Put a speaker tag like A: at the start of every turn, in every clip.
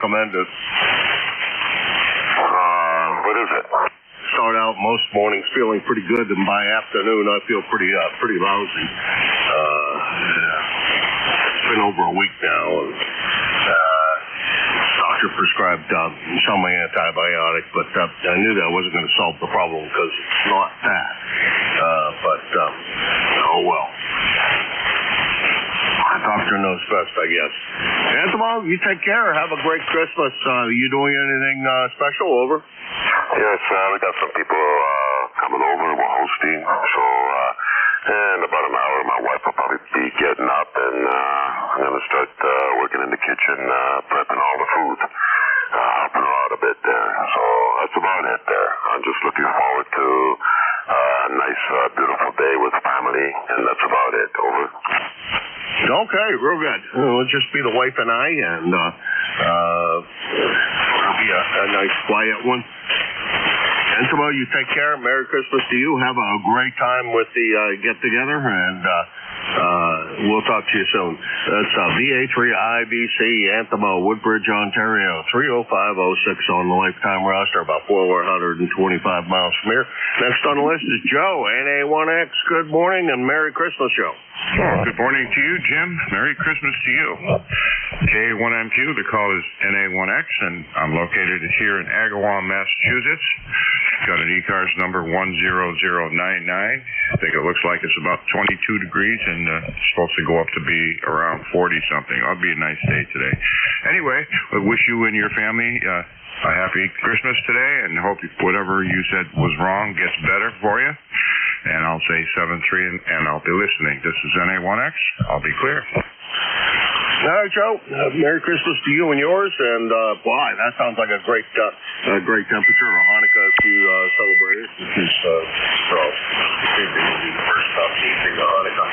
A: Tremendous.
B: What is it?
A: Start out most mornings feeling pretty good, and by afternoon I feel pretty lousy. It's been over a week now, and doctor prescribed some antibiotic, but I knew that wasn't going to solve the problem because it's not that. Oh well. The doctor knows best, I guess. Anthony, you take care. Have a great Christmas. You doing anything special over?
B: Yes, we got some people coming over. We're hosting. So in about an hour, my wife will probably be getting up, and I'm going to start working in the kitchen, prepping all the food, helping her out a bit there. So that's about it there. I'm just looking forward to a nice, beautiful day with family, and that's about it. Over.
A: Okay, real good. It'll just be the wife and I, and it'll be a nice, quiet one. And tomorrow, you take care. Merry Christmas to you. Have a great time with the get-together, and we'll talk to you soon. That's VA3IBC, Anthemo, Woodbridge, Ontario, 30506 on the lifetime roster, about 425 miles from here. Next on the list is Joe, NA1X. Good morning and Merry Christmas, Joe.
C: Good morning to you, Jim. Merry Christmas to you. K1MQ, the call is NA1X, and I'm located here in Agawam, Massachusetts. Got an ECARS number 10099. I think it looks like it's about 22 degrees, and it's supposed to go up to be around 40-something. It'll be a nice day today. Anyway, I wish you and your family a happy Christmas today, and hope whatever you said was wrong gets better for you. And I'll say 7-3, and I'll be listening. This is NA1X. I'll be clear.
A: All right, Joe. Merry Christmas to you and yours. And boy, that sounds like a great temperature. Or Hanukkah if you celebrate it. This is so. I think it will be the first evening of Hanukkah.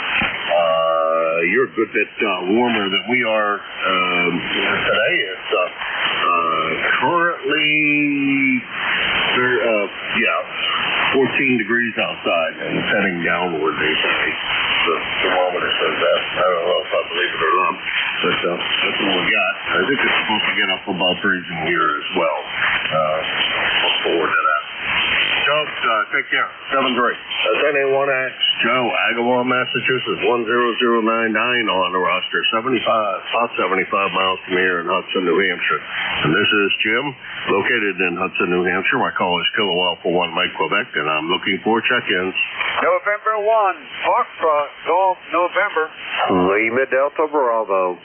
A: You're a good bit warmer than we are today. It's currently 14 degrees outside, and it's heading downward, they say. The thermometer says that. I don't know if I believe it or not, but that's what we got. I think it's supposed to get up above freezing here as well. Look forward to that. Joe, take care. 7-3. That's NA1X. Joe, Agawam, Massachusetts, 10099 on the roster. About 75 miles from here in Hudson, New Hampshire. And this is Jim, located in Hudson, New Hampshire. My call is Kilo Alpha 1 Mike, Quebec, and I'm looking for check-ins.
D: November 1, Foxtrot, Golf, November.
E: Lima Delta Bravo.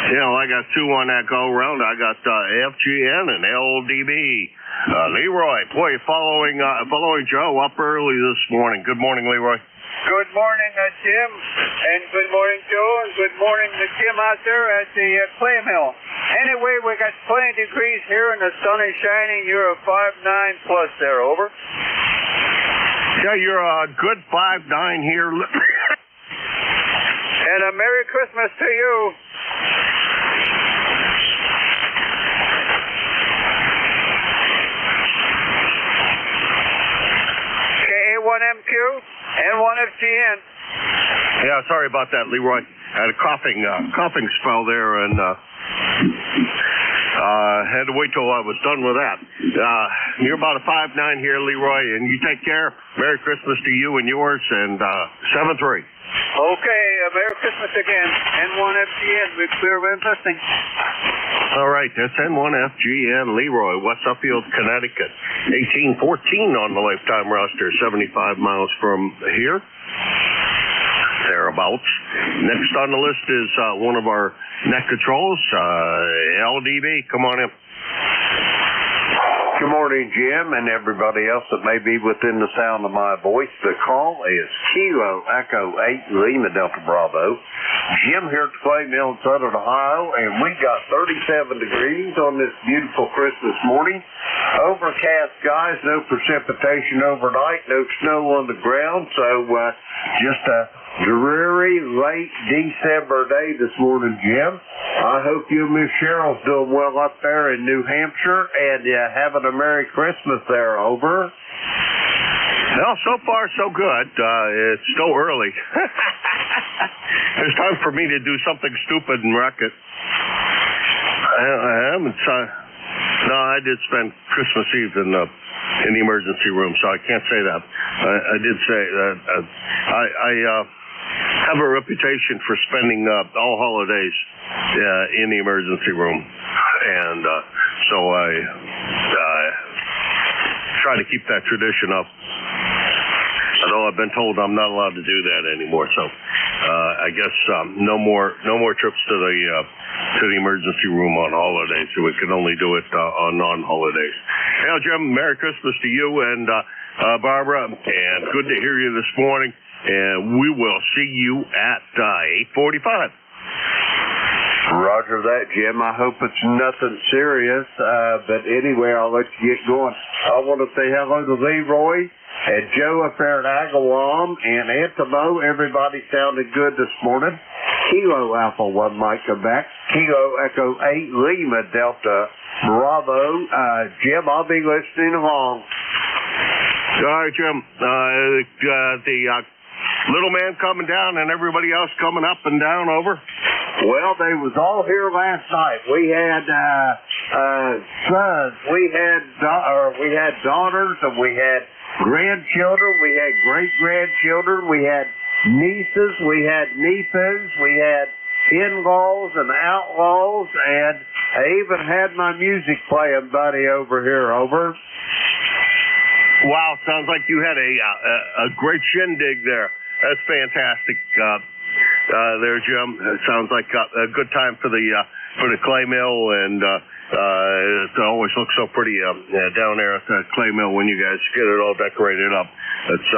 A: You know, I got two on that go round. I got FGN and LDB. Leroy, boy, following Joe up early this morning. Good morning, Leroy.
D: Good morning, Jim, and good morning, Joe, and good morning to Jim out there at the clay mill. Anyway, we got 20 degrees here and the sun is shining. You're a 5'9" plus there, over.
A: Yeah, you're a good 5'9" here.
D: And a Merry Christmas to you. K1MQ and 1FGN.
A: Yeah, sorry about that, Leroy. I had a coughing spell there, and had to wait till I was done with that. You're about a 5'9" here, Leroy, and you take care. Merry Christmas to you and yours, and 7-3.
D: Okay, Merry Christmas again. N1FGN, we're clear of listening.
A: All right, that's N1FGN, Leroy, West Upfield, Connecticut. 1814 on the lifetime roster, 75 miles from here. Thereabouts. Next on the list is one of our net controls, LDB. Come on in.
E: Good morning, Jim, and everybody else that may be within the sound of my voice. The call is Kilo Echo 8 Lima Delta Bravo. Jim here at the Clay Mill in Southern Ohio, and we got 37 degrees on this beautiful Christmas morning. Overcast skies, no precipitation overnight, no snow on the ground, so just a dreary late December day this morning, Jim. I hope you and Miss Cheryl's doing well up there in New Hampshire, and having a Merry Christmas there, over.
A: Well, so far so good. It's still early. It's time for me to do something stupid and wreck it. I haven't. No, I did spend Christmas Eve in the emergency room, so I can't say that. I did say that I have a reputation for spending all holidays in the emergency room, and so I try to keep that tradition up. Although I've been told I'm not allowed to do that anymore, so I guess no more trips to the emergency room on holidays. So we can only do it on non-holidays. Now, Jim, Merry Christmas to you and Barbara, and good to hear you this morning. And we will see you at 8:45.
E: Roger that, Jim. I hope it's nothing serious. But anyway, I'll let you get going. I want to say hello to Leroy and Joe up there at Agawam and Antimo. Everybody sounded good this morning. Kilo Alpha 1 Mike Quebec. Kilo Echo 8 Lima Delta Bravo. Jim, I'll be listening along.
A: All right, Jim. The little man coming down and everybody else coming up and down over?
E: Well, they was all here last night. We had sons, we had daughters, and we had grandchildren, we had great-grandchildren, we had nieces, we had nephews, we had in-laws and outlaws, and I even had my music playing buddy over here, over.
A: Wow, sounds like you had a great shindig there. That's fantastic. There, Jim. It sounds like a good time for the clay mill, and it always looks so pretty down there at the clay mill when you guys get it all decorated up. It's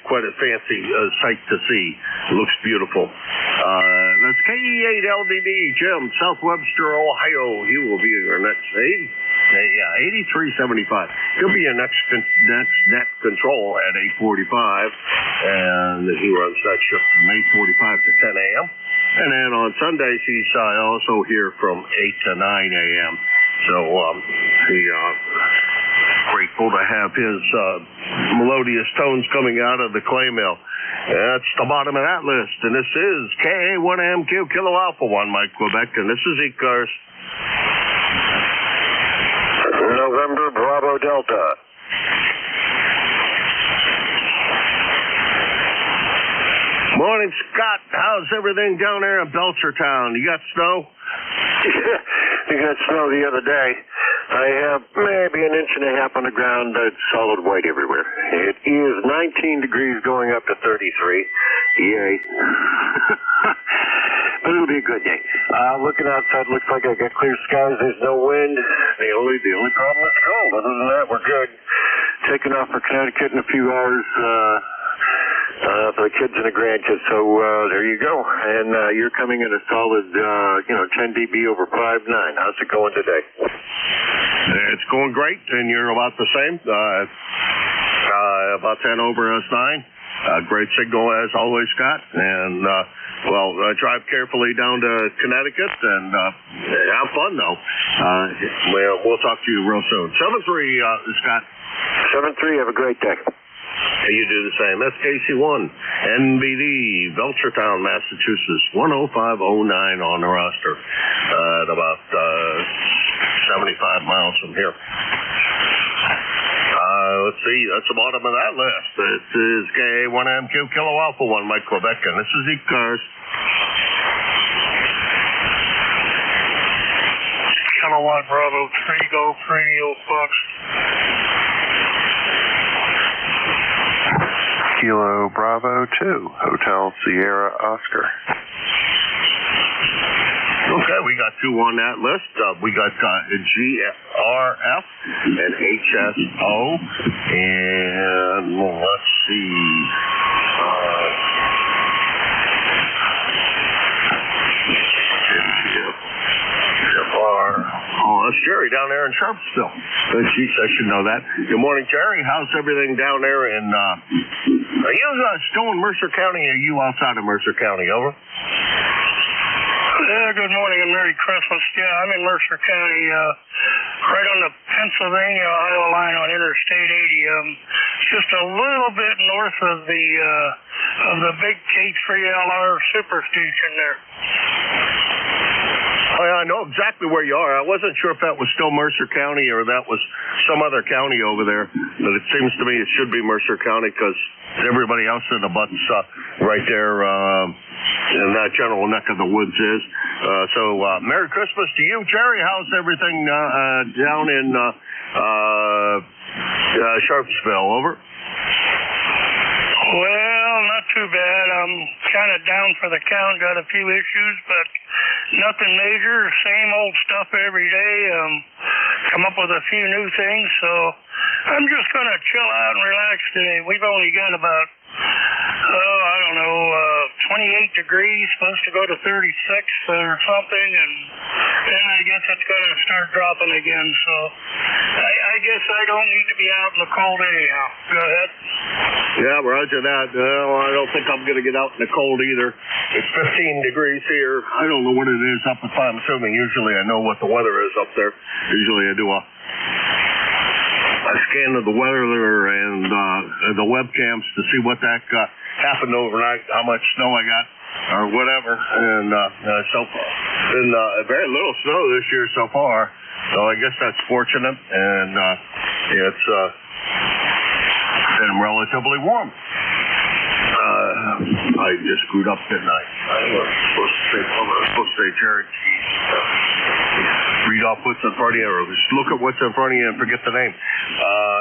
A: quite a fancy sight to see. It looks beautiful. That's KE8LDD, Jim, South Webster, Ohio. He will be your next 8375. He'll be your next net control at 8:45, and he runs that shift from 8:45 to 10 a.m. And then on Sundays, he's also here from 8 to 9 a.m. So grateful to have his melodious tones coming out of the clay mill. That's the bottom of that list. And this is KA1MQ Kilo Alpha 1 Mike Quebec, and this is ECARS.
B: November Bravo Delta.
A: Morning, Scott. How's everything down there in Belchertown? You got snow?
B: We got snow the other day. I have maybe an inch and a half on the ground. It's solid white everywhere. It is 19 degrees going up to 33. Yay. But it'll be a good day. Looking outside, looks like I got clear skies. There's no wind. The only problem is cold. Other than that, we're good. Taking off for Connecticut in a few hours for the kids and the grandkids. So there you go. And you're coming in a solid, 10 dB over 5.9. How's it going today?
A: It's going great, and you're about the same. About 10 over us 9. Great signal as always, Scott. And drive carefully down to Connecticut and have fun though. We'll talk to you real soon. 7-3, Scott.
B: 7-3. Have a great day.
A: Hey, you do the same. SKC1, NBD, Belchertown, Massachusetts, 10509 on the roster, at about 75 miles from here. Let's see, that's the bottom of that list. This is KA1MQ Kilo Alpha 1 Mike Quebec, and this is ECARS.
F: Kilowatt Bravo 3 Golf Radio Fox.
C: Kilo Bravo 2, Hotel Sierra Oscar.
A: Okay, we got 2 on that list. We got GRF and HSO, and let's see. That's Jerry down there in Sharpsville. Jeez, I should know that. Good morning, Jerry. How's everything down there in, are you still in Mercer County, or are you outside of Mercer County? Over?
F: Good morning and Merry Christmas. Yeah, I'm in Mercer County, right on the Pennsylvania-Ohio line on Interstate 80, just a little bit north of the big K3LR superstation there.
A: Oh, yeah, I know exactly where you are. I wasn't sure if that was still Mercer County or that was some other county over there, but it seems to me it should be Mercer County because everybody else in the butts right there in that general neck of the woods is. So Merry Christmas to you, Jerry. How's everything down in Sharpsville? Over.
F: Well, not too bad. I'm kind of down for the count. Got a few issues, but nothing major. Same old stuff every day. Come up with a few new things, so I'm just going to chill out and relax today. We've only got about, 28 degrees, supposed to go to 36 or something, and then I guess it's going to start dropping again, so I guess I don't need to be out in the cold anyhow. Go ahead.
A: Yeah, roger that. Well, I don't think I'm going to get out in the cold either. It's 15 degrees here. I don't know what it is up at I'm assuming. Usually I know what the weather is up there. Usually I do a scan of the weather and the webcams to see what that happened overnight, how much snow I got or whatever. And so been very little snow this year so far. So I guess that's fortunate. And it's been relatively warm. I just screwed up, didn't I? I was supposed to say Jerry. Read off what's in front of you, or just look at what's in front of you and forget the name.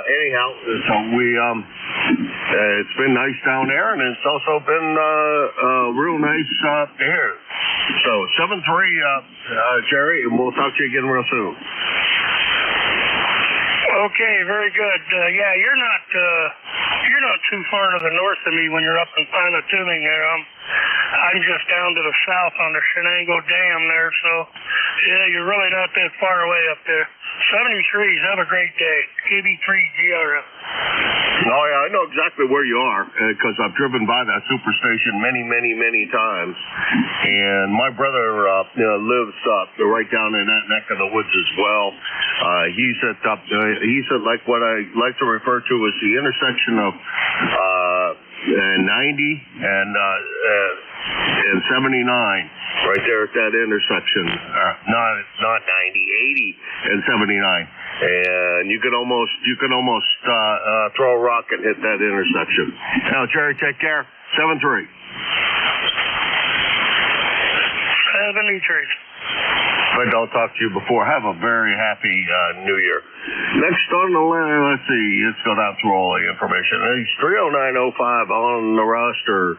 A: Anyhow, so we it's been nice down there, and it's also been real nice here. So 7-3, Jerry, and we'll talk to you again real soon.
F: Okay, very good. Yeah, you're not too far to the north of me when you're up in Panatuming there. I'm just down to the south on the Shenango Dam there, so yeah, you're really not that far away up there. 73s, have a great day. KB3GRF.
A: Oh, yeah, I know exactly where you are because I've driven by that superstation many times. And my brother lives right down in that neck of the woods as well. He's at like what I like to refer to as the intersection of 90 and 79, right there at that intersection. Not 90, 80 and 79. And you can almost throw a rock and hit that intersection. Now, Jerry, take care. 7-3.
F: 73.
A: If I don't talk to you before, have a very happy New Year. Next on the list, let's see, let's go down through all the information. It's 30905 on the roster.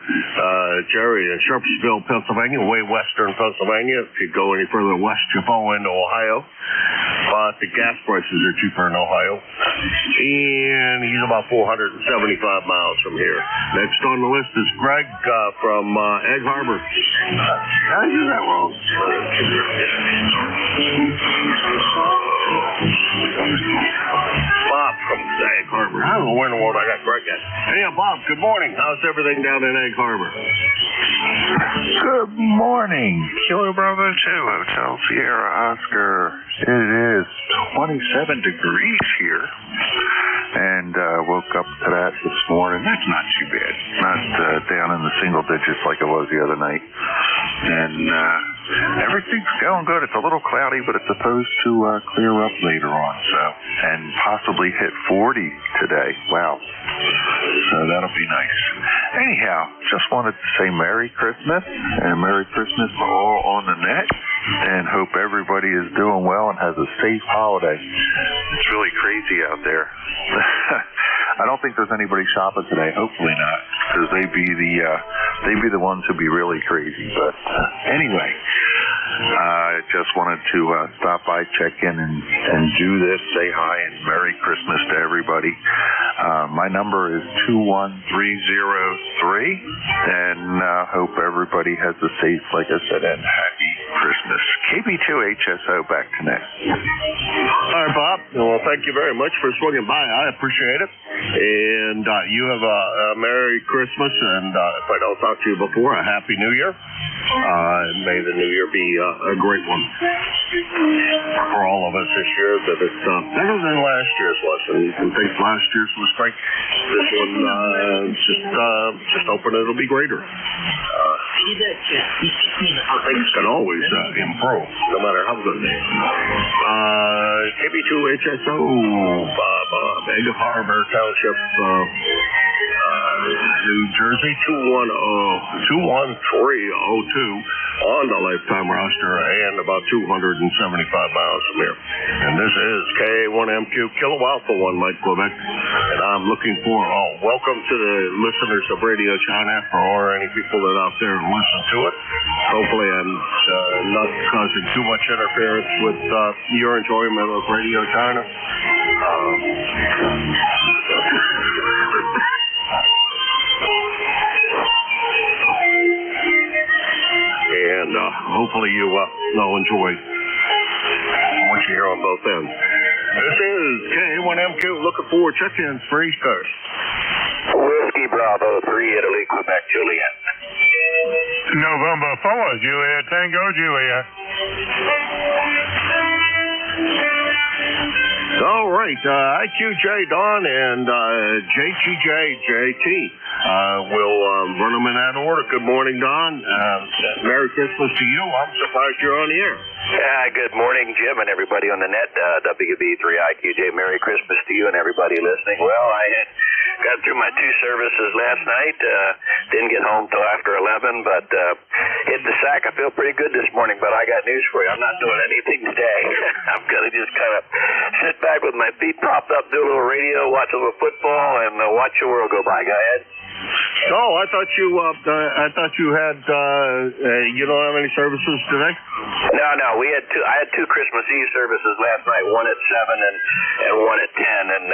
A: Jerry in Sharpsville, Pennsylvania, way western Pennsylvania. If you go any further west, you fall into Ohio. But the gas prices are cheaper in Ohio. And he's about 475 miles from here. Next on the list is Greg from Egg Harbor. Did I do that wrong? Bob from Egg Harbor. I don't know where in the world I got Greg at. Hey, Bob, good morning. How's everything down in Egg Harbor?
G: Good morning. Kilo Bravo 2, Hotel Sierra Oscar. It is 27 degrees here. And woke up to that this morning. That's not too bad. Not down in the single digits like it was the other night. And everything's going good. It's a little cloudy, but it's supposed to clear up later on. And possibly hit 40 today. Wow. So that'll be nice. Anyhow, just wanted to say Merry Christmas and Merry Christmas to all on the net. And hope everybody is doing well and has a safe holiday. It's really crazy out there. I don't think there's anybody shopping today. Hopefully not, because they'd be the ones who'd be really crazy. But anyway, I just wanted to stop by, check in, and do this. Say hi and Merry Christmas to everybody. My number is 21303, and hope everybody has a safe, like I said, and happy Christmas. KB2HSO back to net.
A: All right, Bob. Well, thank you very much for swinging by. I appreciate it. And you have a Merry Christmas, and if I don't talk to you before, a Happy New Year. May the New Year be a great one for all of us this year, that it's better than last year's was. And you can think last year's was great. This one, just hoping it'll be greater. Things can always improve, no matter how good they are. KB2HSO, Egg Harbor Township, New Jersey, 21302 on the lifetime roster and about 275 miles from here. And this is K1MQ Kilo Alpha 1 Mike Quebec, and I'm looking for welcome to the listeners of Radio China, or any people that out there listen to it. Hopefully I'm not causing too much interference with your enjoyment of Radio China. And hopefully you will enjoy what you hear on both ends. This is K1MQ looking for check-ins for ECARS.
B: Whiskey Bravo 3 Italy, Quebec, Juliet.
H: November 4, Juliet, Tango, Juliet.
A: All right, IQJ Don and JTJ JT. We'll run them in that order. Good morning, Don. Merry Christmas to you. I'm surprised you're on the air.
B: Good morning, Jim, and everybody on the net. WB3IQJ, Merry Christmas to you and everybody listening. Well, I had got through my 2 services last night. Didn't get home till after 11, but hit the sack. I feel pretty good this morning, but I got news for you. I'm not doing anything today. I'm going to just kind of sit back with my feet propped up, do a little radio, watch a little football, and watch the world go by. Go ahead.
A: Oh, I thought you had you don't have any services today?
B: No. I had 2 Christmas Eve services last night, one at 7 and one at 10, and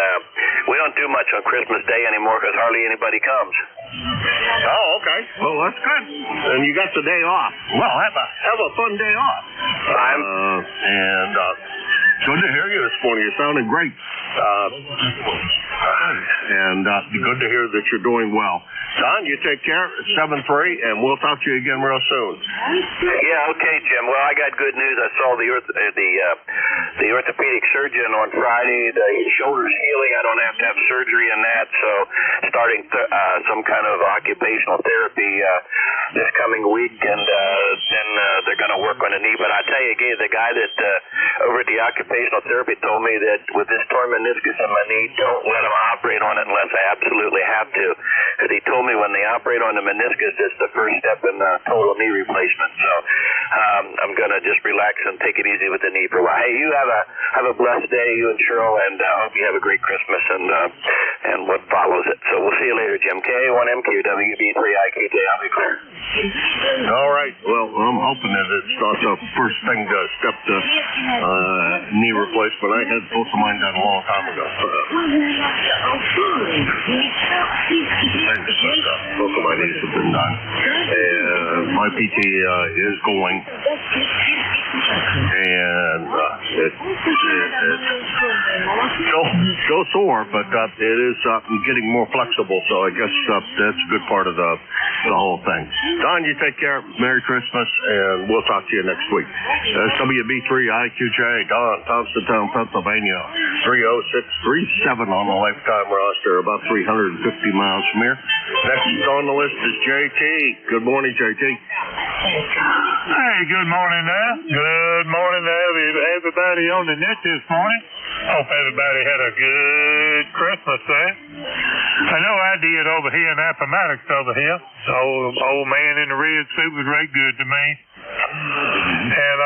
B: we don't do much on Christmas Day anymore because hardly anybody comes.
A: Oh, okay. Well, that's good. And you got the day off. Well, have a fun day off. Good to hear you this morning. You're sounding great. And good to hear that you're doing well. Don, you take care. It's 7-3, and we'll talk to you again real soon.
B: Yeah, okay, Jim. Well, I got good news. I saw the orthopedic surgeon on Friday. The shoulder's healing. I don't have to have surgery in that. So starting some kind of occupational therapy this coming week, and then they're going to work on the knee. But I tell you, again, the guy that over at the occupational therapy told me that with this torn meniscus in my knee, don't let him operate on it unless I absolutely have to. Because he told me when they operate on the meniscus, it's the first step in total knee replacement. So I'm going to just relax and take it easy with the knee for a while. Hey, you have a blessed day, you and Cheryl, and I hope you have a great Christmas and what follows it. So we'll see you later, Jim. K1MQ, WB3IQJ, I'll be clear.
A: All right. Well, I'm hoping that it's not the first thing to step to knee replacement. I had both of mine done a long time ago. Both of my knees have been done. And my PT is going. And it's still sore, but it is getting more flexible. So I guess that's a good part of the whole thing. Don, you take care. Merry Christmas, and we'll talk to you next week. That's WB3IQJ, Don, Thompsontown, Pennsylvania, 30637 on the lifetime roster, about 350 miles from here. Next on the list is JT. Good morning, JT.
H: Hey, good morning there. Good morning to everybody on the net this morning. Hope everybody had a good Christmas there. I know I did over here in Appomattox over here. The old man in the red suit was very good to me. And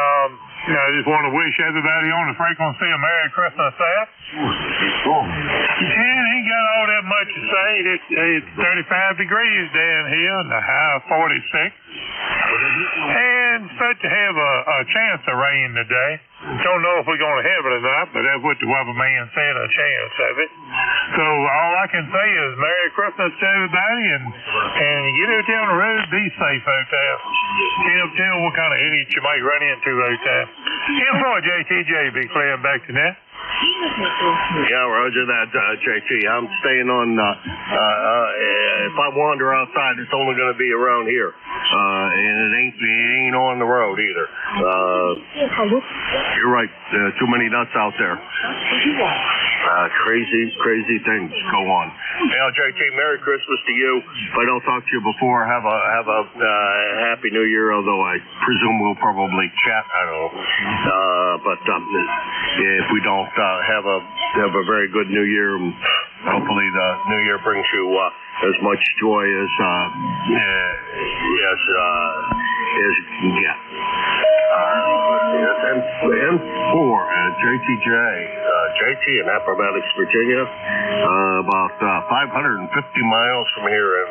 H: I just want to wish everybody on the frequency a Merry Christmas there. And ain't got all that much to say. It's 35 degrees down here and the high of 46. And supposed to have a chance of rain today. Don't know if we're going to have it or not, but that's what the weatherman said, a chance of it. So all I can say is Merry Christmas to everybody, and get out down the road, be safe out there. Can't tell what kind of idiots you might run into out there. Info JTJ, be clearing back to that.
A: Yeah, roger that, JT. I'm staying on, if I wander outside, it's only going to be around here. And it ain't on the road either. You're right, too many nuts out there. Crazy things go on. Now, JT, Merry Christmas to you. If I don't talk to you before, have a Happy New Year, although I presume we'll probably chat, I don't know. But if we don't, have a very good New Year. Hopefully the New Year brings you as much joy as you can get. And for JTJ, JT in Appomattox, Virginia, about 550 miles from here in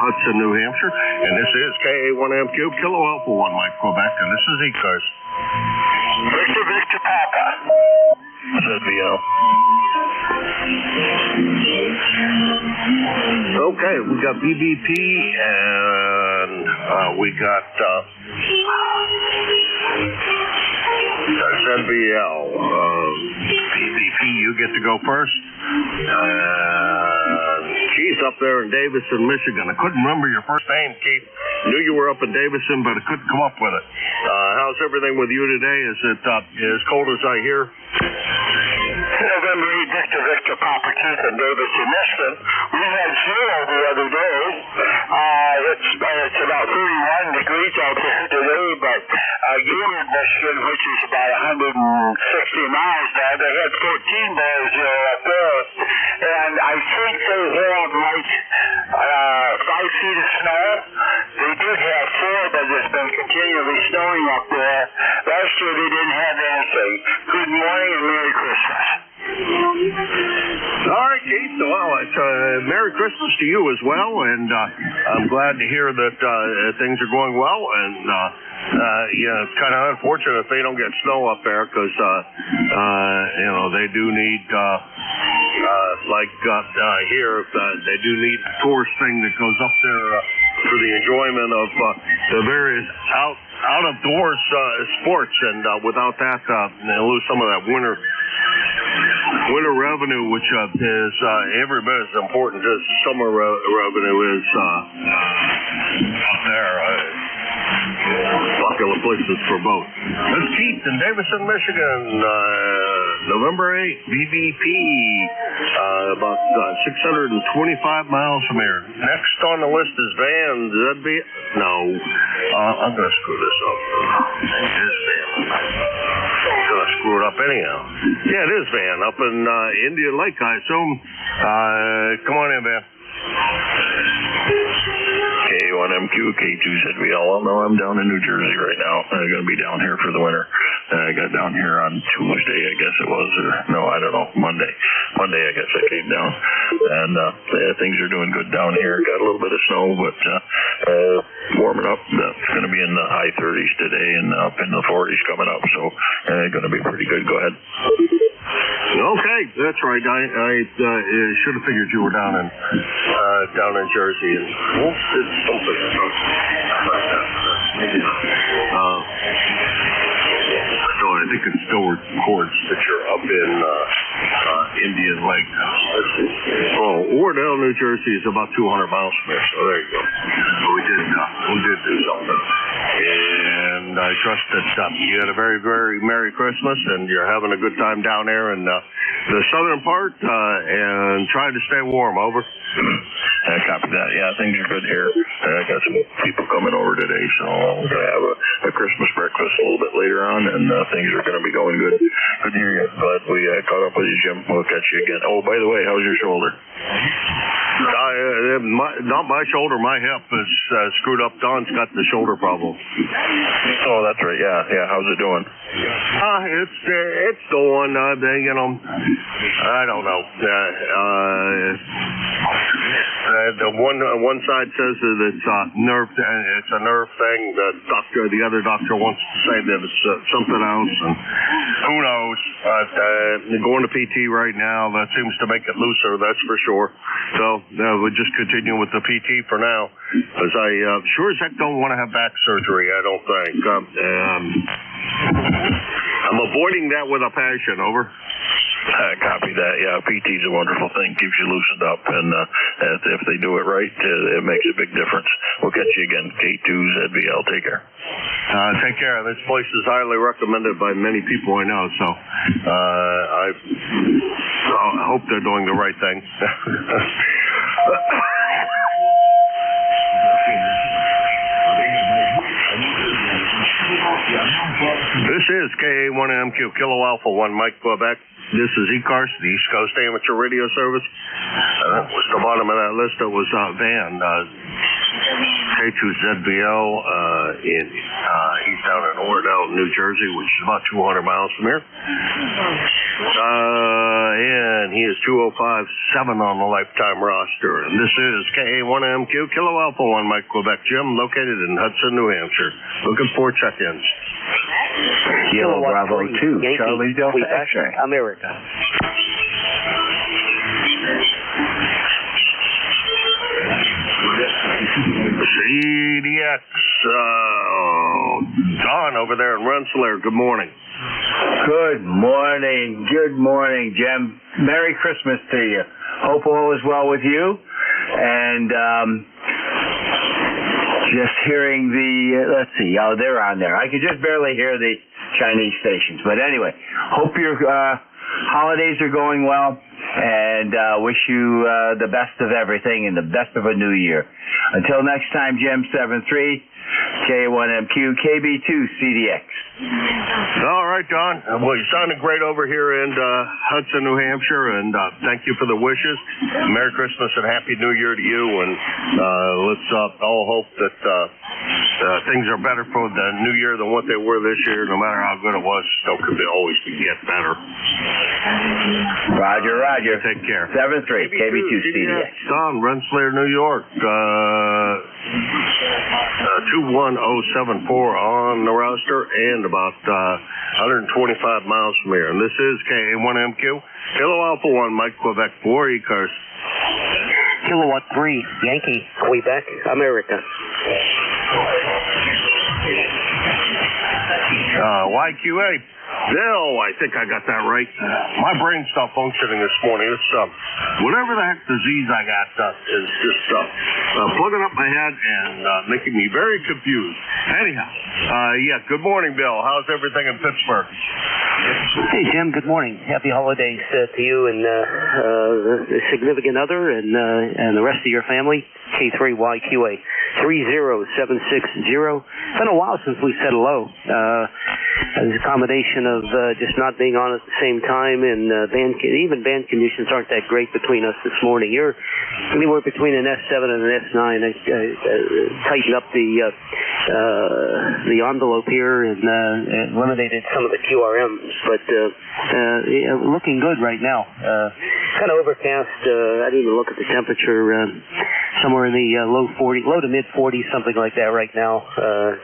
A: Hudson, New Hampshire. And this is KA1M Cube, Kilo Alpha 1 Mike Quebec, and this is ECARS.
F: Victor Papa. ZVL.
A: Okay, we got BBP and we got ZVL. BBP, you get to go first. Keith up there in Davison, Michigan. I couldn't remember your first name, Keith. Knew you were up in Davison, but I couldn't come up with it. How's everything with you today? Is it as cold as I hear?
F: November 8, Victor Papa Keith in Davison, Michigan. We had 0 the other day. It's about 31 degrees out there today, but Union, Michigan, which is about 160 miles now, they had 14 below zero up there. And I think they had like 5 feet of snow. They did have 4, but it's been continually snowing up there. Last year they didn't have anything. Good morning and Merry Christmas.
A: All right, Keith. Well, it's Merry Christmas to you as well, and I'm glad to hear that things are going well. And yeah, it's kind of unfortunate if they don't get snow up there because they do need here they do need the tourist thing that goes up there for the enjoyment of the various out of doors sports, and without that they lose some of that winter revenue, which is every bit as important as summer revenue is up there. Popular places for both. That's Keith in Davison, Michigan. November 8th, BBP, about 625 miles from here. Next on the list is Van. No, I'm going to screw this up. It is Van. I'm going to screw it up anyhow. Yeah, it is Van, up in Indian Lake, I assume. Come on in, Van.
I: K1MQ, K2ZVL. Well, no, I'm down in New Jersey right now. I'm going to be down here for the winter. I got down here on Tuesday, I guess it was, or no, I don't know, Monday. Monday, I guess I came down. And things are doing good down here. Got a little bit of snow, but warming up. It's going to be in the high 30s today and up in the 40s coming up, so going to be pretty good. Go ahead.
A: Okay, that's right. I should have figured you were down in Jersey, and it's something. So I think it still records that you're up in Indian Lake. Wardell, New Jersey is about 200 miles from here, so there you go. So we did do something. And I trust that you had a very, very Merry Christmas, and you're having a good time down there in the southern part, and trying to stay warm. Over.
I: I copy that. Yeah, things are good here. I got some people coming over today, so I'm going to have a Christmas breakfast a little bit later on, and things are going to be going good. Good to hear you. Glad we caught up with you, Jim. We'll catch you again. Oh, by the way, how's your shoulder?
A: Not my shoulder. My hip is screwed up. Don's got the shoulder problem.
I: Oh, that's right. Yeah. How's it doing?
A: It's going. I don't know. The one side says that it's nerve. It's a nerve thing. The other doctor wants to say that it's something else, and who knows? Going to PT right now, that seems to make it looser. That's for sure. So we'll just continue with the PT for now, because I sure as heck don't want to have back surgery. I don't think. I'm avoiding that with a passion. Over.
I: Copy that. Yeah, PT's a wonderful thing. Keeps you loosened up, and if they do it right, it makes a big difference. We'll catch you again. K2ZBL. Take care.
A: Take care. This place is highly recommended by many people I know, so I hope they're doing the right thing. This is KA1MQ, Kilo Alpha 1, Mike Quebec. This is ECARS, the East Coast Amateur Radio Service. At the bottom of that list, it was Van, K2ZBL, he's down in Oradell, New Jersey, which is about 200 miles from here. And he is 2057 on the lifetime roster. And this is KA1MQ, Kilo Alpha 1, Mike Quebec, Jim, located in Hudson, New Hampshire. Looking for check-ins.
J: Kilo Bravo 2,
K: Yankee,
J: Charlie Delta
K: Quebec,
J: X-ray.
K: America.
A: CDX, Don over there in Rensselaer, good morning.
J: Good morning. Good morning, Jim. Merry Christmas to you. Hope all is well with you. And just hearing let's see, they're on there. I could just barely hear the Chinese stations. But anyway, hope your holidays are going well, and wish you the best of everything and the best of a new year. Until next time, Jim, 7-3, K1MQ, KB2, CDX.
A: All right, Don. Well, you sounded great over here in Hudson, New Hampshire, and thank you for the wishes. Merry Christmas and Happy New Year to you, and let's all hope that things are better for the new year than what they were this year. No matter how good it was, still could always get better.
J: Roger, Roger.
A: Take care.
J: 7-3, KB2, CDX.
A: Don, Rensselaer, New York. 21074 on the roster and about 125 miles from here. And this is KA1MQ, Kilo Alpha 1, Mike Quebec 4, ECARS.
K: Kilowatt 3, Yankee, Quebec, America.
A: YQA. Bill, I think I got that right. My brain stopped functioning this morning. It's whatever the heck disease I got is just plugging up my head and making me very confused. Anyhow, good morning, Bill. How's everything in Pittsburgh?
K: Hey, Jim. Good morning. Happy holidays to you and the significant other and the rest of your family. K3YQA 30760. Been a while since we said hello. It's a combination of just not being on at the same time, and even band conditions aren't that great between us this morning. You're anywhere between an S7 and an S9. I tightened up the envelope here and eliminated some of the QRMs, but looking good right now. Kind of overcast. I didn't even look at the temperature. Somewhere in the low to mid 40s, something like that right now.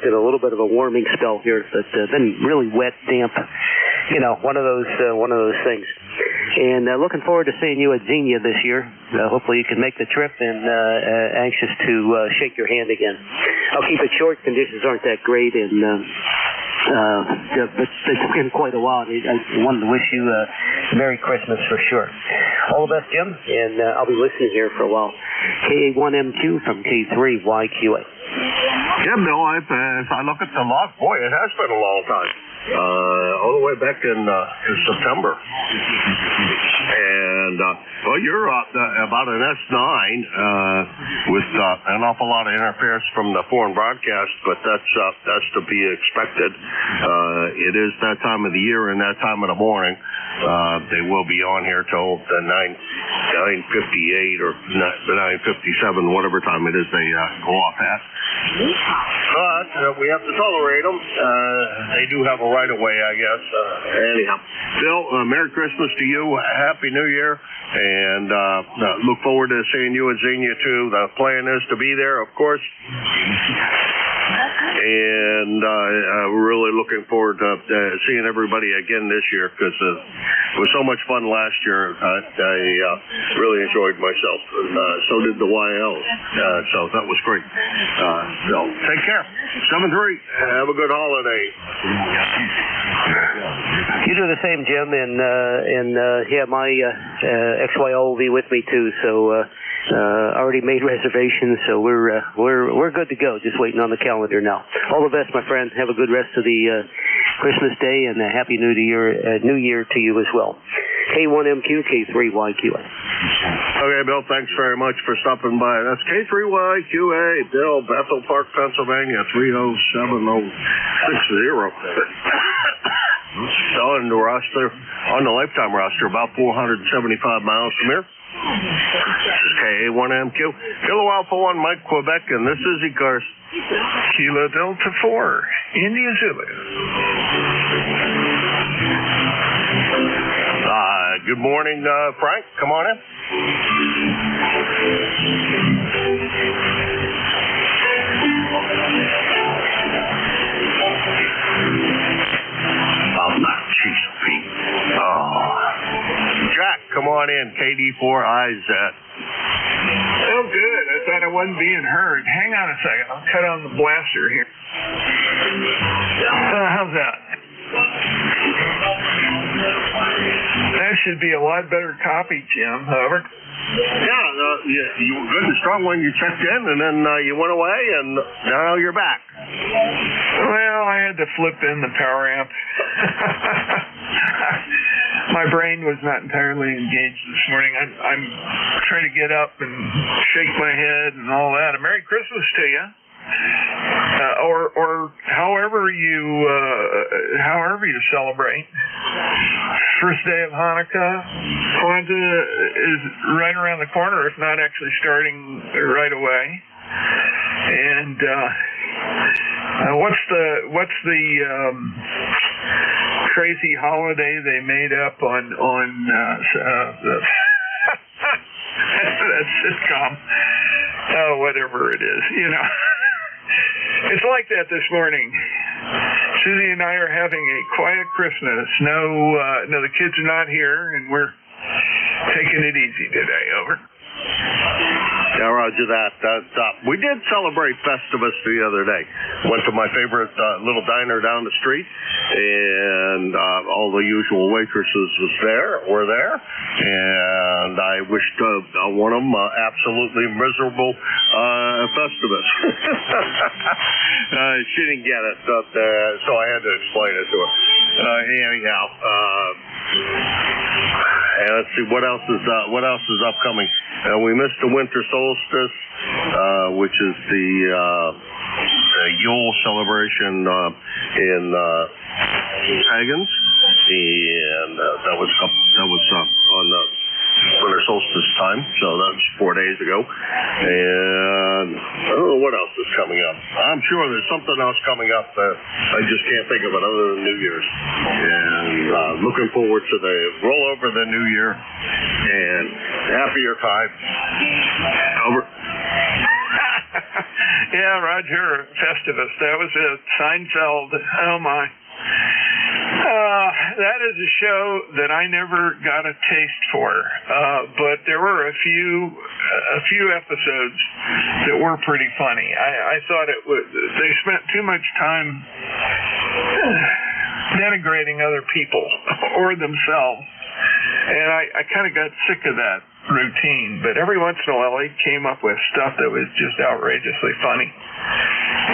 K: Did a little bit of a warming spell here, but been really wet, damp. One of those things. And looking forward to seeing you at Xenia this year. Hopefully you can make the trip, and anxious to shake your hand again. I'll keep it short. Conditions aren't that great, and but it's been quite a while. I wanted to wish you a Merry Christmas for sure. All the best, Jim, and I'll be listening here for a while. KA1MQ from K3YQA.
A: Yeah, Bill, as I look at the log, boy, it has been a long time. All the way back in September. And, you're about an S9 with an awful lot of interference from the foreign broadcast, but that's to be expected. It is that time of the year and that time of the morning. They will be on here till the 9:58 or the 9:57, whatever time it is they go off at. But we have to tolerate them. They do have a right of way, I guess. Anyhow, Bill, Merry Christmas to you. Happy New Year. And look forward to seeing you at Xenia, too. The plan is to be there, of course. And we're really looking forward to seeing everybody again this year because it was so much fun last year. I really enjoyed myself. So did the YLs. So that was great. So take care. 7-3. Have a good holiday.
K: You do the same, Jim, and yeah, my XYO will be with me too. So already made reservations, so we're good to go. Just waiting on the calendar now. All the best, my friend. Have a good rest of the Christmas Day and a Happy New Year to you as well. K1MQ, K3YQA.
A: Okay, Bill, thanks very much for stopping by. That's K3YQA, Bill, Bethel Park, Pennsylvania, 30760. On the roster, on the lifetime roster, about 475 miles from here. This is KA1MQ. Kilo Alpha 1, Mike, Quebec, and this is ECARS.
G: Kilo Delta 4, India Zulu.
A: Good morning, Frank. Come on in. Jack, come on in. KD4IZ.
G: Oh, good. I thought I wasn't being heard. Hang on a second. I'll cut on the blaster here. How's that? That should be a lot better copy, Jim. Over.
A: Yeah, you were good and strong when you checked in, and then you went away, and now you're back.
G: Well, I had to flip in the power amp. My brain was not entirely engaged this morning. I'm trying to get up and shake my head and all that. A Merry Christmas to you. Or however you celebrate. First day of Hanukkah. Kwanzaa is right around the corner, if not actually starting right away. And what's the crazy holiday they made up on that sitcom? Oh, whatever it is, you know. It's like that this morning. Susie and I are having a quiet Christmas. No, the kids are not here, and we're taking it easy today. Over.
A: Yeah, roger that. We did celebrate Festivus the other day. Went to my favorite little diner down the street, and all the usual waitresses were there, and I wished one of them absolutely miserable Festivus. She didn't get it, so I had to explain it to her. Anyhow, and let's see what else is upcoming. We missed the winter solstice, which is the Yule celebration in Pagans, and that was on the winter solstice time, so that was 4 days ago. And I don't know what else is coming up. I'm sure there's something else coming up that I just can't think of it other than New Year's. And looking forward to the roll over the New Year and happier time. Over.
G: Yeah, Roger, Festivus. That was it. Seinfeld. Oh my. That is a show that I never got a taste for, but there were a few episodes that were pretty funny. I thought they spent too much time denigrating other people or themselves, and I kind of got sick of that routine. But every once in a while, they came up with stuff that was just outrageously funny.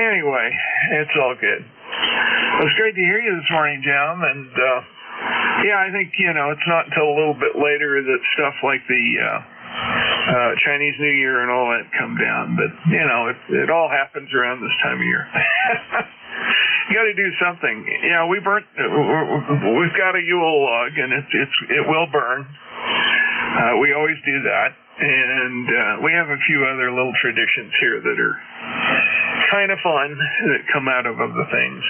G: Anyway, it's all good. It was great to hear you this morning, Jim, and yeah, I think, it's not until a little bit later that stuff like the Chinese New Year and all that come down, but, it all happens around this time of year. You got to do something. Yeah, we've got a Yule log, and it will burn. We always do that, and we have a few other little traditions here that are
L: kind of fun that come out of the things.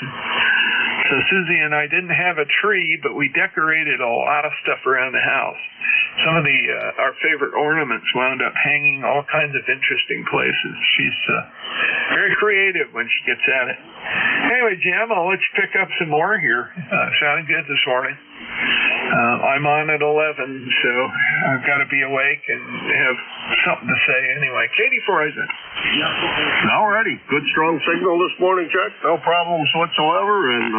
L: So Susie and I didn't have a tree, but we decorated a lot of stuff around the house. Some of our favorite ornaments wound up hanging all kinds of interesting places. She's very creative when she gets at it. Anyway, Jim, I'll let you pick up some more here. Sounded good this morning. I'm on at 11, so I've got to be awake and have something to say anyway. Katie Friesen.
A: Alrighty. Good strong signal this morning, Chuck. No problems whatsoever, and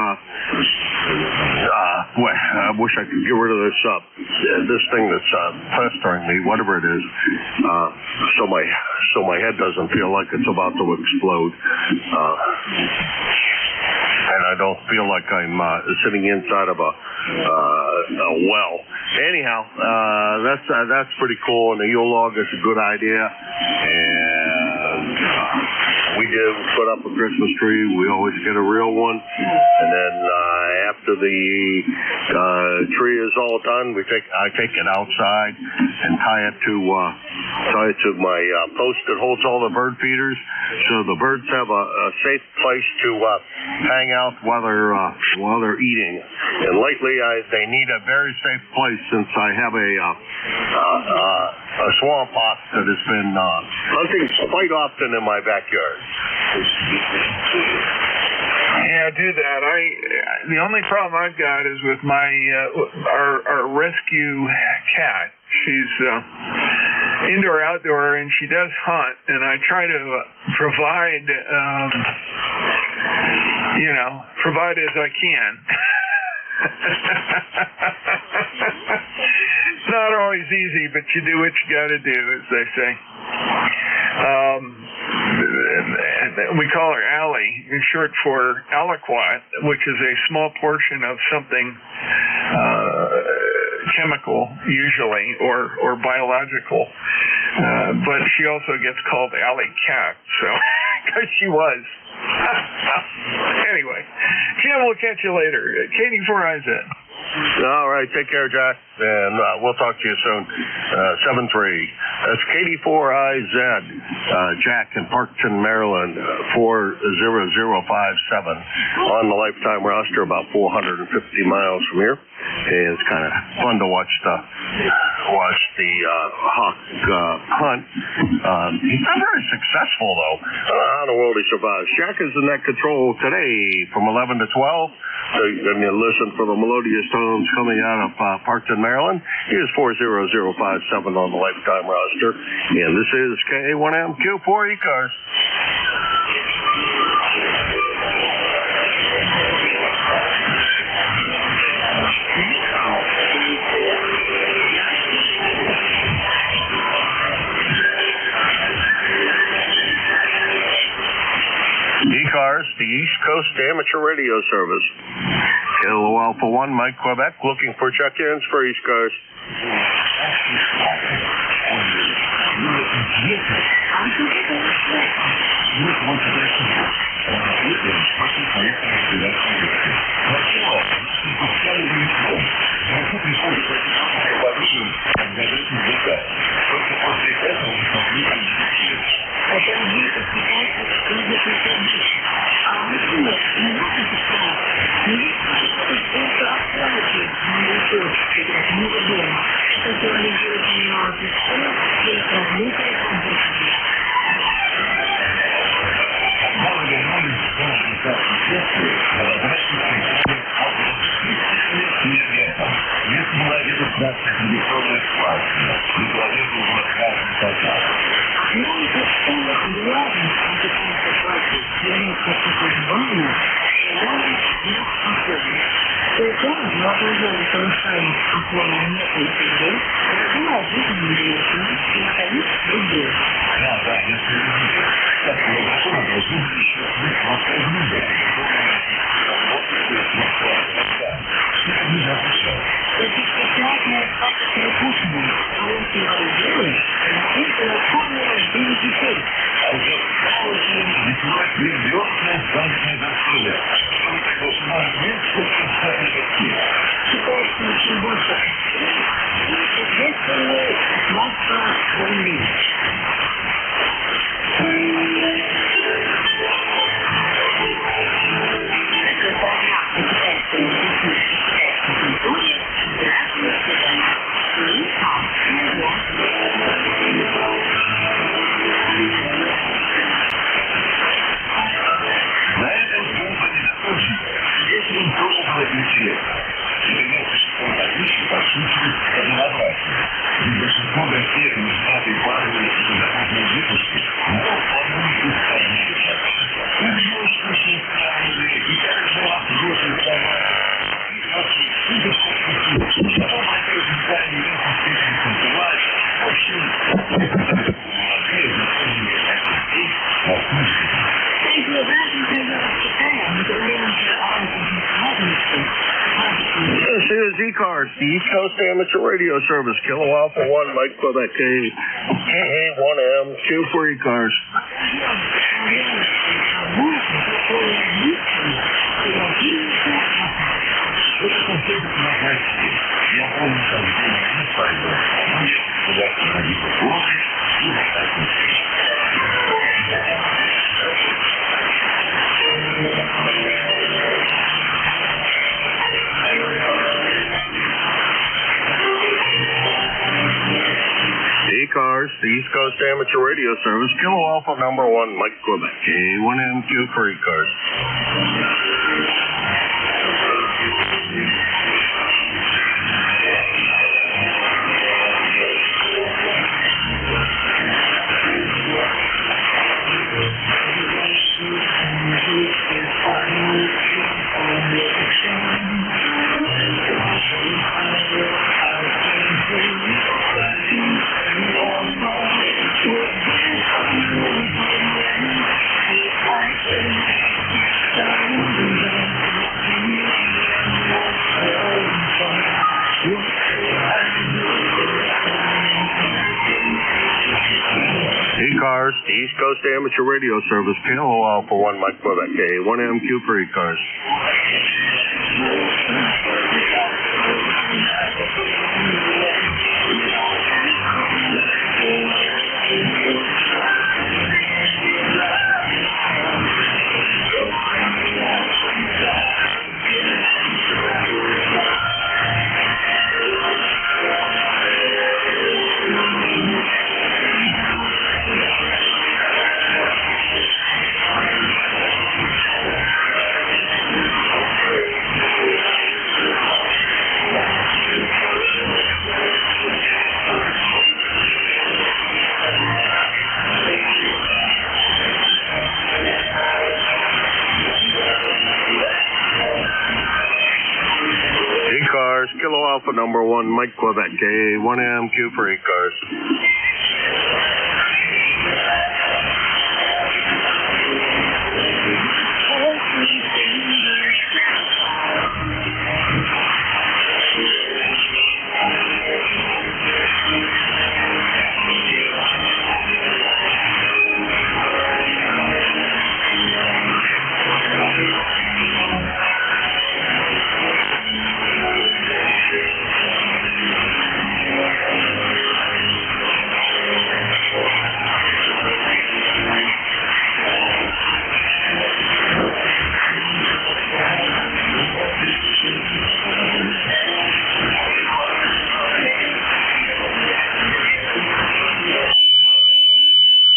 A: boy, I wish I could get rid of this thing that's pestering me, whatever it is, so my head doesn't feel like it's about to explode. And I don't feel like I'm sitting inside of a well. Anyhow, that's pretty cool, and the Yule log is a good idea. And we do put up a Christmas tree. We always get a real one, and then after the tree is all done, I take it outside and tie it to my post that holds all the bird feeders, so the birds have a safe place to hang out while they're eating. And lately, they need a very safe place since I have a swamp ox that has been hunting quite often in my backyard.
L: Yeah, do that. The only problem I've got is with our rescue cat. She's indoor, outdoor, and she does hunt, and I try to provide as I can. It's not always easy, but you do what you got to do, as they say. We call her Allie, in short for aliquot, which is a small portion of something chemical, usually, or biological. But she also gets called Allie Cat, so because she was. Anyway, Jim, we'll catch you later. Katie for IZ.
A: All right, take care, Jack, and we'll talk to you soon. 7-3. That's Katie 4IZ, Jack in Parkton, Maryland, 40057 on the lifetime roster, about 450 miles from here. And it's kind of fun to watch the hawk hunt. He's not very successful, though. How in the world he survives? Jack is in that control today from 11 to 12. So you can listen for the melodious tones coming out of Parkton, Maryland. Here's 40057 on the lifetime roster. And this is K1MQ4 ECARS. ECARS, the East Coast Amateur Radio Service. Kilo Alpha 1, Mike Quebec, looking for check-ins for ECARS. is ECARS, the East Coast Amateur Radio Service. Kilo Alpha 1, Mike Quebec, KA1M, Q for ECARS. ECARS, the East Coast Amateur Radio Service, Kilo Alpha number 1, Mike Quebec, KA1MQ for ECARS. ECARS, the East Coast Amateur Radio Service, Kilo Alpha 1, Mike Quebec, KA1MQ for ECARS. ECARS, Kilo Alpha number 1, Mike Quebec, KA1MQ for ECARS.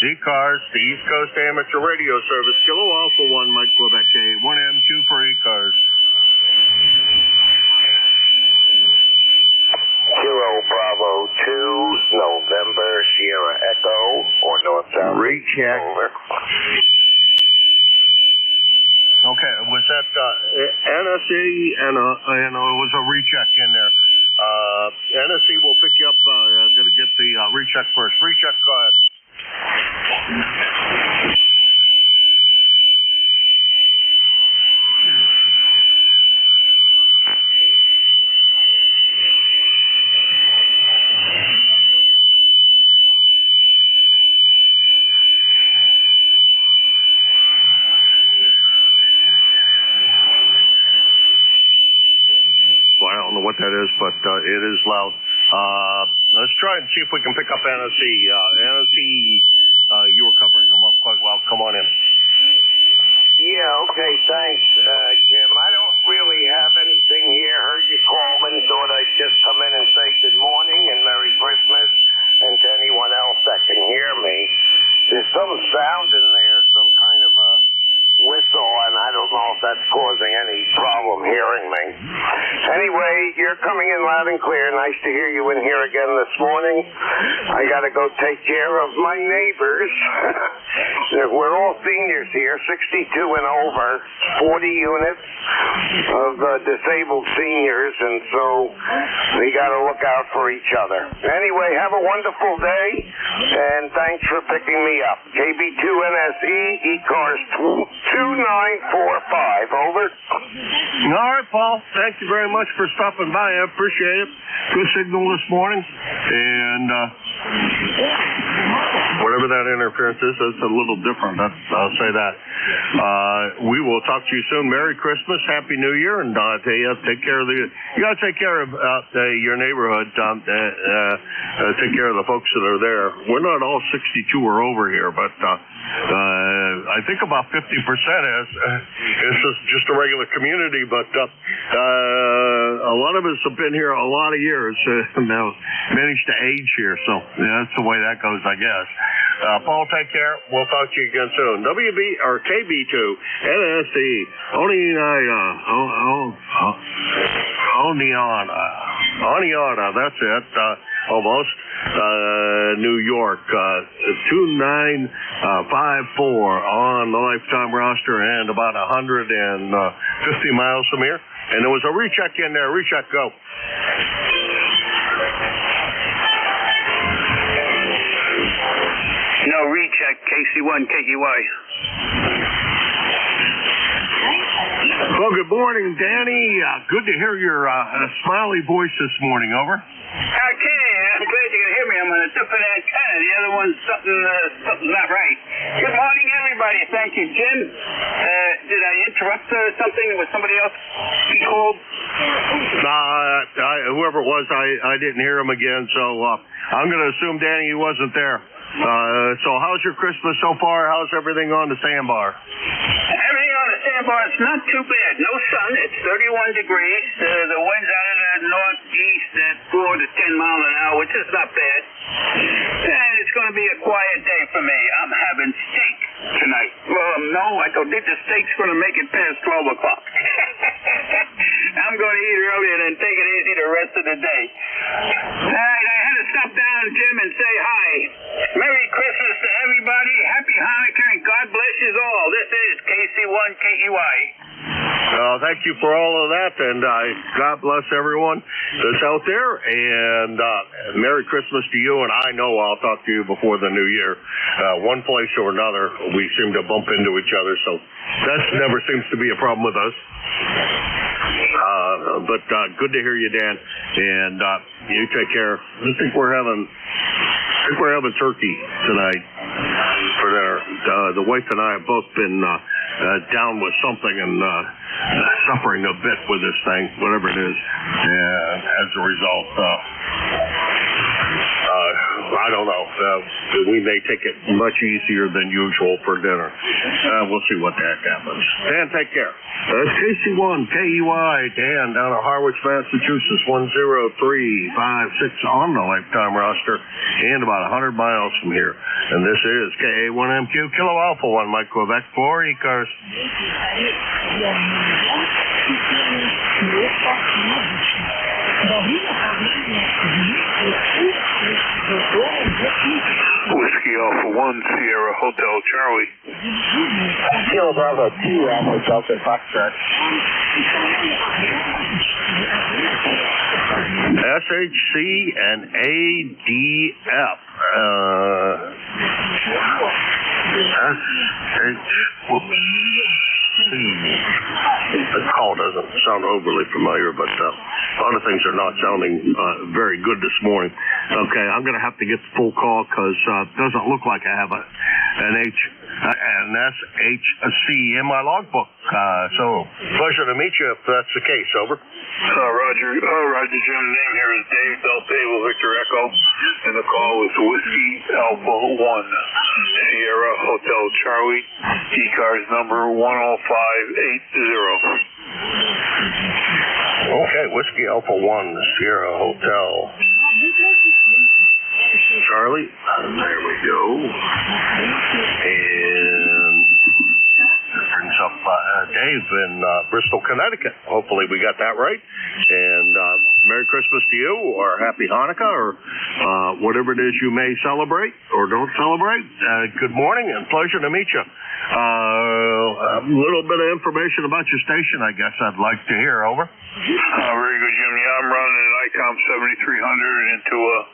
A: ECARS, the East Coast Amateur Radio Service, Kilo Alpha 1, Mike Quebec, KA1MQ for ECARS.
B: Kilo Bravo 2, November, Sierra Echo, or North South.
E: Recheck.
B: Over.
A: Okay, was that NSE and it was a recheck in there. NSE will pick you up. I'm going to get the recheck first. Recheck, go ahead. Well, I don't know what that is, but it is loud. Let's try and see if we can pick up NSE. NSE, you were covering them up quite well. Come on in.
B: Yeah, okay, thanks, Jim. I don't really have anything here. Heard you calling, thought I'd just come in and say good morning and Merry Christmas, and to anyone else that can hear me. There's some sound in there, some kind of a whistle, and I don't know if that's causing any problem hearing me. Anyway, you're coming in loud and clear. Nice to hear you in here again this morning. I got to go take care of my neighbors. We're all seniors here, 62 and over, 40 units of disabled seniors, and so we got to look out for each other. Anyway, have a wonderful day, and thanks for picking me up. KB2NSE, ECARS 2945, over.
A: All right, Paul. thank you very much for stopping by. I appreciate it. Good signal this morning. And whatever that interference is, it's a little different. I'll say that. We will talk to you soon. Merry Christmas, Happy New Year, and take care of you got to take care of your neighborhood. Take care of the folks that are there. We're not all 62 or over here, but I think about 50% is just a regular community, but a lot of us have been here a lot of years now, managed to age here, so that's the way that goes, I guess. Paul, take care. We'll talk to you again soon. KB2 NSE Oneonta, that's it. Almost. New York, 2954 on the lifetime roster and about 150 miles from here. And there was a recheck in there. Recheck, go.
D: No recheck, KC1, KEY.
A: Well, good morning, Danny. Good to hear your smiley voice this morning. Over.
D: Okay, I'm glad you can hear me. I'm on a different antenna. The other one's something's not right. Good morning, everybody. Thank you, Jim. Did I interrupt something? Was somebody else called?
A: Whoever it was, I didn't hear him again, so I'm going to assume, Danny, he wasn't there. So how's your Christmas so far? How's everything on the sandbar?
D: Everything on the sandbar is not too bad. No sun. It's 31 degrees. The wind's out of the northeast at 4 to 10 miles an hour, which is not bad. And it's going to be a quiet day for me. I'm having steak tonight. Well, no, I don't think the steak's going to make it past 12 o'clock. I'm going to eat early and then take it easy the rest of the day. All right, I had to stop down, Jim, and say hi. Merry Christmas to everybody. Happy Hanukkah, and God bless you all. This is KC1 KEY.
A: Thank you for all of that, and God bless everyone that's out there, and Merry Christmas to you, and I know I'll talk to you before the new year. One place or another, we seem to bump into each other, so that never seems to be a problem with us. But good to hear you, Dan, and you take care. I think we're having turkey tonight for dinner. The wife and I have both been down with something and suffering a bit with this thing, whatever it is. And as a result, I don't know. We may take it much easier than usual for dinner. We'll see what the heck happens. Dan, take care. That's KC1 KEY. Dan down at Harwich, Massachusetts, 10356 on the lifetime roster and about 100 miles from here. And this is KA1MQ Kilo Alpha 1 Mike Quebec for ECARS.
H: Whiskey Alpha 1 Sierra Hotel Charlie.
M: Kilo Bravo 2 Alpha Delta Foxtrot.
A: SHC and ADF. The call doesn't sound overly familiar, but a lot of things are not sounding very good this morning. Okay, I'm going to have to get the full call because it doesn't look like I have an SHC in my logbook. So, pleasure to meet you if that's the case. Over.
H: Roger, Jim. The name here is Dave Delta Able Victor Echo, and the call is Whiskey Alpha 1 Sierra Hotel Charlie, ECARS number 10580.
A: Okay, Whiskey Alpha 1 Sierra Hotel Charlie. There we go. And that brings up Dave in Bristol, Connecticut. Hopefully we got that right. And Merry Christmas to you, or Happy Hanukkah, or whatever it is you may celebrate or don't celebrate. Good morning and pleasure to meet you. A little bit of information about your station, I guess I'd like to hear. Over.
H: Very good, Jim. Yeah, I'm running an ICOM 7300 into a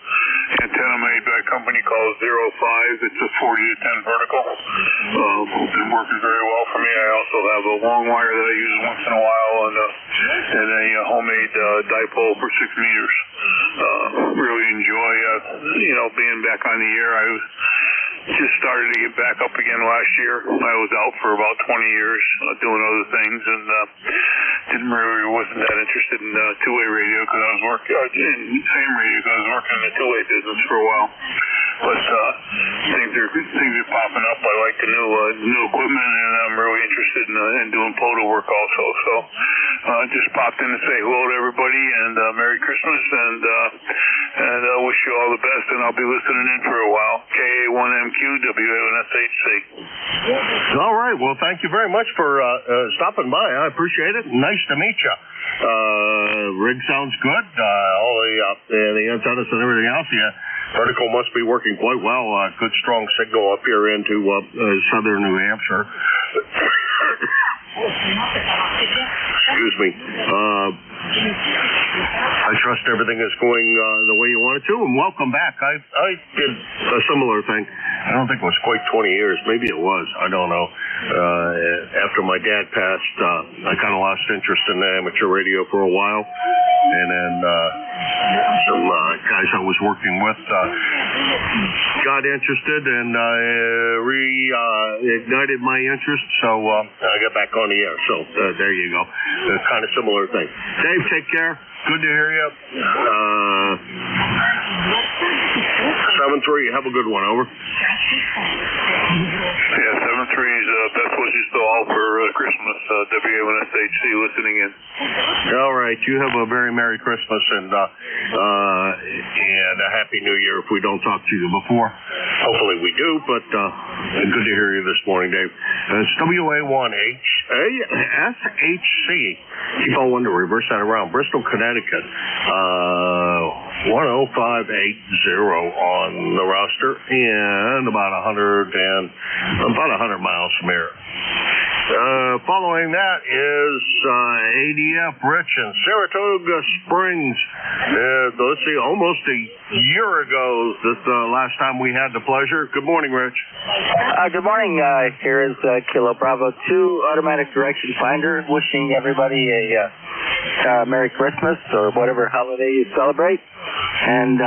H: antenna made by a company called 05. It's a 40 to 10 vertical. It works very well for me. I
N: also have a long wire that I use once in a while and a homemade dipole for 6 meters. Really enjoy, being back on the air. I just started to get back up again last year. I was out for about 20 years doing other things and wasn't that interested in two-way radio because I was working in AM radio because I was working in the two-way business for a while. But things are popping up. I like the new equipment, and I'm really interested in doing photo work also. So just popped in to say hello to everybody and Merry Christmas and wish you all the best. And I'll be listening in for a while. KA1MQ WA1SHC.
A: All right. Well, thank you very much for stopping by. I appreciate it. Nice to meet you. Rig sounds good. All the antennas and everything else. Yeah. Vertical must be working quite well. Good strong signal up here into southern New Hampshire. Excuse me. I trust everything is going the way you want it to, and welcome back. I did a similar thing. I don't think it was quite 20 years. Maybe it was. I don't know. After my dad passed, I kind of lost interest in amateur radio for a while. And then some guys I was working with got interested and reignited my interest. So I got back on the air. So there you go. Kind of similar thing. Dave, take care. Good to hear you. 7-3, have a good one, over.
N: Yeah, 7-3's best wishes to all for Christmas. WA1SHC listening in.
A: All right, you have a very Merry Christmas and a Happy New Year if we don't talk to you before. Hopefully we do, but good to hear you this morning, Dave. It's WA1SHC. Keep on wondering, reverse that around. Bristol, Connecticut. 10580 on the roster and about 100 miles from here. Following that is ADF Rich in Saratoga Springs. Let's see, almost a year ago this last time we had the pleasure. Good morning, Rich.
O: Good morning. Here is Kilo Bravo 2 automatic direction finder, wishing everybody a Merry Christmas or whatever holiday you celebrate. And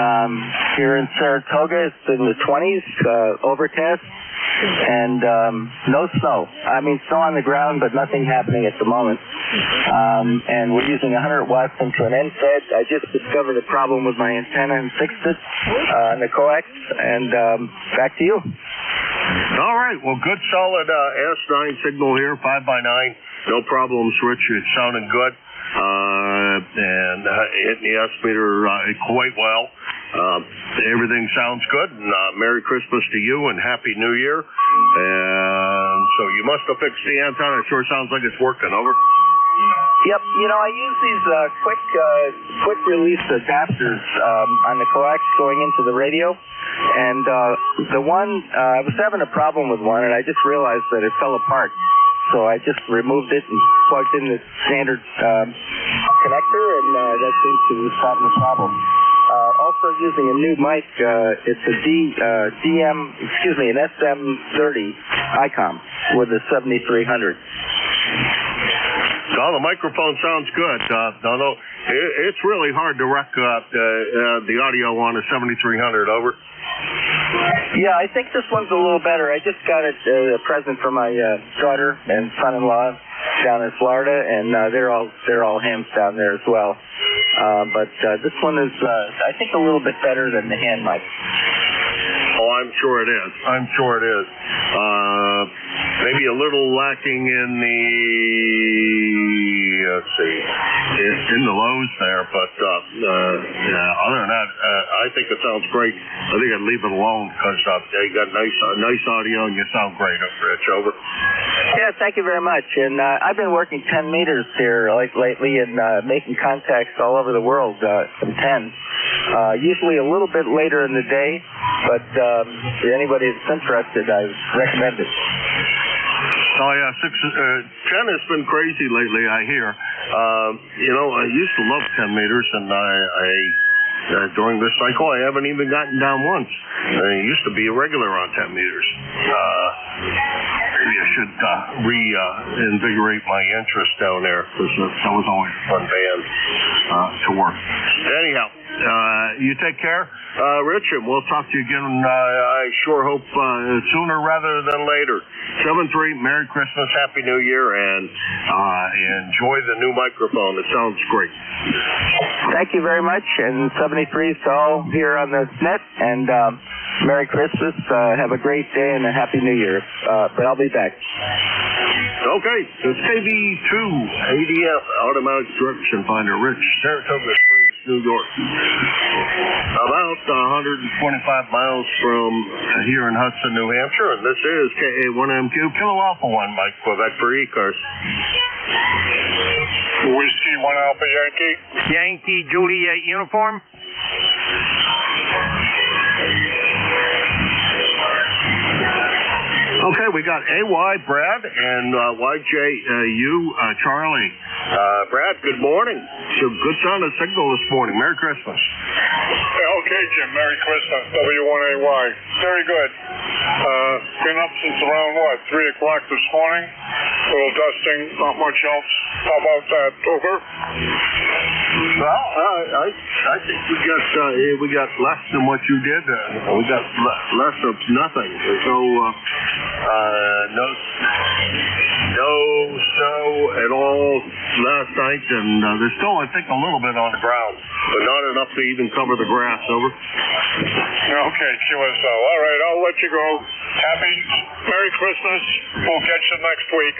O: here in Saratoga, it's in the 20s, overcast. And no snow. I mean, snow on the ground, but nothing happening at the moment. And we're using 100 watts into an end fed. I just discovered a problem with my antenna and fixed it on the coax. And back to you.
A: All right. Well, good solid S9 signal here, 5x9. No problems, Rich. It's sounding good. And hitting the S meter quite well. Everything sounds good. And, Merry Christmas to you and Happy New Year. And so you must have fixed the antenna. It sure sounds like it's working. Over.
O: Yep. I use these quick release adapters on the coax going into the radio. And the one, I was having a problem with one, and I just realized that it fell apart. So I just removed it and plugged in the standard connector, and that seems to be solving the problem. Also using a new mic, it's a an SM30 ICOM with a 7300.
A: So the microphone sounds good. No, it's really hard to wreck the audio on a 7300. Over.
O: Yeah, I think this one's a little better. I just got it a present for my daughter and son-in-law down in Florida, and they're all hams down there as well. But this one is, I think, a little bit better than the hand mic.
A: Oh, I'm sure it is. Maybe a little lacking in the, let's see, in the lows there, but yeah, other than that, I think it sounds great. I think I'd leave it alone because you got nice audio and you sound great, Rich. Over.
O: Yeah, thank you very much. And I've been working 10 meters here lately and making contacts all over the world from 10. Usually a little bit later in the day, but for anybody that's interested, I recommend it.
A: Oh yeah, 10 has been crazy lately, I hear. I used to love 10 meters, and I during this cycle, I haven't even gotten down once. I used to be a regular on 10 meters. maybe I should reinvigorate my interest down there, because that was always a fun band to work. Anyhow, you take care, Rich, and we'll talk to you again, I sure hope sooner rather than later. 7-3, Merry Christmas, Happy New Year, and enjoy the new microphone. It sounds great.
O: Thank you very much, and 73 to all here on the net, and Merry Christmas, have a great day, and a Happy New Year. But I'll be back.
A: Okay, it's KB2 ADF Automatic Direction Finder, Rich, Saratoga Springs, New York. About 125 miles from here in Hudson, New Hampshire, and this is KA1MQ, Kilo Alpha 1, Mike Quebec for ECARS.
H: Whiskey 1 Alpha Yankee.
P: Yankee Juliet uniform.
A: Okay, we got AY, Brad, and YJU, Charlie. Brad, good morning. Good sounding signal this morning. Merry Christmas.
H: Okay, Jim. Merry Christmas. W1AY. Very good. Been up since around, 3 o'clock this morning. A little dusting, not much else. How about that? Over?
A: Well, I think we got less than what you did. We got less of nothing. There's no snow at all last night, and there's still, I think, a little bit on the ground, but not enough to even cover the grass. Over.
H: Okay, QSO. All right, I'll let you go. Happy Merry Christmas. We'll catch you next week.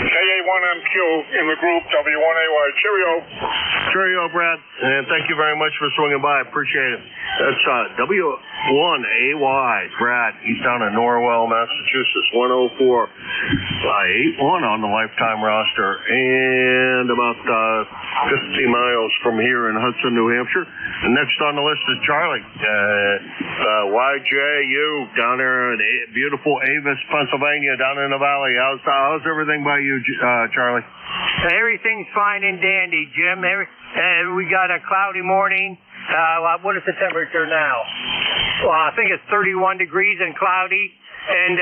H: KA1MQ in the group, W1AY. Cheerio.
A: Cheerio, Brad, and thank you very much for swinging by. Appreciate it. That's W1AY, Brad. He's down in Norwell, Massachusetts, 104.81 on the lifetime roster, and about 50 miles from here in Hudson, New Hampshire. And next on the list is Charlie, YJU, down there in beautiful Avis, Pennsylvania, down in the valley. How's everything by you, Charlie?
P: Everything's fine and dandy, Jim. We got a cloudy morning. What is the temperature now? Well, I think it's 31 degrees and cloudy. And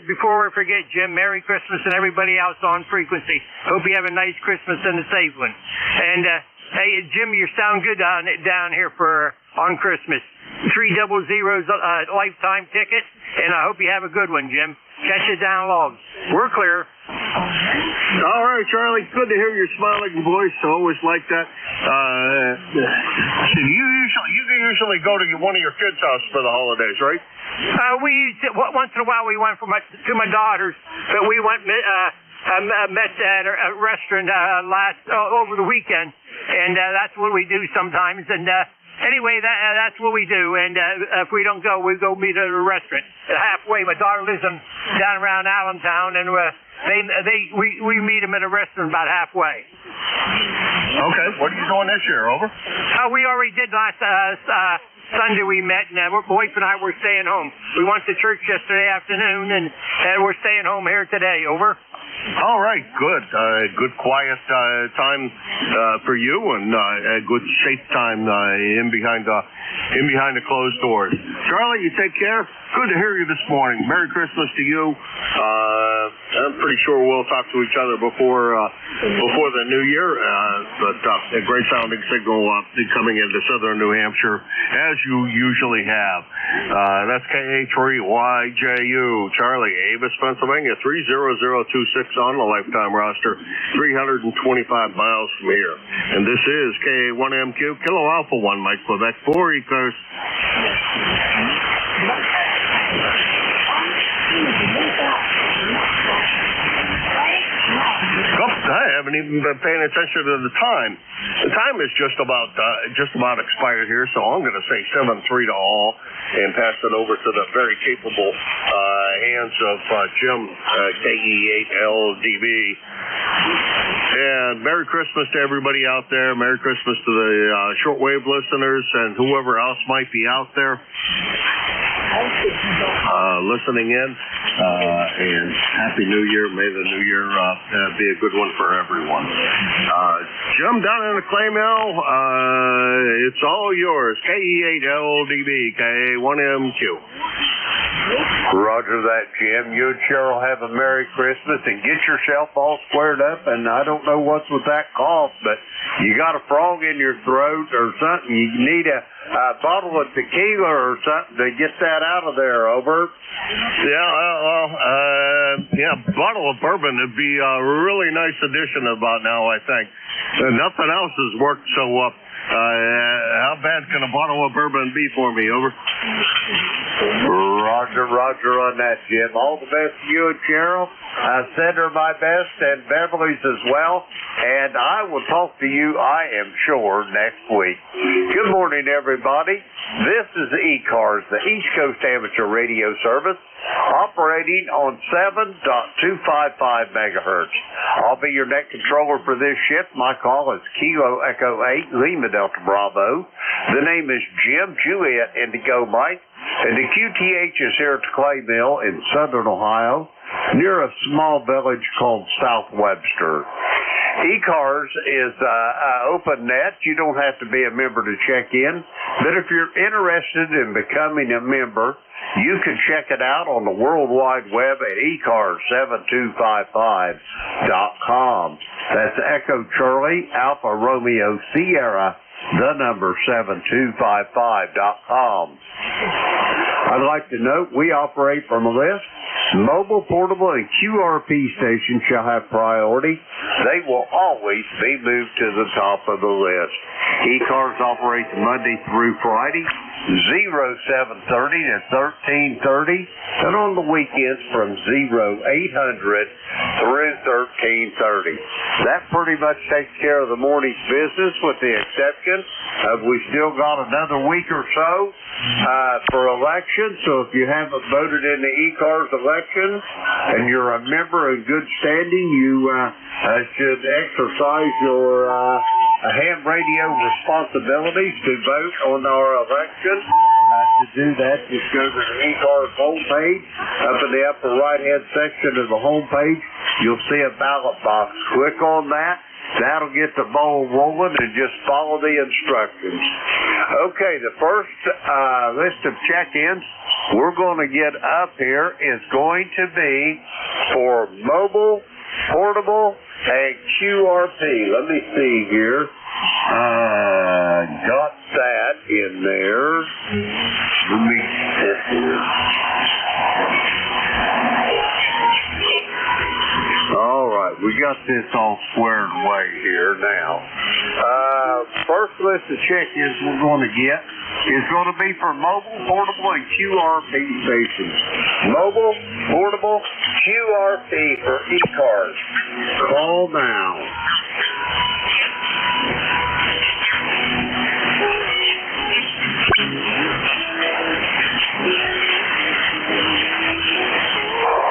P: before we forget, Jim, Merry Christmas and everybody else on frequency. Hope you have a nice Christmas and a safe one. And hey, Jim, you sound good down here on Christmas. 300 lifetime ticket, and I hope you have a good one, Jim. Catch you down logs. We're clear.
A: All right, Charlie. Good to hear your smiling voice. I always like that. You usually go to one of your kids' house for the holidays, right?
P: Once in a while we went to my daughter's, but we went met at a restaurant over the weekend, and that's what we do sometimes. And anyway, that's what we do. And if we don't go, we go meet at a restaurant halfway. My daughter lives down around Allentown, and we meet them at a restaurant about halfway.
A: Okay, what are you doing this year? Over?
P: We already did last Sunday. We met, and my wife and I were staying home. We went to church yesterday afternoon, and we're staying home here today. Over.
A: All right, good. Good quiet time for you, and a good safe time in behind the closed doors. Charlie, you take care. Good to hear you this morning. Merry Christmas to you. I'm pretty sure we'll talk to each other before the new year. But a great sounding signal coming into southern New Hampshire, as you usually have. That's KA3YJU, Charlie, Avis, Pennsylvania, 30026 on the lifetime roster, 325 miles from here. And this is KA1MQ, Kilo Alpha 1, Mike Quebec, 4 ECARS. I haven't even been paying attention to the time. The time is just about expired here, so I'm going to say 7-3 to all and pass it over to the very capable hands of Jim, KE8LDB. And Merry Christmas to everybody out there. Merry Christmas to the shortwave listeners and whoever else might be out there. listening in. And Happy New Year. May the New Year be a good one for everyone. Jim, down in the clay mill, it's all yours. KE8LDB, K1MQ.
E: Roger that, Jim. You and Cheryl have a Merry Christmas and get yourself all squared up. And I don't know what's with that cough, but you got a frog in your throat or something. You need a bottle of tequila or something to get that out of there. Over.
A: Yeah, bottle of bourbon would be a really nice addition about now, I think. Nothing else has worked so well. How bad can a bottle of bourbon be for me? Over.
E: Roger on that, Jim. All the best to you and Cheryl. Send her my best and Beverly's as well. And I will talk to you, I am sure, next week. Good morning, everybody. This is ECARS, the East Coast Amateur Radio Service, operating on 7.255 megahertz. I'll be your net controller for this shift. My call is Kilo Echo 8, Lima Delta Bravo. The name is Jim Juliet Indigo Mike, and the QTH is here at the Clay Mill in southern Ohio, near a small village called South Webster. ECARS is open net. You don't have to be a member to check in. But if you're interested in becoming a member, you can check it out on the World Wide Web at ECARS7255.com. That's Echo Charlie, Alpha Romeo Sierra, the number 7255.com. I'd like to note we operate from a list. Mobile, portable, and QRP stations shall have priority. They will always be moved to the top of the list. ECARS operates Monday through Friday, 0730 to 1330, and on the weekends from 0800 through 1330. That pretty much takes care of the morning's business, with the exception of we still got another week or so for election. So if you haven't voted in the ECARS election and you're a member in good standing, you should exercise your ham radio responsibilities to vote on our election. To do that, just go to the ECARS homepage. Up in the upper right-hand section of the homepage, you'll see a ballot box. Click on that. That'll get the ball rolling, and just follow the instructions. Okay, the first list of check-ins we're going to get up here is going to be for mobile, portable, and QRP. Let me see here. Got that in there. Let me sit here. All right, we got this all squared away here now. First list of check-ins we're going to get is going to be for mobile, portable, and QRP stations. Mobile, portable, QRP for ECARS. Call now.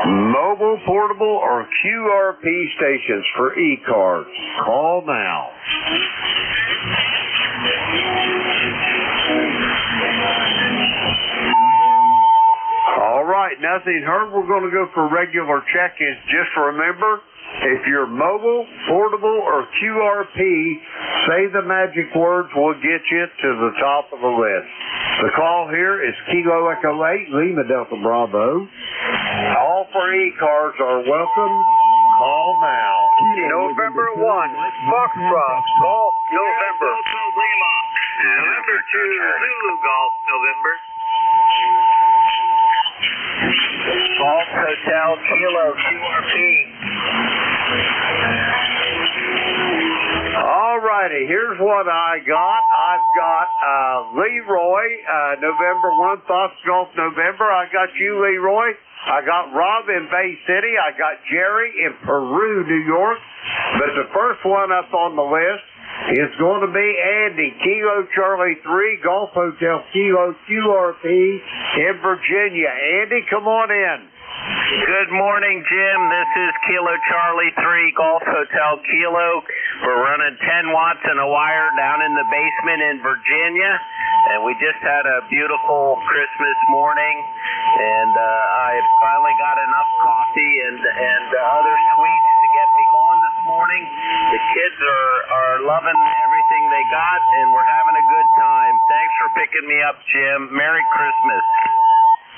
E: Mobile, portable, or QRP stations for ECARS. Call now. All right, nothing heard. We're going to go for regular check-ins. Just remember, if you're mobile, portable, or QRP, say the magic words, we'll get you to the top of the list. The call here is Kilo Echo 8, Lima Delta Bravo. All for ECARS are welcome. Call now.
D: November 1, Foxtrot, Golf, November. Lima. November 2, Zulu Golf, November. Golf Hotel, Kilo, QRP.
E: All righty, here's what I got. I've got Leroy, November 1, Fox Golf, November. I got you, Leroy. I got Rob in Bay City. I got Jerry in Peru, New York. But the first one up on the list is going to be Andy, Kilo Charlie 3, Golf Hotel Kilo QRP in Virginia. Andy, come on in.
Q: Good morning, Jim. This is Kilo Charlie 3, Golf Hotel Kilo. We're running 10 watts in a wire down in the basement in Virginia. And we just had a beautiful Christmas morning, and I finally got enough coffee and other sweets to get me going this morning. The kids are loving everything they got, and we're having a good time. Thanks for picking me up, Jim. Merry Christmas.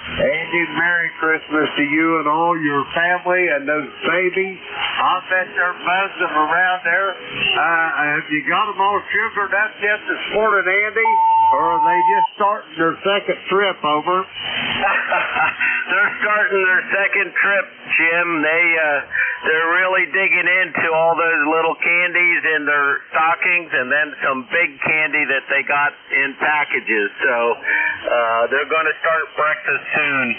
E: Andy, Merry Christmas to you and all your family and those babies. I bet they're buzzing around there. Have you got them all sugared up yet this morning, Andy? Or are they just starting their second trip over?
Q: They're starting their second trip, Jim. They're really digging into all those little candies in their stockings and then some big candy that they got in packages. So they're going to start breakfast soon.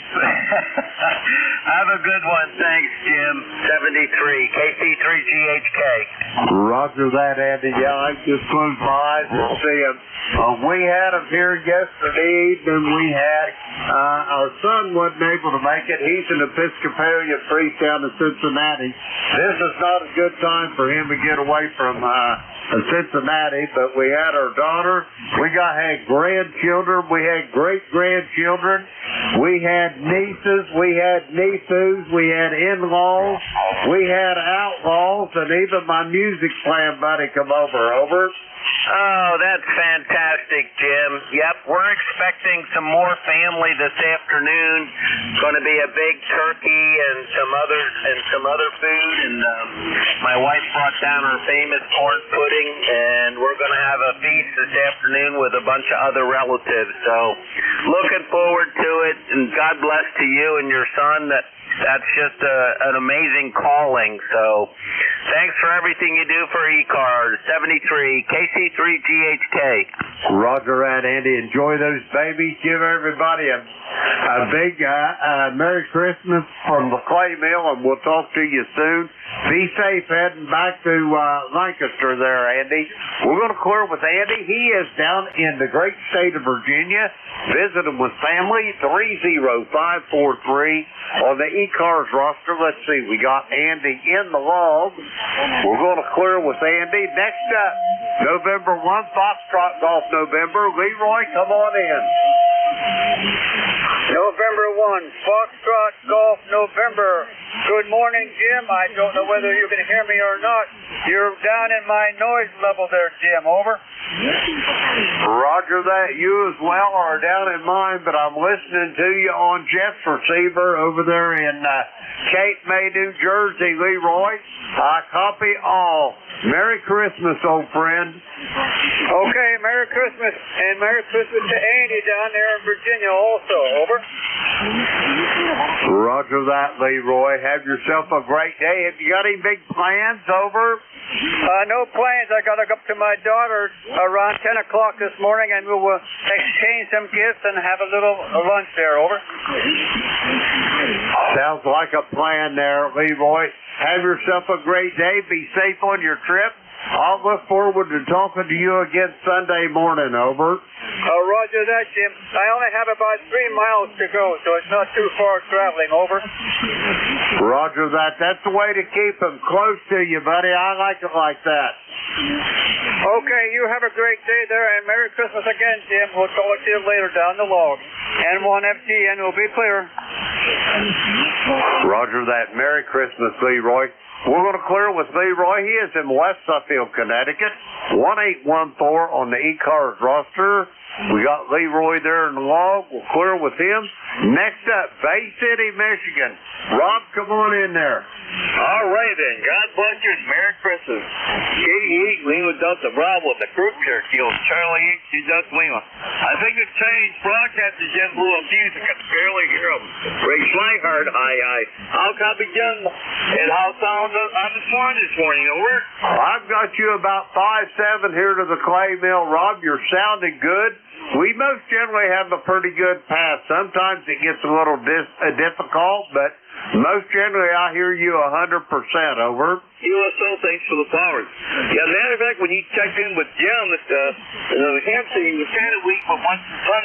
Q: Have a good one. Thanks, Jim. 73, KC3GHK.
E: Roger that, Andy. Yeah, I just closed my eyes and see them. We had them here yesterday evening. We had our son wasn't able to make it. He's an Episcopalian priest down in Cincinnati. This is not a good time for him to get away from Cincinnati, but we had our daughter. We had grandchildren. We had great-grandchildren. We had nieces. We had nephews. We had in-laws. We had outlaws, and even my music playing buddy come over.
Q: Oh, that's fantastic, Jim. Yep, we're expecting some more family this afternoon. It's going to be a big turkey and some other food. And my wife brought down her famous corn pudding, and we're going to have a feast this afternoon with a bunch of other relatives. So, looking forward to it. And God bless to you and your son. That's just an amazing calling. So, thanks for everything you do for ECARS. 73, KC3GHK.
E: Roger that, Andy. Enjoy those babies. Give everybody a big Merry Christmas from the Clay Mill, and we'll talk to you soon. Be safe heading back to Lancaster there, Andy. We're going to clear with Andy. He is down in the great state of Virginia, visiting with family. 30543 on the ECARS roster. Let's see, we got Andy in the log. We're going to clear with Andy. Next up, November 1, Foxtrot Golf November. Leroy, come on in.
D: November 1, Foxtrot Golf November. Good morning, Jim. I don't know whether you can hear me or not. You're down in my noise level there, Jim. Over.
E: Roger that. You as well are down in mine, but I'm listening to you on Jeff's receiver over there in Cape May, New Jersey, Leroy. I copy all. Merry Christmas, old friend.
D: Okay, Merry Christmas. And Merry Christmas to Andy down there in Virginia also. Over.
E: Roger that, Leroy. Have yourself a great day. Have you got any big plans? Over.
D: No plans. I got to go up to my daughter around 10 o'clock this morning, and we'll exchange some gifts and have a little lunch there. Over.
E: Sounds like a plan there, Leroy. Have yourself a great day. Be safe on your trip. I'll look forward to talking to you again Sunday morning. Over.
D: Roger that, Jim. I only have about 3 miles to go, so it's not too far traveling. Over.
E: Roger that. That's the way to keep them close to you, buddy. I like it like that.
D: Okay, you have a great day there, and Merry Christmas again, Jim. We'll talk to you later down the log. N1FGN will be clear.
E: Roger that. Merry Christmas, Leroy. We're going to clear with Leroy. He is in West Suffield, Connecticut. 1814 on the ECARS roster. We got Leroy there in the log. We'll clear with him. Next up, Bay City, Michigan. Rob, come on in there.
R: All right, then. God bless you and Merry Christmas. Katie 8, Lima Delta Bravo, the group Cherokee, Charlie 8, Delta Lima. I think the Chinese broadcaster Jim blew a fuse. I can barely hear him. Ray Schleichard, aye. I'll copy Jim. And how sound on the swan this morning? Over.
E: I've got you about 5-7 here to the Clay Mill. Rob, you're sounding good. We most generally have a pretty good pass. Sometimes it gets a little difficult, but most generally I hear you 100%. Over.
R: USO thanks for the flowers. Yeah, matter of fact, when you checked in with Jim, the Hampshire was kind of weak, but once the sun,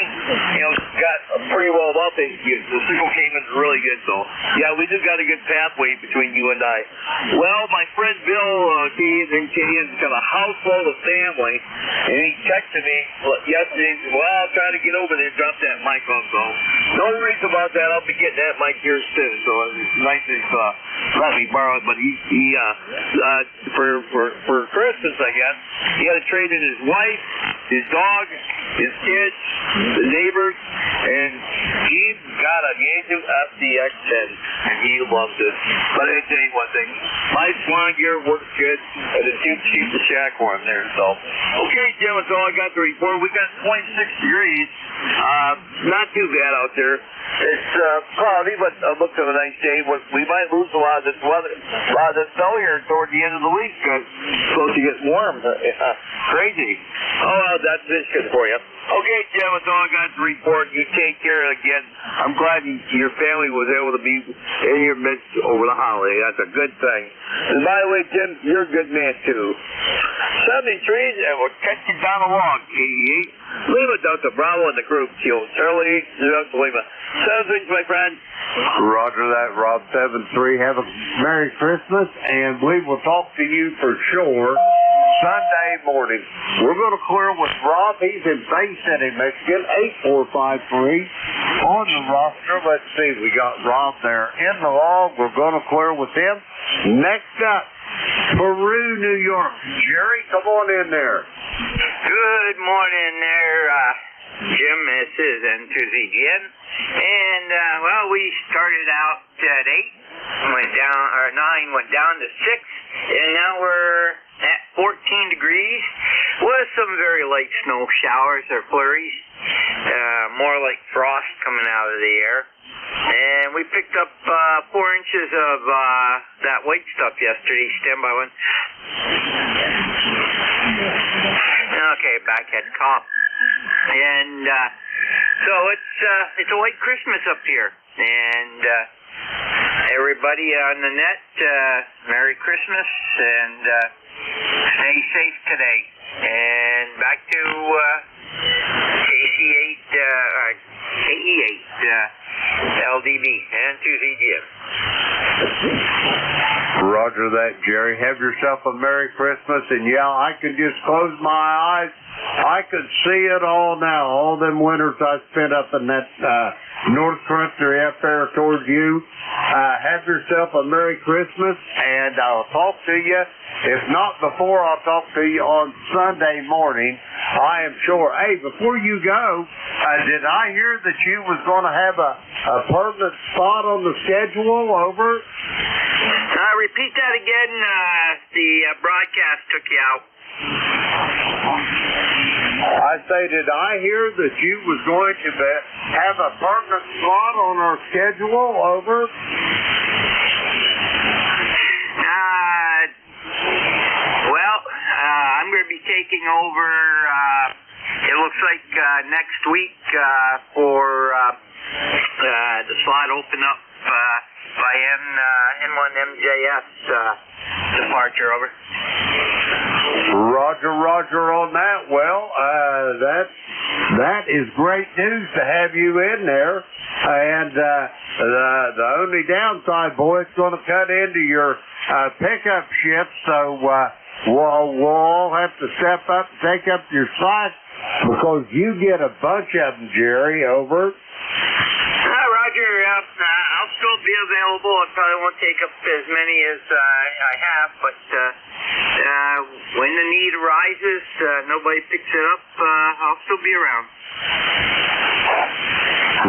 R: got pretty well up, the signal came in really good. So, yeah, we do got a good pathway between you and I. Well, my friend Bill Kaye's got a house full of family, and he texted me yesterday. Well, I'll try to get over there and drop that mic off. So, no worries about that. I'll be getting that mic here soon. So it's nice that he's let me borrow it. But he for Christmas, I guess, he had to trade in his wife, his dog, his kids, the neighbors, and he got a Yaesu FDX10, and he loves it. But I tell you one thing, my Swan gear works good, and it's too cheap to shack one there. So, okay, Jim, that's all I got to report. We got 26 degrees. Not too bad out there. It's cloudy, but looks like a nice day. We might lose a lot of this weather, a lot of this snow here toward the end of the week. It's supposed to get warm. Crazy. Oh, that's Michigan for you. Okay, Jim, that's all I got to report. You take care again. I'm glad your family was able to be in your midst over the holiday. That's a good thing. And by the way, Jim, you're a good man, too. 73, and we'll catch you down the log, 88. Lima Delta Bravo in the group, Kilo Charlie, Delta Lima. 76, my friend.
E: Roger that, Rob 73. Have a Merry Christmas, and we will talk to you for sure Sunday morning. We're going to clear with Rob. He's in Bay City, Michigan, 8453 on the roster. Let's see, we got Rob there in the log. We're going to clear with him. Next up, Peru, New York. Jerry, come on in there.
S: Good morning there, Jim. This is N2ZGN. And, well, we started out at 8, went down, or 9, went down to 6, and now we're at 14 degrees with some very light snow showers or flurries, more like frost coming out of the air. And we picked up 4 inches of that white stuff yesterday. Stand by one. Okay, back at top. And so it's a white Christmas up here. And everybody on the net, Merry Christmas and stay safe today. And back to KE8 LDB and 2ZGM.
E: Roger that, Jerry. Have yourself a Merry Christmas. And yeah, I could just close my eyes. I could see it all now. All them winters I spent up in that north country up there towards you. Have yourself a Merry Christmas, and I'll talk to you. If not before, I'll talk to you on Sunday morning. I am sure. Hey, before you go, did I hear that you was going to have a permanent spot on the schedule over?
S: Repeat that again. The broadcast took you out.
E: I say, did I hear that you was going to have a permanent slot on our schedule over?
S: Well, I'm going to be taking over, it looks like next week for the slot open up by N1MJS departure, over.
E: Roger on that. Well, that is great news to have you in there. And the only downside, boy, it's going to cut into your pickup shift. So we'll all have to step up and take up your slack because you get a bunch of them, Jerry. Over.
S: Roger, I'll still be available. I probably won't take up as many as I have, but when the need arises, nobody picks it up, I'll still be around.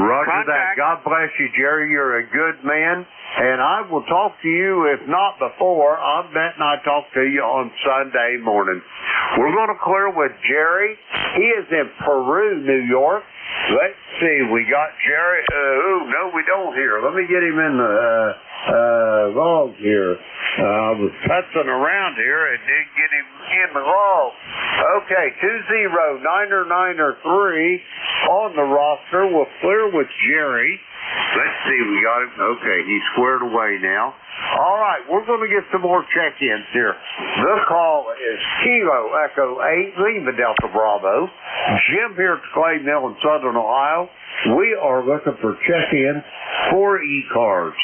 E: Roger that. God bless you, Jerry. You're a good man. And I will talk to you, if not before, I'm betting I talk to you on Sunday morning. We're going to clear with Jerry. He is in Peru, New York. Let's see. We got Jerry. No, we don't here. Let me get him in the log here. I was putzing around here and didn't get him in the log. Okay, 20993 on the roster. We'll clear with Jerry. Let's see, we got him. Okay, he's squared away now. All right, we're going to get some more check-ins here. The call is Kilo Echo 8, Lima Delta Bravo. Jim here at the Clay Mill in Southern Ohio. We are looking for check-in for ECARS.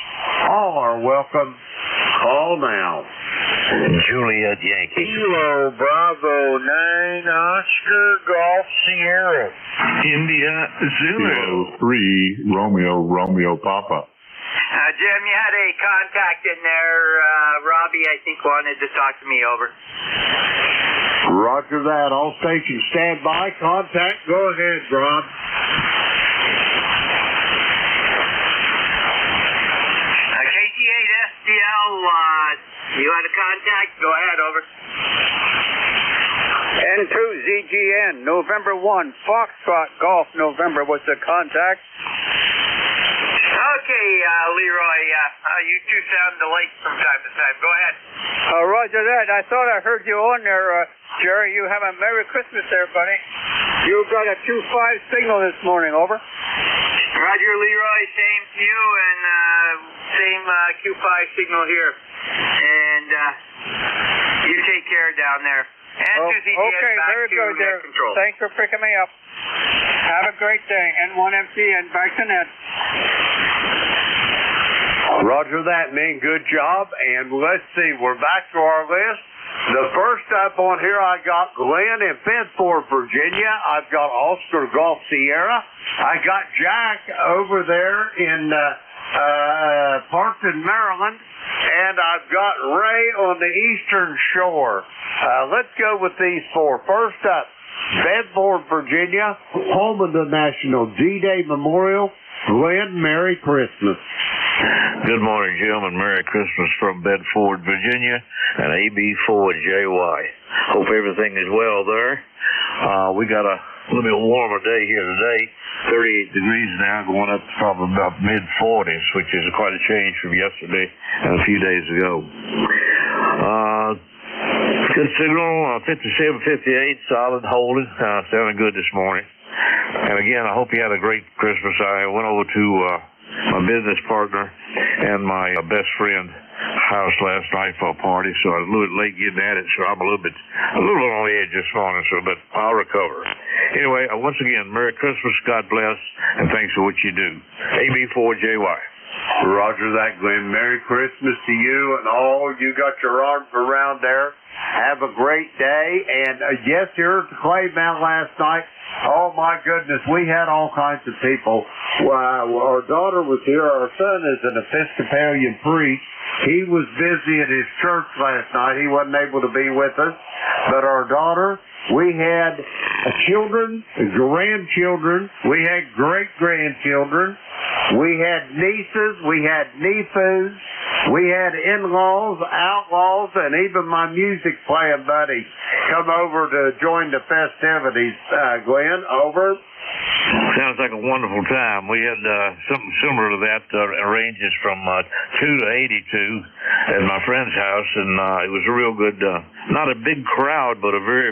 E: All are welcome. Call now.
T: Juliet Yankee.
E: Kilo Bravo 9 Oscar Golf Sierra.
L: India Zulu.
H: 3 Romeo Papa.
S: Jim, you had a contact in there. Robbie, I think, wanted to talk to me. Over.
E: Roger that. All stations stand by. Contact. Go ahead, Rob.
S: KT8 SDL, you had a contact? Go ahead, over.
D: N2ZGN, November 1, Foxtrot Golf, November was the contact.
S: Okay, Leroy, you two sound alike from time to time. Go ahead.
D: Roger that. I thought I heard you on there, Jerry. You have a Merry Christmas there, buddy. You got a 2-5 signal this morning, over.
S: Roger, Leroy, same to you, and same Q5 signal here. And you take care down there. And
D: okay, very good there.
S: Control.
D: Thanks for picking me up. Have a great day. N1MC and back to net.
E: Roger that, man. Good job. And let's see, we're back to our list. The first up on here, I got Glenn in Bedford, Virginia. I've got Oscar Golf Sierra. I got Jack over there in Parkton, Maryland. And I've got Ray on the Eastern Shore. Let's go with these four. First up, Bedford, Virginia, home of the National D-Day Memorial. Glenn, Merry Christmas.
T: Good morning, Jim, and Merry Christmas from Bedford, Virginia, and AB4JY. Hope everything is well there. We got a little bit warmer day here today, 38 degrees now, going up to probably about mid-40s, which is quite a change from yesterday and a few days ago. Good signal, 5758, solid, holding, sounding good this morning. And again, I hope you had a great Christmas. I went over to my business partner and my best friend house last night for a party, so I was a little bit late getting at it, so I'm a little bit on the edge this morning, but I'll recover. Anyway, once again, Merry Christmas, God bless, and thanks for what you do. AB4JY.
E: Roger that, Glenn. Merry Christmas to you and all you got your arms around there. Have a great day. And yes, here at the Clay Mount last night, oh my goodness, we had all kinds of people. Our daughter was here. Our son is an Episcopalian priest. He was busy at his church last night. He wasn't able to be with us. But our daughter, we had children, grandchildren, we had great-grandchildren, we had nieces, we had nephews, we had in-laws, outlaws, and even my music playing buddy come over to join the festivities. Glenn, over.
T: Sounds like a wonderful time. We had something similar to that, ranges from 2 to 82 at my friend's house, and it was a real good, not a big crowd, but a very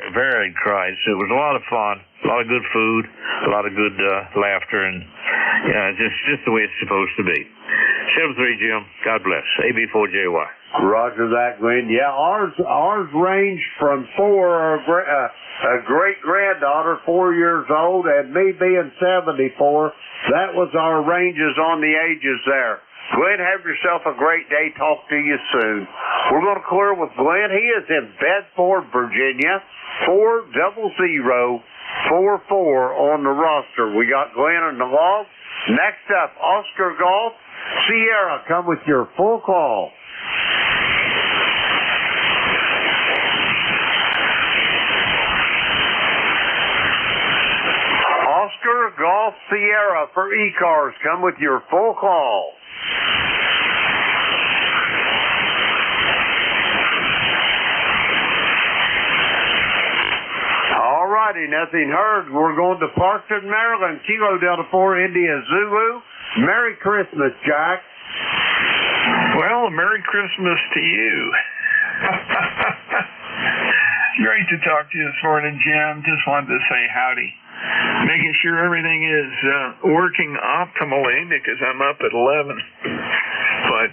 T: varied crowd. So it was a lot of fun, a lot of good food, a lot of good laughter, and just the way it's supposed to be. 7-3, Jim. God bless. AB4JY.
E: Roger that, Glenn. Yeah, ours ranged from a great-granddaughter, 4 years old, and me being 74. That was our ranges on the ages there. Glenn, have yourself a great day. Talk to you soon. We're going to clear with Glenn. He is in Bedford, Virginia, 40044 on the roster. We got Glenn in the log. Next up, Oscar Golf Sierra. Come with your full call. Oscar Golf Sierra for ECARS. Come with your full call. All righty, nothing heard. We're going to Parkton, Maryland. Kilo Delta 4 India Zulu. Merry Christmas, Jack.
L: Well, Merry Christmas to you. Great to talk to you this morning, Jim. Just wanted to say howdy. making sure everything is working optimally because I'm up at 11. But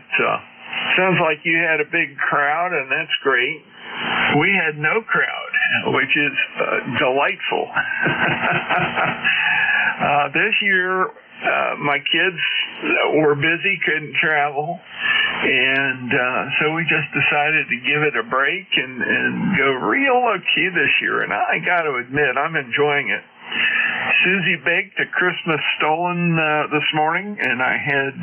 L: sounds like you had a big crowd, and that's great. We had no crowd, which is delightful. This year, my kids were busy, couldn't travel, and so we just decided to give it a break and go real low-key this year, and I got to admit, I'm enjoying it. Susie baked a Christmas stollen this morning, and I had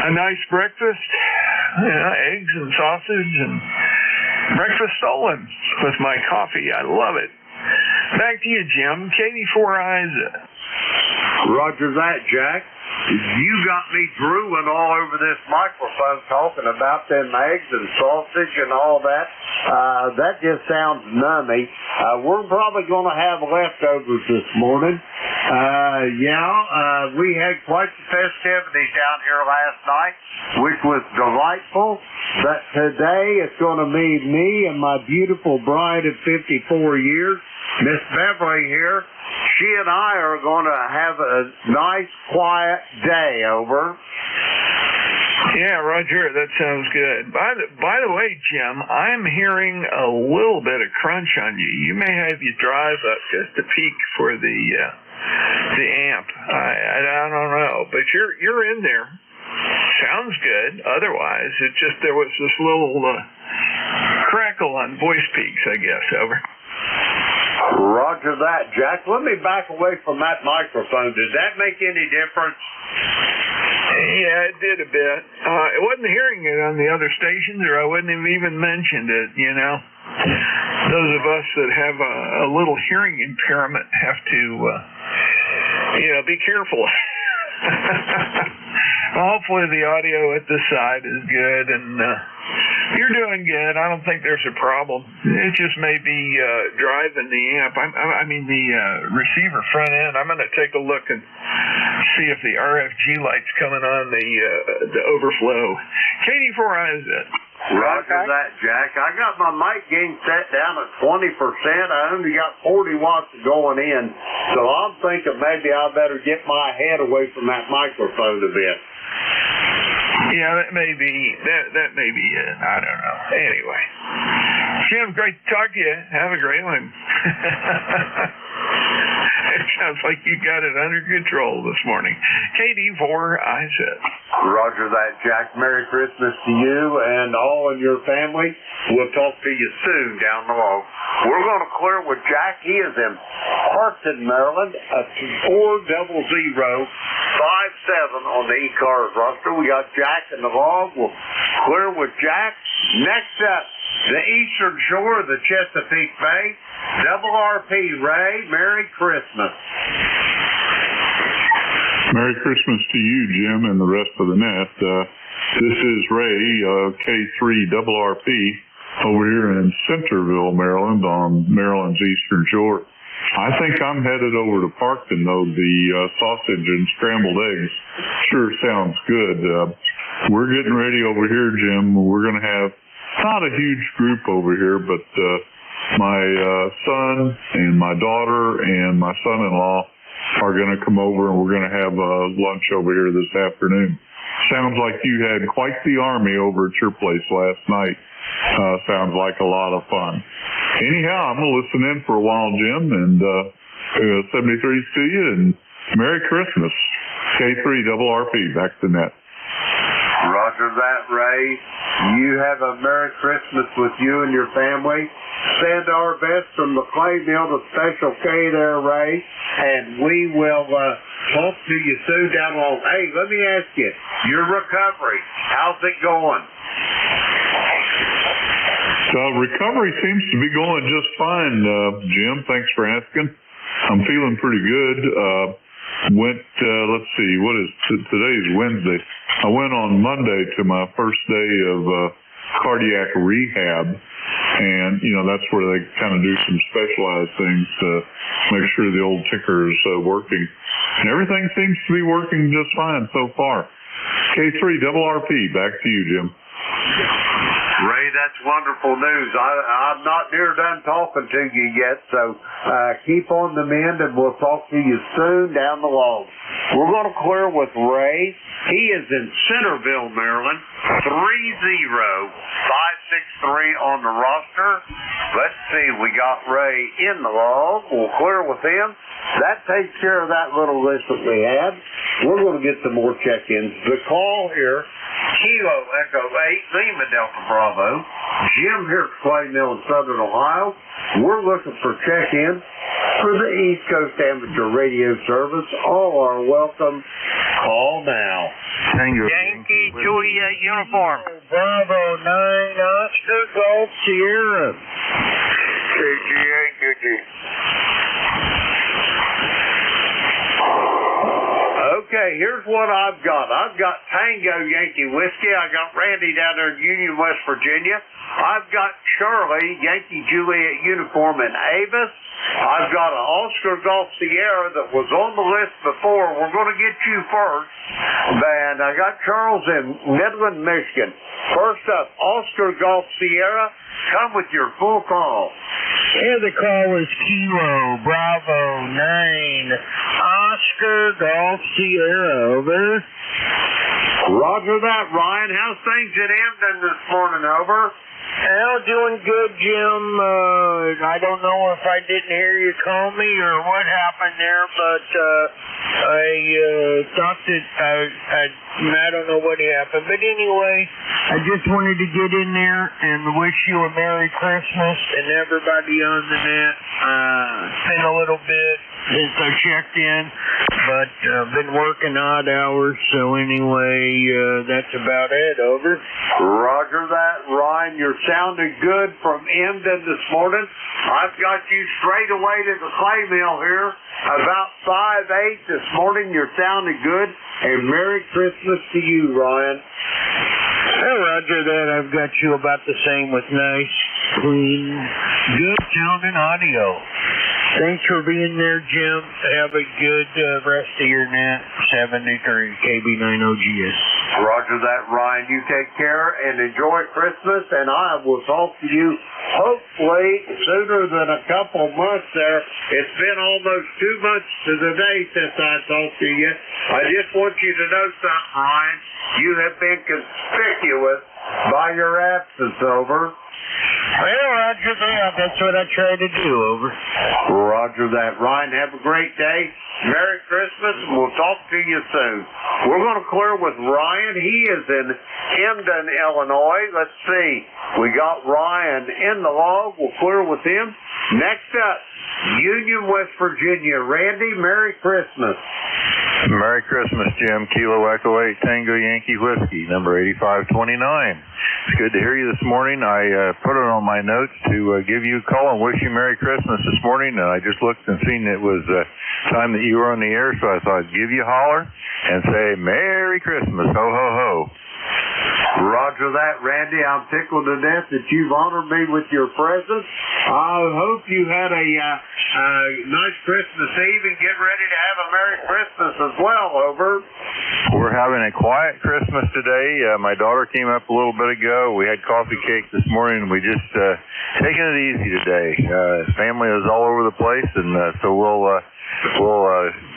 L: a nice breakfast, eggs and sausage and breakfast stolen with my coffee. I love it. Back to you, Jim. Katie Four Eyes.
E: Roger that, Jack. You got me drooling all over this microphone talking about them eggs and sausage and all that. That just sounds nummy. We're probably going to have leftovers this morning. We had quite the festivities down here last night, which was delightful. But today it's going to be me and my beautiful bride of 54 years, Miss Beverly here. She and I are going to have a nice, quiet day, over.
L: Yeah, Roger, that sounds good. By the way, Jim, I'm hearing a little bit of crunch on you. You may have you drive up just a peek for the amp. I don't know, but you're in there. Sounds good. Otherwise, it just there was this little crackle on voice peaks, I guess. Over.
E: Roger that, Jack. Let me back away from that microphone. Did that make any difference?
L: Yeah, it did a bit. I wasn't hearing it on the other stations, or I wouldn't have even mentioned it, you know. Those of us that have a little hearing impairment have to, be careful. Well, hopefully the audio at this side is good, and you're doing good. I don't think there's a problem. It just may be driving the amp. I mean the receiver front end. I'm going to take a look and see if the RFG light's coming on the overflow. Katie Four Eyes.
E: Roger that, Jack. I got my mic gain set down at 20%. I only got 40 watts going in, so I'm thinking maybe I better get my head away from that microphone a bit.
L: Yeah, that may be it. I don't know. Anyway, Jim, great to talk to you. Have a great one. It sounds like you got it under control this morning. Katie Four Eyes.
E: Roger that, Jack. Merry Christmas to you and all in your family. We'll talk to you soon down the road. We're going to clear with Jack. He is in Parkton, Maryland, a 40057 on the ECARS roster. We got Jack in the log. We'll clear with Jack. Next up, the Eastern Shore of the Chesapeake Bay. Double RP, Ray. Merry Christmas.
H: Merry Christmas to you, Jim, and the rest of the net. This is Ray, K3 Double RP, over here in Centerville, Maryland, on Maryland's Eastern Shore. I think I'm headed over to Parkton, though. The sausage and scrambled eggs sure sounds good. We're getting ready over here, Jim. We're going to have not a huge group over here, but my son and my daughter and my son-in-law are going to come over, and we're going to have lunch over here this afternoon. Sounds like you had quite the army over at your place last night. Sounds like a lot of fun. Anyhow, I'm going to listen in for a while, Jim, and 73's to you, and Merry Christmas. K3 Double RP, back to net.
E: Roger that, Ray. You have a Merry Christmas with you and your family. Send our best from the clay mill to Special K there, Ray, and we will talk to you soon down the road. Hey, let me ask you, your recovery, how's it going?
H: Recovery seems to be going just fine, Jim. Thanks for asking. I'm feeling pretty good. Let's see, today's Wednesday. I went on Monday to my first day of cardiac rehab, and, that's where they kind of do some specialized things to make sure the old ticker is working. And everything seems to be working just fine so far. K3 Double RP, back to you, Jim.
E: Ray, that's wonderful news. I'm not near done talking to you yet, so keep on the mend, and we'll talk to you soon down the log. We're going to clear with Ray. He is in Centerville, Maryland. 30563 on the roster. Let's see, we got Ray in the log. We'll clear with him. That takes care of that little list that we had. We're going to get some more check-ins. The call here, Kilo Echo 8, Lima Delta Bravo. Jim here at Clay Mill in Southern Ohio. We're looking for check-in for the East Coast Amateur Radio Service. All are welcome. Call now.
P: Yankee Juliet uniform.
D: Bravo 9, Oscar Golf Sierra.
E: Okay, here's what I've got. I've got Tango Yankee Whiskey. I got Randy down there in Union, West Virginia. I've got Charlie Yankee Juliet uniform in Avis. I've got an Oscar Golf Sierra that was on the list before. We're going to get you first. And I got Charles in Midland, Michigan. First up, Oscar Golf Sierra. Come with your full call.
D: Here the call is Kilo Bravo 9, Oscar Golf Sierra, over.
E: Roger that, Ryan. How's things in Emden this morning, over?
D: Well, doing good, Jim. I don't know if I didn't hear you call me or what happened there, but I thought that I don't know what happened. But anyway, I just wanted to get in there and wish you a Merry Christmas and everybody on the net. It's been a little bit since I checked in, but been working odd hours, so anyway, that's about it, over.
E: Roger that, Ryan. You're sounding good from Emden this morning. I've got you straight away to the clay mill here. About 5-8 this morning. You're sounding good. And Merry Christmas to you, Ryan.
D: Well, roger that. I've got you about the same with nice, clean, good sounding audio. Thanks for being there, Jim. Have a good rest of your net. 73 KB9OGS.
E: Roger that, Ryan. You take care and enjoy Christmas, and I will talk to you hopefully sooner than a couple months there. It's been almost 2 months to the day since I talked to you. I just want you to know something, Ryan. You have been conspicuous by your absence, over.
D: Well, roger that. That's what I try to do, over.
E: Roger that. Ryan, have a great day. Merry Christmas, and we'll talk to you soon. We're going to clear with Ryan. He is in Emden, Illinois. Let's see. We got Ryan in the log. We'll clear with him. Next up, Union, West Virginia. Randy, Merry Christmas.
G: Merry Christmas, Jim. Kilo Echo 8 Tango Yankee Whiskey, number 8529. It's good to hear you this morning. I put it on my notes to give you a call and wish you Merry Christmas this morning, and I just looked and seen it was time that you were on the air, so I thought I'd give you a holler and say Merry Christmas, ho, ho, ho.
E: Roger that, Randy. I'm tickled to death that you've honored me with your presence. I hope you had a nice Christmas Eve and get ready to have a Merry Christmas as well, over.
G: We're having a quiet Christmas today. My daughter came up a little bit ago. We had coffee cake this morning, and we just taking it easy today. Family is all over the place, and so we'll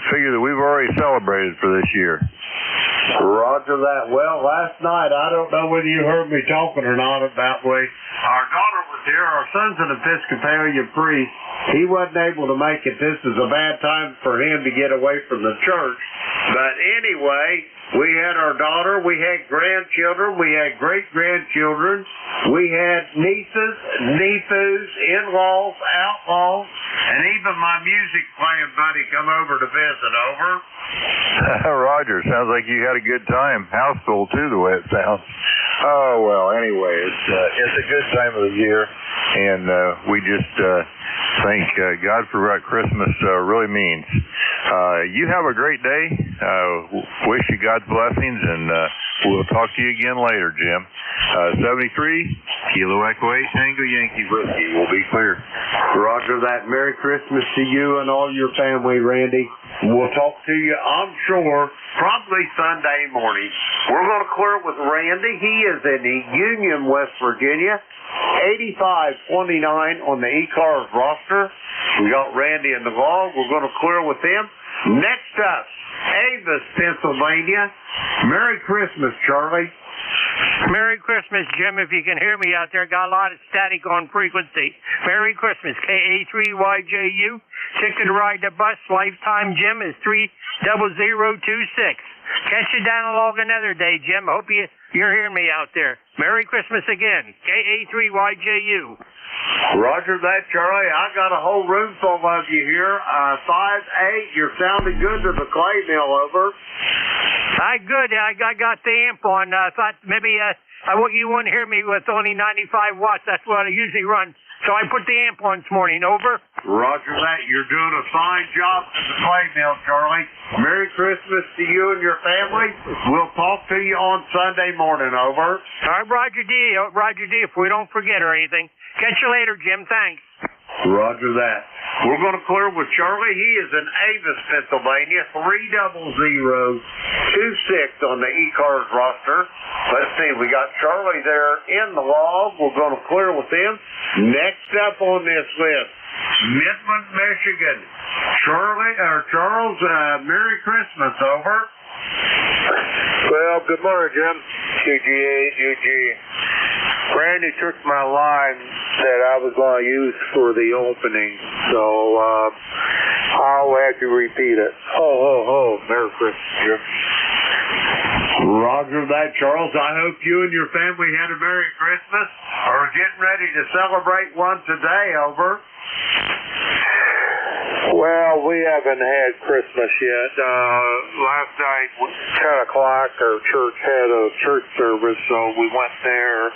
G: figure that we've already celebrated for this year.
E: Roger that. Well, last night, I don't know whether you heard me talking or not about way. Our daughter was here. Our son's an Episcopalian priest. He wasn't able to make it. This is a bad time for him to get away from the church. But anyway, we had our daughter. We had grandchildren. We had great-grandchildren. We had nieces, nephews, in-laws, outlaws, and even my music playing buddy come over to visit, over.
G: Roger, sounds like you had a good time. House full too, the way it sounds. Oh well, anyway, it's a good time of the year, and we just thank God for what Christmas really means. You have a great day. Wish you God's blessings, and we'll talk to you again later, Jim. 73 Kilo Echo 8 Tango Yankee Whiskey will be clear.
E: Roger that. Merry Christmas to you and all your family, Randy. We'll talk to you, I'm sure, probably Sunday morning. We're going to clear with Randy. He is in Union, West Virginia. 85-29 on the ECARS roster. We got Randy in the log. We're going to clear with him. Next up, Avis, Pennsylvania. Merry Christmas, Charlie.
P: Merry Christmas, Jim, if you can hear me out there. Got a lot of static on frequency. Merry Christmas, KA3YJU. Ticket to ride the bus, lifetime, Jim, is 30026. Catch you down along another day, Jim. I hope you're hearing me out there. Merry Christmas again, KA3YJU.
E: Roger that, Charlie. I got a whole room full of you here. 5-8, you're sounding good to the clay mill, over.
P: Good. I got the amp on. I thought maybe you wouldn't hear me with only 95 watts. That's what I usually run. So I put the amp on this morning, over.
E: Roger that. You're doing a fine job at the clay mill, Charlie. Merry Christmas to you and your family. We'll talk to you on Sunday morning, over.
P: All right, Roger D. Roger D, if we don't forget or anything. Catch you later, Jim. Thanks.
E: Roger that. We're going to clear with Charlie. He is in Avis, Pennsylvania, 30026 on the ECARS roster. Let's see, we got Charlie there in the log. We're going to clear with him. Next up on this list, Midland, Michigan. Charles, Merry Christmas, over.
U: Well, good morning, Jim. QG8UG. Randy took my line that I was going to use for the opening, so I'll have to repeat it. Ho, ho, ho. Merry Christmas, Jim.
E: Roger that, Charles. I hope you and your family had a Merry Christmas or are getting ready to celebrate one today, over.
U: Well, we haven't had Christmas yet. Last night, 10 o'clock, our church had a church service, so we went there,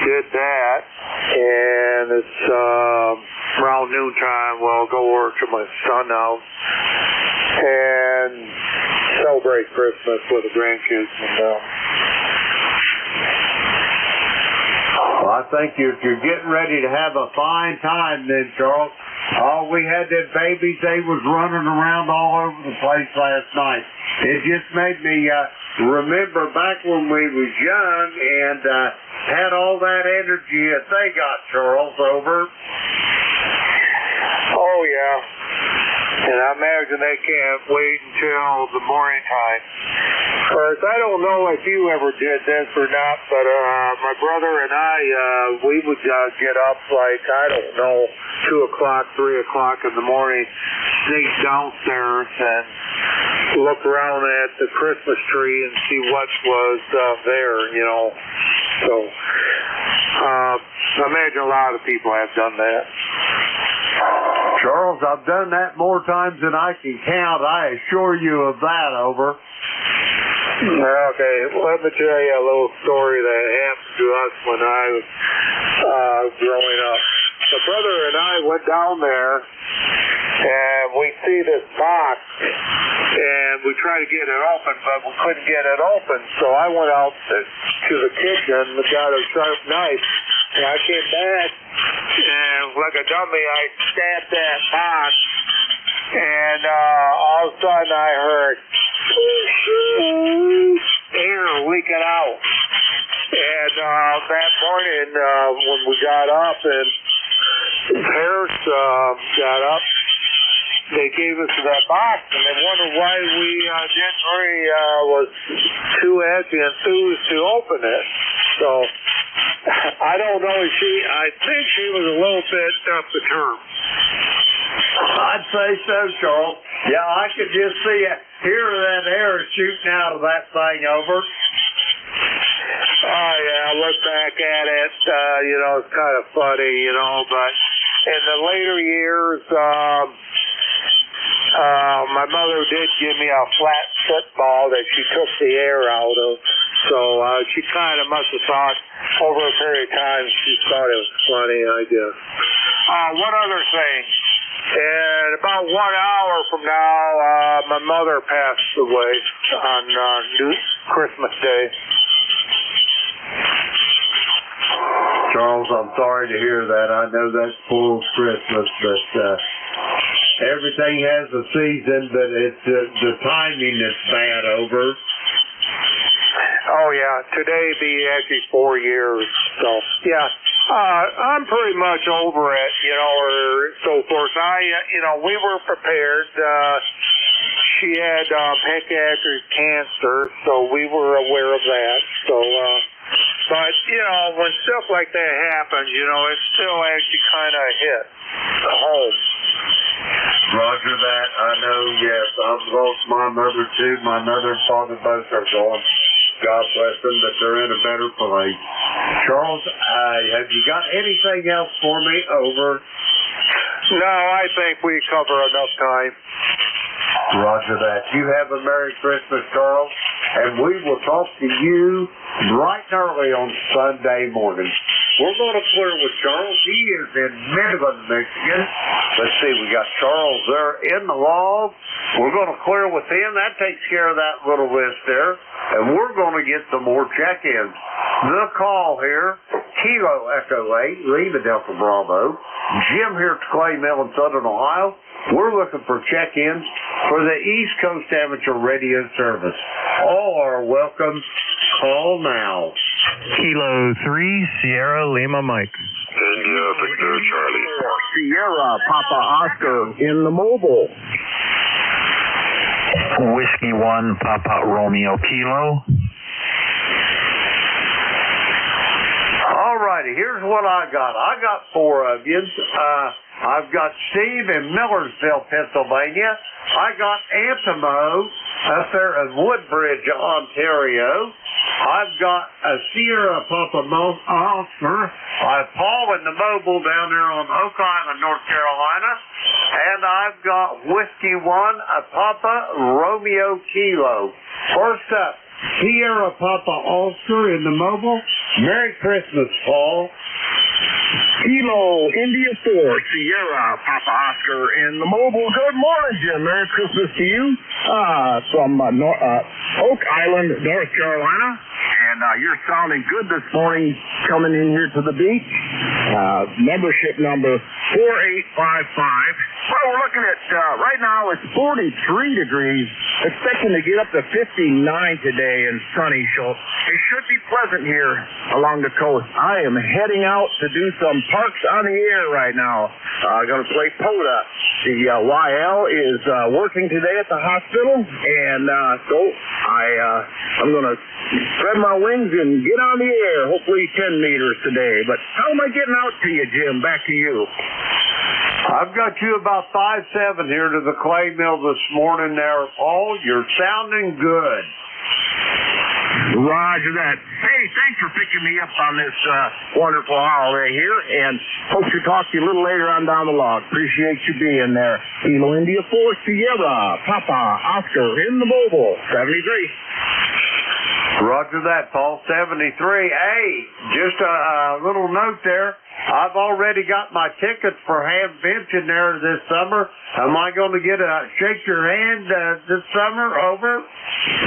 U: did that, and it's around noontime. We'll go over to my son's house and celebrate Christmas with the grandkids and
E: Well, I think you're getting ready to have a fine time then, Charles. Oh, we had them babies. They was running around all over the place last night. It just made me remember back when we was young and had all that energy that they got, Charles, over.
U: Oh, yeah. And I imagine they can't wait until the morning time. Of course, I don't know if you ever did this or not, but my brother and I, we would get up like, I don't know, 2 o'clock, 3 o'clock in the morning, sneak downstairs and look around at the Christmas tree and see what was there, you know. So, I imagine a lot of people have done that.
E: Charles, I've done that more times than I can count. I assure you of that, over.
U: Okay, let me tell you a little story that happened to us when I was growing up. My brother and I went down there, and we see this box, and we tried to get it open, but we couldn't get it open. So I went out to the kitchen and got a sharp knife, and I came back, and like a dummy, I stabbed that box, and all of a sudden I heard air leaking out. And that morning, when we got up and Harris got up, they gave us that box, and they wondered why we didn't really was too happy and enthused to open it. So I don't know if I think she was a little bit perturbed.
E: I'd say so, Charles. Yeah, I could just hear that air shooting out of that thing, over.
U: Oh, yeah, I look back at it, it's kind of funny, but in the later years, my mother did give me a flat football that she took the air out of, so she kind of must have thought, over a period of time, she thought it was funny, I guess. One other thing. And about 1 hour from now, my mother passed away on Christmas Day.
E: Charles, I'm sorry to hear that. I know that spoils Christmas, but everything has a season, but it's the timing that's bad over.
U: Oh, yeah. Today be actually 4 years. So, yeah. I'm pretty much over it, or so forth. We were prepared. She had pancreatic cancer, so we were aware of that. So, but, when stuff like that happens, it still actually kind of hit home.
E: Roger that. I know, yes. I've lost my mother, too. My mother and father both are gone. God bless them, but they're in a better place. Charles, have you got anything else for me? Over.
U: No, I think we cover enough time.
E: Roger that. You have a Merry Christmas, Charles, and we will talk to you bright and early on Sunday morning. We're going to clear with Charles. He is in Midland, Michigan. Let's see, we got Charles there in the log. We're going to clear with him. That takes care of that little list there. And we're going to get some more check-ins. The call here, Kilo Echo 8, Lima Delta Bravo. Jim here at Clay Mill in Southern Ohio. We're looking for check-ins for the East Coast Amateur Radio Service. All are welcome. Call now.
C: Kilo 3, Sierra Lima Mike.
B: India, Victor, Charlie.
V: Sierra, Papa Oscar in the mobile.
C: Whiskey 1, Papa Romeo Kilo.
E: All righty, here's what I got. I got 4 of you. I've got Steve in Millersville, Pennsylvania. I got Antimo up there in Woodbridge, Ontario. I've got a Sierra Papa Oscar. I have Paul in the mobile down there on Oak Island, North Carolina. And I've got Whiskey 1, a Papa Romeo Kilo. First up, Sierra Papa Oscar in the mobile. Merry Christmas, Paul.
V: Kilo India 4, Sierra Papa Oscar in the mobile. Good morning, Jim. Merry Christmas to you from Oak Island, North Carolina. And you're sounding good this morning coming in here to the beach. Membership number 4855. Well, we're looking at, right now it's 43 degrees. Expecting to get up to 59 today and sunny. So it should be pleasant here along the coast. I am heading out to do some parks on the air right now. Going to play POTA. The YL is working today at the hospital. And so I'm going to spread my wings and get on the air, hopefully 10 meters today. But how am I getting out to you, Jim? Back to you.
E: I've got you about 5'7" here to the clay mill this morning there, Paul. You're sounding good.
V: Roger that. Hey, thanks for picking me up on this wonderful holiday here, and hope to talk to you a little later on down the log. Appreciate you being there. Kilo India 4, Sierra, Papa Oscar in the mobile, 73.
E: Roger that, Paul, 73. Hey, just a little note there. I've already got my tickets for Hamvention there this summer. Am I going to get a shake your hand this summer? Over.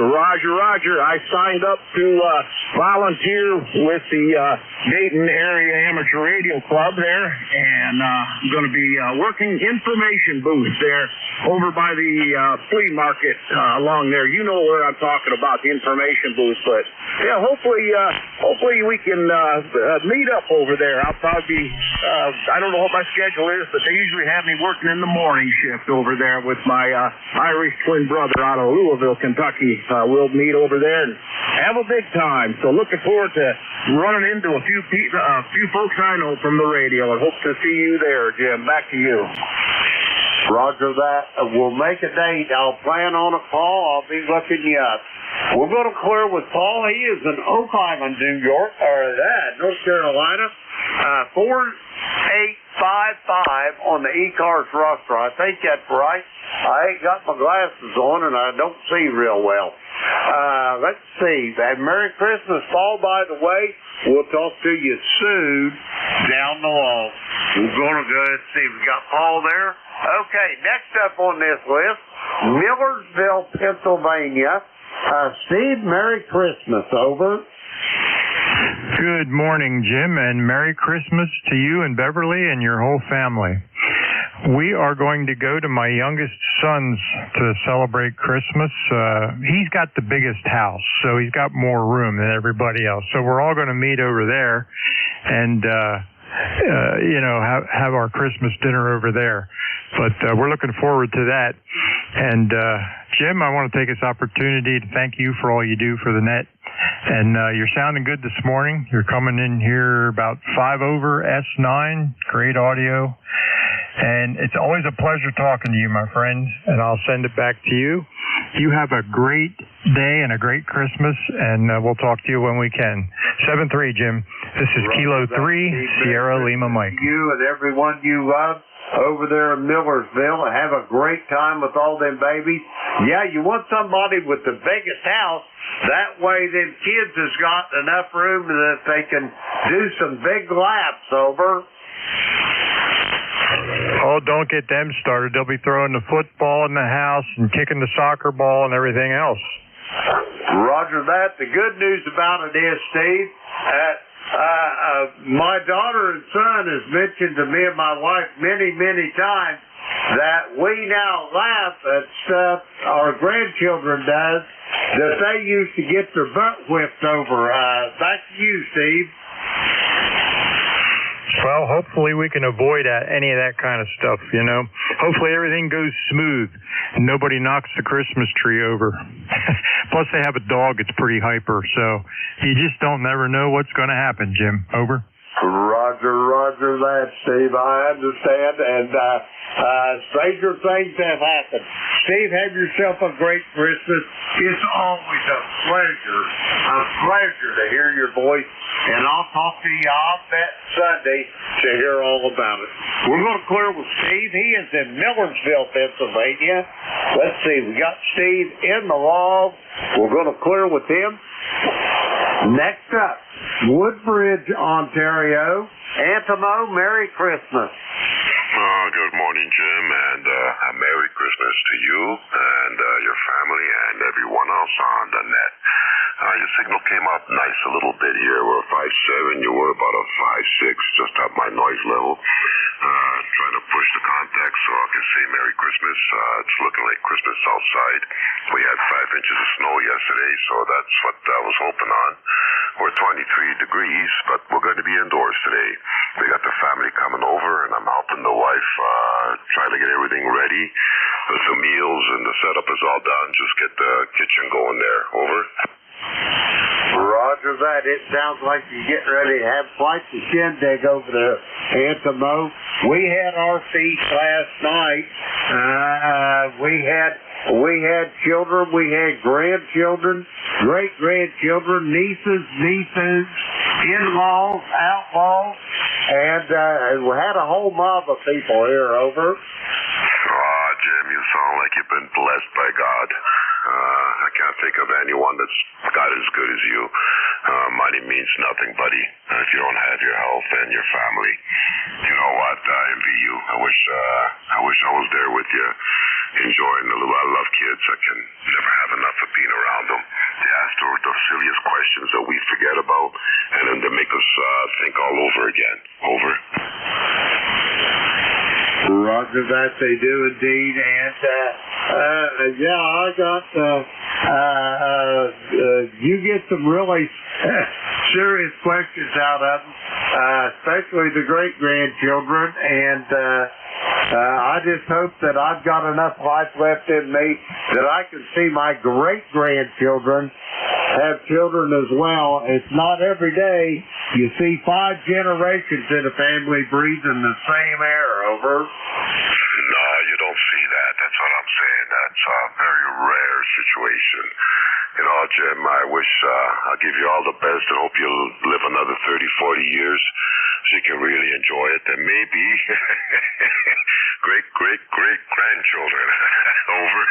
V: Roger. I signed up to volunteer with the Dayton Area Amateur Radio Club there, and I'm going to be working information booth there over by the flea market along there. You know where I'm talking about, the information booth. But yeah, hopefully we can meet up over there. I'll probably be, I don't know what my schedule is, but they usually have me working in the morning shift over there with my Irish twin brother out of Louisville, Kentucky. We'll meet over there and have a big time. So looking forward to running into a few folks I know from the radio, and hope to see you there, Jim. Back to you.
E: Roger that. We'll make a date. I'll plan on it, Paul. I'll be looking you up. We're going to clear with Paul. He is in Oak Island, North Carolina. 4855 on the ECARS roster. I think that's right. I ain't got my glasses on and I don't see real well. Let's see. Merry Christmas, Paul, by the way. We'll talk to you soon down the log. We're going to go ahead and see. We got Paul there. Okay, next up on this list, Millersville, Pennsylvania. Steve, Merry Christmas. Over.
C: Good morning, Jim, and Merry Christmas to you and Beverly and your whole family. We are going to go to my youngest son's to celebrate Christmas. He's got the biggest house, so he's got more room than everybody else. So we're all going to meet over there and, have our Christmas dinner over there. But we're looking forward to that. And Jim, I want to take this opportunity to thank you for all you do for the net. And you're sounding good this morning. You're coming in here about 5 over S9. Great audio. And it's always a pleasure talking to you, my friend. And I'll send it back to you. You have a great day and a great Christmas, and we'll talk to you when we can. 7-3, Jim. This is Kilo 3, Sierra Lima Mike.
E: You and everyone you love over there in Millersville, and have a great time with all them babies. Yeah, you want somebody with the biggest house. That way them kids has got enough room that they can do some big laps over.
C: Oh, don't get them started. They'll be throwing the football in the house and kicking the soccer ball and everything else.
E: Roger that. The good news about it is, Steve, my daughter and son has mentioned to me and my wife many, many times that we now laugh at stuff our grandchildren does that they used to get their butt whipped over. Back to you, Steve.
C: Well, hopefully we can avoid any of that kind of stuff, Hopefully everything goes smooth and nobody knocks the Christmas tree over. Plus they have a dog that's pretty hyper, so you just never know what's going to happen, Jim. Over.
E: Roger that, Steve. I understand, and stranger things have happened. Steve, have yourself a great Christmas. It's always a pleasure to hear your voice, and I'll talk to you on that Sunday to hear all about it. We're going to clear with Steve. He is in Millersville, Pennsylvania. Let's see, we got Steve in the log. We're going to clear with him. Next up, Woodbridge, Ontario. Antimo, Merry Christmas.
B: Good morning, Jim, and a Merry Christmas to you and your family and everyone else on the net. Your signal came up nice a little bit here. We're 5.7. You were about a 5.6, just at my noise level. Trying to push the contact so I can say Merry Christmas. It's looking like Christmas outside. We had 5 inches of snow yesterday, so that's what I was hoping on. We're 23 degrees, but we're going to be indoors today. We got the family coming over, and I'm helping the wife try to get everything ready. The meals and the setup is all done. Just get the kitchen going there. Over.
E: Roger that. It sounds like you're getting ready to have quite the shindig over there, Antimo. We had our feast last night. We had children. We had grandchildren, great-grandchildren, nieces, nephews, in-laws, outlaws, and we had a whole mob of people here over.
B: Jim, you sound like you've been blessed by God. I can't think of anyone that's got as good as you. Money means nothing, buddy, if you don't have your health and your family. You know what? I envy you. I wish I was there with you, enjoying the little. I love kids. I can never have enough of being around them. They ask the silliest questions that we forget about, and then they make us think all over again. Over.
E: Roger that, they do indeed, and I got you get some really serious questions out of them, especially the great-grandchildren, and I just hope that I've got enough life left in me that I can see my great-grandchildren have children as well. It's not every day you see 5 generations in a family breathing the same air. Over.
B: No, you don't see that. That's what I'm saying. That's a very rare situation. Jim, I wish I'll give you all the best and hope you'll live another 30, 40 years so you can really enjoy it. And maybe great-grandchildren. Over.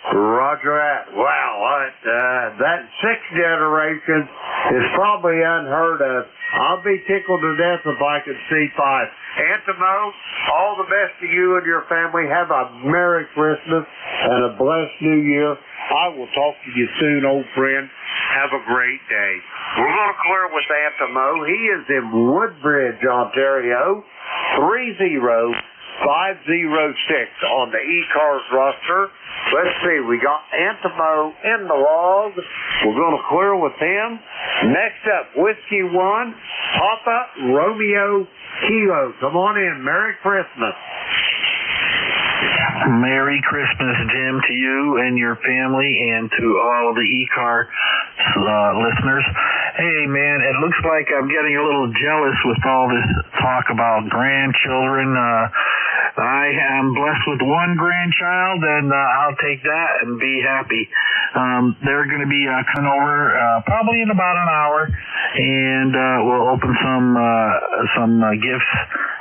E: Roger that. Wow, that 6 generations is probably unheard of. I'll be tickled to death if I could see 5. Antimo, all the best to you and your family. Have a Merry Christmas and a blessed New Year. I will talk to you soon, old friend. Have a great day. We're going to clear with Antimo. He is in Woodbridge, Ontario. 30 on the ECARS roster. Let's see, we got Antimo in the log. We're going to clear with him. Next up, Whiskey 1, Papa Romeo Kilo. Come on in. Merry Christmas.
F: Merry Christmas, Jim, to you and your family and to all of the ECAR listeners. Hey, man, it looks like I'm getting a little jealous with all this talk about grandchildren. I am blessed with one grandchild, and I'll take that and be happy. They're going to be coming over probably in about an hour, and we'll open some gifts,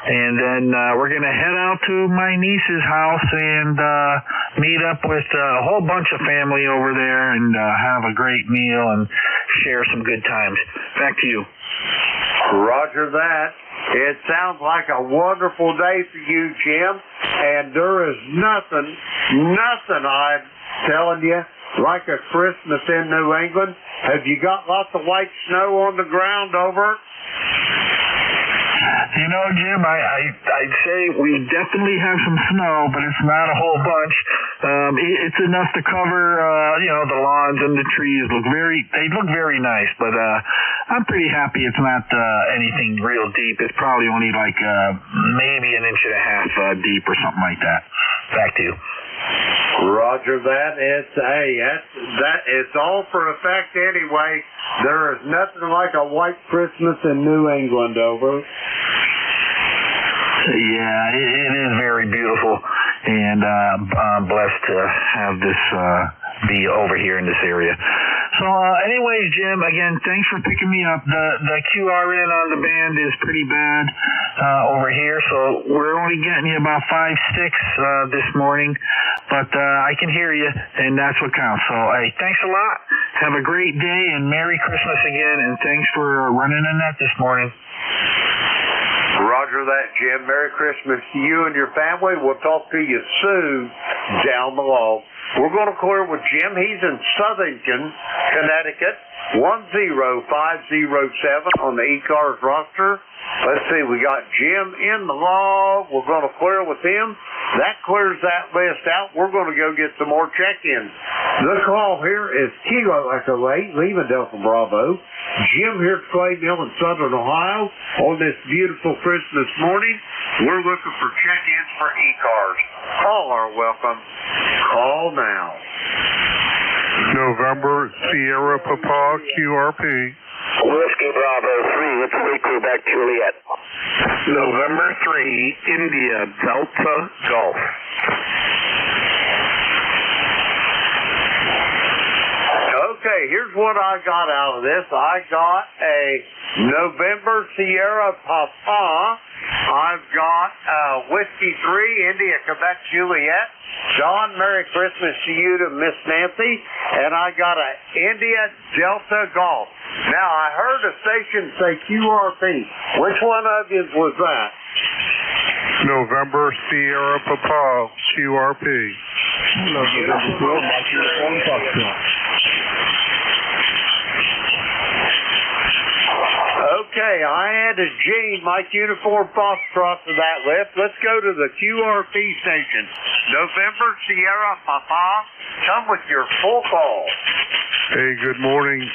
F: and then we're going to head out to my niece's house and meet up with a whole bunch of family over there and have a great meal and share some good times. Back to you.
E: Roger that. It sounds like a wonderful day for you, Jim, and there is nothing I'm telling you like a Christmas in New England. Have you got lots of white snow on the ground over?
F: You know, Jim, I'd say we definitely have some snow, but it's not a whole bunch. It's enough to cover, the lawns and the trees. They look very nice, but I'm pretty happy it's not anything real deep. It's probably only like maybe an inch and a half deep or something like that. Back to you.
E: Roger that. It's all for effect anyway. There is nothing like a white Christmas in New England, over.
F: Yeah, it is very beautiful, and I'm blessed to have this be over here in this area. So, anyways, Jim, again, thanks for picking me up. The QRN on the band is pretty bad over here, so we're only getting you about 5-6 this morning, but I can hear you, and that's what counts. So, hey, thanks a lot. Have a great day, and Merry Christmas again, and thanks for running the net this morning.
E: Roger that, Jim. Merry Christmas to you and your family. We'll talk to you soon down the log. We're going to clear with Jim. He's in Southington, Connecticut, 10507 on the ECARS roster. Let's see, we got Jim in the log. We're going to clear with him. That clears that list out. We're going to go get some more check-ins. The call here is Kilo Echo 8, Lima Delta Bravo. Jim here at Clay Mill in Southern Ohio on this beautiful Christmas morning. We're looking for check-ins for ECARS. All are welcome. Call now.
U: November Sierra Papa QRP.
B: Whiskey Bravo 3, it's Lee Quebec Juliet.
L: November 3, India Delta Golf.
E: Okay, here's what I got out of this. I got a November Sierra Papa. I've got Whiskey 3, India Quebec Juliet. John, Merry Christmas to you, to Miss Nancy. And I got a India Delta Golf. Now, I heard a station say QRP. Which one of you was that?
U: November Sierra Papa QRP.
E: Okay, I added Gene, Mike Uniform Foxtrot to that list. Let's go to the QRP station. November Sierra Papa, come with your full call.
U: Hey, good morning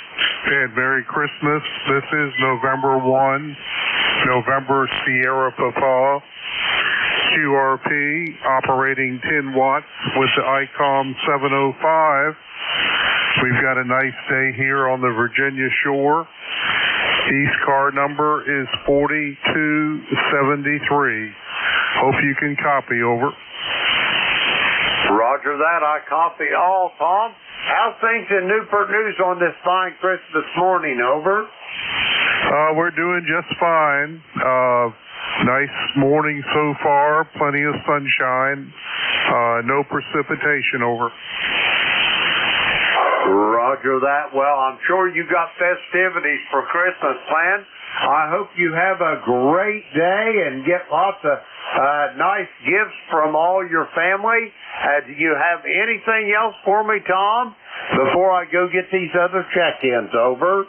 U: and Merry Christmas. This is November 1, November Sierra Papa, QRP, operating 10 watts with the ICOM 705. We've got a nice day here on the Virginia shore. East car number is 4273. Hope you can copy, over.
E: Roger that. I copy all, Tom. How's things in Newport News on this fine Christmas morning, over?
U: We're doing just fine. Nice morning so far. Plenty of sunshine. No precipitation, over.
E: Roger that. Well, I'm sure you got festivities for Christmas planned. I hope you have a great day and get lots of nice gifts from all your family. Do you have anything else for me, Tom, before I go get these other check-ins, over?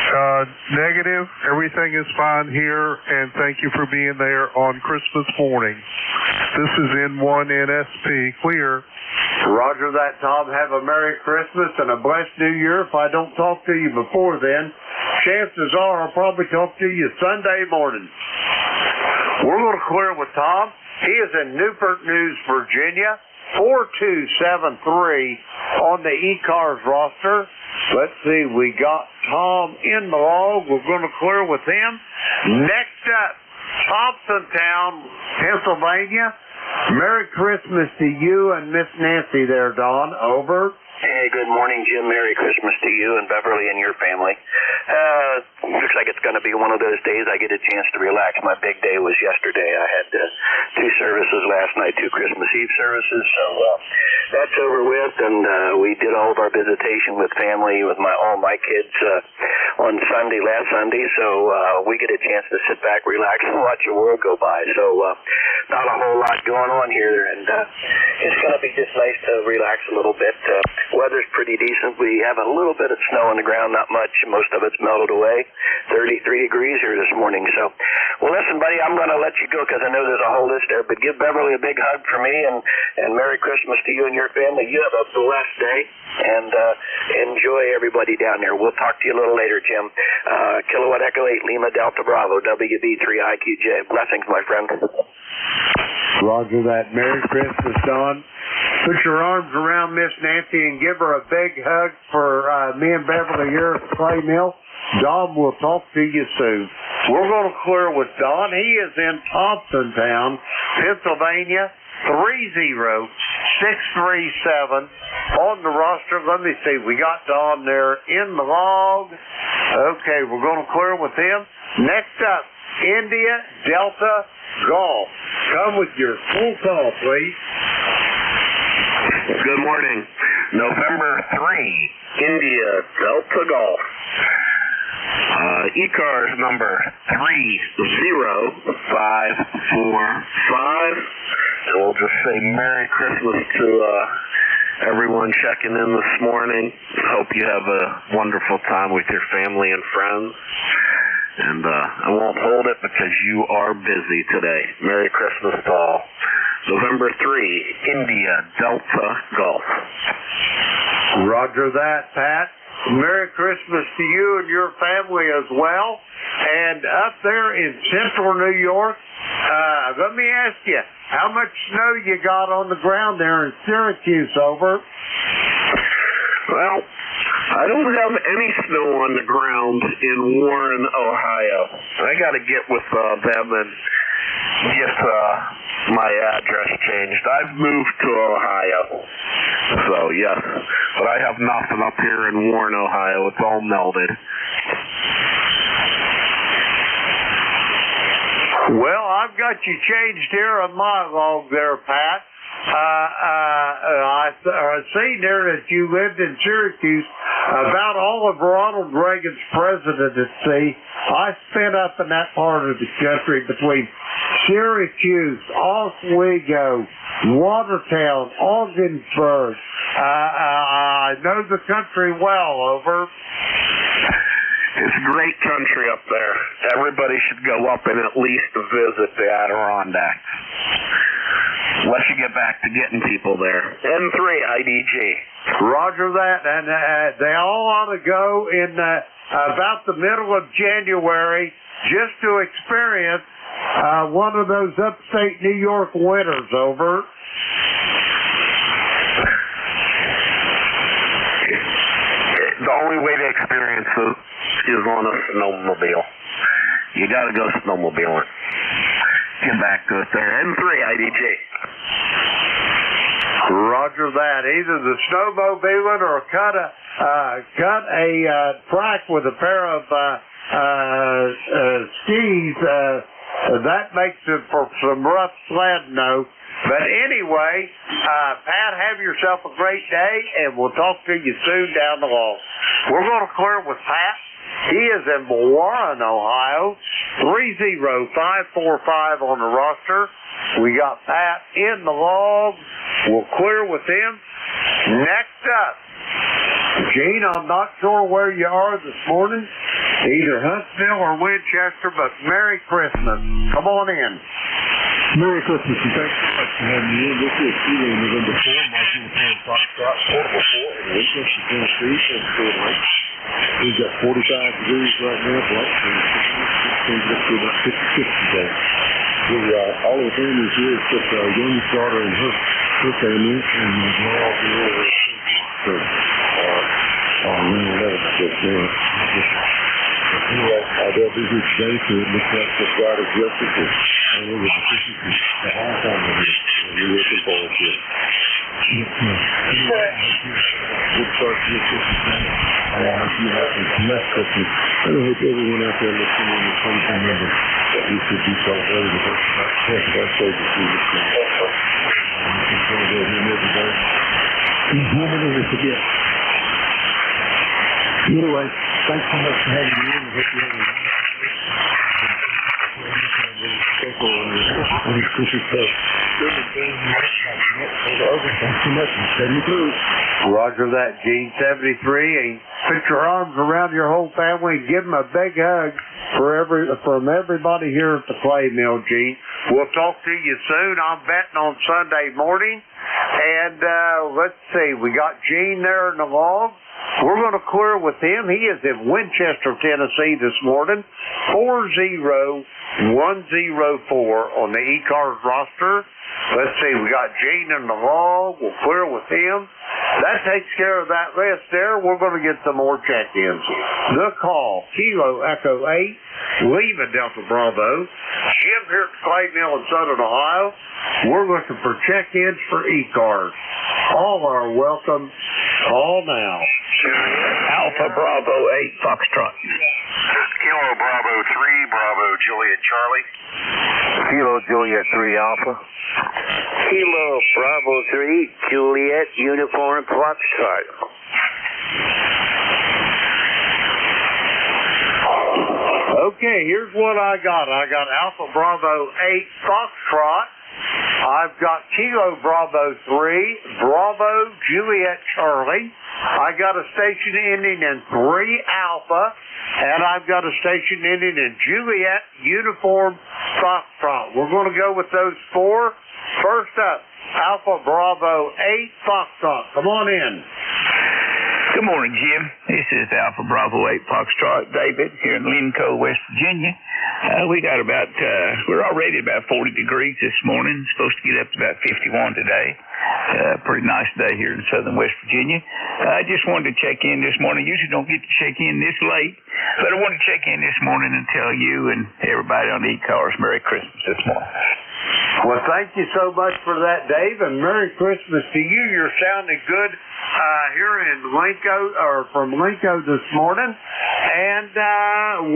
U: Negative. Everything is fine here, and thank you for being there on Christmas morning. This is N1NSP. Clear.
E: Roger that, Tom. Have a Merry Christmas and a blessed New Year. If I don't talk to you before then, chances are I'll probably talk to you Sunday morning. We're going to clear with Tom. He is in Newport News, Virginia, 4273 on the ECARS roster. Let's see, we got Tom in the log. We're going to clear with him. Next up, Thompsontown, Pennsylvania. Merry Christmas to you and Miss Nancy there, Don. Over.
I: Hey, good morning, Jim. Merry Christmas to you and Beverly and your family. Looks like it's going to be one of those days I get a chance to relax. My big day was yesterday. I had 2 services last night, 2 Christmas Eve services, so that's over with, and we did all of our visitation with family, with all my kids on last Sunday, so we get a chance to sit back, relax, and watch the world go by. So not a whole lot going on here, and it's going to be just nice to relax a little bit. Weather's pretty decent. We have a little bit of snow on the ground, not much. Most of it's melted away. 33 degrees here this morning. So, well, listen, buddy, I'm going to let you go because I know there's a whole list there. But give Beverly a big hug for me, and Merry Christmas to you and your family. You have a blessed day, and enjoy everybody down there. We'll talk to you a little later, Jim. Kilowatt Echo 8, Lima Delta Bravo, WB3IQJ. Blessings, my friend.
E: Roger that. Merry Christmas, Don. Put your arms around Miss Nancy and give her a big hug for me and Beverly here at the Clay Mill. Don will talk to you soon. We're going to clear with Don. He is in Thompsontown, Pennsylvania, 30637 on the roster. Let me see. We got Don there in the log. Okay, we're going to clear with him. Next up, India Delta Golf. Come with your full call, please.
B: Good morning. November 3, India Delta Golf. ECARS number 30545. And we'll just say Merry Christmas to everyone checking in this morning. Hope you have a wonderful time with your family and friends. And I won't hold it because you are busy today. Merry Christmas to all. November 3, India Delta Golf.
E: Roger that, Pat. Merry Christmas to you and your family as well. And up there in central New York, let me ask you, how much snow you got on the ground there in Syracuse, over?
B: Well, I don't have any snow on the ground in Warren, Ohio. I got to get with them and get my address changed. I've moved to Ohio. So, yes. But I have nothing up here in Warren, Ohio. It's all melted.
E: Well, I've got you changed here on my log there, Pat. I seen there that you lived in Syracuse. About all of Ronald Reagan's presidency, I spent up in that part of the country between Syracuse, Oswego, Watertown, Ogdensburg. I know the country well, over.
B: It's a great country up there. Everybody should go up and at least visit the Adirondacks. Unless you get back to getting people there. N3 IDG.
E: Roger that. And they all ought to go in about the middle of January just to experience one of those upstate New York winters, over.
B: The only way to experience it is on a snowmobile. You gotta go snowmobiling. Get back to it there. N3 IDG.
E: Roger that. Either the snowmobiling or cut a track with a pair of skis. That makes it for some rough sledding, though. But anyway, Pat, have yourself a great day, and we'll talk to you soon down the line. We're going to clear with Pat. He is in Warren, Ohio, 30545 on the roster. We got Pat in the log. We'll clear with him. Next up, Gene, I'm not sure where you are this morning, either Huntsville or Winchester, but Merry Christmas. Come on in.
U: Merry Christmas and thanks so much for having me in. This is Kilo November 4, Marching the Plan Foxtrot, Portable 4 in Winchester, Tennessee, and Clear Lake. We've got 45 degrees right now, black, and it's up to about 56 today. All of the families here except our youngest daughter and her family, and we're all here around 11 just now. They'll be here today, so it looks like the Friday's recipe. And we're with the Christmas the whole family here. We're looking forward to it. We'll start this Christmas now. I hope you have some blessed Christmas. And I hope everyone out there listening in is going to remember that we should be celebrating the birth of our Savior Jesus Christ. We can celebrate Him every day. He's woman and we forget. Anyway, thanks so much for having me in. I hope you have a
E: Roger that, Gene 73. And put your arms around your whole family and give them a big hug from everybody here at the Clay Mill, Gene. We'll talk to you soon. I'm betting on Sunday morning. And let's see, we got Gene there in the log. We're going to clear with him. He is in Winchester, Tennessee this morning. 40104 on the ECARS roster. Let's see, we got Gene in the log. We'll clear with him. That takes care of that list there. We're going to get some more check-ins. The call, Kilo Echo 8, Lima Delta Bravo. Jim here at Clay Mill in Southern Ohio. We're looking for check-ins for ECARS. All are welcome. Call now.
F: Alpha Bravo 8 Foxtrot.
B: Kilo Bravo 3, Bravo Juliet Charlie.
J: Kilo Juliet 3 Alpha. Kilo Bravo 3 Juliet Uniform Foxtrot.
E: Okay, here's what I got. I got Alpha Bravo 8 Foxtrot. I've got Kilo Bravo 3, Bravo Juliet Charlie. I got a station ending in 3 Alpha, and I've got a station ending in Juliet Uniform Foxtrot. We're going to go with those 4. First up, Alpha Bravo 8 Foxtrot. Come on in.
K: Good morning, Jim. This is Alpha Bravo 8 Foxtrot David here in Lincoln, West Virginia. We're already about 40 degrees this morning. It's supposed to get up to about 51 today. Pretty nice day here in southern West Virginia. I just wanted to check in this morning. Usually don't get to check in this late, but I wanted to check in this morning and tell you and everybody on the ECARS Merry Christmas this morning.
E: Well, thank you so much for that, Dave, and Merry Christmas to you. You're sounding good here in Lincoln, or from Lincoln this morning. And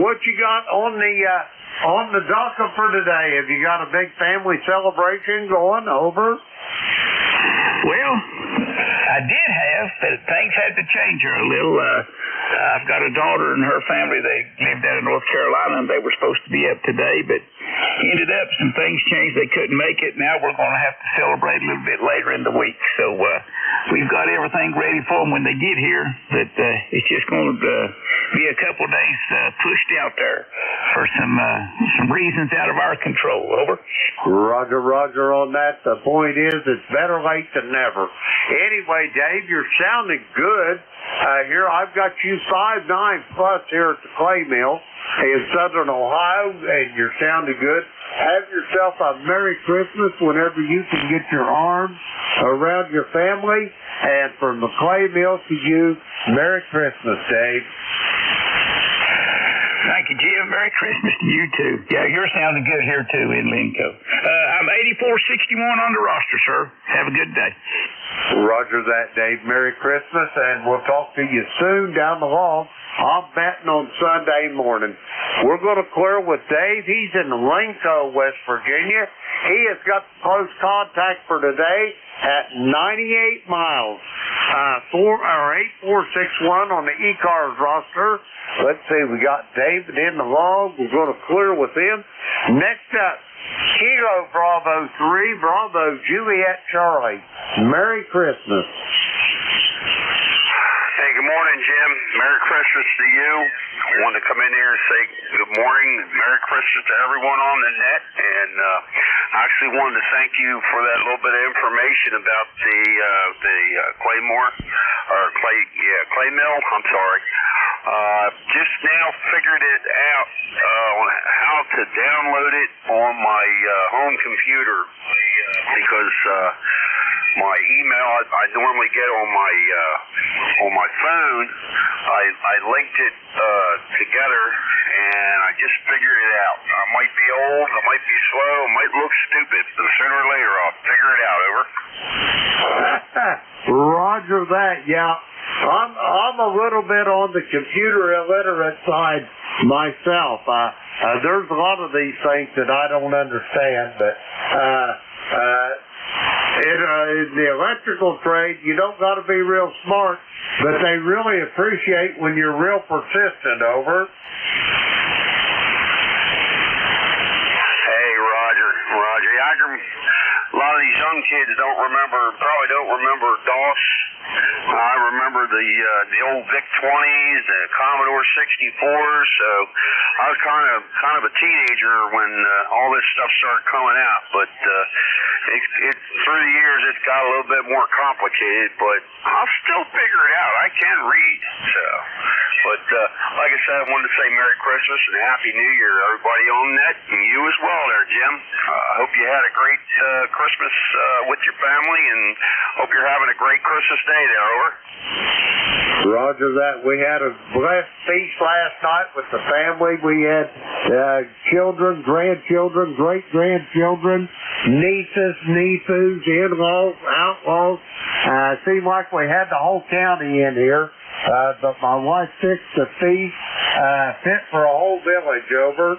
E: what you got on the docket for today? Have you got a big family celebration going over?
K: Well, I did have, but things had to change her a little. I've got a daughter and her family. They lived out in North Carolina, and they were supposed to be up today, but ended up some things changed. They couldn't make it. Now we're going to have to celebrate a little bit later in the week. So we've got everything ready for them when they get here, but it's just going to be a couple of days pushed out there for some reasons out of our control. Over.
E: Roger on that. The point is, it's better late than never. Anyway, Dave, you're sounding good. Here, I've got you 5'9" plus here at the Clay Mill in Southern Ohio, and you're sounding good. Have yourself a Merry Christmas whenever you can get your arms around your family. And from the Clay Mill to you, Merry Christmas, Dave.
K: Thank you, Jim. Merry Christmas to you, too. Yeah, you're sounding good here, too, in Lincoln. I'm 8461 on the roster, sir. Have a good day.
E: Roger that, Dave. Merry Christmas, and we'll talk to you soon down the hall. I'm betting on Sunday morning. We're going to clear with Dave. He's in Lincoln, West Virginia. He has got close contact for today at 98 miles. 8461 on the ECARS roster. Let's see, we got David in the log. We're going to clear with him. Next up, Kilo Bravo 3, Bravo Juliet Charlie. Merry Christmas.
B: Hey, good morning, Jim. Merry Christmas to you. I wanted to come in here and say good morning and Merry Christmas to everyone on the net. And I actually wanted to thank you for that little bit of information about the clay mill. I'm sorry. Just now figured it out on how to download it on my home computer because my email I normally get on my phone, I linked it together, and I just figured it out. I might be old, I might be slow, I might look stupid, but sooner or later I'll figure it out. Over.
E: Roger that. Yeah, I'm a little bit on the computer illiterate side myself. There's a lot of these things that I don't understand, but in the electrical trade, you don't got to be real smart, but they really appreciate when you're real persistent. Over.
B: Hey, Roger. A lot of these young kids probably don't remember DOS. I remember the old VIC-20s, the Commodore 64s. So I was kind of a teenager when all this stuff started coming out. But through the years, it's got a little bit more complicated. But I'll still figure it out. I can read. So, but like I said, I wanted to say Merry Christmas and Happy New Year to everybody on net, and you as well, there, Jim. I hope you had a great Christmas with your family, and hope you're having a great Christmas day there. Over.
E: Roger that. We had a blessed feast last night with the family. We had children, grandchildren, great-grandchildren, nieces, nephews, in-laws, outlaws. Seemed like we had the whole county in here. But my wife fixed the feast fit for a whole village. Over.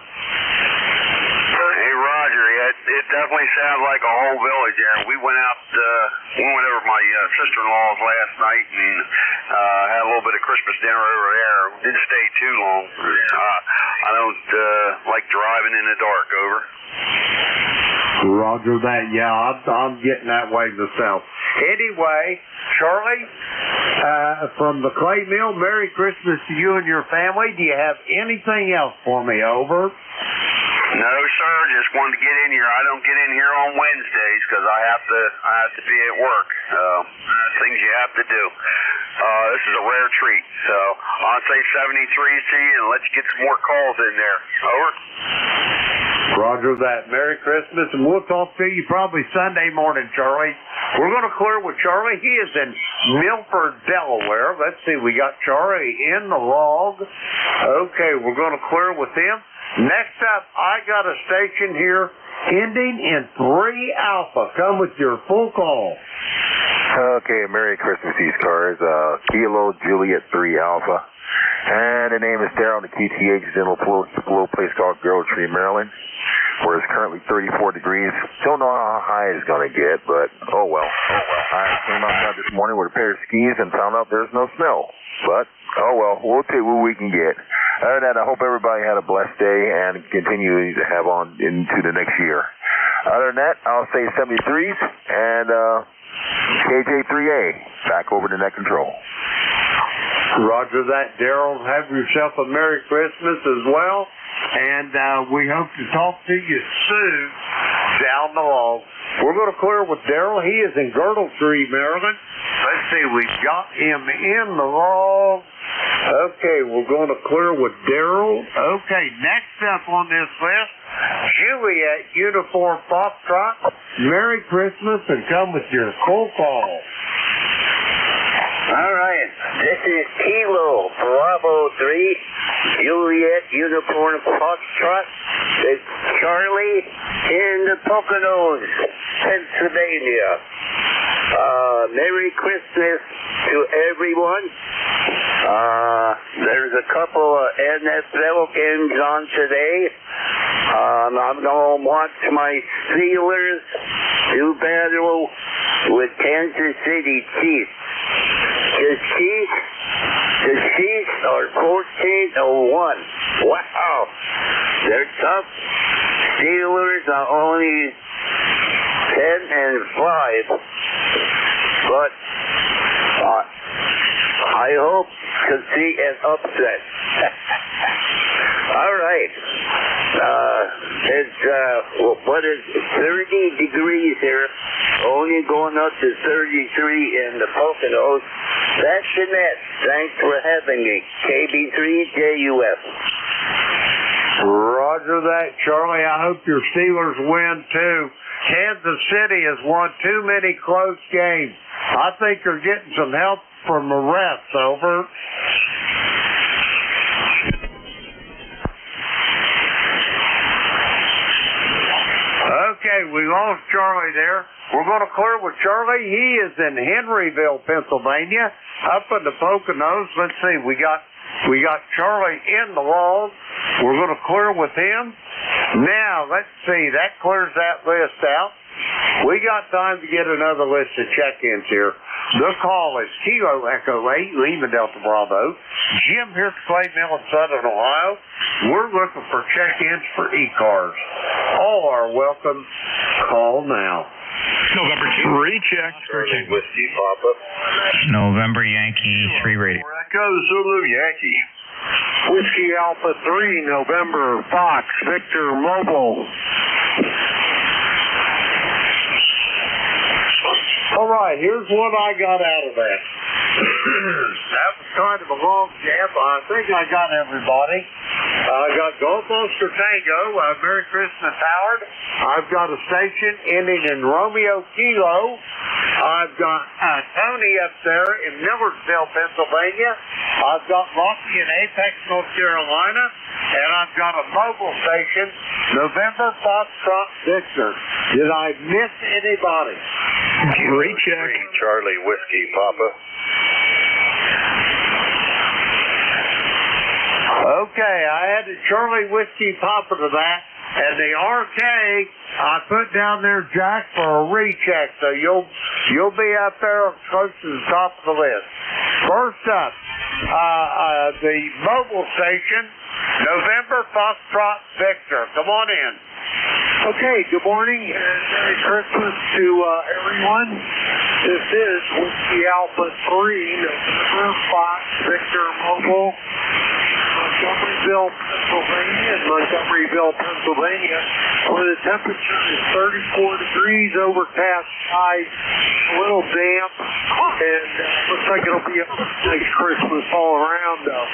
B: Hey, Roger, it definitely sounds like a whole village there. We went over my sister-in-law's last night and had a little bit of Christmas dinner over there. Didn't stay too long. I don't like driving in the dark. Over.
E: Roger that. Yeah, I'm getting that way myself. Anyway, Charlie, from the clay mill, Merry Christmas to you and your family. Do you have anything else for me? Over.
B: No, sir. Just wanted to get in here. I don't get in here on Wednesdays because I have to be at work. Things you have to do. This is a rare treat. So I'll say 73s to you, and let's get some more calls in there. Over.
E: Roger that. Merry Christmas, and we'll talk to you probably Sunday morning, Charlie. We're going to clear with Charlie. He is in Milford, Delaware. Let's see. We got Charlie in the log. Okay, we're going to clear with him. Next up, I got a station here ending in 3 Alpha. Come with your full call.
M: Okay, Merry Christmas, ECARS. Kilo Juliet 3 Alpha. And the name is Darryl. The QTH is in a little place called Grove Tree, Maryland, where it's currently 34 degrees. Don't know how high it's going to get, but oh well. I came outside this morning with a pair of skis and found out there's no snow. But, oh well, we'll take what we can get. Other than that, I hope everybody had a blessed day and continue to have on into the next year. Other than that, I'll say 73s and KJ3A. Back over to net control.
E: Roger that, Darryl. Have yourself a Merry Christmas as well. And we hope to talk to you soon down the log. We're going to clear with Darryl. He is in Girdle Tree, Maryland. Let's see, we've got him in the log. Okay, we're going to clear with Darryl. Okay, next up on this list, Juliet Uniform Foxtrot. Merry Christmas and come with your full call.
J: All right, this is Kilo Bravo 3, Juliet Uniform Foxtrot. It's Charlie in the Poconos, Pennsylvania. Merry Christmas to everyone. There's a couple of NFL games on today. I'm going to watch my Steelers do battle with Kansas City Chiefs. The Chiefs are 14-1. Wow. They're tough. Steelers are only 10-5. But I hope could see an upset. All right. It's what is 30 degrees here, only going up to 33 in the Poconos. That's the net. Thanks for having me. KB3JUF.
E: Roger that, Charlie. I hope your Steelers win too. Kansas City has won too many close games. I think you're getting some help from the refs. Over. Okay, we lost Charlie there. We're going to clear with Charlie. He is in Henryville, Pennsylvania, up in the Poconos. Let's see, we got Charlie in the log. We're going to clear with him. Now, let's see, that clears that list out. We got time to get another list of check-ins here. The call is Kilo Echo 8, Lima Delta Bravo. Jim here at Clay Mill in Southern Ohio. We're looking for check-ins for ECARS. All are welcome. Call now.
N: November 2.
C: Recheck.
B: Whiskey Papa.
N: November Yankee 3 radio.
B: Echo Zulu Yankee.
U: Whiskey Alpha 3, November Fox, Victor Mobile.
E: All right, here's what I got out of that. That was kind of a long jam. I think I got everybody. I got Golf Oscar Tango. Merry Christmas, Howard. I've got a station ending in Romeo Kilo. I've got Tony up there in Millersville, Pennsylvania. I've got Rocky in Apex, North Carolina. And I've got a mobile station, November Foxtrot Victor. Did I miss anybody?
C: Recheck.
B: Charlie Whiskey Papa.
E: Okay, I added Charlie Whiskey Papa to that. And the RK, I put down there, Jack, for a recheck. So you'll be up there close to the top of the list. First up, the mobile station, November Foxtrot Victor. Come on in.
U: Okay, good morning and Merry Christmas to everyone. This is Whiskey Alpha 3, November Fox Victor Mobile, Montgomeryville, Pennsylvania, where the temperature is 34 degrees, overcast skies, a little damp, and looks like it'll be a nice Christmas all around though.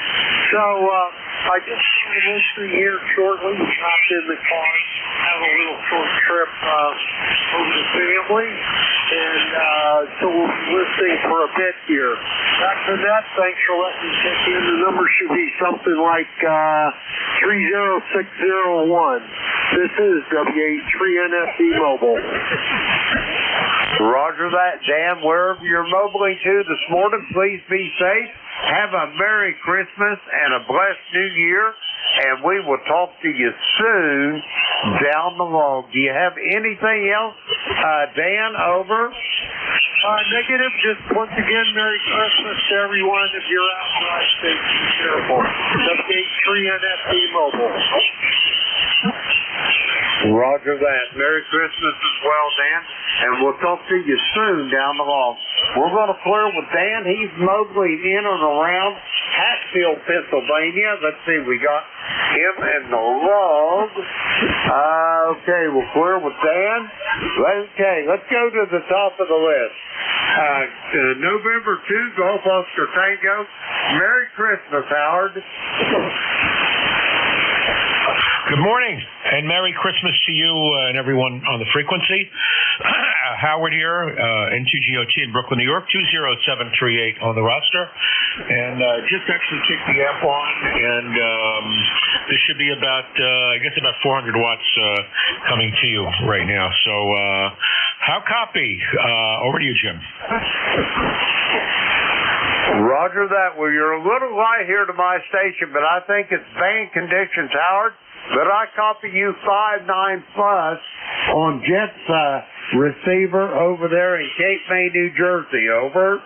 U: So, I just started listening here shortly. We hopped in the car, have a little short trip over the family, and so we'll be listening for a bit here. After that, thanks for letting me check in. The number should be something like 30601. This is WH3NFD Mobile.
E: Roger that, Dan. Wherever you're mobiling to this morning, please be safe. Have a Merry Christmas and a blessed New Year, and we will talk to you soon down the road. Do you have anything else? Dan, over.
U: Negative. Just once again, Merry Christmas to everyone. If you're outside, stay careful. WH3NFD Mobile.
E: Roger that. Merry Christmas as well, Dan. And we'll talk to you soon down the road. We're going to clear with Dan. He's mobiling in and around Hatfield, Pennsylvania. Let's see, we got him in the log. Okay, we'll clear with Dan. Okay, let's go to the top of the list. November 2, Golf Oscar Tango. Merry Christmas, Howard.
O: Good morning, and Merry Christmas to you and everyone on the frequency. Howard here, N2GOT in Brooklyn, New York, 20738 on the roster. And just actually kicked the app on, and this should be about, I guess about 400 watts coming to you right now. So, how copy? Over to you, Jim.
E: Roger that. Well, you're a little light here to my station, but I think it's band conditions, Howard. But I copy you 5-9 plus on Jet's receiver over there in Cape May, New Jersey. Over.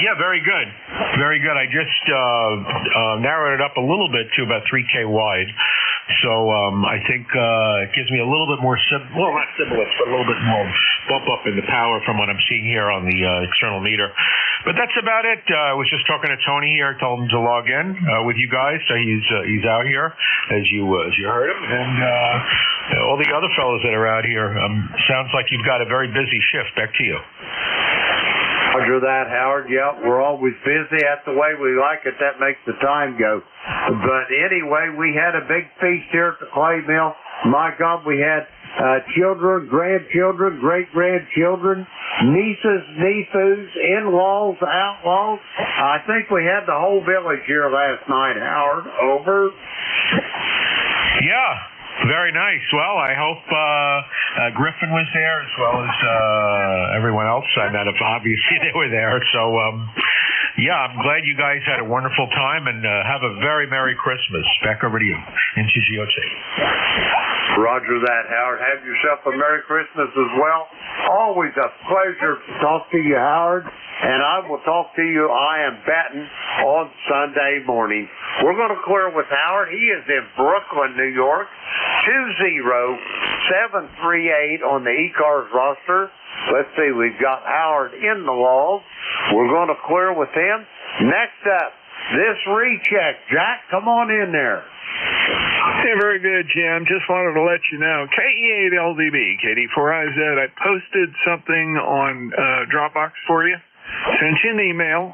O: Yeah, very good. Very good. I just narrowed it up a little bit to about 3K wide. So I think it gives me a little bit more, well, not sibilance, but a little bit more bump up in the power from what I'm seeing here on the external meter. But that's about it. I was just talking to Tony here. I told him to log in with you guys. So he's out here, as you heard him. And all the other fellows that are out here, sounds like you've got a very busy shift. Back to you.
E: Roger that, Howard. Yep, we're always busy. That's the way we like it. That makes the time go. But anyway, we had a big feast here at the clay mill. My God, we had children, grandchildren, great-grandchildren, nieces, nephews, in-laws, outlaws. I think we had the whole village here last night, Howard. Over.
O: Yeah. Very nice. Well, I hope Griffin was there as well as everyone else. I met up. Obviously, they were there. So, yeah, I'm glad you guys had a wonderful time, and have a very Merry Christmas. Back over to you into GOT.
E: Roger that, Howard. Have yourself a Merry Christmas as well. Always a pleasure to talk to you, Howard. And I will talk to you, I am batting on Sunday morning. We're going to clear with Howard. He is in Brooklyn, New York. 20738 on the ECARS roster. Let's see, we've got Howard in the log. We're going to clear with him. Next up, this recheck. Jack, come on in there.
L: Hey, very good, Jim. Just wanted to let you know, KE8LDB, KD4IZ, I posted something on Dropbox for you. Sent you an email.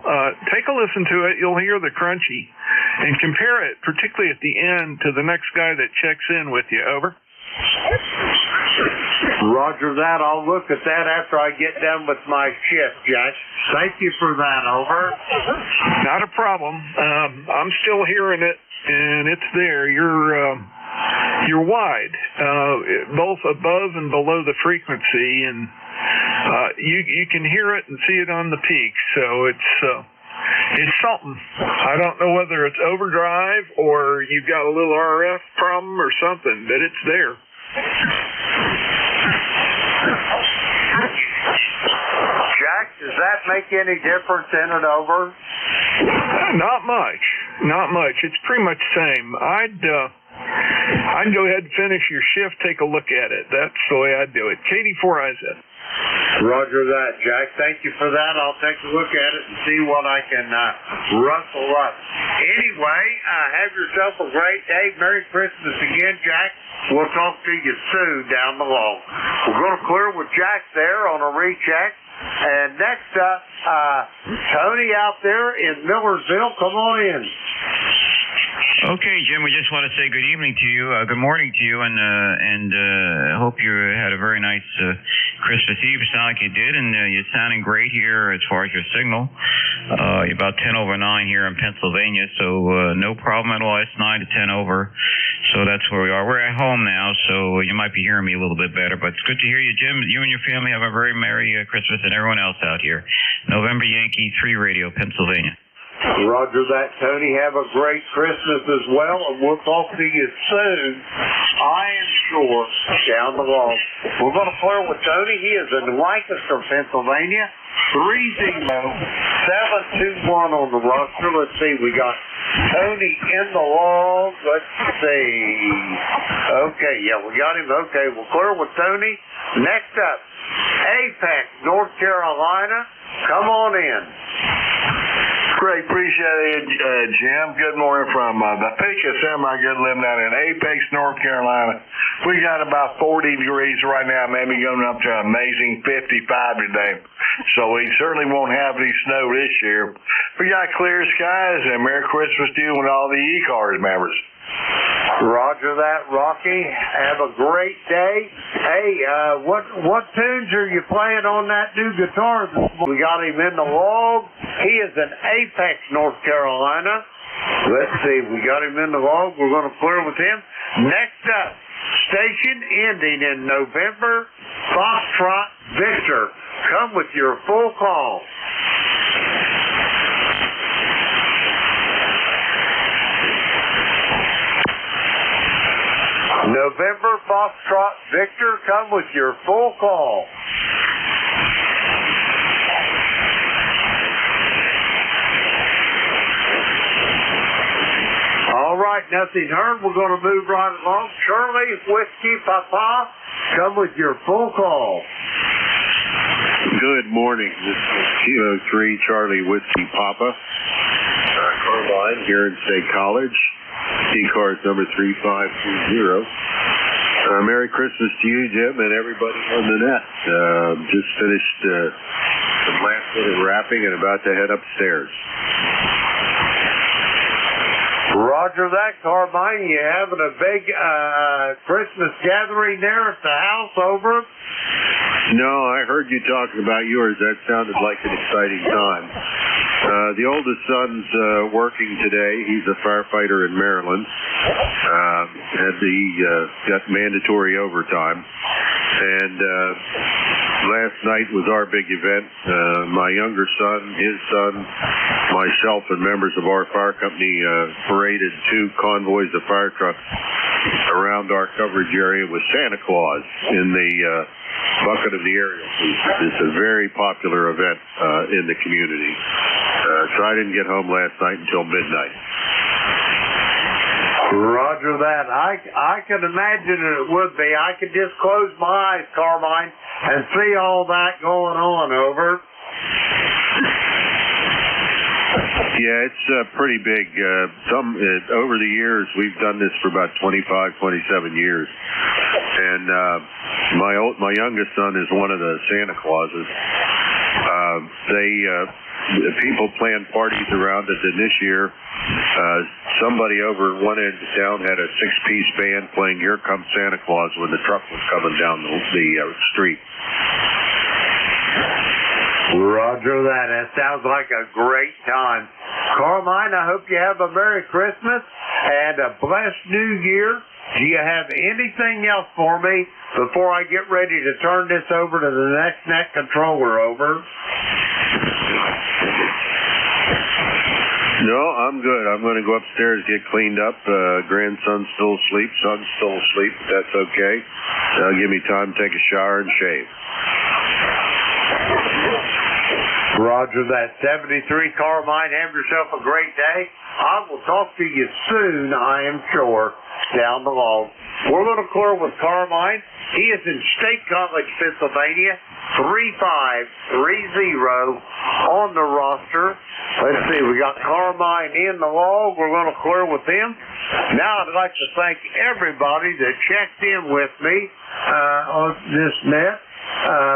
L: Take a listen to it. You'll hear the crunchy. And compare it, particularly at the end, to the next guy that checks in with you. Over.
E: Roger that. I'll look at that after I get done with my shift, Jack. Thank you for that. Over.
L: Not a problem. I'm still hearing it, and it's there. You're wide, both above and below the frequency, and you can hear it and see it on the peak. So it's something. I don't know whether it's overdrive or you've got a little RF problem or something, but it's there.
E: Jack, does that make any difference in it, over?
L: Not much. Not much. It's pretty much the same. I'd go ahead and finish your shift, take a look at it. That's the way I'd do it. KD4IZ.
E: Roger that, Jack. Thank you for that. I'll take a look at it and see what I can rustle up. Anyway, have yourself a great day. Merry Christmas again, Jack. We'll talk to you soon down the line. We're going to clear with Jack there on a recheck. And next up, Tony out there in Millersville. Come on in.
N: Okay, Jim, we just want to say good evening to you, good morning to you, and hope you had a very nice Christmas Eve. It sounded like you did, and you're sounding great here as far as your signal. You're about 10 over 9 here in Pennsylvania, so no problem at all. It's 9 to 10 over, so that's where we are. We're at home now, so you might be hearing me a little bit better, but it's good to hear you, Jim. You and your family have a very Merry Christmas, and everyone else out here. November Yankee 3 Radio, Pennsylvania.
E: Roger that, Tony. Have a great Christmas as well, and we'll talk to you soon, I am sure, down the road. We're going to clear with Tony. He is in Lancaster, Pennsylvania. 30721 on the roster. Let's see, we got Tony in the log. Let's see. Okay, yeah, we got him. Okay, we'll clear with Tony. Next up, Apex, North Carolina. Come on in.
A: Great, appreciate it, Jim. Good morning from the Pica Semi-Good living down in Apex, North Carolina. We got about 40 degrees right now, maybe going up to an amazing 55 today. So we certainly won't have any snow this year. We got clear skies, and Merry Christmas to you and all the ECARS members.
E: Roger that, Rocky. Have a great day. Hey, what tunes are you playing on that new guitar this morning? We got him in the log. He is in Apex, North Carolina. Let's see, we got him in the log. We're going to clear with him. Next up, station ending in November, Foxtrot Victor. Come with your full call. November, Foxtrot Victor, come with your full call. All right, right, nothing heard. We're going to move right along. Shirley, Whiskey Papa, come with your full call.
Q: Good morning. This is Kilo 3 Charlie Whiskey Papa. Carline here in State College. ECARS number 3520. Merry Christmas to you, Jim, and everybody on the net. Just finished some last minute wrapping and about to head upstairs.
E: Roger that, Carmine. You having a big Christmas gathering there at the house over?
Q: No, I heard you talking about yours. That sounded like an exciting time. The oldest son's working today. He's a firefighter in Maryland. He got mandatory overtime. And last night was our big event. My younger son, his son, myself, and members of our fire company paraded 2 convoys of fire trucks around our coverage area with Santa Claus in the bucket of the aerial pieces. It's a very popular event in the community. So I didn't get home last night until midnight.
E: Roger that. I can imagine it would be. I could just close my eyes, Carmine, and see all that going on over.
Q: Yeah, it's pretty big. Over the years, we've done this for about 25, 27 years. And my youngest son is one of the Santa Clauses. People plan parties around it, and this year, somebody over one end of town had a 6-piece band playing Here Comes Santa Claus when the truck was coming down the street.
E: Roger that. That sounds like a great time. Carmine, I hope you have a Merry Christmas and a blessed New Year. Do you have anything else for me before I get ready to turn this over to the next net controller over?
Q: No, I'm good. I'm going to go upstairs, get cleaned up. Grandson's still asleep. Son's still asleep. That's okay. That'll give me time to take a shower and shave.
E: Roger that. 73 Carmine, have yourself a great day. I will talk to you soon, I am sure, down the road. We're going to clear with Carmine. He is in State College, Pennsylvania, 3530 on the roster. Let's see, we got Carmine in the log. We're going to clear with him. Now I'd like to thank everybody that checked in with me on this net.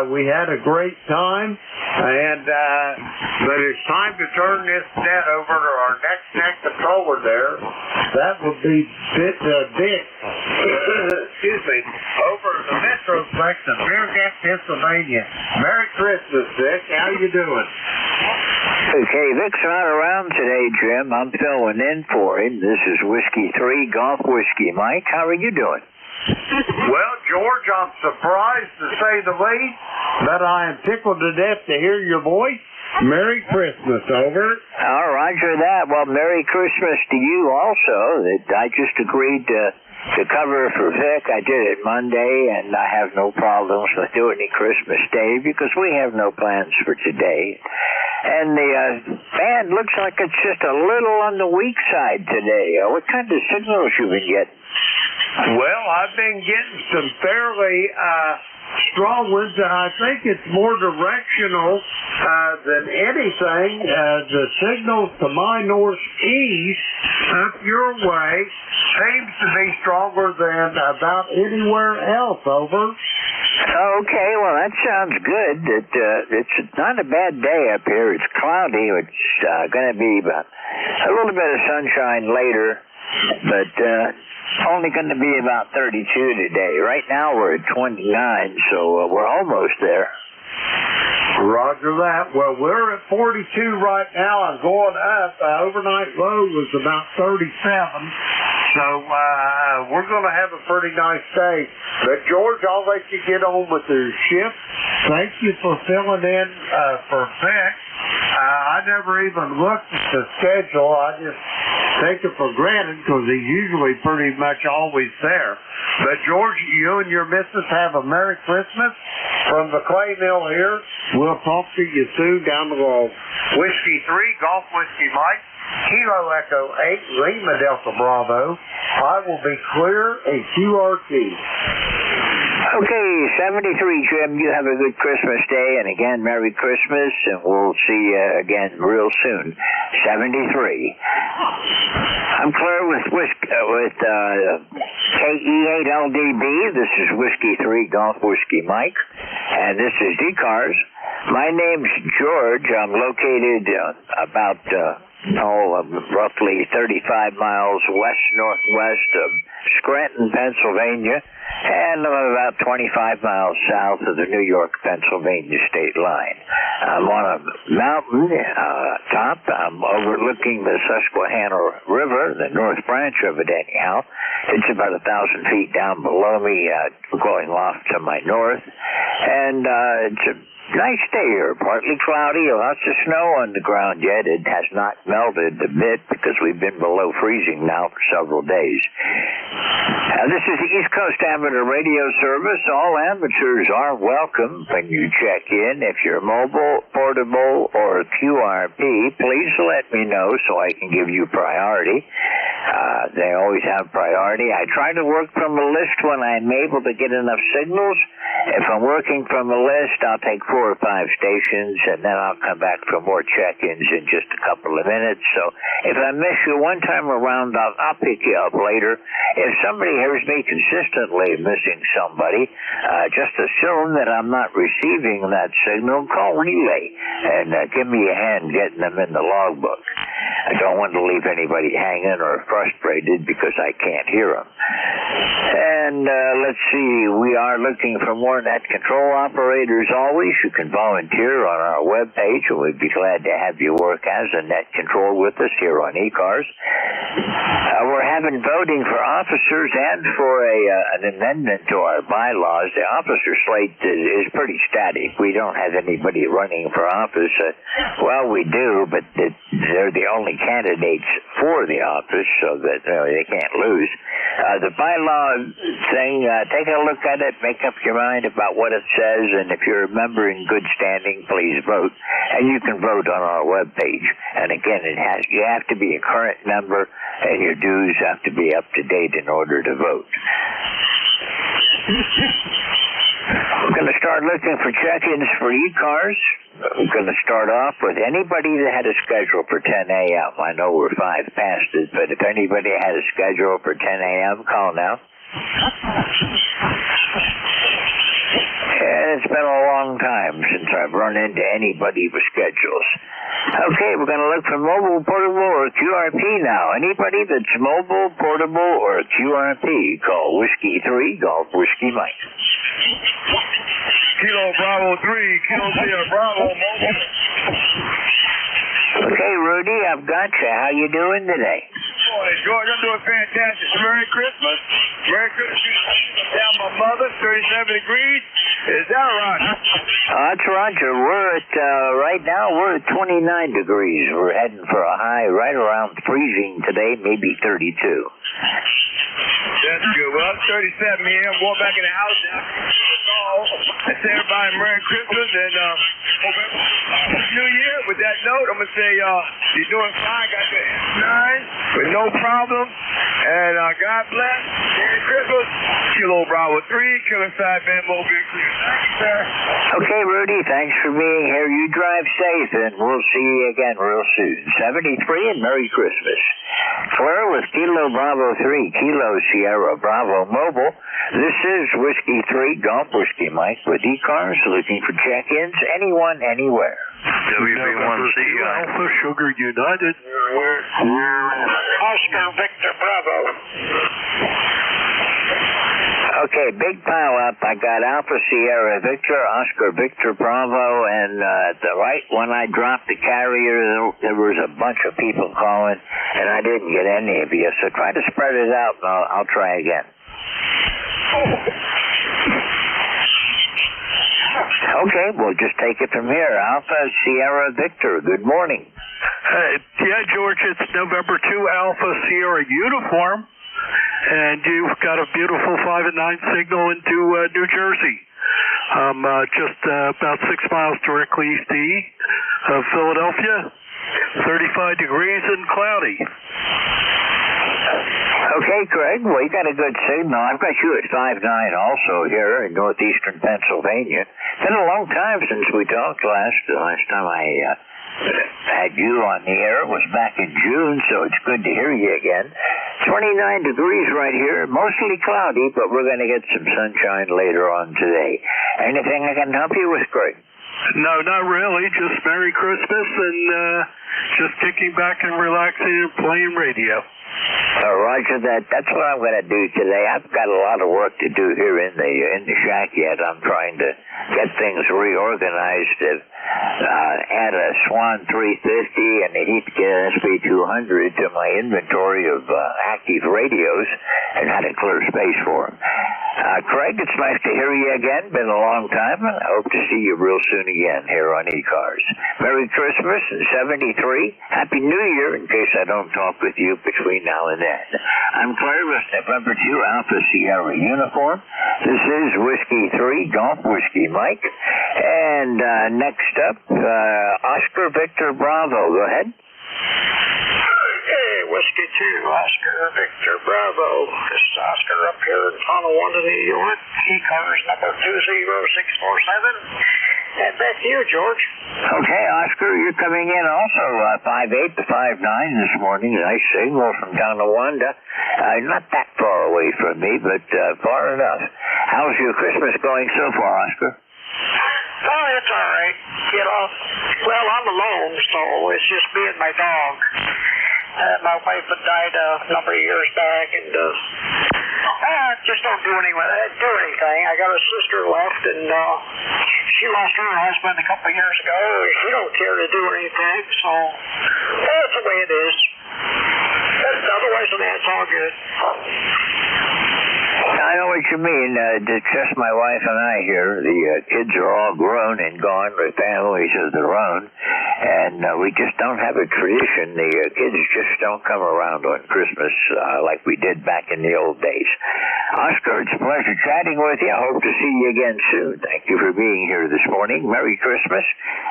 E: We had a great time, but it's time to turn this net over to our next net controller there. That would be Dick, excuse me, over at the Metroplex of Bear Gap, Pennsylvania. Merry Christmas, Dick. How you doing?
R: Okay, Vic's not around today, Jim. I'm filling in for him. This is Whiskey 3 Golf Whiskey. Mike, how are you doing?
E: Well, George, I'm surprised to say the least, but I am tickled to death to hear your voice. Merry Christmas, over.
R: Oh, roger that. Well, Merry Christmas to you also. I just agreed to cover for Vic. I did it Monday, and I have no problems with doing it Christmas Day because we have no plans for today. And the band looks like it's just a little on the weak side today. What kind of signals you been getting?
E: Well, I've been getting some fairly strong ones, and I think it's more directional than anything. The signals to my northeast up your way seems to be stronger than about anywhere else, over.
R: Okay, well, that sounds good. It's not a bad day up here. It's cloudy. It's going to be a little bit of sunshine later, but only going to be about 32 today. Right now we're at 29, so we're almost there.
E: Roger that. Well, we're at 42 right now and going up. Overnight low was about 37. So we're going to have a pretty nice day. But, George, I'll let you get on with the shift. Thank you for filling in for Vic. I never even looked at the schedule. I just take it for granted because he's usually pretty much always there. But, George, you and your missus have a Merry Christmas from the Clay Mill here. We'll talk to you soon down the road. Whiskey 3, Golf Whiskey Mike. Kilo Echo 8, Lima Delta Bravo. I will be clear a QRT.
R: Okay, 73, Jim, you have a good Christmas day, and again, Merry Christmas, and we'll see you again real soon. 73. I'm clear with KE8LDB. This is Whiskey 3 Golf Whiskey Mike, and this is ECARS. My name's George. I'm located about roughly 35 miles west-northwest of Scranton, Pennsylvania, and I'm about 25 miles south of the New York-Pennsylvania state line. I'm on a mountain top. I'm overlooking the Susquehanna River, the north branch of it anyhow. It's about 1,000 feet down below me, going off to my north, and it's a nice day here, partly cloudy, lots of snow on the ground yet. It has not melted a bit because we've been below freezing now for several days. This is the East Coast Amateur Radio Service. All amateurs are welcome when you check in. If you're mobile, portable, or QRP, please let me know so I can give you priority. They always have priority. I try to work from a list when I'm able to get enough signals. If I'm working from a list, I'll take 4 or 5 stations, and then I'll come back for more check-ins in just a couple of minutes. So if I miss you one time around, I'll pick you up later. If somebody hears me consistently missing somebody, just assume that I'm not receiving that signal. Call relay and give me a hand getting them in the logbook. I don't want to leave anybody hanging or frustrated because I can't hear them. And let's see, we are looking for more net control operators always. You can volunteer on our webpage, and we'd be glad to have you work as a net control with us here on ECARS. We're having voting for officers and for an amendment to our bylaws. The officer slate is pretty static. We don't have anybody running for office. Well, we do, but they're the only candidates for the office, so that they can't lose. The bylaw thing, take a look at it, make up your mind about what it says, and if you're a member in good standing, please vote. And you can vote on our webpage. And again, you have to be a current member, and your dues have to be up to date in order to vote. I'm going to start looking for check-ins for ECARS. I'm going to start off with anybody that had a schedule for 10 a.m. I know we're 5 past it, but if anybody had a schedule for 10 a.m., call now. And it's been a long time since I've run into anybody with schedules. Okay, we're going to look for mobile, portable, or QRP now. Anybody that's mobile, portable, or QRP, call Whiskey 3 Golf Whiskey Mike.
U: Kilo Bravo 3, Kilo Sierra Bravo, mobile.
R: Okay, Rudy, I've got you. How you doing today?
U: Boy, George, I'm doing fantastic. Merry Christmas. Merry Christmas. Down my mother, 37 degrees. Is that right?
R: That's Roger. We're at, right now, we're at 29 degrees. We're heading for a high right around freezing today, maybe 32.
U: That's good. Well, it's 37 here. I'm going back in the house now. I say everybody Merry Christmas and hope New Year. With that note, I'm going to say you're doing fine. Got your S9 with no problem. And God bless. Merry Christmas. Kilo Bravo 3, Killer Side Band Mobile Clear. Thank you, sir.
R: Okay, Rudy, thanks for being here. You drive safe, and we'll see you again real soon. 73 and Merry Christmas. Claire with Kilo Bravo 3, Kilo Sierra Bravo Mobile. This is Whiskey 3 Golf Whiskey Mike with ECARS, looking for check-ins, anyone, anywhere.
U: WB1C Alpha Sugar United.
R: Oscar Victor Bravo. Okay, big pile up. I got Alpha Sierra Victor, Oscar Victor Bravo, and right when I dropped the carrier, there was a bunch of people calling, and I didn't get any of you. So try to spread it out, and I'll try again. Okay, we'll just take it from here. Alpha Sierra Victor, good morning.
U: Yeah, George, it's November 2 Alpha Sierra Uniform. And you've got a beautiful 5 and 9 signal into New Jersey. Just about 6 miles directly east of Philadelphia.
S: 35 degrees and cloudy.
R: Okay, Craig. Well, you got a good signal. I've got you at 5'9" also here in northeastern Pennsylvania. It's been a long time since we talked last. The last time I had you on the air was back in June, so it's good to hear you again. 29 degrees right here, mostly cloudy, but we're going to get some sunshine later on today. Anything I can help you with, Craig?
S: No, not really. Just Merry Christmas and just kicking back and relaxing and playing radio.
R: Roger that. That's what I'm going to do today. I've got a lot of work to do here in the shack yet. I'm trying to get things reorganized. Add a Swan 350 and a Heathkit SB200 to my inventory of active radios and how to clear space for them. Craig, it's nice to hear you again. Been a long time, and I hope to see you real soon again here on ECARS. Merry Christmas and 73. Happy New Year, in case I don't talk with you between now and then. I'm Claire with November 2 Alpha Sierra uniform. This is Whiskey 3 Golf Whiskey Mike. And next up, Oscar Victor Bravo. Go ahead.
T: Hey, Whiskey 2, Oscar Victor Bravo. This is Oscar up here in Tonawanda, New York. ECARS number 20647. And back to you, George.
R: Okay, Oscar, you're coming in also 5'8" to 5'9" this morning. Nice signal from Tonawanda. Not that far away from me, but far enough. How's your Christmas going so far, Oscar?
T: Oh, it's all right. You know, well, I'm alone, so it's just me and my dog. My wife had died a number of years back, and just don't do anything. I got a sister left, and she lost her husband a couple of years ago. She don't care to do anything, so that's the way it is. Otherwise, that's all good.
R: I know what you mean. It's just my wife and I here. The kids are all grown and gone with families of their own, and we just don't have a tradition. The kids just don't come around on Christmas like we did back in the old days. Oscar, it's a pleasure chatting with you. I hope to see you again soon. Thank you for being here this morning. Merry Christmas,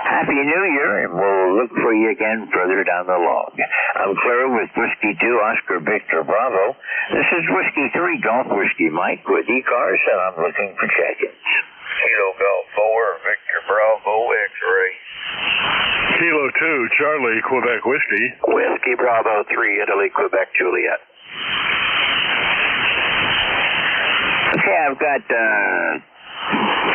R: Happy New Year, and we'll look for you again further down the log. I'm Clara with Whiskey 2 Oscar Victor Bravo. This is Whiskey 3 Golf Whiskey Mike with ECARS, and I'm looking for check-ins.
B: Kilo Golf 4, Victor Bravo, X-Ray.
S: Kilo 2, Charlie, Quebec Whiskey.
I: Whiskey Bravo 3, Italy, Quebec, Juliet.
R: Okay, I've got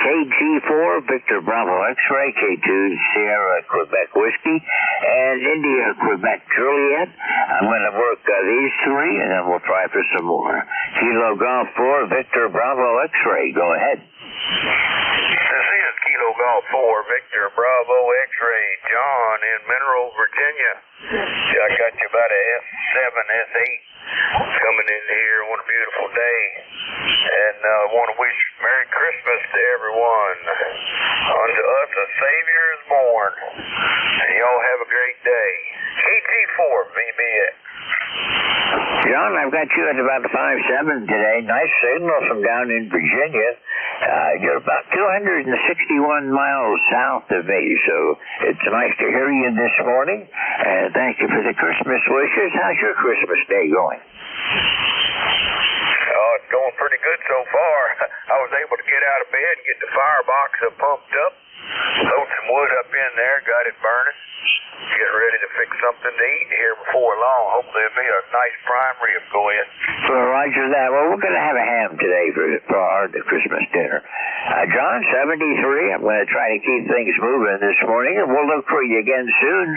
R: KG4, Victor Bravo X-Ray, K2, Sierra, Quebec Whiskey, and India, Quebec Juliet. I'm going to work these three, and then we'll try for some more. Kilo Golf 4, Victor Bravo X-Ray. Go ahead.
B: This is Kilo Golf 4, Victor Bravo X-Ray, John in Mineral, Virginia. I got you about a S7, S8 coming in here on a beautiful day. And I want to wish Merry Christmas to everyone. Unto us a Savior is born. And y'all have a great day. KG4, VBX.
R: John, I've got you at about 5'7" today. Nice signal from down in Virginia. You're about 261 miles south of me, so it's nice to hear you this morning. And thank you for the Christmas wishes. How's your Christmas day going?
B: Oh, it's going pretty good so far. I was able to get out of bed and get the firebox pumped up. Load some wood up in there, got it burning. Get ready to fix something to eat here before long. Hopefully it'll be a nice prime rib. Go ahead.
R: Well, roger that. Well, we're going to have a ham today for our Christmas dinner. John, 73. I'm going to try to keep things moving this morning, and we'll look for you again soon.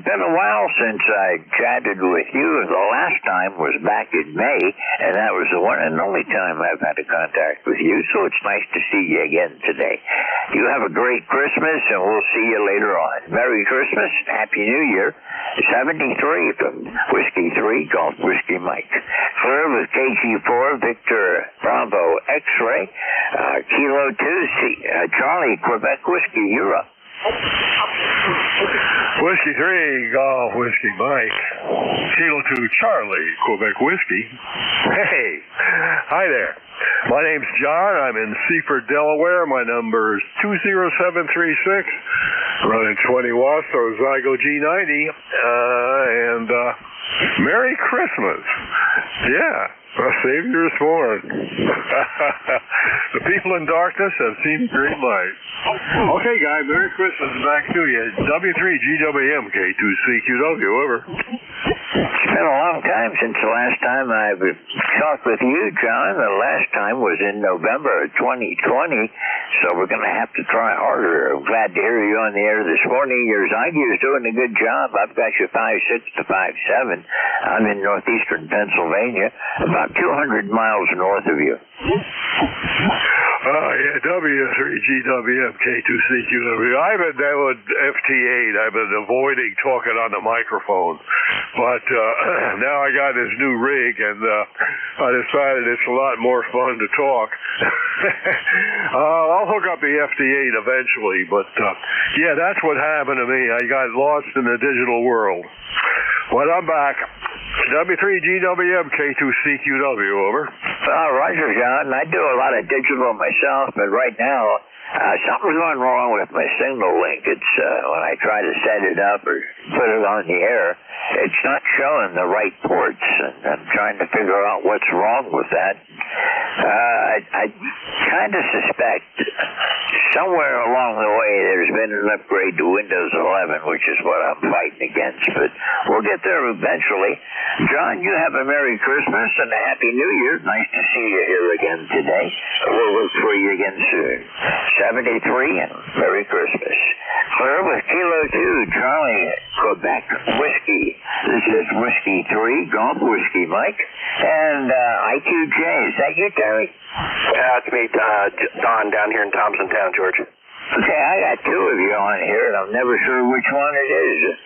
R: Been a while since I chatted with you. The last time was back in May, and that was the one and only time I've had a contact with you, so it's nice to see you again today. You have a great Christmas, and we'll see you later on. Merry Christmas. Happy New Year. 73 from Whiskey 3, Golf Whiskey Mike. Clear with KG4, Victor Bravo X-Ray. Kilo 2, Charlie, Quebec Whiskey, you're up.
S: Whiskey 3, Golf Whiskey Mike. Kilo 2, Charlie, Quebec Whiskey. Hey, hi there.
U: My name's John. I'm in Seaford, Delaware. My number is 20736. Running 20 watts, so Zygo G90. And Merry Christmas. Yeah. Our Savior is born. The people in darkness have seen great light. Okay, guy, Merry Christmas. Back to you. W3GWM K2CQW, over.
R: It's been a long time since the last time I've talked with you, John. The last time was in November of 2020, so we're going to have to try harder. I'm glad to hear you on the air this morning. Your Zygo's doing a good job. I've got you 5'6" to 5'7". I'm in northeastern Pennsylvania, about 200 miles north of you.
U: Yeah, W3GWM K2CQW. I've been down FT8. I've been avoiding talking on the microphone. But now I got this new rig, and I decided it's a lot more fun to talk. I'll hook up the FT8 eventually, but yeah, that's what happened to me. I got lost in the digital world. But I'm back. W3GWM K2CQW, over.
R: Roger, John. I do a lot of digital myself, but right now, something's going wrong with my signal link. It's when I try to set it up or put it on the air, it's not showing the right ports, and I'm trying to figure out what's wrong with that. I kind of suspect somewhere along the way there's been an upgrade to Windows 11, which is what I'm fighting against, but we'll get there eventually. John, you have a Merry Christmas and a Happy New Year. Nice to see you here again today. We'll look for you again soon. 73 and Merry Christmas. Clear with Kilo 2, Charlie, Quebec Whiskey. This is Whiskey 3, Golf Whiskey Mike, and IQJ. Is that you, Terry?
I: It's me, Don, down here in Thompsontown, George.
R: Okay, I got two of you on here, and I'm never sure which one it is.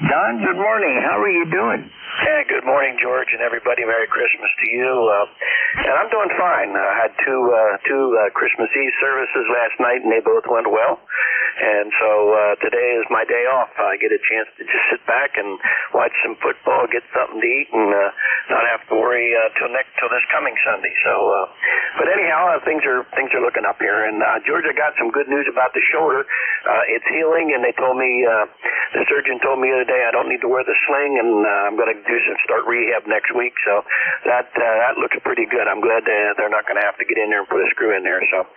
R: Don, good morning. How are you doing?
I: Hey, good morning, George, and everybody. Merry Christmas to you. And I'm doing fine. I had two Christmas Eve services last night, and they both went well. And so today is my day off. I get a chance to just sit back and watch some football, get something to eat, and not have to worry till this coming Sunday. So, but anyhow, things are looking up here. And George, I got some good news about the shoulder. It's healing, and they told me the surgeon told me the other day I don't need to wear the sling, and I'm going to start rehab next week. So that looks pretty good. I'm glad they're not going to have to get in there and put a screw in there. So,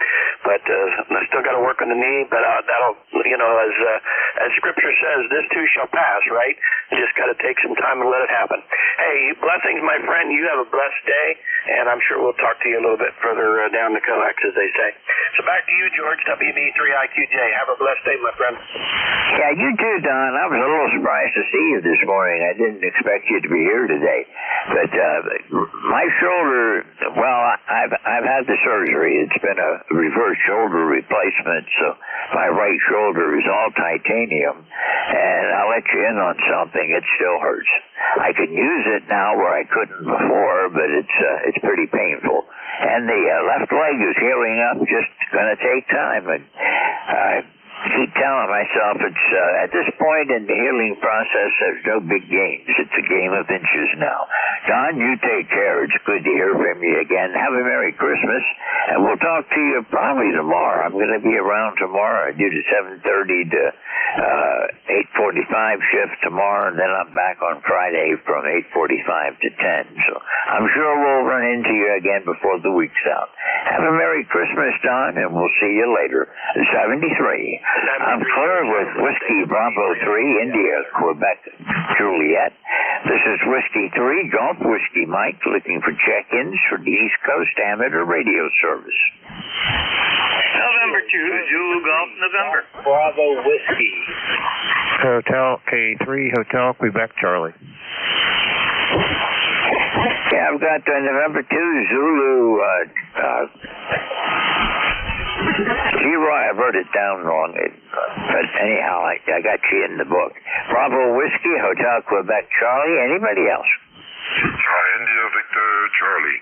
I: but I still got to work on the knee, but that'll, as Scripture says, this too shall pass, right? You just got to take some time and let it happen. Hey, blessings, my friend. You have a blessed day, and I'm sure we'll talk to you a little bit further down the coax, as they say. So back to you, George, WB3IQJ. Have a blessed day, my friend.
R: Yeah, you too, Don. I was a little surprised to see you this morning. I didn't expect you to be here today. But my shoulder, well, I've had the surgery. It's been a reverse shoulder replacement, so my right shoulder is all titanium. And I'll let you in on something. It still hurts. I can use it now where I couldn't before, but it's pretty painful. And the left leg is healing up, just going to take time. And keep telling myself it's at this point in the healing process, there's no big games. It's a game of inches now. Don, you take care. It's good to hear from you again. Have a Merry Christmas, and we'll talk to you probably tomorrow. I'm going to be around tomorrow. I do the 7:30 to 8:45 shift tomorrow, and then I'm back on Friday from 8:45 to 10. So I'm sure we'll run into you again before the week's out. Have a Merry Christmas, Don, and we'll see you later. 73. I'm clear with Whiskey Bravo 3, India, Quebec, Juliet. This is Whiskey 3, Golf Whiskey Mike, looking for check-ins for the East Coast Amateur Radio Service.
D: November 2, Zulu Golf, November.
R: Bravo Whiskey.
H: Hotel K3, Hotel Quebec, Charlie.
R: Yeah, I've got November 2, Zulu, G-Roy, I wrote it down wrong, but anyhow, I got you in the book. Bravo Whiskey, Hotel Quebec, Charlie. Anybody else?
B: India Victor Charlie.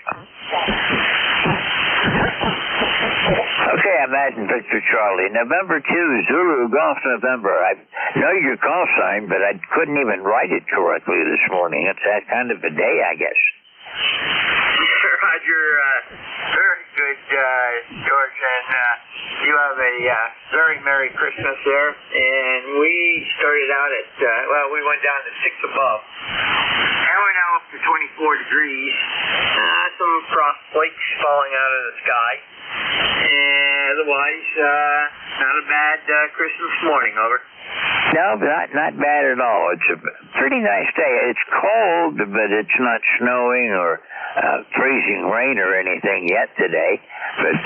R: Okay, I'm adding Victor Charlie. November 2, Zulu Golf November. I know your call sign, but I couldn't even write it correctly this morning. It's that kind of a day, I guess.
D: Roger, very and you have a very Merry Christmas there. And we started out at, we went down to 6 above. And we're now up to 24 degrees. Some frost flakes falling out of the sky. And otherwise, not a bad Christmas morning, over.
R: No, not bad at all. It's a pretty nice day. It's cold, but it's not snowing or freezing rain or anything yet today. But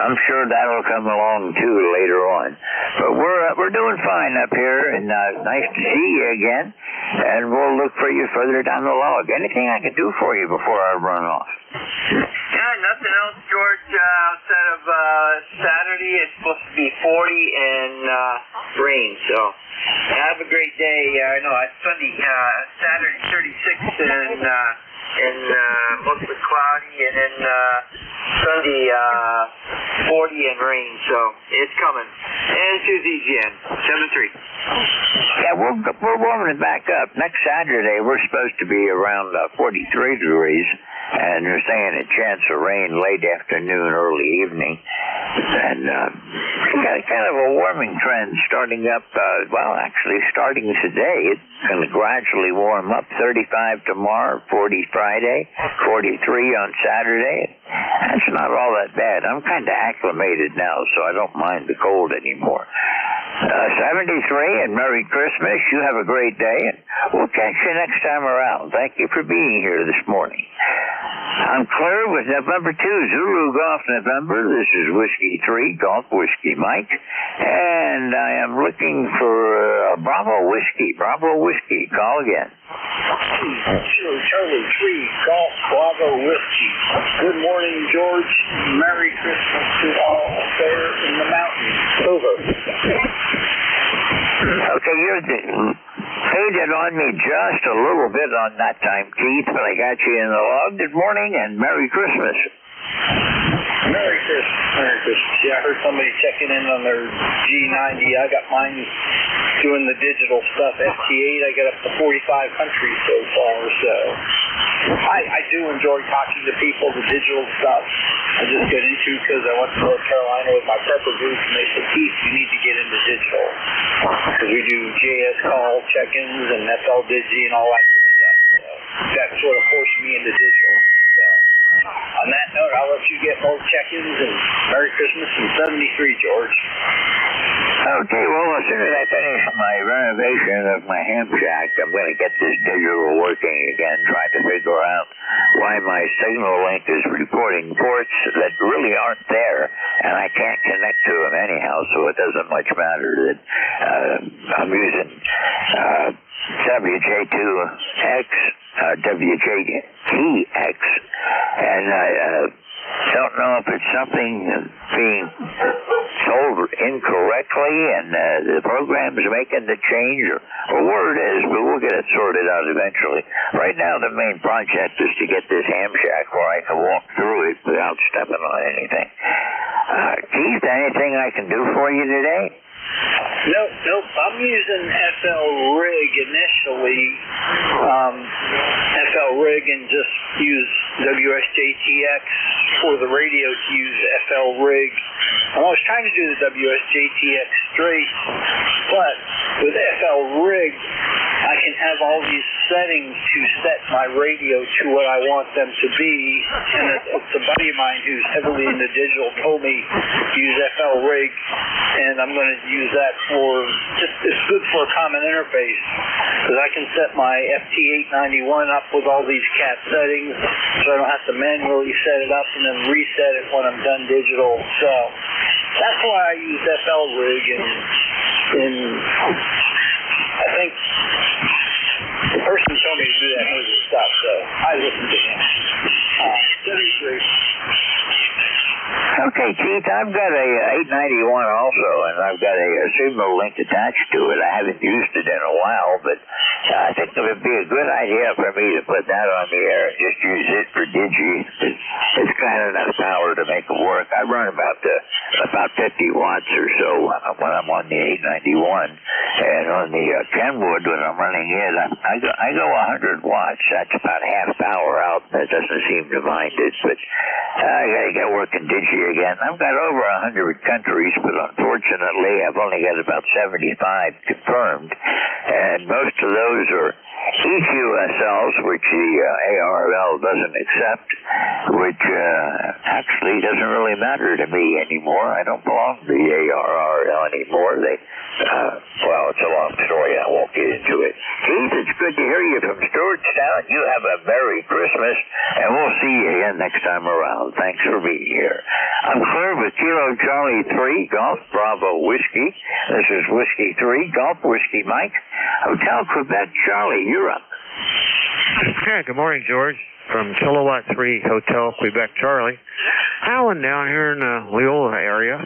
R: I'm sure that'll come along too later on. But we're doing fine up here, and nice to see you again. And we'll look for you further down the log. Anything I can do for you before I run off?
D: Yeah, nothing else, George, outside of Saturday. It's supposed to be 40 and rain, so have a great day. Sunday, Saturday 36 and mostly cloudy, and then Sunday 40 and rain, so it's coming. And Tuesday again, 7-3.
R: Yeah, we're warming it back up. Next Saturday, we're supposed to be around 43 degrees, and they're saying a chance of rain late afternoon, early evening. And got kind of a warming trend starting up, starting today. It's going to gradually warm up. 35 tomorrow, 40 Friday, 43 on Saturday. That's not all that bad. I'm kind of acclimated now, so I don't mind the cold anymore. 73, and Merry Christmas. You have a great day, and we'll catch you next time around. Thank you for being here this morning. I'm clear with November 2, Zulu Golf November. This is Whiskey 3, Golf Whiskey Mike, and I am looking for Bravo Whiskey. Bravo Whiskey, call again.
U: Charlie 3, Golf Bravo Whiskey. Good morning, George. Merry Christmas to all there in the mountains. Over.
R: Okay, you're faded on me just a little bit on that time, Keith, but I got you in the log. Good morning and Merry Christmas.
U: Merry Christmas. Merry Christmas. Yeah, I heard somebody checking in on their G90. I got mine doing the digital stuff. FT8, I got up to 45 countries so far, so I do enjoy talking to people, the digital stuff. I just got into because I went to North Carolina with my prepper group, and they said, Keith, you need to get into digital. Because we do JS call check-ins and FL Digi and all that good stuff. So that sort of forced me into digital. So on that note, I'll let you get more check-ins, and Merry Christmas from 73, George.
R: Okay, well, as soon as I finish my renovation of my ham shack, I'm going to get this digital working again, trying to figure out why my signal link is reporting ports that really aren't there, and I can't connect to them anyhow, so it doesn't much matter that I'm using WJ2X, WJTX, and I don't know if it's something being sold incorrectly and the program's making the change or where it is, but we'll get it sorted out eventually. Right now, the main project is to get this ham shack where I can walk through it without stepping on anything. Keith, anything I can do for you today?
U: Nope. I'm using FL Rig initially. FL Rig, and just use WSJTX for the radio to use FL Rig. I was trying to do the WSJTX straight, but with FL Rig, I can have all these settings to set my radio to what I want them to be. And it's a buddy of mine who's heavily into digital told me use FL Rig, and I'm going to use that for it's good for a common interface, because I can set my FT891 up with all these cat settings, so I don't have to manually set it up and then reset it when I'm done digital. So that's why I use FL Rig, and I think the person who told me to do that knows his stuff, so I listened to him. 73.
R: Okay, Keith, I've got a 891 also, and I've got a signal link attached to it. I haven't used it in a while, but I think it would be a good idea for me to put that on the air and just use it for Digi. It's got enough power to make it work. I run about 50 watts or so when I'm on the 891, and on the Kenwood when I'm running it, I go 100 watts. That's about half power out. That doesn't seem to mind it, but I gotta get working digi again. I've got over 100 countries, but unfortunately I've only got about 75 confirmed, and most of those are EQSLs, which the ARL doesn't accept, which actually doesn't really matter to me anymore. I don't belong to the ARRL anymore. Well, it's a long story. I won't get into it. Keith, it's good to hear you from Stewartstown. You have a Merry Christmas, and we'll see you again next time around. Thanks for being here. I'm clear with Kilo Charlie 3, Golf Bravo Whiskey. This is Whiskey 3, Golf Whiskey Mike. Hotel Quebec Charlie, you're up.
H: Okay, good morning, George. From Kilowatt 3 Hotel Quebec Charlie. Alan down here in the Leola area,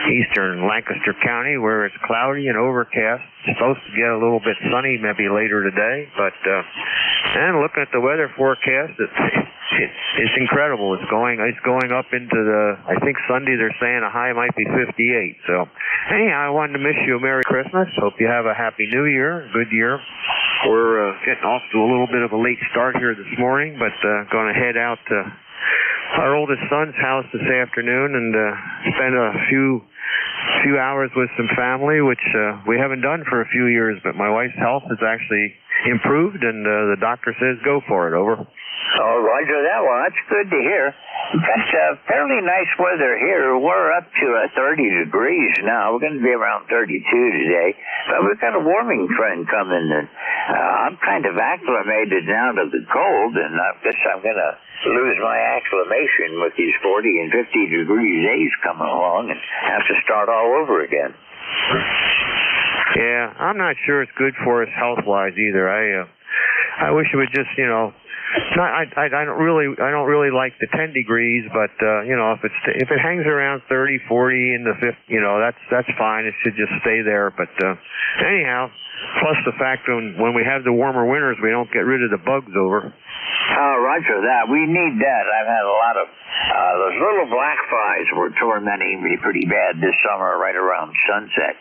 H: eastern Lancaster County, where it's cloudy and overcast. It's supposed to get a little bit sunny maybe later today, but and looking at the weather forecast, it's incredible. It's going up into I think Sunday they're saying a high might be 58. So anyhow, I wanted to wish you a Merry Christmas. Hope you have a Happy New Year, good year. We're getting off to a little bit of a late start here this morning, but going to head out to our oldest son's house this afternoon and spend a few hours with some family, which we haven't done for a few years, but my wife's health has actually improved, and the doctor says go for it. Over.
R: Oh, roger that. Well, that's good to hear. That's fairly nice weather here. We're up to 30 degrees now. We're going to be around 32 today. But we've got a warming trend coming, and I'm kind of acclimated now to the cold, and I guess I'm going to lose my acclimation with these 40 and 50 degree days coming along and have to start all over again.
H: Yeah, I'm not sure it's good for us health-wise either. I wish it would just, I don't really like the 10 degrees, but if it hangs around 30, 40 in the 50, that's fine. It should just stay there. But anyhow, plus the fact when we have the warmer winters, we don't get rid of the bugs over.
R: Oh, roger that. We need that. I've had a lot of those little black flies were tormenting me pretty bad this summer right around sunset,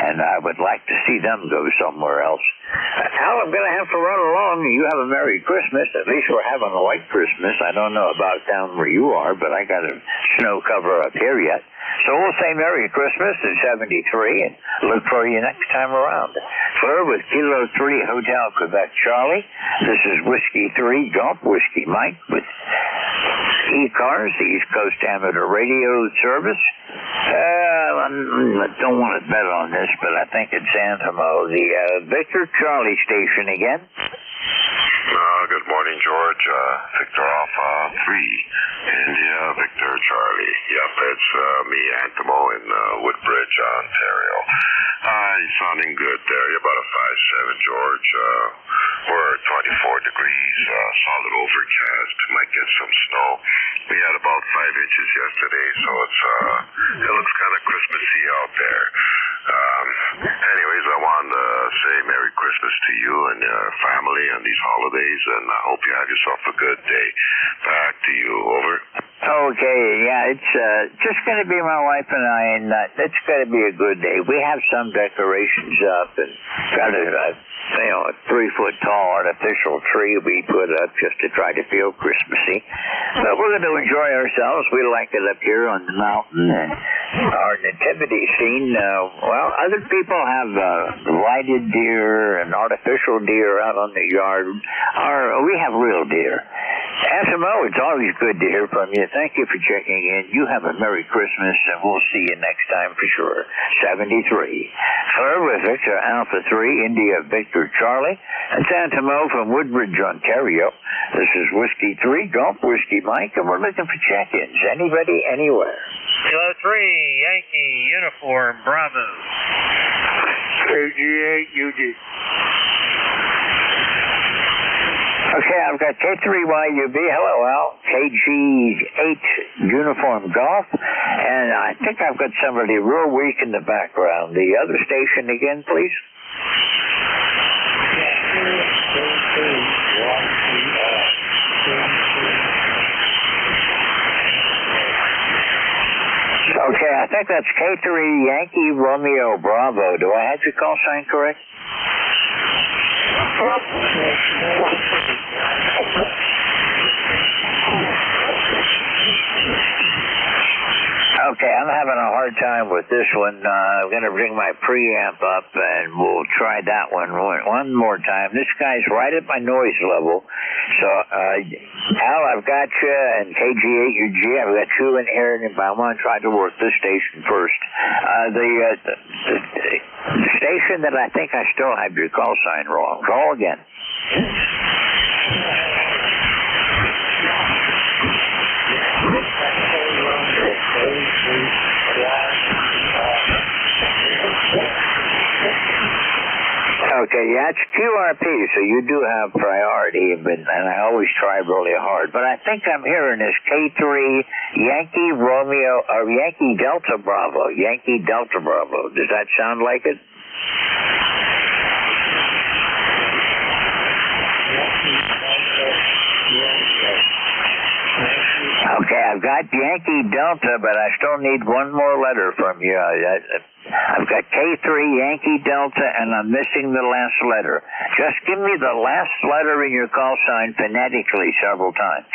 R: and I would like to see them go somewhere else. Al, I'm going to have to run along. You have a Merry Christmas. At least we're having a white Christmas. I don't know about down where you are, but I got a snow cover up here yet. So we'll say Merry Christmas at 73 and look for you next time around. Fleur with Kilo 3 Hotel Quebec Charlie. This is Whiskey 3 Golf Whiskey Mike with ECARS, the East Coast Amateur Radio Service. I don't want to bet on this, but I think it's Antimo, the Victor Charlie station again.
B: Good morning, George. Victor Alpha 3, India, Victor Charlie. Yep, it's me, Antimo, in Woodbridge, Ontario. You're sounding good there. You're about a 5'7", George. We're 24 degrees, solid overcast. Might get some snow. We had about 5 inches yesterday, so it looks kind of Christmassy out there. Anyways, I wanted to say Merry Christmas to you and your family on these holidays, and I hope you have yourself a good day. Back to you. Over.
R: Okay, yeah, it's just going to be my wife and I, and it's going to be a good day. We have some decorations up and got a 3-foot-tall artificial tree we put up just to try to feel Christmassy. But we're going to enjoy ourselves. We like it up here on the mountain, and our nativity scene, well, other people have lighted deer and artificial deer out on the yard. We have real deer. Antimo, it's always good to hear from you. Thank you for checking in. You have a Merry Christmas, and we'll see you next time for sure. 73. Fleur with Victor Alpha 3, India Victor Charlie. It's Antimo from Woodbridge, Ontario. This is Whiskey 3, Golf Whiskey Mike, and we're looking for check-ins. Anybody, anywhere.
G: Kilo 3, Yankee, Uniform, Bravo.
U: KG8, UG.
R: Okay, I've got K3YUB, hello Al, KG8 Uniform Golf, and I think I've got somebody real weak in the background. The other station again, please. Okay, I think that's K3 Yankee Romeo Bravo. Do I have your call sign correct? Okay, I'm having a hard time with this one. I'm going to bring my preamp up, and we'll try that one more time. This guy's right at my noise level. So, Al, I've got you, and KG8UG, I've got you in here, but I want to try to work this station first. The station that I think I still have your call sign wrong. Call again. Okay, yeah, it's QRP, so you do have priority, and I always try really hard. But I think I'm hearing this K3 Yankee Romeo, or Yankee Delta Bravo. Yankee Delta Bravo. Does that sound like it? Okay, I've got Yankee Delta, but I still need one more letter from you. I've got K3 Yankee Delta, and I'm missing the last letter. Just give me the last letter in your call sign phonetically several times.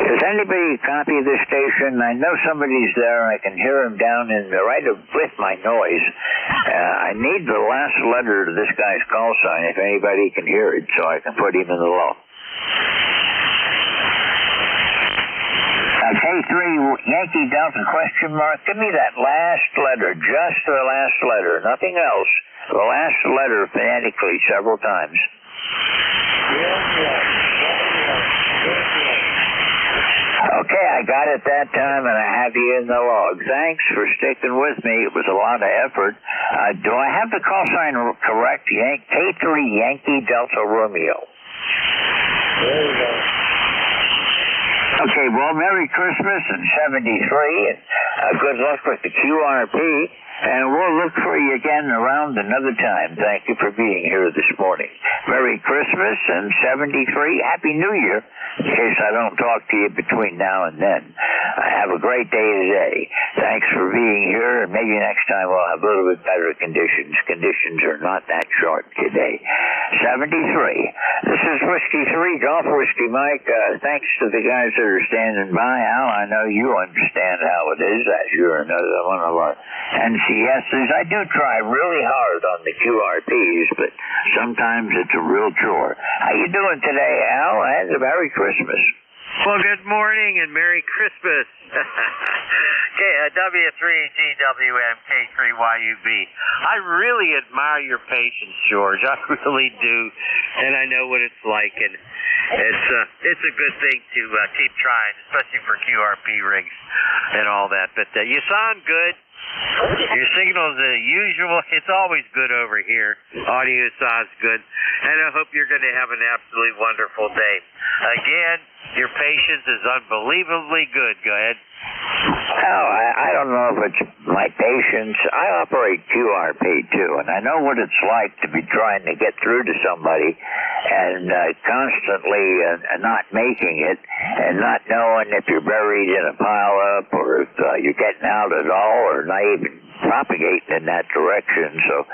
R: Does anybody copy this station? I know somebody's there. I can hear him down in the right with my noise. I need the last letter to this guy's call sign if anybody can hear it, so I can put him in the law. K3 Yankee Delta question mark. Give me that last letter, just the last letter, nothing else. The last letter phonetically several times. Okay, I got it that time, and I have you in the log. Thanks for sticking with me. It was a lot of effort. Do I have the call sign correct? K3 Yankee Delta Romeo. There you go. Okay, well, Merry Christmas in 73, and good luck with the QRP, and we'll look for you again around another time. Thank you for being here this morning. Merry Christmas and 73. Happy New Year, in case I don't talk to you between now and then. Have a great day today. Thanks for being here, and maybe next time we'll have a little bit better conditions. Conditions are not that short today. 73. This is Whiskey 3, Golf Whiskey Mike. Thanks to the guys that are standing by. Al, I know you understand how it is, as you're another one of our NCSs. I do try really hard on the QRPs, but sometimes it's a real chore. How you doing today, Al? And a Merry Christmas.
G: Well, good morning and Merry Christmas. W3GWM K3YUB. I really admire your patience, George. I really do, and I know what it's like, and it's a good thing to keep trying, especially for QRP rigs and all that. But you sound good. Your signal's usual. It's always good over here. Audio sounds good. And I hope you're going to have an absolutely wonderful day. Again, your patience is unbelievably good. Go ahead.
R: Oh, I don't know if it's my patience. I operate QRP too, and I know what it's like to be trying to get through to somebody and constantly not making it and not knowing if you're buried in a pile-up or if you're getting out at all or not even propagating in that direction. So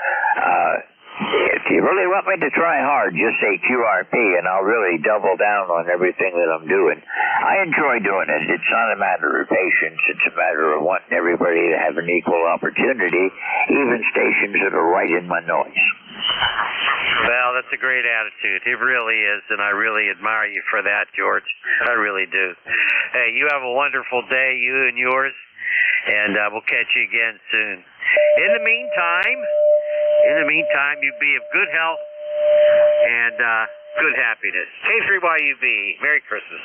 R: if you really want me to try hard, just say QRP, and I'll really double down on everything that I'm doing. I enjoy doing it. It's not a matter of patience. It's a matter of wanting everybody to have an equal opportunity, even stations that are right in my noise.
G: Well, that's a great attitude. It really is, and I really admire you for that, George. I really do. Hey, you have a wonderful day, you and yours, and we'll catch you again soon. In the meantime, you be of good health and good happiness. K3YUB, Merry Christmas.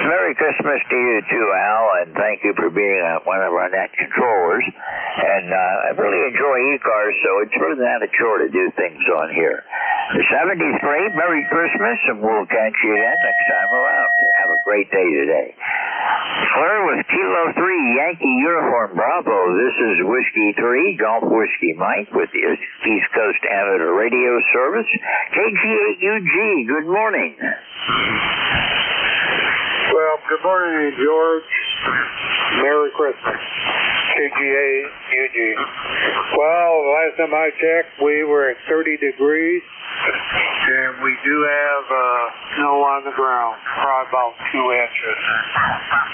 R: Merry Christmas to you too, Al, and thank you for being one of our net controllers. And I really enjoy ECARS, so it's really not a chore to do things on here. 73, Merry Christmas, and we'll catch you again next time around. Have a great day today. Clear with Kilo 3, Yankee Uniform Bravo. This is Whiskey 3, Golf Whiskey Mike with the East Coast Amateur Radio Service. KG8UG, good morning.
U: Well, good morning, George. Merry Christmas. KG8UG. Well, last time I checked, we were at 30 degrees, and we do have snow on the ground, probably about 2 inches.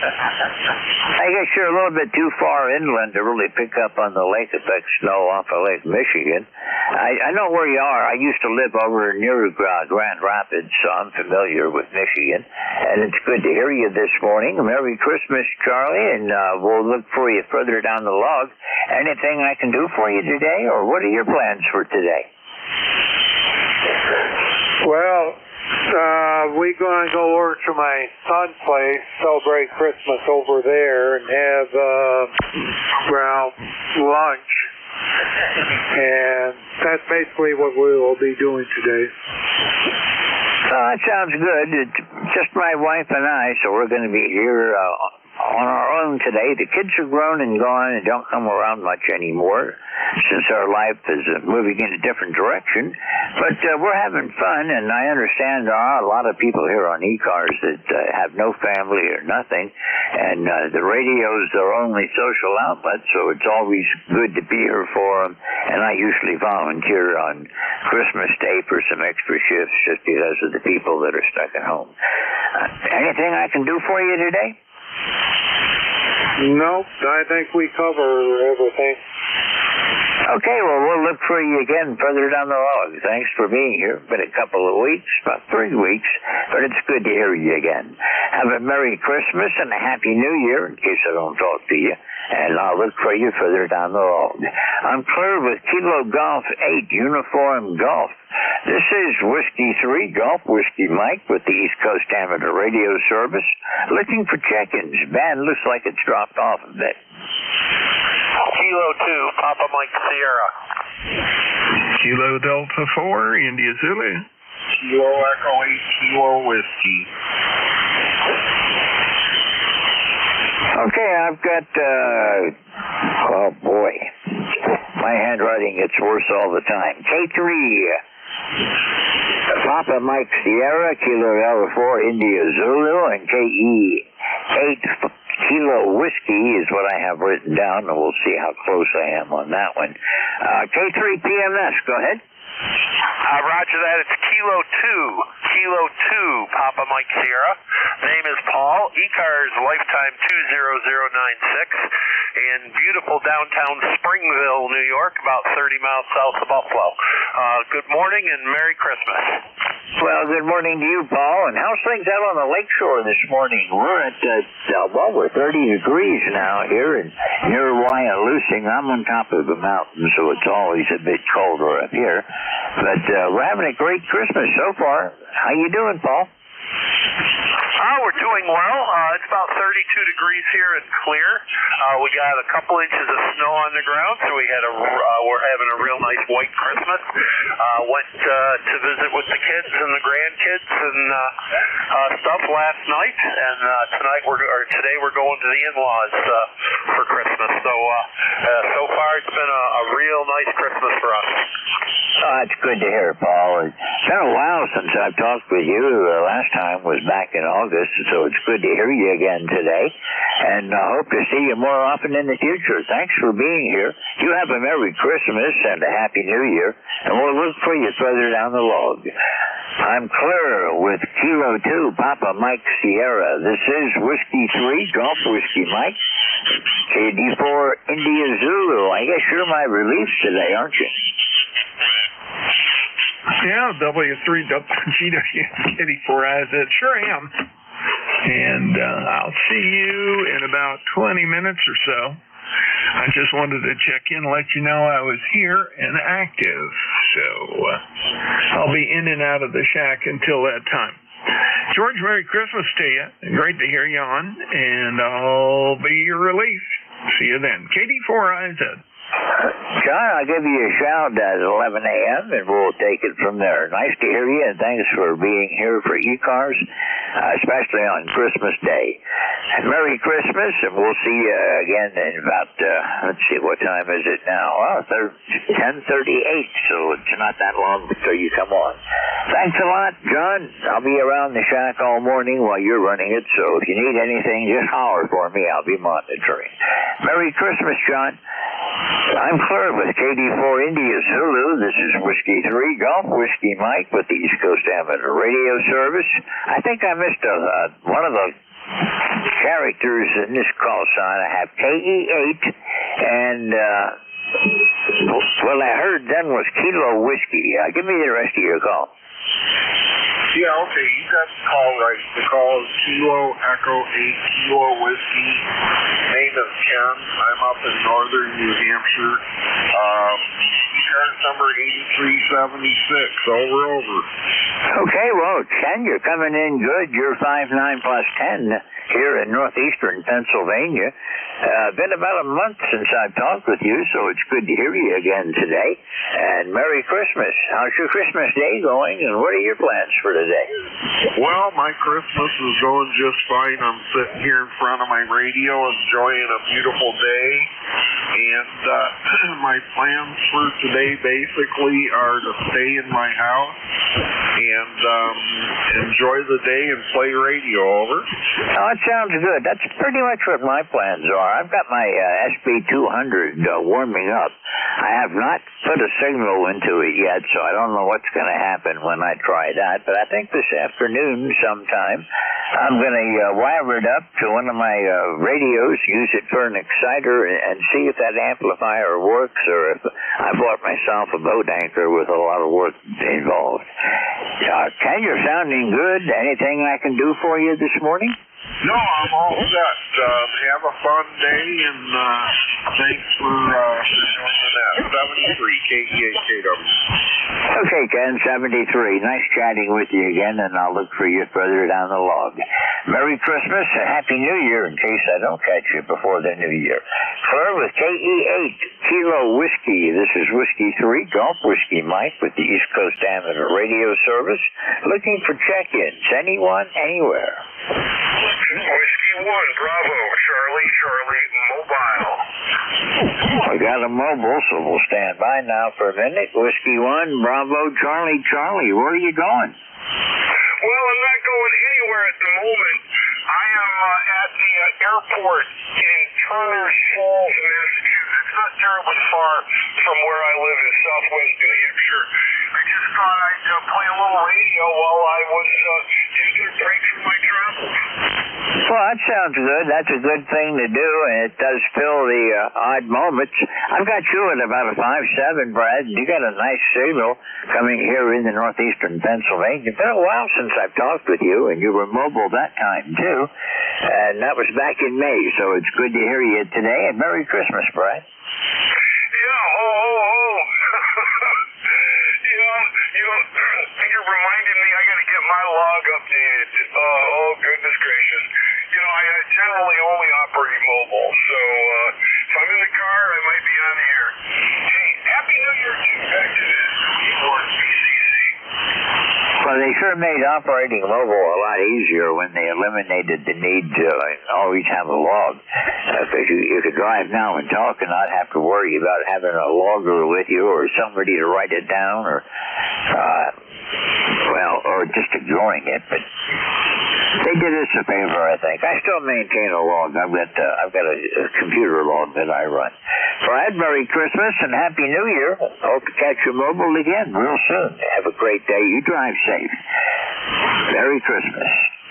R: I guess you're a little bit too far inland to really pick up on the lake effect snow off of Lake Michigan. I know where you are. I used to live over near Grand Rapids, so I'm familiar with Michigan. And it's good to hear you this morning. Merry Christmas, Charlie, and we'll look for you further down the log. Anything I can do for you today, or what are your plans for today?
U: Well, we're going to go over to my son's place, celebrate Christmas over there, and have, lunch. And that's basically what we will be doing today.
R: That sounds good. It's just my wife and I, so we're going to be here on our own today. The kids are grown and gone and don't come around much anymore since our life is moving in a different direction. But we're having fun, and I understand there are a lot of people here on ECARS that have no family or nothing, and the radio's their only social outlet, so it's always good to be here for them. And I usually volunteer on Christmas Day for some extra shifts just because of the people that are stuck at home. Anything I can do for you today?
U: Nope, I think we cover everything.
R: Okay, well, we'll look for you again further down the log. Thanks for being here. Been a couple of weeks, about 3 weeks, but it's good to hear you again. Have a Merry Christmas and a Happy New Year, in case I don't talk to you, and I'll look for you further down the log. I'm clear with Kilo Golf 8, Uniform Golf. This is Whiskey 3, Golf Whiskey Mike with the East Coast Amateur Radio Service. Looking for check-ins. Band looks like it's dropped off a bit.
P: Kilo 2, Papa Mike Sierra.
L: Kilo Delta 4, India Zulu.
U: Kilo Echo 8, Kilo Whiskey.
R: Okay, I've got, oh boy, my handwriting gets worse all the time. K3, Papa Mike Sierra, Kilo Delta 4, India Zulu, and KE8, Kilo Whiskey is what I have written down, and we'll see how close I am on that one. K3 PMS, go ahead.
P: Roger that. It's Kilo 2, Papa Mike Sierra. Name is Paul. ECARS Lifetime 20096 in beautiful downtown Springville, New York, about 30 miles south of Buffalo. Good morning and Merry Christmas.
R: Well, good morning to you, Paul. And how's things out on the lakeshore this morning? We're at, we're 30 degrees now here near Wyalusing. I'm on top of the mountain, so it's always a bit colder up here. But we're having a great Christmas so far. How you doing, Paul?
P: We're doing well. It's about 32 degrees here and clear. We got a couple inches of snow on the ground, so we're having a real nice white Christmas. Went to visit with the kids and the grandkids and stuff last night, and today we're going to the in-laws for Christmas. So far it's been a real nice Christmas for us.
R: It's good to hear, Paul. It's been a while since I've talked with you. The last time was back in August, so it's good to hear you again today. And I hope to see you more often in the future. Thanks for being here. You have a Merry Christmas and a Happy New Year, and we'll look for you further down the log. I'm clear with Kilo 2, Papa Mike Sierra. This is Whiskey 3, Golf Whiskey Mike. KD4, India Zulu. I guess you're my relief today, aren't you?
L: Yeah, W3GW KD4IZ. Sure am. And I'll see you in about 20 minutes or so. I just wanted to check in and let you know I was here and active. So I'll be in and out of the shack until that time. George, Merry Christmas to you. Great to hear you on. And I'll be your relief. See you then. KD4IZ.
R: John, I'll give you a shout at 11 a.m. and we'll take it from there. Nice to hear you, and thanks for being here for ECARS, especially on Christmas Day. And Merry Christmas, and we'll see you again in about, let's see, what time is it now? Well, 10:38, so it's not that long before you come on. Thanks a lot, John. I'll be around the shack all morning while you're running it, so if you need anything, just holler for me. I'll be monitoring. Merry Christmas, John. I'm Claire with KD4 India Zulu. This is Whiskey 3 Golf Whiskey Mike with the East Coast Amateur Radio Service. I think I missed one of the characters in this call sign. I have KE8, and what I heard then was Kilo Whiskey. Give me the rest of your call.
U: Yeah, okay, you got the call right. The call is Kilo Echo 8 Kilo Whiskey. Name is Ken. I'm up in northern New Hampshire. ECARS number 8376. Over.
R: Okay, well, Ken, you're coming in good. You're 5'9 plus 10 here in northeastern Pennsylvania. Been about a month since I've talked with you, so it's good to hear you again today. And Merry Christmas. How's your Christmas day going, and what are your plans for today?
U: Well, my Christmas is going just fine. I'm sitting here in front of my radio enjoying a beautiful day. And my plans for today basically are to stay in my house and enjoy the day and play radio. Over.
R: Oh, that sounds good. That's pretty much what my plans are. I've got my SB200 warming up. I have not put a signal into it yet, so I don't know what's going to happen when I try that. But I think this afternoon sometime I'm going to wire it up to one of my radios, use it for an exciter, and see if that amplifier works, or if I bought myself a boat anchor with a lot of work involved. Ken, you're sounding good. Anything I can do for you this morning?
U: No, I'm all set. Have a fun day, and thanks for joining that. 73 KE8KW.
R: Okay, Ken, 73. Nice chatting with you again, and I'll look for you further down the log. Merry Christmas and Happy New Year in case I don't catch you before the New Year. Claire with KE8 Kilo Whiskey. This is Whiskey 3 Golf Whiskey Mike with the East Coast Amateur Radio Service. Looking for check-ins. Anyone, anywhere.
U: Whiskey 1, Bravo, Charlie, mobile.
R: I got a mobile, so we'll stand by now for a minute. Whiskey 1, Bravo, Charlie, where are you going?
U: Well, I'm not going anywhere at the moment. I am at the airport in Turner's Falls, Massachusetts. Not terribly far from where I live in southwest New Hampshire. I just thought I'd play a little radio while I was taking a break from my travels.
R: Well, that sounds good. That's a good thing to do, and it does fill the odd moments. I've got you at about a 5'7", Brad. You got a nice signal coming here in the northeastern Pennsylvania. It's been a while since I've talked with you, and you were mobile that time, too. And that was back in May, so it's good to hear you today, and Merry Christmas, Brad.
U: Yeah, you're reminding me I got to get my log updated. Oh, goodness gracious. I generally only operate mobile, so if I'm in the car, I might be on the air. Hey, Happy New Year to you. Back to this. BCC.
R: Well, they sure made operating mobile a lot easier when they eliminated the need to always have a log. Because you could drive now and talk and not have to worry about having a logger with you or somebody to write it down or just ignoring it. But they did us a favor, I think. I still maintain a log. I've got a computer log that I run. Brad, Merry Christmas and Happy New Year. Hope to catch you mobile again real soon. Have a great day. You drive safe. Merry Christmas.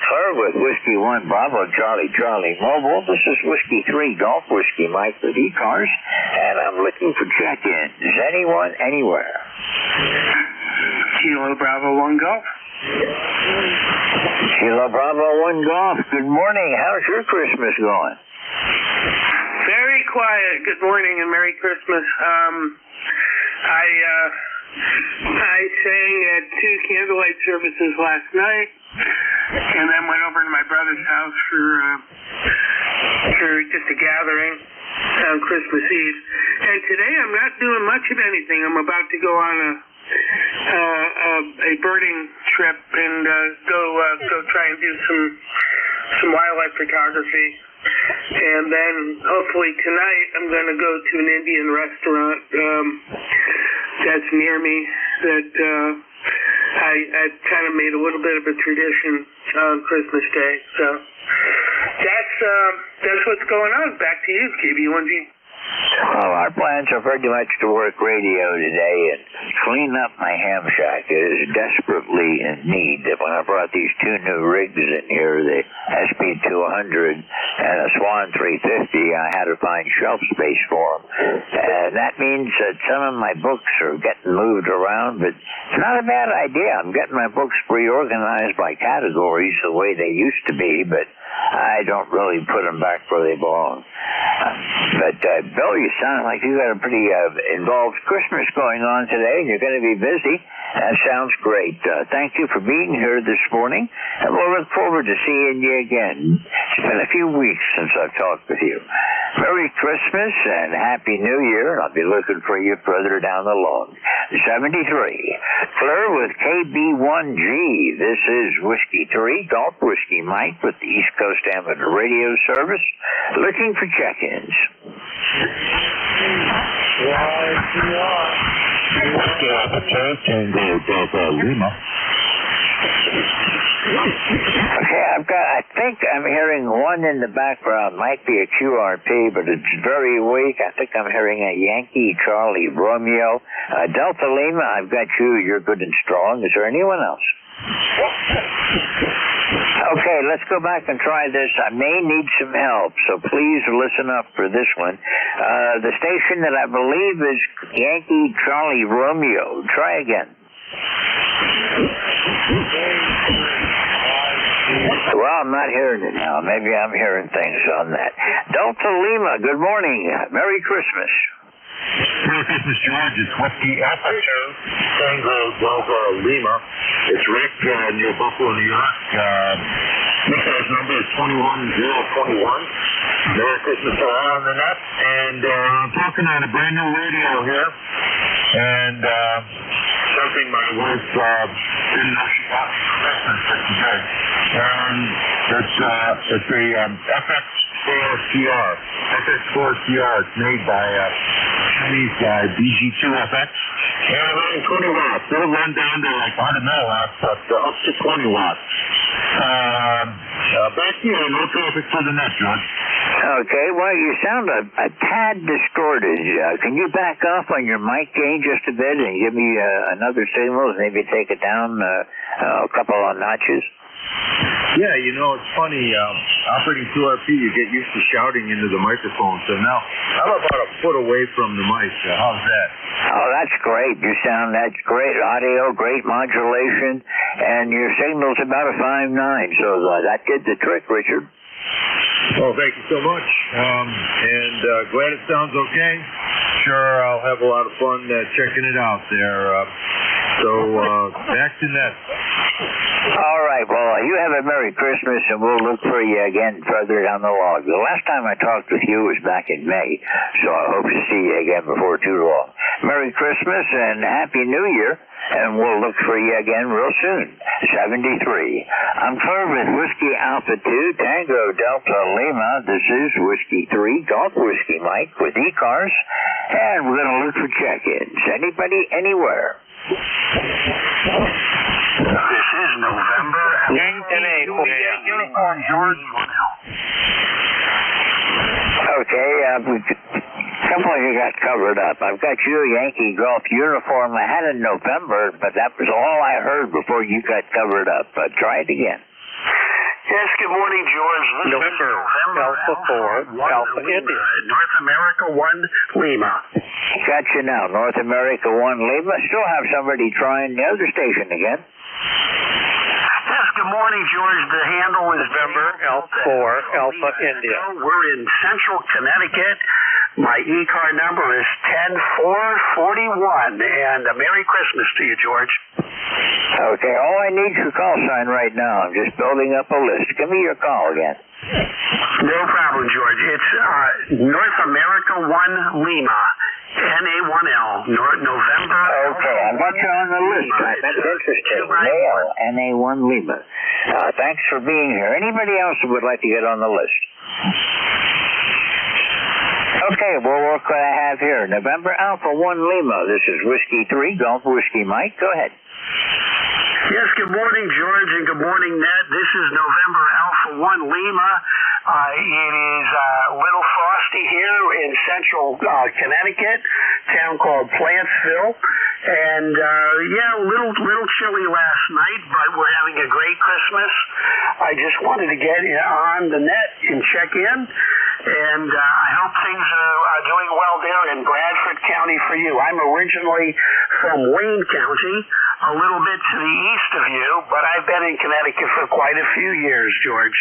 R: Claire with Whiskey 1, Bravo, Charlie, mobile. This is Whiskey 3, Golf Whiskey Mike with ECARS, and I'm looking for check-ins. Anyone, anywhere.
U: Kilo Bravo 1 Golf.
R: Kilo Bravo 1 Golf. Good morning. How's your Christmas going?
F: Very quiet. Good morning and Merry Christmas. I sang at 2 candlelight services last night, and then went over to my brother's house for just a gathering. on Christmas Eve. And today I'm not doing much of anything. I'm about to go on a birding trip and go try and do some wildlife photography. And then hopefully tonight I'm going to go to an Indian restaurant that's near me that I kind of made a little bit of a tradition on Christmas Day. So that's what's going on. Back to you, KB1G.
R: Well, our plans are pretty much to work radio today and clean up my ham shack. It is desperately in need. When I brought these two new rigs in here, the SP200 and a Swan 350, I had to find shelf space for them. And that means that some of my books are getting moved around, but it's not a bad idea. I'm getting my books reorganized by categories the way they used to be, but I don't really put them back where they belong. But Bill, you sound like you got a pretty involved Christmas going on today, and you're going to be busy. That sounds great. Thank you for being here this morning, and we'll look forward to seeing you again. It's been a few weeks since I've talked with you. Merry Christmas and Happy New Year. I'll be looking for you further down the log. 73. Clear with KB1G. This is Whiskey 3, Golf Whiskey Mike with the East Coast Amateur Radio Service, looking for check-ins. Okay, I think I'm hearing one in the background. Might be a QRP, but it's very weak. I think I'm hearing a Yankee Charlie Romeo. Delta Lima, I've got you. You're good and strong. Is there anyone else? Okay, let's go back and try this. I may need some help, so please listen up for this one. The station that I believe is Yankee Charlie Romeo. Try again. Well, I'm not hearing it now. Maybe I'm hearing things on that. Delta Lima, good morning. Merry Christmas.
K: Merry Christmas, George. It's Whiskey Alpha 2, Tango Delta Lima. It's Rick near Buffalo, New York. ECARS number is 21021. Merry Christmas to all on the net. And I'm talking on a brand new radio here. And something my wife didn't know she got me for Christmas today. And it's a FX4CR. FX4CR. It's made by Chinese guy, BG2FX. And running 20 watts. It'll run down to like 100 milliwatts, but up to 20 watts. Back to you. No traffic for the net, John.
R: Okay, well, you sound a tad distorted. Can you back off on your mic gain just a bit and give me another signal, maybe take it down a couple of notches?
K: Yeah, you know, it's funny. Operating QRP, you get used to shouting into the microphone. So now I'm about a foot away from the mic. How's that?
R: Oh, that's great. That's great audio, great modulation, and your signal's about a 5.9. So that did the trick, Richard.
K: Well, thank you so much. And glad it sounds okay. Sure, I'll have a lot of fun checking it out there. So back to net.
R: All right. Well, you have a Merry Christmas, and we'll look for you again further down the log. The last time I talked with you was back in May, so I hope to see you again before too long. Merry Christmas and Happy New Year, and we'll look for you again real soon. 73. I'm clear with Whiskey Alpha 2, Tango Delta Lima. This is Whiskey 3, Golf Whiskey Mike with ECARS, and we're going to look for check-ins. Anybody, anywhere?
K: This is November. Unicorn George.
R: Okay, a couple of you got covered up. I've got you, Yankee Golf Uniform. I had in November, but that was all I heard before you got covered up. Try it again.
U: Yes, good morning, George.
K: November
U: Alpha 4, Alpha India. North America 1, Lima.
R: Got you now, North America 1, Lima. Still have somebody trying the other station again.
U: Yes, good morning, George. The handle is November Alpha 4, Alpha India. We're in Central Connecticut. My ECAR number is 10441. And a Merry Christmas to you, George.
R: Okay, all I need is your call sign right now. I'm just building up a list. Give me your call again.
I: No problem, George. It's North America 1 Lima, NA1L, November.
R: Okay, I've got you on the list. That's interesting. Male, NA1 Lima. Thanks for being here. Anybody else who would like to get on the list? Okay, well, what could I have here? November Alpha 1 Lima. This is Whiskey 3, Golf Whiskey Mike. Go ahead.
I: Yes, good morning, George, and good morning, Ned. This is November Alpha 1 Lima. It is a little frosty here in central Connecticut, a town called Plantsville. And, a little chilly last night, but we're having a great Christmas. I just wanted to get on the net and check in. And I hope things are doing well there in Bradford County for you. I'm originally from Wayne County, a little bit to the east of you, but I've been in Connecticut for quite a few years, George.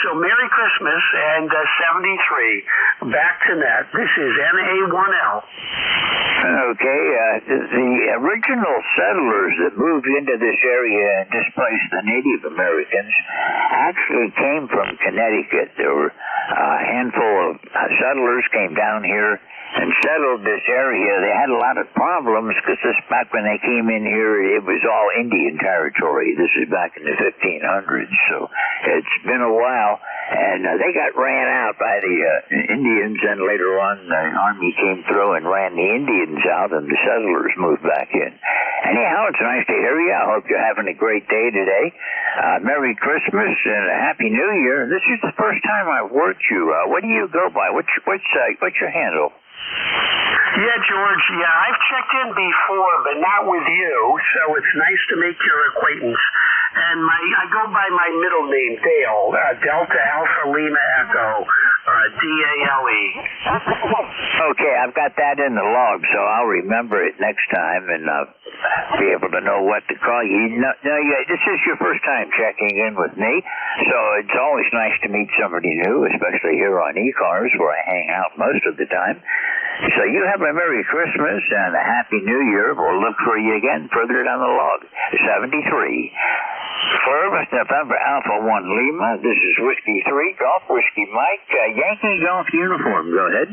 I: So Merry Christmas and 73. Back to net. This is NA1L.
R: Okay, the original settlers that moved into this area and displaced the Native Americans actually came from Connecticut. There were a handful of settlers came down here and settled this area. They had a lot of problems because back when they came in here, it was all Indian territory. This is back in the 1500s, so it's been a while. And they got ran out by the Indians, and later on the army came through and ran the Indians out, and the settlers moved back in. Anyhow, it's nice to hear you. I hope you're having a great day today. Merry Christmas and a Happy New Year. This is the first time I've worked you. What do you go by? What's your handle?
I: Yeah, George, I've checked in before, but not with you, so it's nice to make your acquaintance. And I go by my middle name, Dale, Delta Alpha Lima Echo, D-A-L-E.
R: Okay, I've got that in the log, so I'll remember it next time, and I'll be able to know what to call you. No, this is your first time checking in with me, so it's always nice to meet somebody new, especially here on ECARS, where I hang out most of the time. So you have a Merry Christmas and a Happy New Year. We'll look for you again further down the log. 73. Service November Alpha 1 Lima. This is Whiskey 3, Golf Whiskey Mike. Yankee Golf uniform. Go ahead.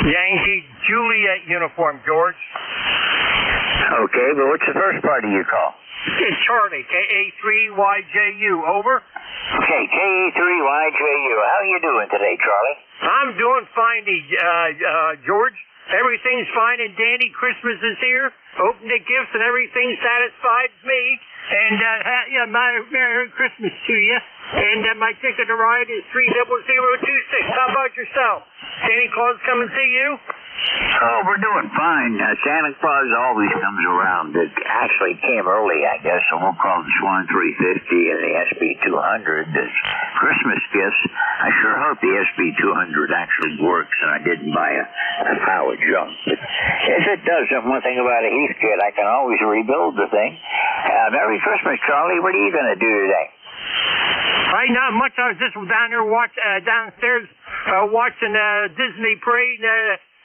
M: Yankee Juliet uniform, George.
R: Okay, but what's the first part of your call?
M: It's Charlie, KA3YJU. Over.
R: Okay, KA3YJU. How are you doing today, Charlie?
M: I'm doing fine, George. Everything's fine and dandy. Christmas is here. Opened the gifts and everything satisfies me. And Merry Christmas to you. And my ticket to ride is 30026. How about yourself? Santa Claus come and see you?
R: Oh, we're doing fine. Santa Claus always comes around. It actually came early, I guess, so we'll call the Swan 350 and the SB200 as Christmas gifts. I sure hope the SB200 actually works and I didn't buy a pile of junk. But if it doesn't, one thing about a Heath kit, I can always rebuild the thing. Merry Christmas, Charlie. What are you going to do today?
M: Right, not much. I was just down there downstairs watching Disney Parade.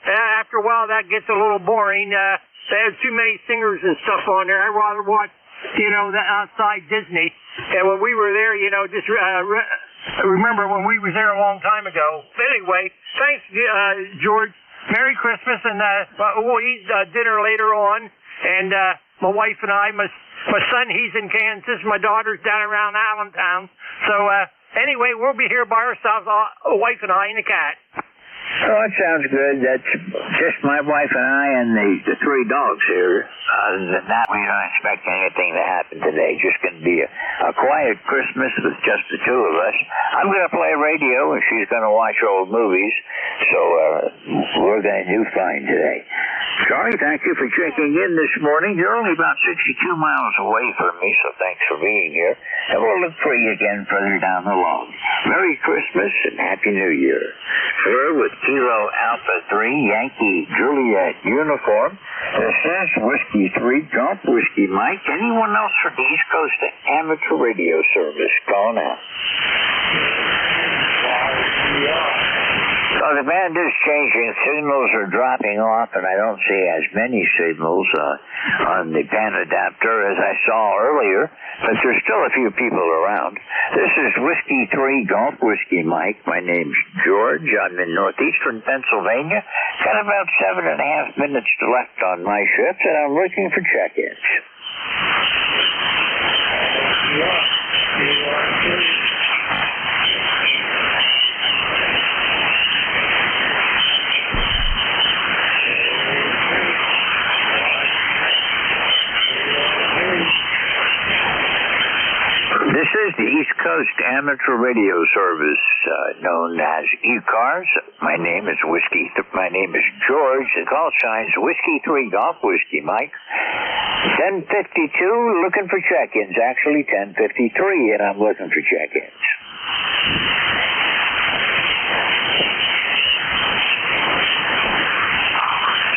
M: After a while, that gets a little boring. They have too many singers and stuff on there. I'd rather watch, the outside Disney. And when we were there, just remember when we was there a long time ago. Anyway, thanks, George. Merry Christmas, and we'll eat dinner later on. And my wife and I, my son, he's in Kansas. My daughter's down around Allentown. So anyway, we'll be here by ourselves, a wife and I and the cat.
R: Oh, that sounds good. That's just my wife and I and the three dogs here. Other than that, we don't expect anything to happen today. Just going to be a quiet Christmas with just the two of us. I'm going to play radio, and she's going to watch old movies. So we're going to do fine today. Charlie, thank you for checking in this morning. You're only about 62 miles away from me, so thanks for being here. And we'll look for you again further down the log. Merry Christmas and Happy New Year. Here with Kilo Alpha 3 Yankee Juliet uniform. This is Whiskey 3 Golf Whiskey Mike. Anyone else for the East Coast amateur radio service? Call now. Well, the band is changing. Signals are dropping off, and I don't see as many signals on the band adapter as I saw earlier, but there's still a few people around. This is Whiskey 3 Golf Whiskey Mike. My name's George. I'm in northeastern Pennsylvania. Got about 7.5 minutes left on my shift, and I'm looking for check-ins. This is the East Coast Amateur Radio Service, known as ECARS. My name is George. The call sign's Whiskey 3 Golf Whiskey Mike. 10:52, looking for check-ins. Actually, 10:53, and I'm looking for check-ins.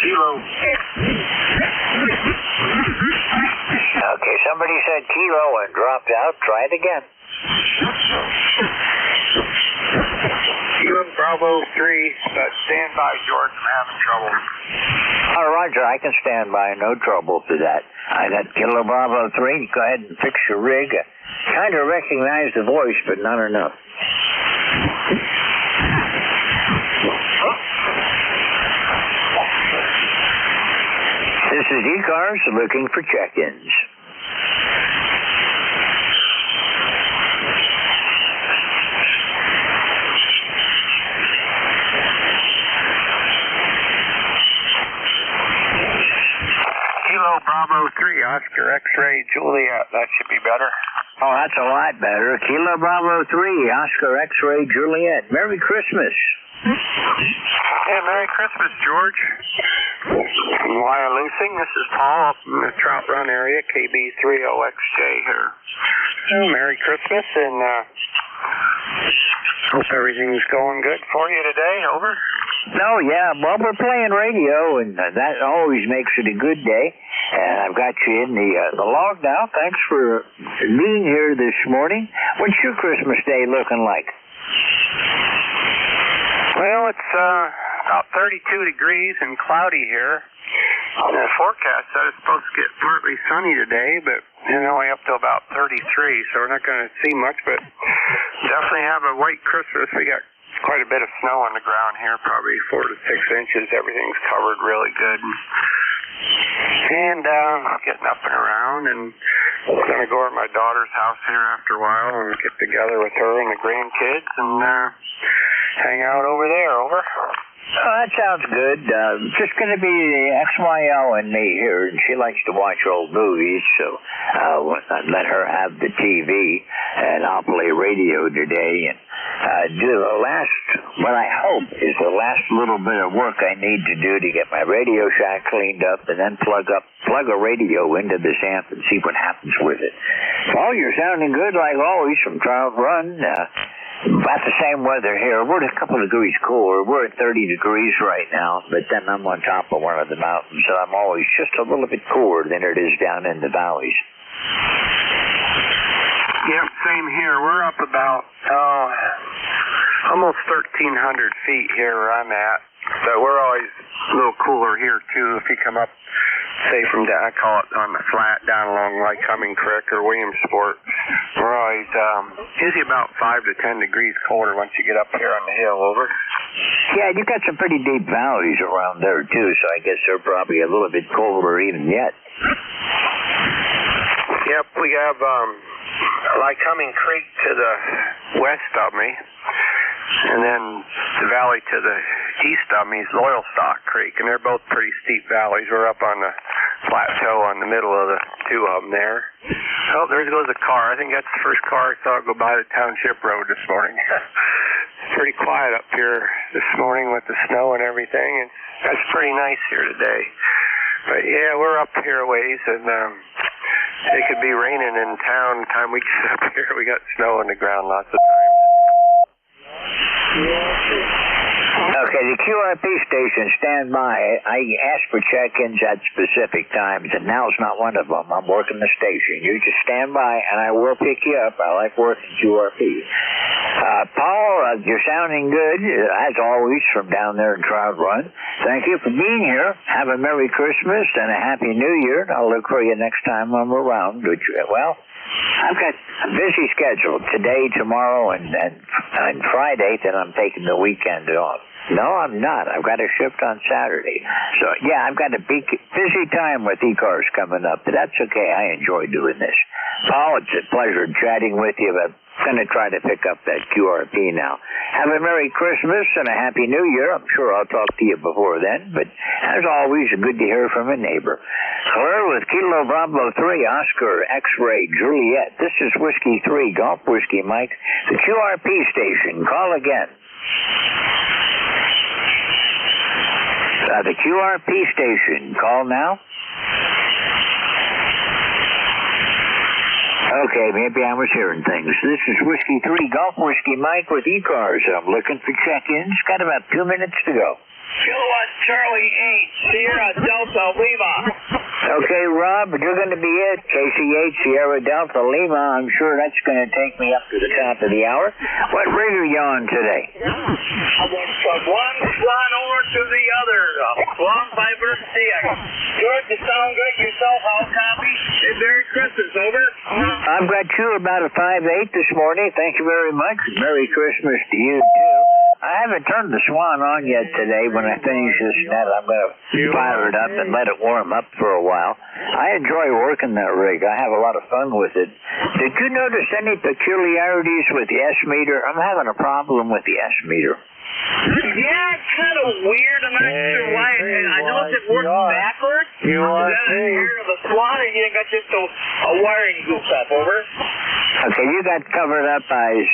U: Kilo.
R: Okay, somebody said kilo and dropped out. Try it again.
U: Kilo Bravo 3, stand by, George. I'm having trouble.
R: Oh, Roger, I can stand by. No trouble for that. I got Kilo Bravo 3. Go ahead and fix your rig. Kind of recognize the voice, but not enough. This is ECARS looking for check-ins.
U: Kilo Bravo 3, Oscar X-Ray Juliet. That should be better.
R: Oh, that's a lot better. Kilo Bravo 3, Oscar X-Ray Juliet. Merry Christmas.
U: Yeah, Merry Christmas, George. From Wyoming, this is Paul up in the Trout Run area, KB30XJ here. Oh, Merry Christmas, and hope everything's going good for you today. Over.
R: No, yeah, well, we're playing radio, and that always makes it a good day. And I've got you in the log now. Thanks for being here this morning. What's your Christmas day looking like?
U: Well, it's about 32 degrees and cloudy here. The forecast said it's supposed to get partly sunny today, but only up to about 33, so we're not going to see much, but definitely have a white Christmas. We got quite a bit of snow on the ground here, probably 4 to 6 inches. Everything's covered really good. And getting up and around, and I'm going to go over to my daughter's house here after a while and get together with her and the grandkids and hang out over there. Over.
R: Oh, that sounds good. Just going to be XYL and me here, and she likes to watch old movies, so I'll let her have the TV, and I'll play radio today and do what I hope is the last little bit of work I need to do to get my Radio Shack cleaned up, and then plug a radio into this amp and see what happens with it. Well, you're sounding good like always from Trout Run. About the same weather here. We're a couple of degrees cooler. We're at 30 degrees right now, but then I'm on top of one of the mountains, so I'm always just a little bit cooler than it is down in the valleys.
U: Yep, same here. We're up about almost 1,300 feet here where I'm at, so we're always a little cooler here too. If you come up, say from I call it on the flat down along Lycoming Creek or Williamsport, we're always usually about 5 to 10 degrees colder once you get up here on the hill. Over.
R: Yeah, you got some pretty deep valleys around there too, so I guess they're probably a little bit colder even yet.
U: Yep, we have Lycoming Creek to the west of me, and then the valley to the east of me is Loyalstock Creek, and they're both pretty steep valleys. We're up on the plateau on the middle of the two of them there. Oh, there goes a car. I think that's the first car I saw go by the township road this morning. It's pretty quiet up here this morning with the snow and everything, and that's pretty nice here today. But yeah, we're up here a ways, and it could be raining in town the time we get up here. We got snow on the ground lots of times.
R: Okay, the QRP station, stand by. I asked for check-ins at specific times, and now's not one of them. I'm working the station. You just stand by, and I will pick you up. I like working QRP. Paul, you're sounding good, as always, from down there in Trout Run. Thank you for being here. Have a Merry Christmas and a Happy New Year. I'll look for you next time I'm around. Well, I've got a busy schedule today, tomorrow, and Friday. Then I'm taking the weekend off. No, I'm not. I've got a shift on Saturday. So, yeah, I've got a busy time with ECARS coming up, but that's okay. I enjoy doing this. Paul, it's a pleasure chatting with you, but I'm going to try to pick up that QRP now. Have a Merry Christmas and a Happy New Year. I'm sure I'll talk to you before then, but as always, good to hear from a neighbor. Claire with Kilo Bravo 3, Oscar, X-Ray, Juliet. This is Whiskey 3, Golf Whiskey Mike, the QRP station. Call again. The QRP station. Call now. Okay, maybe I was hearing things. This is Whiskey 3, Golf Whiskey Mike with ECARS. I'm looking for check-ins. Got about 2 minutes to go.
D: Kilowatt Charlie 8, Sierra Delta Lima.
R: Okay, Rob, you're going to be it. KC8, Sierra Delta Lima. I'm sure that's going to take me up to the top of the hour. What rig are you on today?
D: I went from one swan over to the other. Long by Versity. George, you sound good yourself. I'll copy. And Merry Christmas, over.
R: I've got you about a 5-8 this morning. Thank you very much. Merry Christmas to you, too. I haven't turned the Swan on yet today. When I finish this net, I'm going to fire it up and let it warm up for a while. I enjoy working that rig. I have a lot of fun with it. Did you notice any peculiarities with the S-meter? I'm having a problem with the S-meter.
D: Yeah, it's kind of weird. I'm not sure why. I know it works backwards.
U: You are
D: here to the Swan, and you got just a wiring goof up, over.
R: Okay, you got covered up by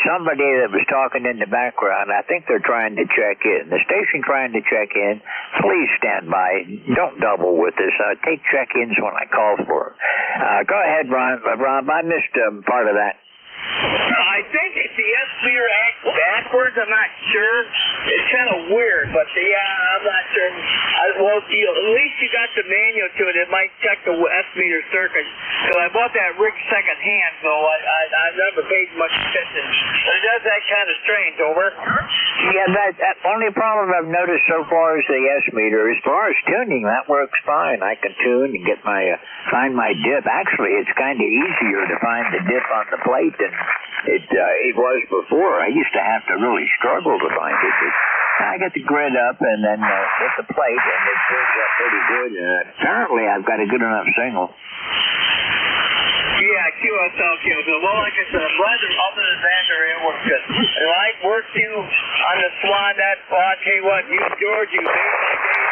R: somebody that was talking in the background. I think they're trying to check in. The station trying to check in. Please stand by. Don't double with this. Take check-ins when I call for them. Go ahead, Rob. I missed part of that.
D: I think if the S-meter acts backwards, I'm not sure. It's kind of weird, but yeah, I'm not sure. At least you got the manual to it. It might check the S-meter circuit. So I bought that rig second hand, so I never paid much attention. But it does that kind of strange, over.
R: Yeah, that only problem I've noticed so far is the S-meter. As far as tuning, that works fine. I can tune and get find my dip. Actually, it's kind of easier to find the dip on the plate than it was before. I used to have to really struggle to find it. I get the grid up and then hit the plate, and it turns out pretty good. Apparently, I've got a good enough signal.
D: Yeah, QSL kills it. Well, like I said, I'm glad that other than that, it works good. And I worked you on the Swan, I'll tell you what, you, George, you made my day.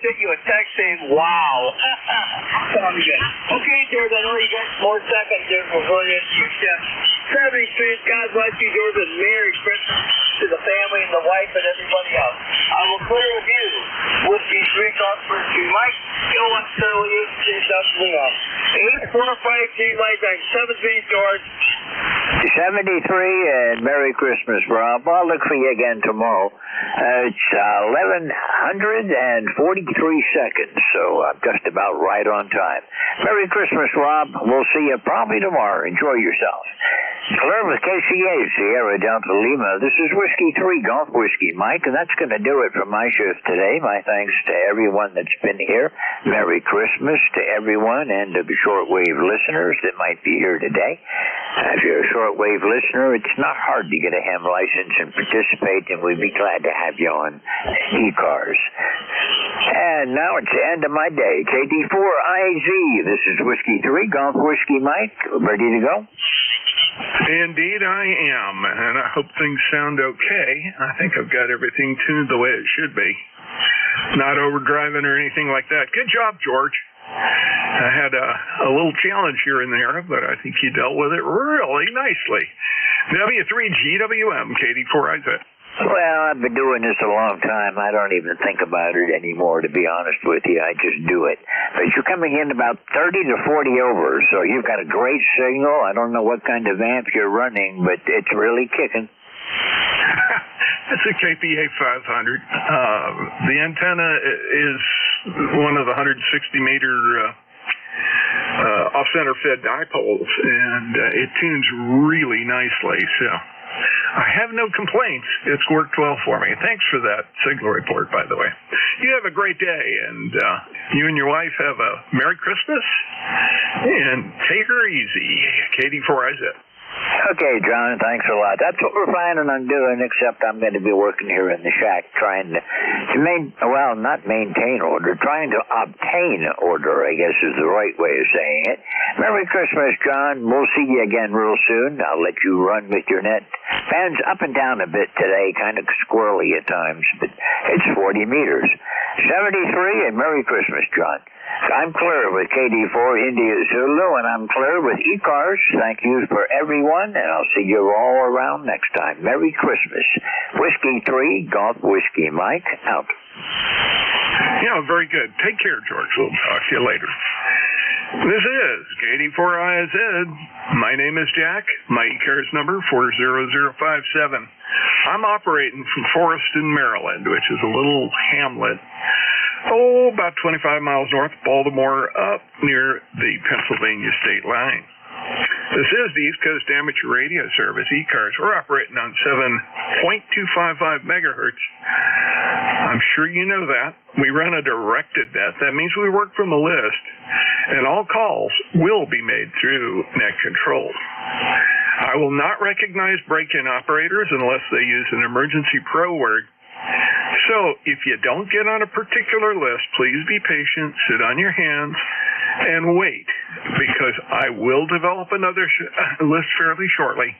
D: Sent you a text saying, wow. Sounds good. Okay, George, I know you got more seconds there before you into your shift. 73, God bless you, George, and Merry Christmas to the family and the wife and everybody else. I will clear with you with these 3 calls for you. Mike, go up to 845 lights on 73, George.
R: 73, and Merry Christmas, Rob. I'll look for you again tomorrow. It's 11:43 seconds, so I'm just about right on time. Merry Christmas, Rob. We'll see you probably tomorrow. Enjoy yourself. Claire with KCA, Sierra Delta Lima. This is Whiskey 3, Golf Whiskey Mike, and that's going to do it for my shift today. My thanks to everyone that's been here. Merry Christmas to everyone and to the shortwave listeners that might be here today. If you're a shortwave listener, it's not hard to get a ham license and participate, and we'd be glad to have you on ECARS. And now it's the end of my day. KD4IZ, this is Whiskey 3, Golf Whiskey Mike. Ready to go?
L: Indeed I am, and I hope things sound okay. I think I've got everything tuned the way it should be. Not overdriving or anything like that. Good job, George. I had a little challenge here and there, but I think you dealt with it really nicely. W3GWM, KD4IZ.
R: Well, I've been doing this a long time. I don't even think about it anymore, to be honest with you. I just do it. But you're coming in about 30 to 40 over, so you've got a great signal. I don't know what kind of amp you're running, but it's really kicking.
L: It's a KPA 500. The antenna is one of the 160-meter off-center fed dipoles, and it tunes really nicely. So I have no complaints. It's worked well for me. Thanks for that signal report, by the way. You have a great day, and you and your wife have a Merry Christmas, and take her easy. KD4IZ.
R: Okay, John, thanks a lot. That's what we're planning on doing, except I'm going to be working here in the shack trying to not maintain order, trying to obtain order, I guess is the right way of saying it. Merry Christmas, John. We'll see you again real soon. I'll let you run with your net. Fans up and down a bit today, kind of squirrely at times, but it's 40 meters. 73, and Merry Christmas, John. I'm clear with KD4 India Zulu, and I'm clear with ECARS. Thank you for everyone, and I'll see you all around next time. Merry Christmas. Whiskey 3, Golf Whiskey Mike, out.
L: Yeah, very good. Take care, George. We'll talk to you later. This is KD4IZ. My name is Jack. My ECARS number 40057. I'm operating from Forreston, Maryland, which is a little hamlet, about 25 miles north of Baltimore, up near the Pennsylvania state line. This is the East Coast Amateur Radio Service, ECARS. We're operating on 7.255 megahertz. I'm sure you know that. We run a directed net. That means we work from a list, and all calls will be made through net control. I will not recognize break-in operators unless they use an emergency pro word. So if you don't get on a particular list, please be patient, sit on your hands, and wait, because I will develop another list fairly shortly,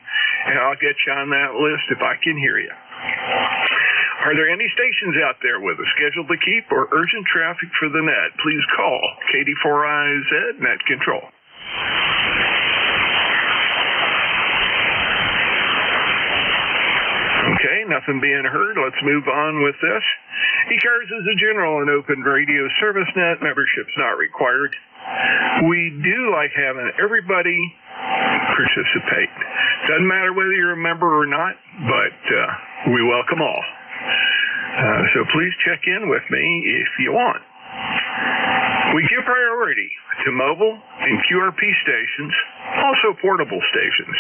L: and I'll get you on that list if I can hear you. Are there any stations out there with a schedule to keep or urgent traffic for the net? Please call KD4IZ Net Control. Okay, nothing being heard. Let's move on with this. ECARS is a general and open radio service net. Membership's not required. We do like having everybody participate. Doesn't matter whether you're a member or not, but we welcome all. So please check in with me if you want. We give priority to mobile and QRP stations, also portable stations.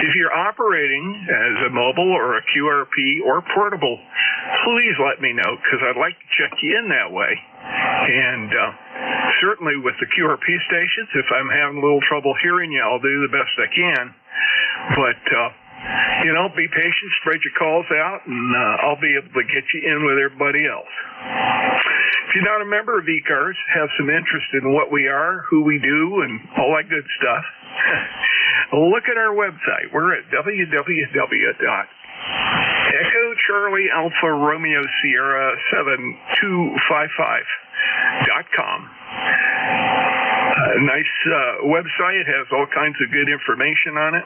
L: If you're operating as a mobile or a QRP or portable, please let me know, because I'd like to check you in that way. And certainly with the QRP stations, if I'm having a little trouble hearing you, I'll do the best I can. But, be patient, spread your calls out, and I'll be able to get you in with everybody else. If you're not a member of ECARS, have some interest in what we are, who we do, and all that good stuff, look at our website. We're at www.Echo Charlie Alpha Romeo Sierra 7255.com. Nice website. It has all kinds of good information on it.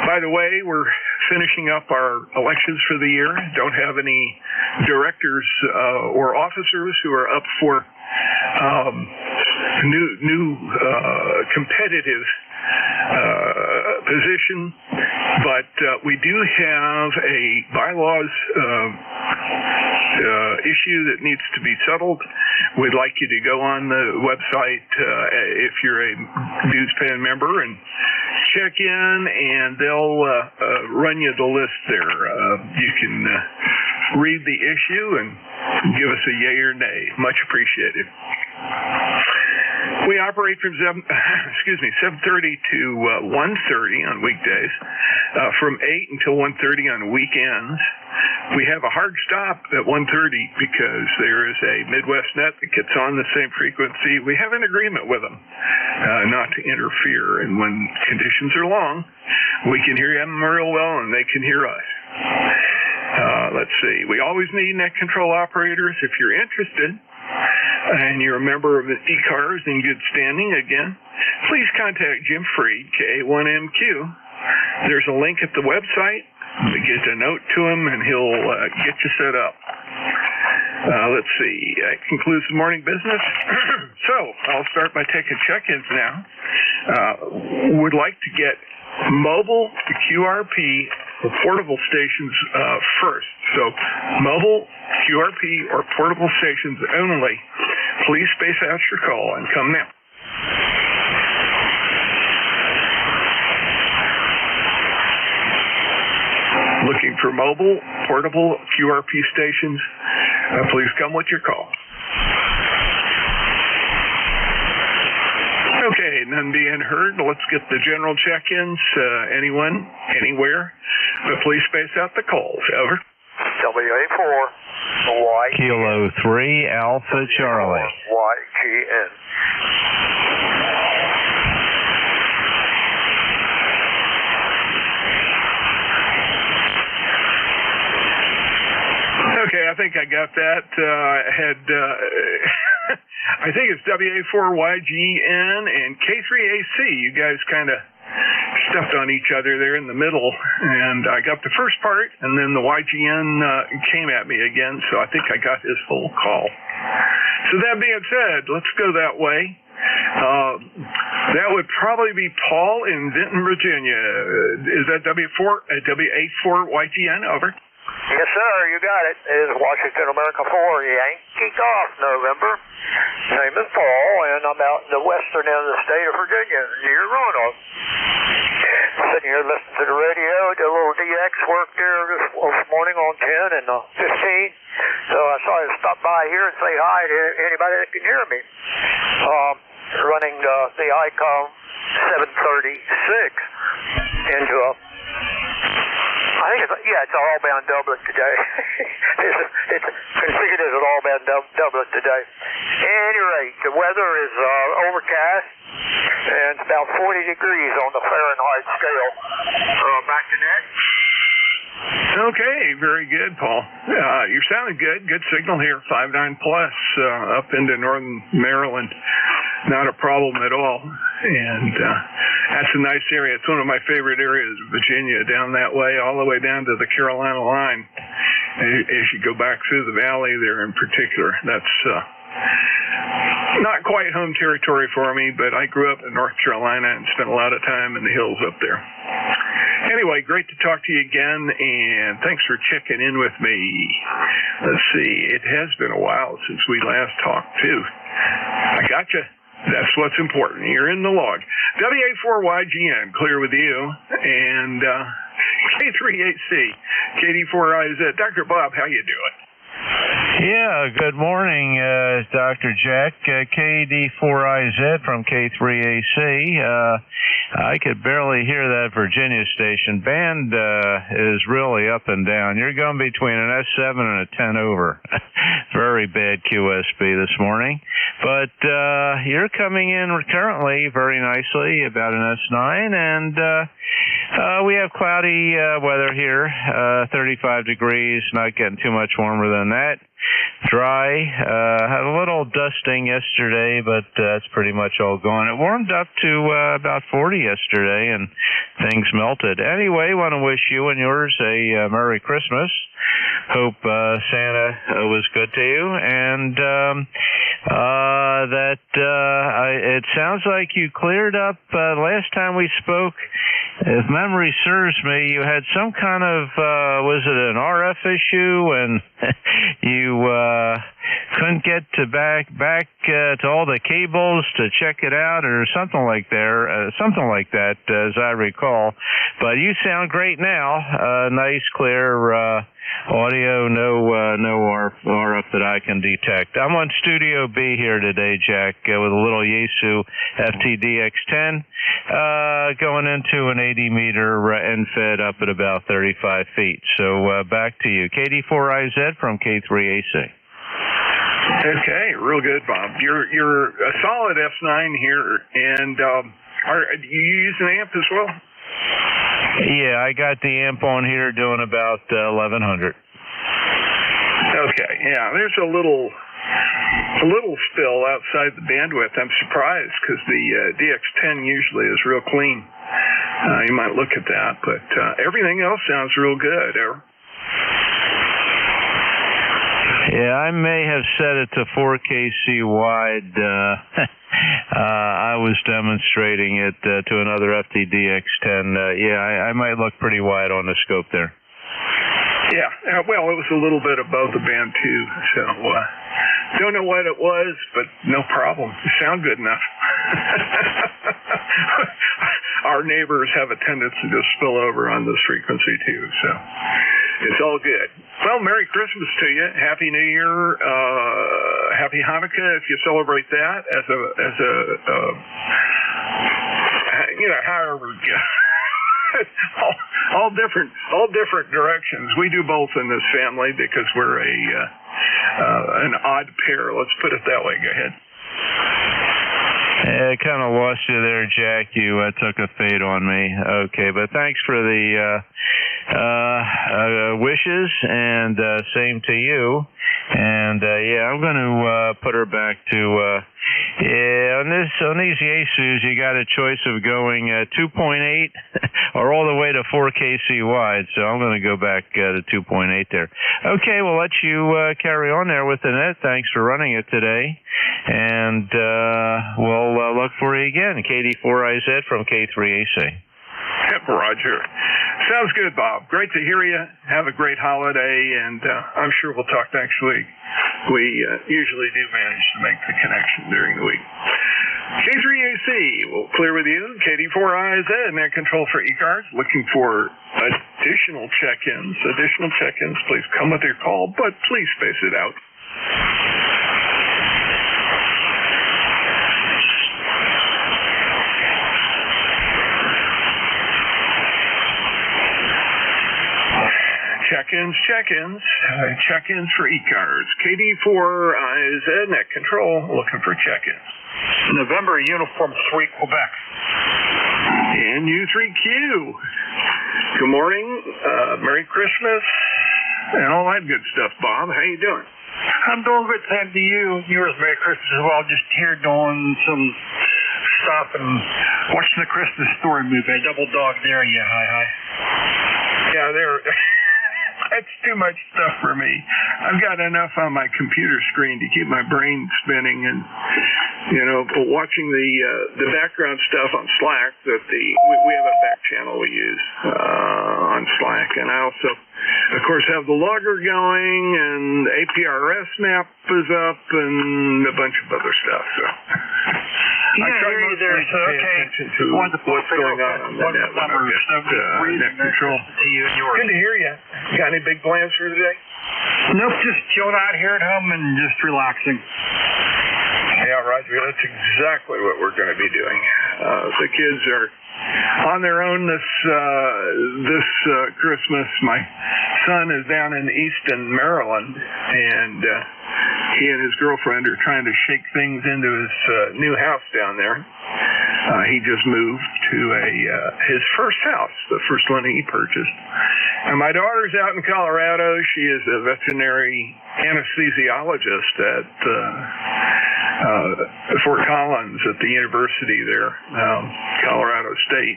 L: By the way, we're finishing up our elections for the year. Don't have any directors or officers who are up for new competitive position, but we do have a bylaws issue that needs to be settled. We'd like you to go on the website if you're a newspan member and check in, and they'll run you the list there. You can read the issue and give us a yay or nay. Much appreciated. We operate from 7:30 to 1:30 on weekdays, from 8 until 1:30 on weekends. We have a hard stop at 1:30 because there is a Midwest net that gets on the same frequency. We have an agreement with them not to interfere, and when conditions are long, we can hear them real well and they can hear us. Let's see. We always need net control operators. If you're interested and you're a member of the ECARS in good standing, again, please contact Jim Freed, KA1MQ. There's a link at the website. Get a note to him, and he'll get you set up. Let's see. That concludes the morning business. So I'll start by taking check-ins now. Would like to get mobile QRP for portable stations first. So mobile, QRP, or portable stations only. Please space out your call and come now. Looking for mobile, portable, QRP stations? Please come with your call. Okay, none being heard. Let's get the general check-ins. Anyone, anywhere, but please space out the calls. Over.
J: WA4, Y.
V: Kilo 3, Alpha Charlie.
J: YGN.
L: Okay, I think I got that. I think it's WA4YGN and K3AC. You guys kind of stuffed on each other there in the middle, and I got the first part, and then the YGN came at me again, so I think I got his whole call. So that being said, let's go that way. That would probably be Paul in Vinton, Virginia. Is that WA4YGN? Over.
J: Yes, sir, you got it. It is Washington America 4, Yankee Golf, November. Name is Paul, and I'm out in the western end of the state of Virginia, near Roanoke. Sitting here listening to the radio, did a little DX work there this morning on 10 and 15. So I saw you stop by here and say hi to anybody that can hear me. Running the ICOM 736 into a... I think it's an all-band doublet today. it's configured as an all-band doublet today. At any rate, the weather is overcast, and it's about 40 degrees on the Fahrenheit scale. Back to Nick.
L: Okay, very good, Paul. You're sounding good. Good signal here, 5.9 plus, up into northern Maryland. Not a problem at all. And that's a nice area. It's one of my favorite areas of Virginia, down that way, all the way down to the Carolina line. As you go back through the valley there in particular, that's not quite home territory for me, but I grew up in North Carolina and spent a lot of time in the hills up there. Anyway, great to talk to you again, and thanks for checking in with me. Let's see, it has been a while since we last talked, too. I got you. That's what's important. You're in the log. WA4YGN, clear with you, and K3AC, KD4IZ. Dr. Bob, how you doing?
V: Yeah, good morning, Dr. Jack. KD4IZ from K3AC. I could barely hear that Virginia station. Band is really up and down. You're going between an S7 and a 10 over. Very bad QSB this morning. But you're coming in currently very nicely, about an S9, and we have cloudy weather here, 35 degrees, not getting too much warmer than that. Dry. Had a little dusting yesterday, but that's pretty much all gone. It warmed up to about 40 yesterday, and things melted. Anyway, want to wish you and yours a Merry Christmas. Hope Santa was good to you, and it sounds like you cleared up last time we spoke. If memory serves me, you had some kind of, was it an RF issue, and you couldn't get to back to all the cables to check it out, or something like that, as I recall. But you sound great now. Nice, clear audio, no RF that I can detect. I'm on Studio B here today, Jack, with a little Yaesu FTDX10, going into an 80-meter end-fed up at about 35 feet. So back to you. KD4IZ from K3AC.
L: Okay, real good, Bob. You're a solid F9 here, and do you use an amp as well?
V: Yeah, I got the amp on here doing about 1100.
L: Okay, yeah, there's a little spill outside the bandwidth. I'm surprised because the DX10 usually is real clean. You might look at that, but everything else sounds real good.
V: Yeah, I may have set it to 4KC wide. I was demonstrating it to another FTDX10. I might look pretty wide on the scope there.
L: Yeah, well, it was a little bit above the band too, so don't know what it was, but no problem. You sound good enough. Our neighbors have a tendency to spill over on this frequency too, so it's all good. Well, Merry Christmas to you. Happy New Year. Happy Hanukkah if you celebrate that as a however you go. all different directions. We do both in this family because we're an odd pair. Let's put it that way. Go ahead.
V: I kind of lost you there, Jack. You took a fade on me. Okay, but thanks for the wishes, and same to you. And I'm going to put her back to on these Yaesus, you got a choice of going 2.8 or all the way to 4KC wide. So I'm going to go back to 2.8 there. Okay, we'll let you carry on there with the net. Thanks for running it today, and we'll look for you again. KD4IZ from K3AC.
L: Yep, Roger. Sounds good, Bob. Great to hear you. Have a great holiday, and I'm sure we'll talk next week. We usually do manage to make the connection during the week. K3AC, we'll clear with you. KD4IZ, net control for ECARS. Looking for additional check-ins. Please come with your call, but please space it out. Check-ins for ECARS. KD4IZ, net control, looking for check-ins.
C: November, Uniform 3, Quebec.
L: And U3Q. Good morning, Merry Christmas, and all that good stuff, Bob. How you doing?
C: I'm doing good, same to you. Yours, Merry Christmas as well. Just here doing some stuff and watching the Christmas Story movie. I double dog there, yeah, hi.
L: Yeah, that's too much stuff for me. I've got enough on my computer screen to keep my brain spinning, and watching the background stuff on Slack. That we have a back channel we use on Slack, and I also, of course, have the logger going, and APRS map is up, and a bunch of other stuff. So I try mostly to pay attention to what's going on the net when I get net control. Good to hear you. Got any big plans for today?
C: Nope, just chilling out here at home and just relaxing.
L: Yeah, Roger, that's exactly what we're going to be doing. The kids are on their own this Christmas. My son is down in Easton, Maryland, and he and his girlfriend are trying to shake things into his new house down there. He just moved to his first house, the first one he purchased. And my daughter's out in Colorado. She is a veterinary anesthesiologist at Fort Collins at the university there, Colorado State.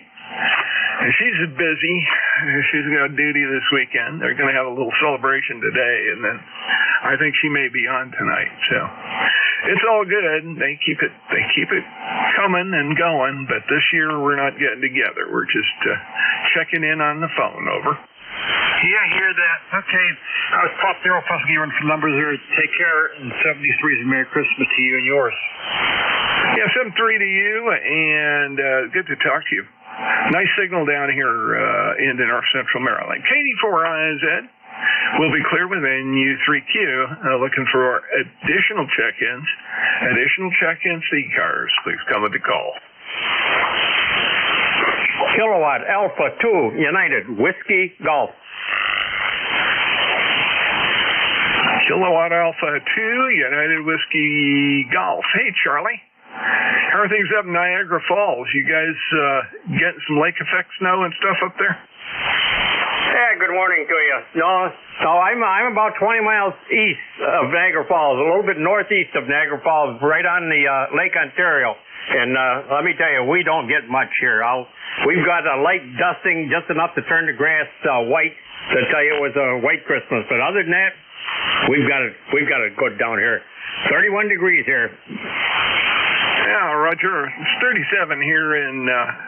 L: And she's busy. She's got duty this weekend. They're going to have a little celebration today, and then I think she may be on tonight. So it's all good. They keep it coming and going. But this year we're not getting together. We're just checking in on the phone. Over.
C: Yeah, I hear that. Okay, I was popped there. I'll give you some numbers there. Take care, and 73 is a Merry Christmas to you and yours.
L: Yeah, 73 to you, and good to talk to you. Nice signal down here in North Central Maryland. KD4IZ will be clear within U3Q, looking for additional check-ins. ECARS, please come with the call.
O: Kilowatt Alpha 2 United Whiskey Golf.
L: Kilowatt Alpha 2 United Whiskey Golf. Hey, Charlie. How are things up in Niagara Falls? You guys getting some lake effect snow and stuff up there?
O: Yeah, good morning to you. No, I'm about 20 miles east of Niagara Falls, a little bit northeast of Niagara Falls, right on the Lake Ontario. And let me tell you, we don't get much here. We've got a light dusting, just enough to turn the grass white, to tell you it was a white Christmas. But other than that, we've got it good down here. 31 degrees here.
L: Yeah, Roger. It's 37 here in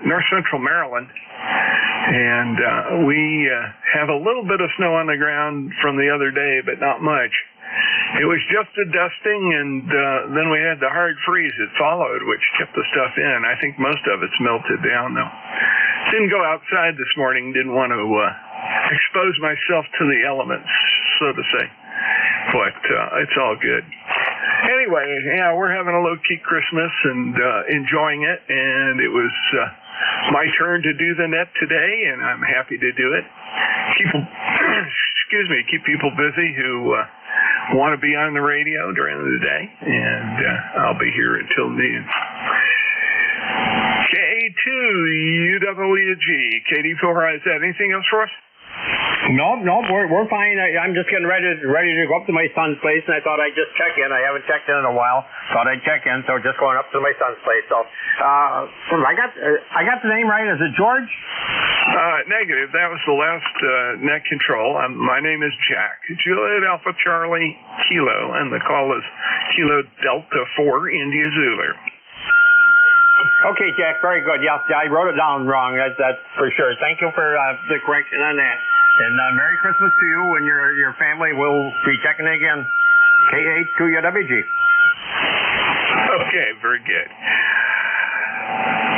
L: north central Maryland. And we have a little bit of snow on the ground from the other day, but not much. It was just a dusting, and then we had the hard freeze that followed, which kept the stuff in. I think most of it's melted down, though. Didn't go outside this morning. Didn't want to expose myself to the elements, so to say. But it's all good. Anyway, yeah, we're having a low-key Christmas and enjoying it, and it was my turn to do the net today, and I'm happy to do it. Keep people busy who want to be on the radio during the day, and I'll be here until noon. K2UWG, KD4IZ. Anything else for us?
O: No, we're fine. I'm just getting ready to go up to my son's place, and I thought I'd just check in. I haven't checked in a while. Thought I'd check in, so just going up to my son's place. So, I got the name right. Is it George?
L: Negative. That was the last net control. My name is Jack. Juliet Alpha Charlie Kilo, and the call is Kilo Delta 4 India Zulu.
O: Okay, Jack. Very good. Yeah, I wrote it down wrong. That's for sure. Thank you for the correction on that. And Merry Christmas to you and your family. We'll be checking in again. K82UWG.
L: Okay, very good.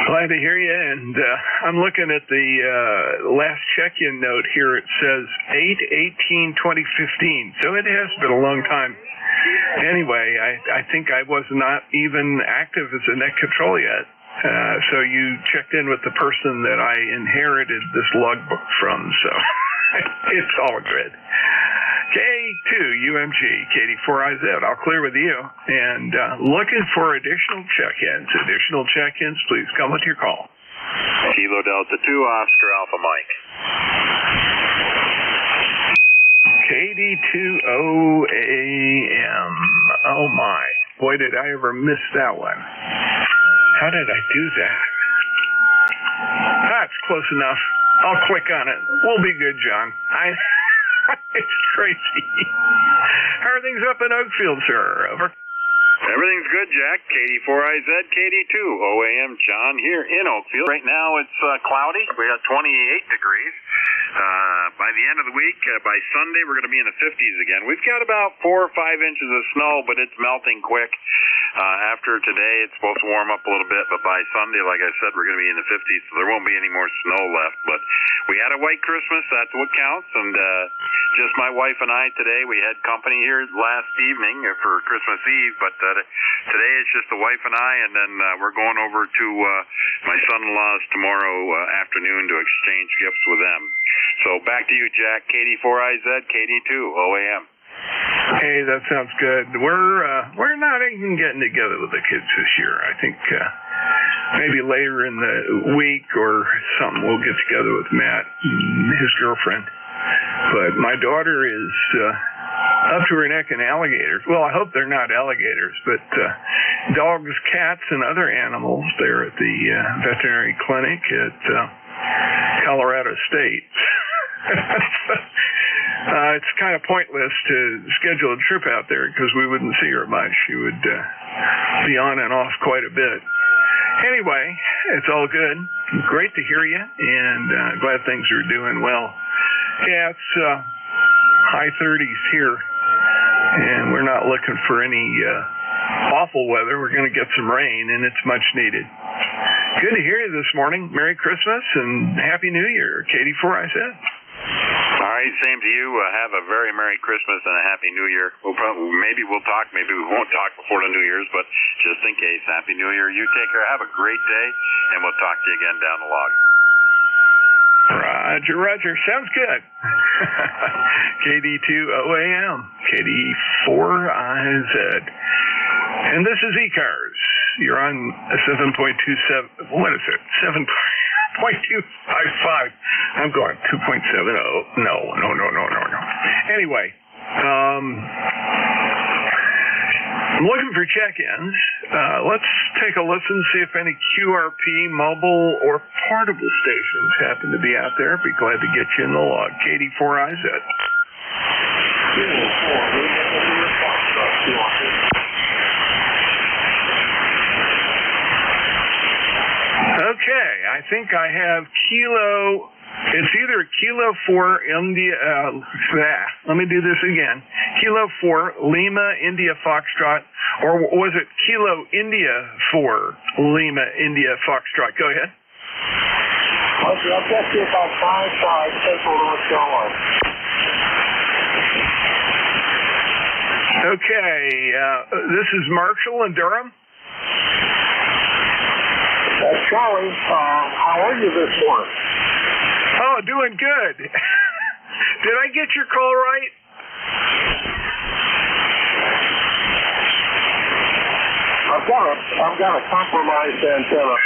L: Glad to hear you. And I'm looking at the last check-in note here. It says 8/18/2015. So it has been a long time. Anyway, I think I was not even active as a net control yet. So you checked in with the person that I inherited this logbook from. So it's all good. K2UMG, KD4IZ. I'll clear with you. And looking for additional check-ins. Additional check-ins, please come with your call.
A: Kilo Delta 2, Oscar Alpha Mike.
L: KD2OAM. Oh my. Boy, did I ever miss that one. How did I do that? That's close enough. I'll click on it. We'll be good, John. It's crazy. How are things up in Oakfield, sir? Over.
A: Everything's good, Jack. KD4IZ, KD2, OAM, John here in Oakfield. Right now it's cloudy. We got 28 degrees. By the end of the week, by Sunday, we're going to be in the 50s again. We've got about 4 or 5 inches of snow, but it's melting quick. After today, it's supposed to warm up a little bit, but by Sunday, like I said, we're going to be in the 50s, so there won't be any more snow left. But we had a white Christmas. That's what counts. And just my wife and I today, we had company here last evening for Christmas Eve, but today it's just the wife and I, and then we're going over to my son-in-law's tomorrow afternoon to exchange gifts with them. So back to you, Jack. KD4IZ, KD2, OAM.
L: Hey, that sounds good. We're not even getting together with the kids this year. I think maybe later in the week or something we'll get together with Matt and his girlfriend. But my daughter is up to her neck in alligators. Well, I hope they're not alligators, but dogs, cats, and other animals there at the veterinary clinic at Colorado State. It's kind of pointless to schedule a trip out there because we wouldn't see her much. She would be on and off quite a bit. Anyway, it's all good. Great to hear you, and glad things are doing well. Yeah, it's high 30s here, and we're not looking for any awful weather. We're going to get some rain, and it's much needed. Good to hear you this morning. Merry Christmas and Happy New Year. KD4IZ.
A: All right, same to you. Have a very Merry Christmas and a Happy New Year. Maybe we'll talk. Maybe we won't talk before the New Year's, but just in case, Happy New Year. You take care. Have a great day, and we'll talk to you again down the log.
L: Roger. Sounds good. KD2OAM, KD4IZ. And this is ECARS. You're on 7.27. What is it? 7.255. I'm going 2.70. No. Anyway, I'm looking for check-ins. Let's take a listen, see if any QRP, mobile, or portable stations happen to be out there. Be glad to get you in the log. KD4IZ. Okay, I think I have Kilo. It's either Kilo 4 India. Let me do this again. Kilo 4 Lima India Foxtrot, or was it Kilo India 4 Lima India Foxtrot? Go ahead.
U: I'll get you about 5-5 Central North Carolina.
L: Okay, this is Marshall in Durham.
U: Charlie, how are you this morning?
L: Oh, doing good. Did I get your call right?
U: I've got a compromised antenna.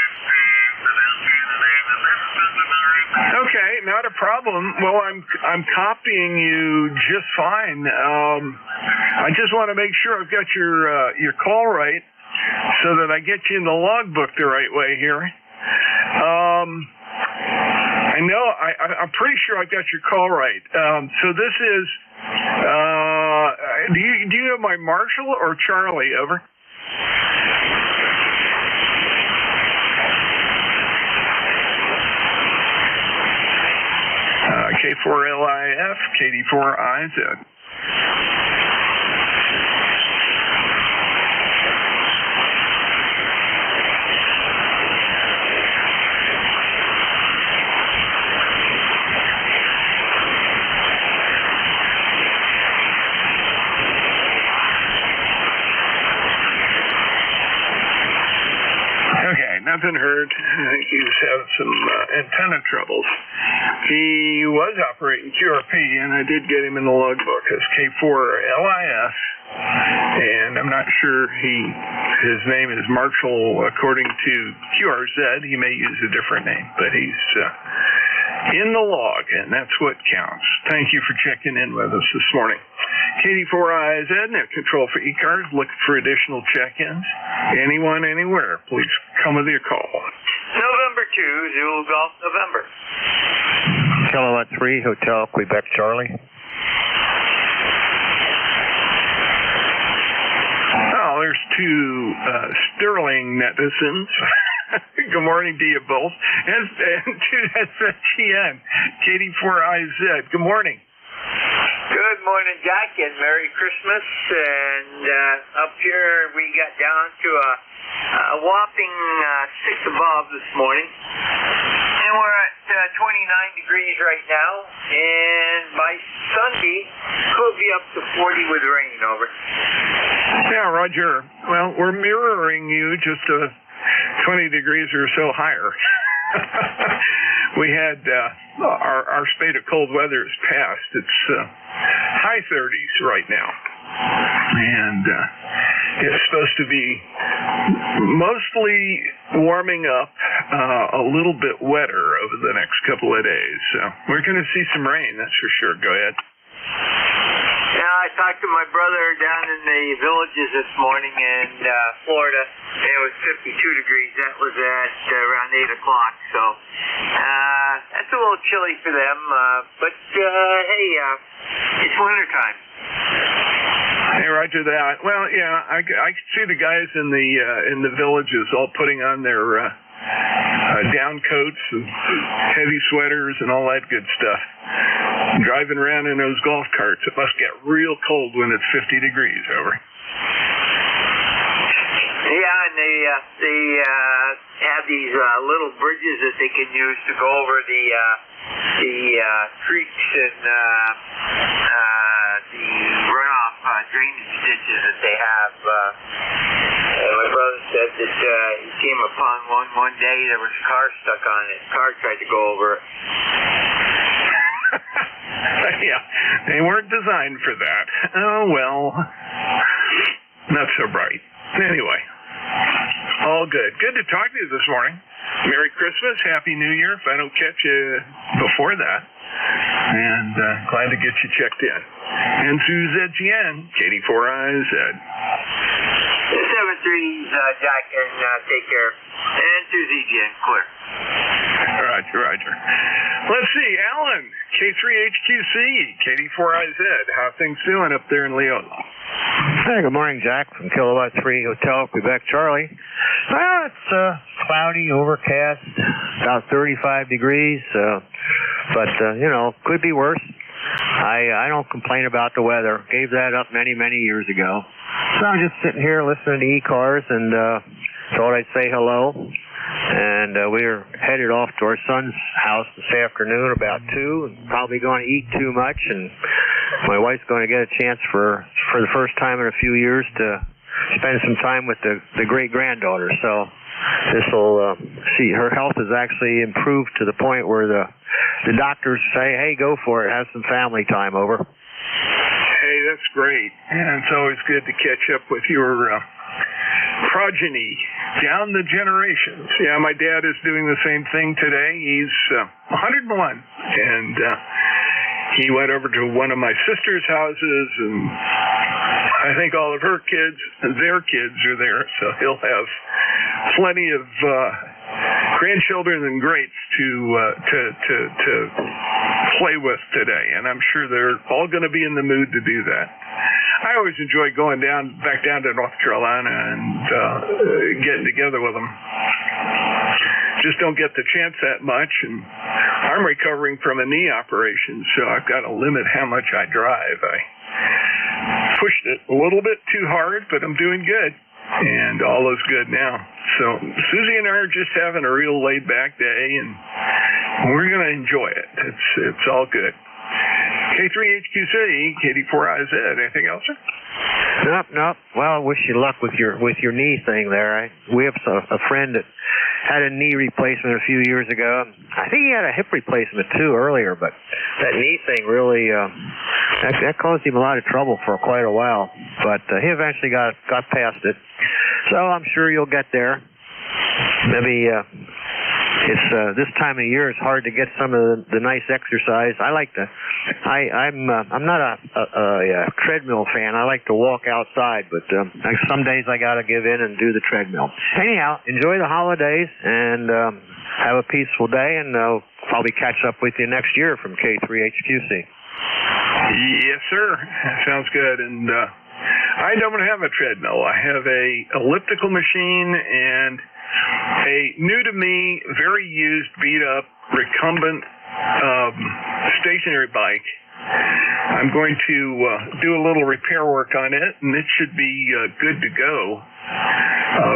L: Okay, not a problem. Well, I'm copying you just fine. I just want to make sure I've got your call right, so that I get you in the logbook the right way here. I know, I'm pretty sure I got your call right. So this is, do you have my Marshall or Charlie? Over. K4LIF, KD4IZ. Okay, nothing heard. He's having some antenna troubles. He was operating QRP, and I did get him in the logbook as K4LIS, and I'm not sure his name is Marshall according to QRZ. He may use a different name, but he's in the log, and that's what counts. Thank you for checking in with us this morning. KD4IZ, net control for ECARS, looking for additional check-ins. Anyone, anywhere, please come with your call.
D: November 2, Zulu Golf, November.
H: Kilowatt 3, Hotel Quebec Charlie.
L: Oh, there's two Sterling netizens. Good morning to you both. And to SFGN, KD4IZ. Good morning.
D: Good morning, Jack, and Merry Christmas. And up here we got down to a whopping 6 above this morning. And we're at 29 degrees right now. And by Sunday, could be up to 40 with rain, over.
L: Yeah, Roger. Well, we're mirroring you, just 20 degrees or so higher. We had our spate of cold weather is past. It's high 30s right now, and it's supposed to be mostly warming up, a little bit wetter over the next couple of days. So we're going to see some rain, that's for sure. Go ahead.
D: Yeah, I talked to my brother down in the Villages this morning in Florida. It was 52 degrees. That was at around 8 o'clock. So that's a little chilly for them. But hey, it's wintertime.
L: Hey, Roger that. Well, yeah, I can see the guys in the Villages all putting on their down coats and heavy sweaters and all that good stuff. Driving around in those golf carts, it must get real cold when it's 50 degrees, over.
D: Yeah, and they have these little bridges that they can use to go over the creeks and the runoff drainage ditches that they have. My brother said that he came upon one day, there was a car stuck on it. The car tried to go over it.
L: Yeah, they weren't designed for that. Oh, well, not so bright. Anyway, all good. Good to talk to you this morning. Merry Christmas, Happy New Year, if I don't catch you before that. And glad to get you checked in. And through ZGN, KD4IZ.
D: 7-3, Jack, and take care. And through ZGN, clear.
L: All right. Roger. Let's see, Alan, K3HQC, KD4IZ. How things doing up there in Leola?
H: Hey, good morning, Jack, from Kilowatt 3 Hotel, Quebec, Charlie. Well, it's cloudy, overcast, about 35 degrees, but, could be worse. I don't complain about the weather. Gave that up many, many years ago. So I'm just sitting here listening to ECARS and thought I'd say hello. And we're headed off to our son's house this afternoon about 2, and probably going to eat too much. And my wife's going to get a chance for the first time in a few years to spend some time with the great-granddaughter. So this will see, her health has actually improved to the point where the doctors say, hey, go for it, have some family time over.
L: Hey, that's great. And it's always good to catch up with your progeny down the generations. Yeah, my dad is doing the same thing today. He's 101, and he went over to one of my sister's houses, and I think all of her kids and their kids are there, so he'll have plenty of grandchildren and greats to play with today, and I'm sure they're all going to be in the mood to do that. I always enjoy going back down to North Carolina and getting together with them. Just don't get the chance that much, and I'm recovering from a knee operation, so I've got to limit how much I drive. I pushed it a little bit too hard, but I'm doing good, and all is good now. So Susie and I are just having a real laid-back day, and we're going to enjoy it. It's all good. K3HQC, KD4IZ. Anything else, sir?
H: Nope. Well, I wish you luck with your knee thing there. We have a friend that had a knee replacement a few years ago. I think he had a hip replacement too earlier, but that knee thing really that caused him a lot of trouble for quite a while. But he eventually got past it. So I'm sure you'll get there. Maybe it's this time of year. It's hard to get some of the nice exercise. I'm not a treadmill fan. I like to walk outside, but some days I got to give in and do the treadmill. Anyhow, enjoy the holidays and have a peaceful day, and I'll probably catch up with you next year from K3HQC.
L: Yes, sir. Sounds good. And I don't have a treadmill. I have a elliptical machine and a new to me, very used, beat up, recumbent stationary bike. I'm going to do a little repair work on it, and it should be good to go.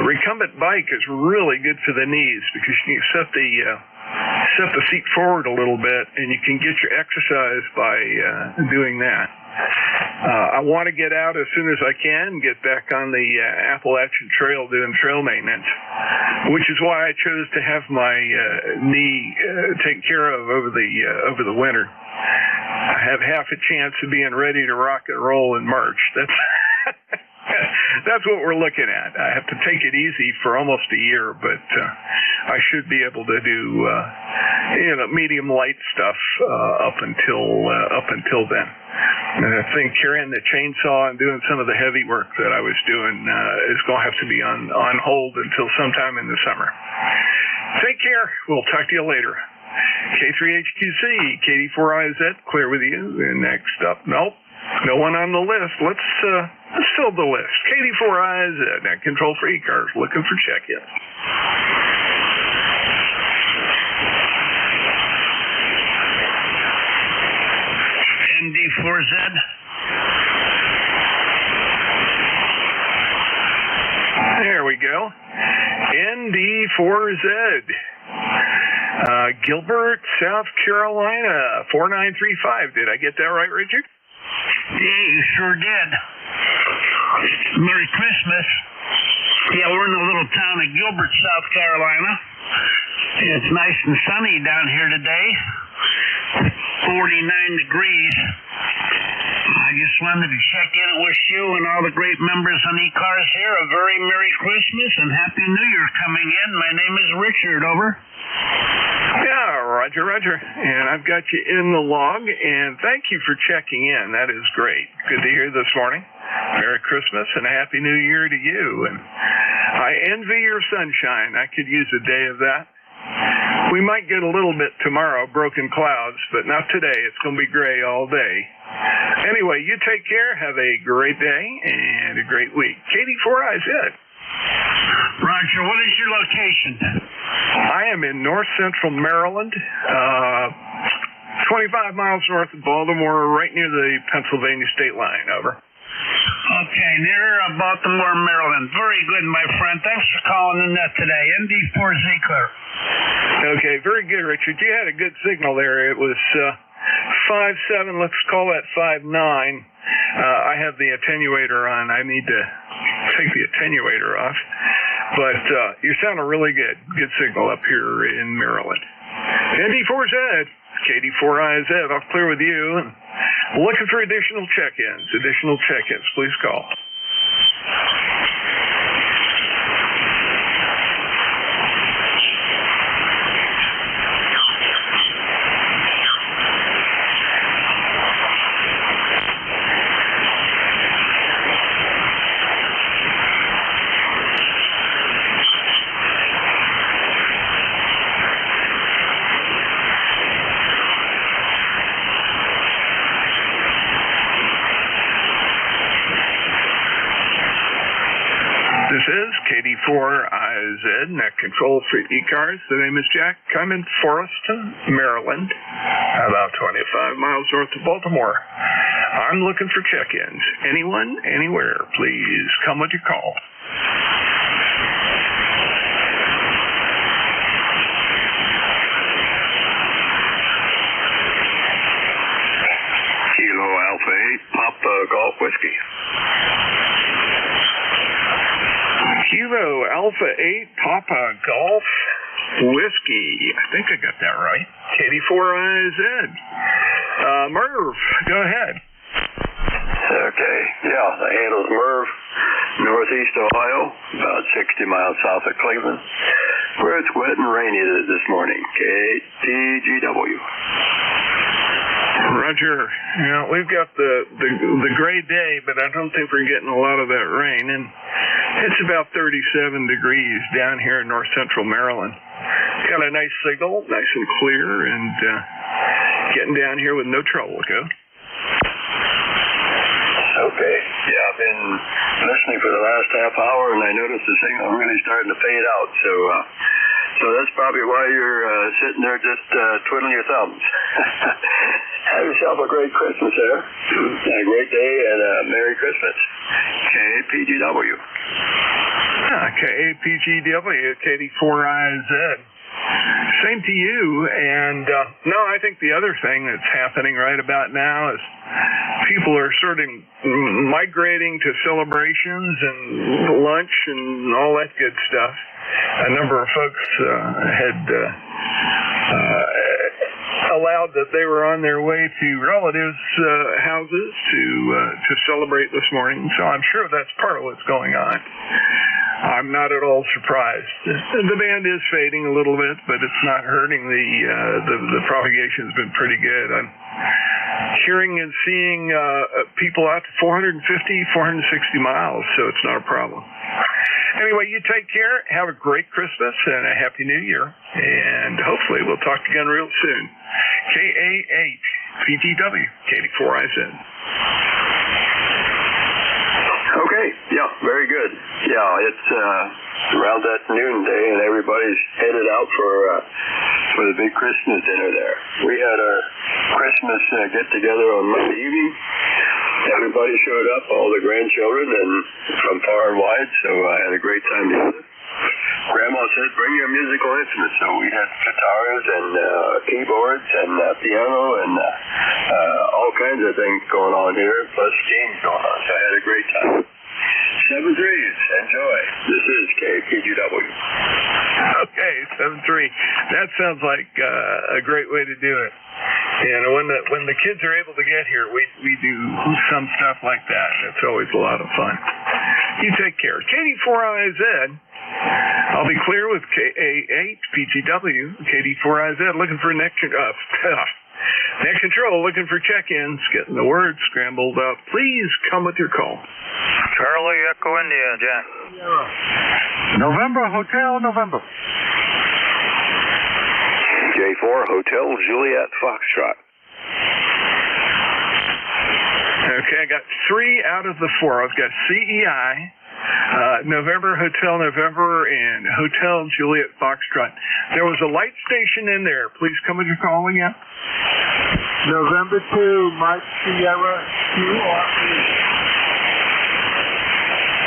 L: Recumbent bike is really good for the knees because you can set the seat forward a little bit, and you can get your exercise by doing that. I want to get out as soon as I can, get back on the Appalachian Trail doing trail maintenance, which is why I chose to have my knee taken care of over the winter. I have half a chance of being ready to rock and roll in March. That's what we're looking at. I have to take it easy for almost a year, but I should be able to do medium light stuff up until then. And I think carrying the chainsaw and doing some of the heavy work that I was doing is going to have to be on hold until sometime in the summer. Take care. We'll talk to you later. K3HQC, KD4IZ, clear with you. And next up, nope. No one on the list. Let's fill the list. KD4IZ, at Control for ECARS, looking for check-ins.
N: ND4Z.
L: There we go. ND4Z. Gilbert, South Carolina, 4935. Did I get that right, Richard?
N: Yeah, you sure did. Merry Christmas. Yeah, we're in the little town of Gilbert, South Carolina. It's nice and sunny down here today. 49 degrees. I just wanted to check in and wish you and all the great members on ECARS here a very Merry Christmas and Happy New Year coming in. My name is Richard, over.
L: Yeah, Roger. And I've got you in the log, and thank you for checking in. That is great. Good to hear this morning. Merry Christmas and a Happy New Year to you. And I envy your sunshine. I could use a day of that. We might get a little bit tomorrow, broken clouds, but not today. It's going to be gray all day. Anyway, you take care. Have a great day and a great week. KD4IZ.
N: Roger, what is your location?
L: I am in north central Maryland, 25 miles north of Baltimore, right near the Pennsylvania state line. Over.
N: Okay, near Baltimore, Maryland. Very good, my friend. Thanks for calling in that today. MD4Z clear.
L: Okay, very good, Richard. You had a good signal there. It was 5.7, let's call that 5.9. I have the attenuator on. I need to take the attenuator off. But you're sounding really good. Good signal up here in Maryland. ND4Z, KD4IZ, I'll clear with you. And looking for additional check-ins. Please call. This is KD4IZ, net control for ECARS. The name is Jack. I'm in Forreston, Maryland, about 25 miles north of Baltimore. I'm looking for check-ins. Anyone, anywhere, please come with your call.
B: Kilo Alpha 8, Papa Golf Whiskey.
L: Kilo Alpha 8, Papa Golf Whiskey. I think I got that right. KD4IZ. Merv, go ahead.
B: Okay, yeah, the handle's Merv, northeast Ohio, about 60 miles south of Cleveland, where it's wet and rainy this morning. KTGW.
L: Roger. You know, we've got the gray day, but I don't think we're getting a lot of that rain. And it's about 37 degrees down here in north central Maryland. Got a nice signal, nice and clear, and getting down here with no trouble. Go.
B: Okay. Yeah, I've been listening for the last half hour, and I noticed the signal really starting to fade out. So that's probably why you're sitting there just twiddling your thumbs. Have yourself a great Christmas there. A great day and a Merry Christmas. KPGW.
L: KAPGW, KD4IZ. Same to you. And no, I think the other thing that's happening right about now is people are sort of migrating to celebrations and lunch and all that good stuff. A number of folks had allowed that they were on their way to relatives' houses to celebrate this morning. So I'm sure that's part of what's going on. I'm not at all surprised. The demand is fading a little bit, but it's not hurting. The propagation's been pretty good. I'm hearing and seeing people out to 450, 460 miles, so it's not a problem. Anyway, you take care. Have a great Christmas and a Happy New Year. And hopefully we'll talk again real soon. KA8PGW, KD4IZ.
B: Okay, yeah, very good. Yeah, it's around that noonday, and everybody's headed out for the big Christmas dinner there. We had our Christmas get-together on Monday evening. Everybody showed up, all the grandchildren, and from far and wide, so I had a great time together. Grandma said, bring your musical instruments, so we had guitars and keyboards and piano and all kinds of things going on here, plus games going on, so I had a great time. 7-3, enjoy. This is KPGW.
L: Okay, 7-3. That sounds like a great way to do it. And when the kids are able to get here, we do some stuff like that. It's always a lot of fun. You take care. KD4IZ. I'll be clear with KA8PGW. KD4IZ looking for net control, looking for check-ins, getting the words scrambled up. Please come with your call.
E: Charlie Echo India, Jack.
U: November, Hotel November.
I: J4 Hotel Juliet Foxtrot.
L: Okay, I got 3 out of the 4. I've got CEI, November Hotel November, and Hotel Juliet Foxtrot. There was a light station in there. Please come and call again.
U: November 2, Mike Sierra QRP.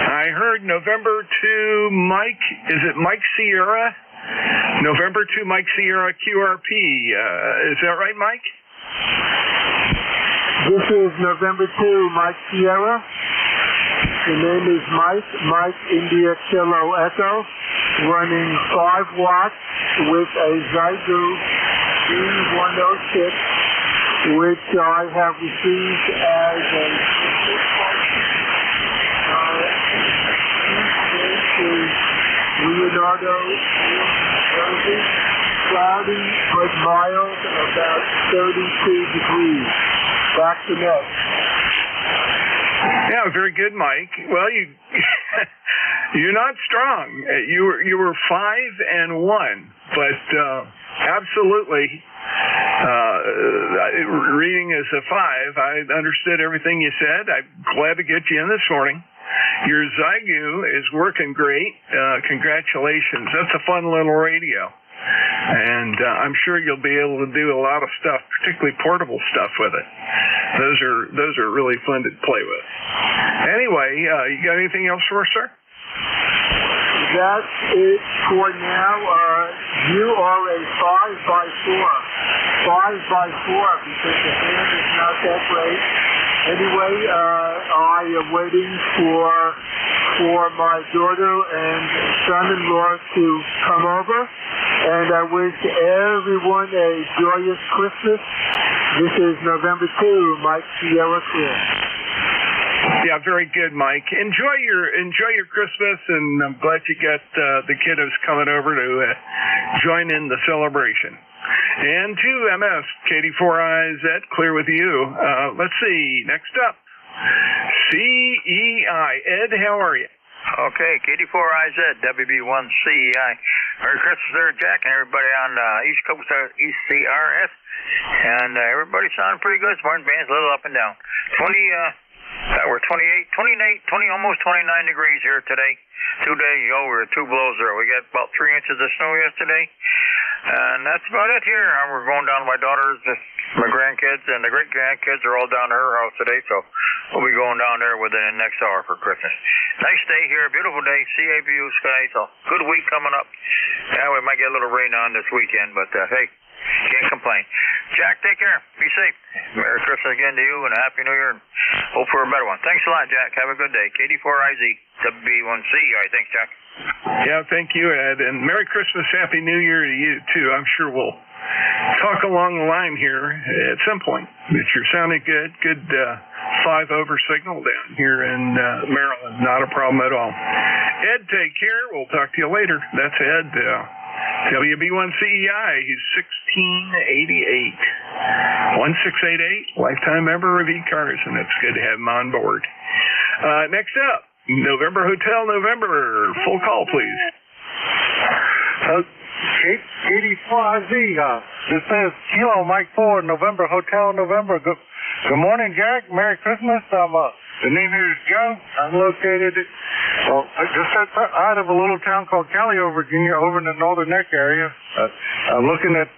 L: I heard November 2, Mike. Is it Mike Sierra? November 2, Mike Sierra QRP. Is that right, Mike?
U: This is November 2, Mike Sierra. The name is Mike India Kilo Echo, running 5 watts with a Zygo B106, which I have received as a Leonardo, cloudy but mild, about 32 degrees. Back to net.
L: Yeah, very good, Mike. Well, you're not strong. You were 5 and 1, but absolutely. Reading as a 5, I understood everything you said. I'm glad to get you in this morning. Your Zygu is working great. Congratulations. That's a fun little radio. And I'm sure you'll be able to do a lot of stuff, particularly portable stuff with it. Those are really fun to play with. Anyway, you got anything else for us, sir?
U: That's it for now. You are a 5x4. 5x4 because the hand is not that great. Anyway, I am waiting for my daughter and son-in-law to come over, and I wish everyone a joyous Christmas. This is November 2, Mike Sierra Clear.
L: Yeah, very good, Mike. Enjoy your Christmas, and I'm glad you got the kiddos coming over to join in the celebration. And to MS, KD4IZ, clear with you. Let's see, next up, CEI. Ed, how are you?
E: Okay, KD4IZ, WB1CEI. Merry Christmas there, Jack, and everybody on East Coast ECRS. And everybody sounding pretty good. Smart band's a little up and down. We're 28, almost 29 degrees here today. 2 days over, 2 blows there. We got about 3 inches of snow yesterday. And that's about it here. We're going down to my daughter's, my grandkids, and the great-grandkids are all down to her house today, so we'll be going down there within the next hour for Christmas. Nice day here, beautiful day, CA blue sky, so good week coming up. Yeah, we might get a little rain on this weekend, but hey, can't complain. Jack, take care. Be safe. Merry Christmas again to you, and a Happy New Year, and hope for a better one. Thanks a lot, Jack. Have a good day. KD4IZ, WB1CEI. Thanks, Jack.
L: Yeah, thank you, Ed, and Merry Christmas, Happy New Year to you, too. I'm sure we'll talk along the line here at some point. But you're sounding good. Good 5 over signal down here in Maryland. Not a problem at all. Ed, take care. We'll talk to you later. That's Ed, WB1CEI. He's 1688. 1688, lifetime member of ECARS, and it's good to have him on board. Next up, November Hotel November. Full call, please.
U: KD4IZ, this is Kilo Mike 4, November Hotel November. Good morning, Jack. Merry Christmas. The name here is Joe. I'm located just out of a little town called Calliope, Virginia, over in the Northern Neck area. I'm looking at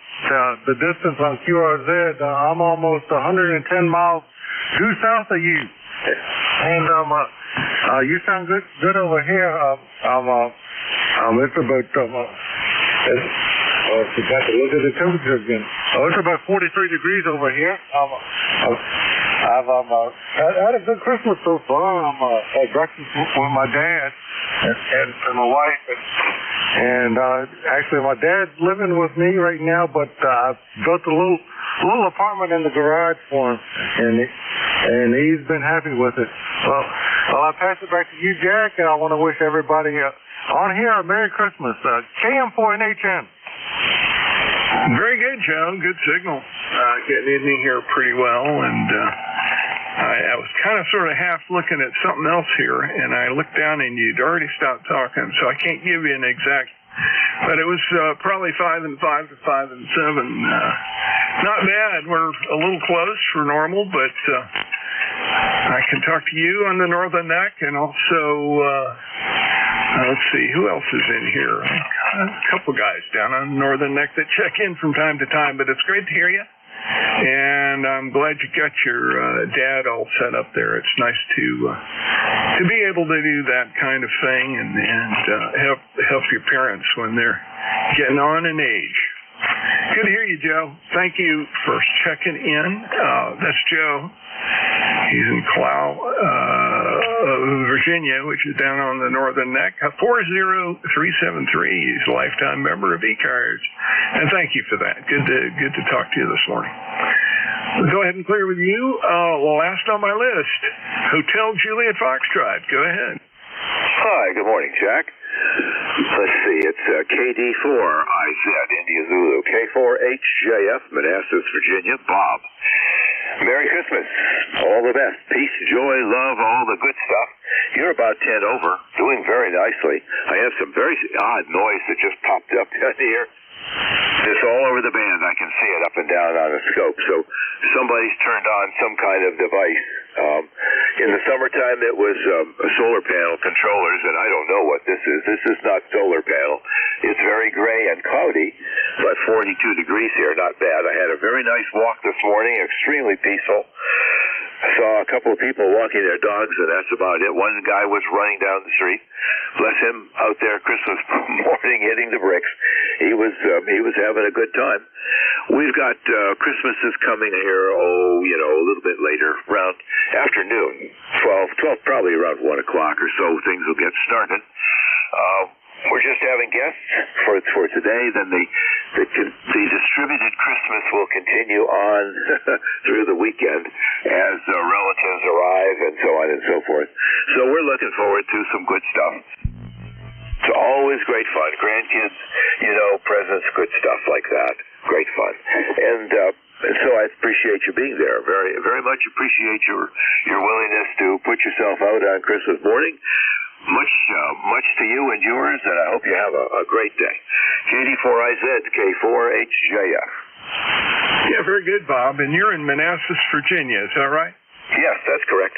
U: the distance on QRZ. I'm almost 110 miles due south of you. And you sound good over here. It's about I forgot to look at the temperature again. It's about 43 degrees over here. I've had a good Christmas so far. Had breakfast with my dad and my wife, and actually my dad's living with me right now. But I built a little apartment in the garage for him, and he's been happy with it. Well, I pass it back to you, Jack, and I want to wish everybody on here a Merry Christmas. KM4NHN.
L: Very good, Joe. Good signal. Getting in here pretty well, and I was kind of sort of half looking at something else here, and I looked down and you'd already stopped talking, so I can't give you an exact But it was probably 5 and 5 to 5 and 7. Not bad. We're a little close for normal, but I can talk to you on the Northern Neck, and also let's see, who else is in here? A couple guys down on the Northern Neck that check in from time to time, but it's great to hear you. And I'm glad you got your dad all set up there. It's nice to be able to do that kind of thing and help your parents when they're getting on in age. Good to hear you, Joe. Thank you for checking in. That's Joe. He's in Clow, Virginia, which is down on the Northern Neck. 40373. He's a lifetime member of ECARS. And thank you for that. Good to talk to you this morning. We'll go ahead and clear with you. Last on my list, Hotel Juliet Foxtrot. Go ahead.
Q: Hi, good morning, Jack. Let's see, it's KD4IZ, India Zulu, K4HJF, Manassas, Virginia, Bob. Merry Christmas. All the best. Peace, joy, love, all the good stuff. You're about 10 over, doing very nicely. I have some very odd noise that just popped up down here. It's all over the band. I can see it up and down on a scope. So somebody's turned on some kind of device. In the summertime, it was solar panel controllers, and I don't know what this is. This is not solar panel. It's very gray and cloudy, but 42 degrees here, not bad. I had a very nice walk this morning, extremely peaceful. I saw a couple of people walking their dogs, and that's about it. One guy was running down the street. Bless him, out there Christmas morning hitting the bricks. He was having a good time. We've got Christmas is coming here, a little bit later, around afternoon, 12, probably around 1 o'clock or so, things will get started. We're just having guests for today. Then the distributed Christmas will continue on through the weekend as relatives arrive and so on and so forth. So we're looking forward to some good stuff. It's always great fun. Grandkids, presents, good stuff like that. Great fun. And so I appreciate you being there. Very, very much appreciate your willingness to put yourself out on Christmas morning. Much to you and yours, and I hope you have a great day. KD4IZ, K4HJF.
L: Yeah, very good, Bob. And you're in Manassas, Virginia, is that right?
Q: Yes, that's correct.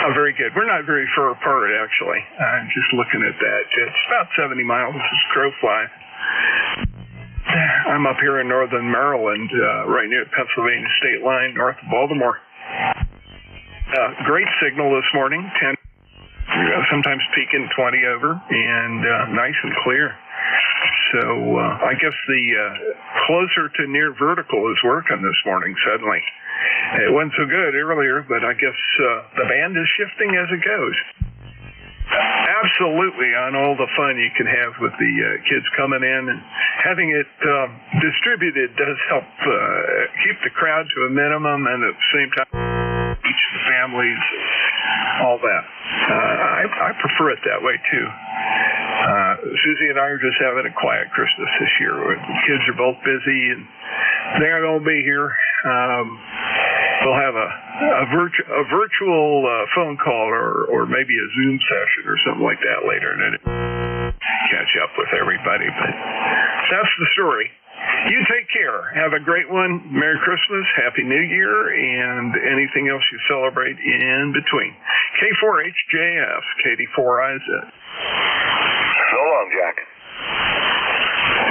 L: Oh, very good. We're not very far apart, actually. I'm just looking at that. It's about 70 miles as crow flies. I'm up here in northern Maryland, right near the Pennsylvania state line, north of Baltimore. Great signal this morning, 10. Sometimes peaking 20 over, and nice and clear. So I guess the closer to near vertical is working this morning suddenly. It wasn't so good earlier, but I guess the band is shifting as it goes. Absolutely, on all the fun you can have with the kids coming in, and having it distributed does help keep the crowd to a minimum, and at the same time reach the families, all that. I prefer it that way too. Susie and I are just having a quiet Christmas this year. The kids are both busy, and they're going to be here. We'll have a virtual phone call or maybe a Zoom session or something like that later, and then catch up with everybody. But that's the story. You take care. Have a great one. Merry Christmas, Happy New Year, and anything else you celebrate in between. K4HJF, KD4IZ.
Q: So long, Jack.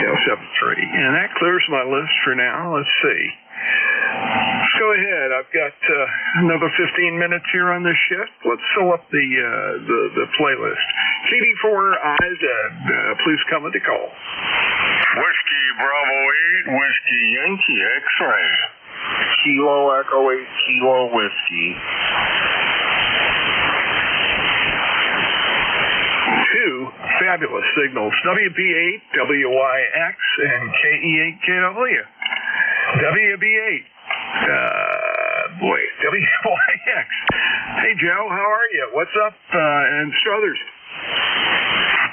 L: L73. And that clears my list for now. Let's see. Let's go ahead. I've got another 15 minutes here on this shift. Let's fill up the playlist. KD4IZ, please come with the call.
K: Whiskey Bravo 8, Whiskey Yankee X-Ray.
U: Kilo Echo 8, Kilo Whiskey.
L: Two fabulous signals, WB8, WYX, and KE8KW. WB8. WYX. Hey, Joe, how are you? What's up, and Struthers?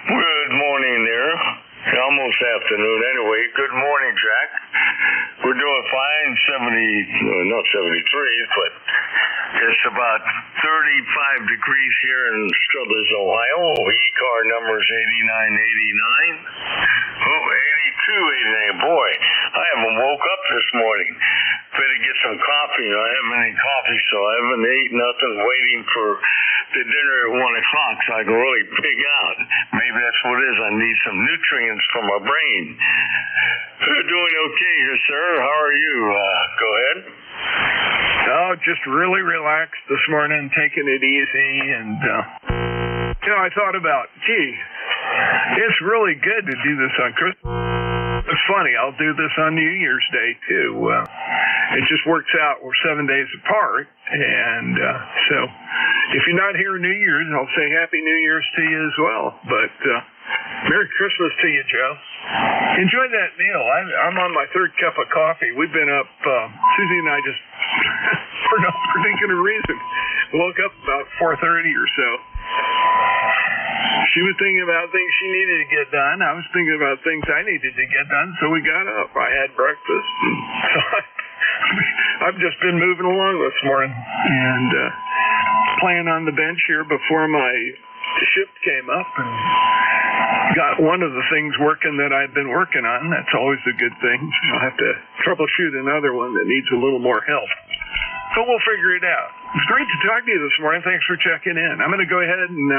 K: Good morning there. Almost afternoon anyway. Good morning, Jack. We're doing fine, not 73, but it's about
S: 35 degrees here in Struthers, Ohio. ECAR number is 8989. Oh, 8289. Boy, I haven't woke up this morning. Better get some coffee. I haven't any coffee, so I haven't ate nothing, waiting for the dinner at 1 o'clock so I can really pig out. Maybe that's what it is. I need some nutrients for my brain. Doing okay here, sir. How are you? Go ahead.
L: Oh, just really relaxed this morning, taking it easy, and I thought about, gee, it's really good to do this on Christmas. It's funny, I'll do this on New Year's Day too. It just works out. We're 7 days apart, and so if you're not here New Year's, I'll say Happy New Year's to you as well. But Merry Christmas to you, Joe. Enjoy that meal. I'm on my third cup of coffee. We've been up, Susie and I just, for no particular reason, woke up about 4:30 or so. She was thinking about things she needed to get done. I was thinking about things I needed to get done, so we got up. I had breakfast. So I've just been moving along this morning and playing on the bench here before my shift came up and got one of the things working that I've been working on. That's always a good thing. I'll have to troubleshoot another one that needs a little more help. But we'll figure it out. It's great to talk to you this morning. Thanks for checking in. I'm going to go ahead and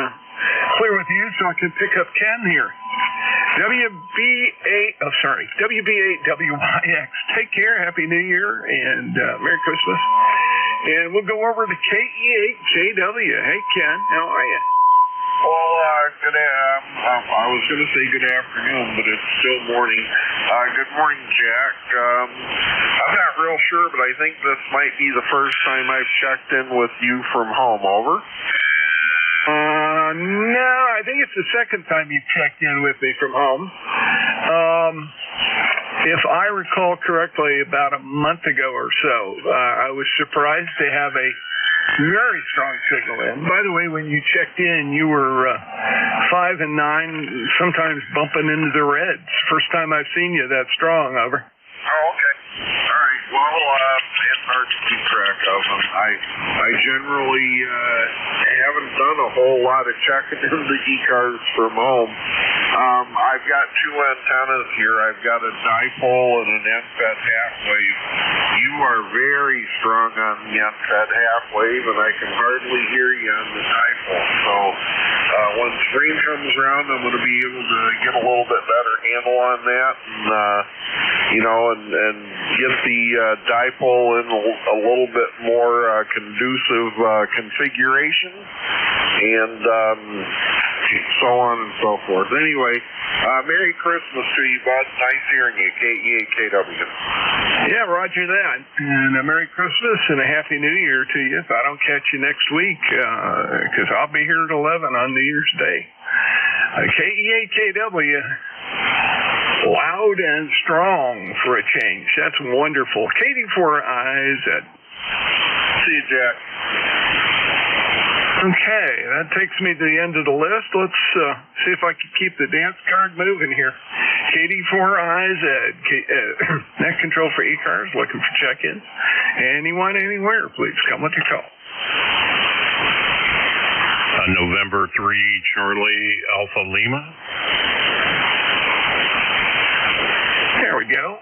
L: clear with you so I can pick up Ken here. WB8WYX. Take care. Happy New Year and Merry Christmas. And we'll go over to KE8JW. Hey, Ken. How are you?
U: Well, I was going to say good afternoon, but it's still morning. Good morning, Jack. I'm not real sure, but I think this might be the first time I've checked in with you from home. Over?
L: No, I think it's the second time you've checked in with me from home. If I recall correctly, about a month ago or so, I was surprised to have a very strong signal in. By the way, when you checked in, you were 5 and 9, sometimes bumping into the reds. First time I've seen you that strong, over.
U: Oh, okay. All right. Well, it's hard to keep track of them. I generally haven't done a whole lot of checking in the ECARS from home. I've got two antennas here. I've got a dipole and an end-fed half-wave. You are very strong on the end-fed half-wave, and I can hardly hear you on the dipole. So when spring comes around, I'm going to be able to get a little bit better handle on that, and get the dipole in a little bit more conducive configuration, and so on and so forth. Anyway, Merry Christmas to you, bud. Nice hearing you, KE8KW.
L: Yeah, roger that. And a Merry Christmas and a Happy New Year to you if I don't catch you next week, because I'll be here at 11 on New Year's Day. KE8KW. Loud and strong for a change. That's wonderful. KD4IZ.
U: See you, Jack.
L: Okay, that takes me to the end of the list. Let's see if I can keep the dance card moving here. KD4IZ. Net control for ECARS, looking for check-ins. Anyone, anywhere, please come with your call.
T: November 3, Charlie Alpha Lima.
L: There we go.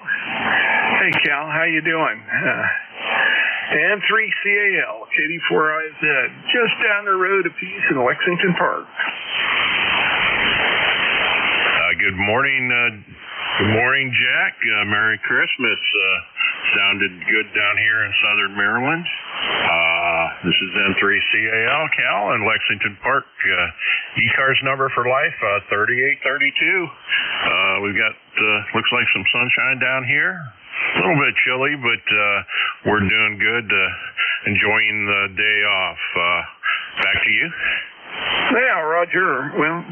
L: Hey, Cal, how you doing? And 3CAL, KD4IZ, just down the road a piece in Lexington Park.
T: Good morning. Good morning, Jack. Merry Christmas. Sounded good down here in southern Maryland. This is N3CAL, Cal, in Lexington Park. ECARS number for life, 3832. We've got, looks like some sunshine down here. A little bit chilly, but we're doing good, enjoying the day off. Back to you.
L: Yeah, Roger. Well,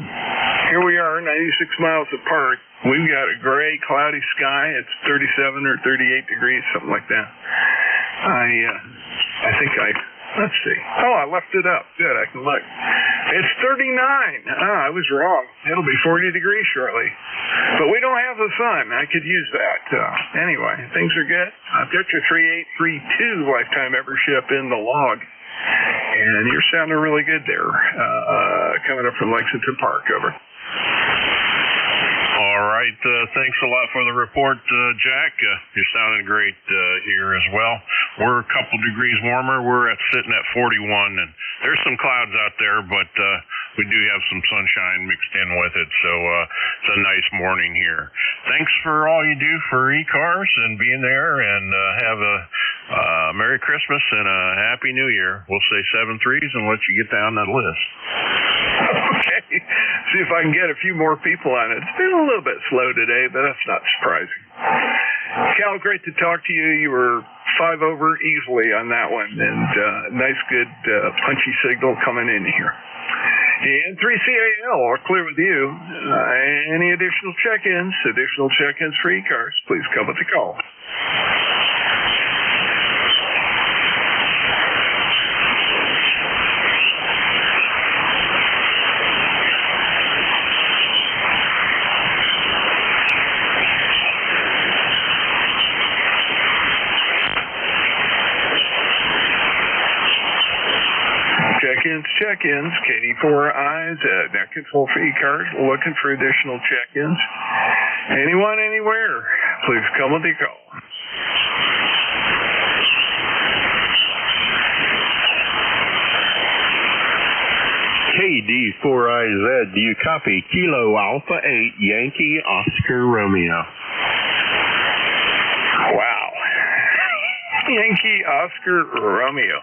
L: here we are, 96 miles apart. We've got a gray, cloudy sky. It's 37 or 38 degrees, something like that. Let's see. Oh, I left it up. Good, I can look. It's 39. I was wrong. It'll be 40 degrees shortly. But we don't have the sun. I could use that. Anyway, things are good. I've got your 3832 lifetime membership in the log. And you're sounding really good there, coming up from Lexington Park. Over.
T: All right. Thanks a lot for the report, Jack. You're sounding great here as well. We're a couple degrees warmer. We're sitting at 41, and there's some clouds out there, but we do have some sunshine mixed in with it, so it's a nice morning here. Thanks for all you do for ECARS and being there, and have a Merry Christmas and a Happy New Year. We'll say 7 threes and let you get down that list.
L: Okay. See if I can get a few more people on it. It's been a little bit slow today, but that's not surprising. Cal, great to talk to you. You were 5 over easily on that one, and nice, good, punchy signal coming in here. And 3CAL, all clear with you. Any additional check-ins for ECARS, please come with the call. Check-ins, KD4IZ, net control for ECARS, looking for additional check-ins. Anyone, anywhere, please come with the call.
G: KD4IZ, do you copy Kilo Alpha 8 Yankee Oscar Romeo?
L: Wow. Yankee Oscar Romeo.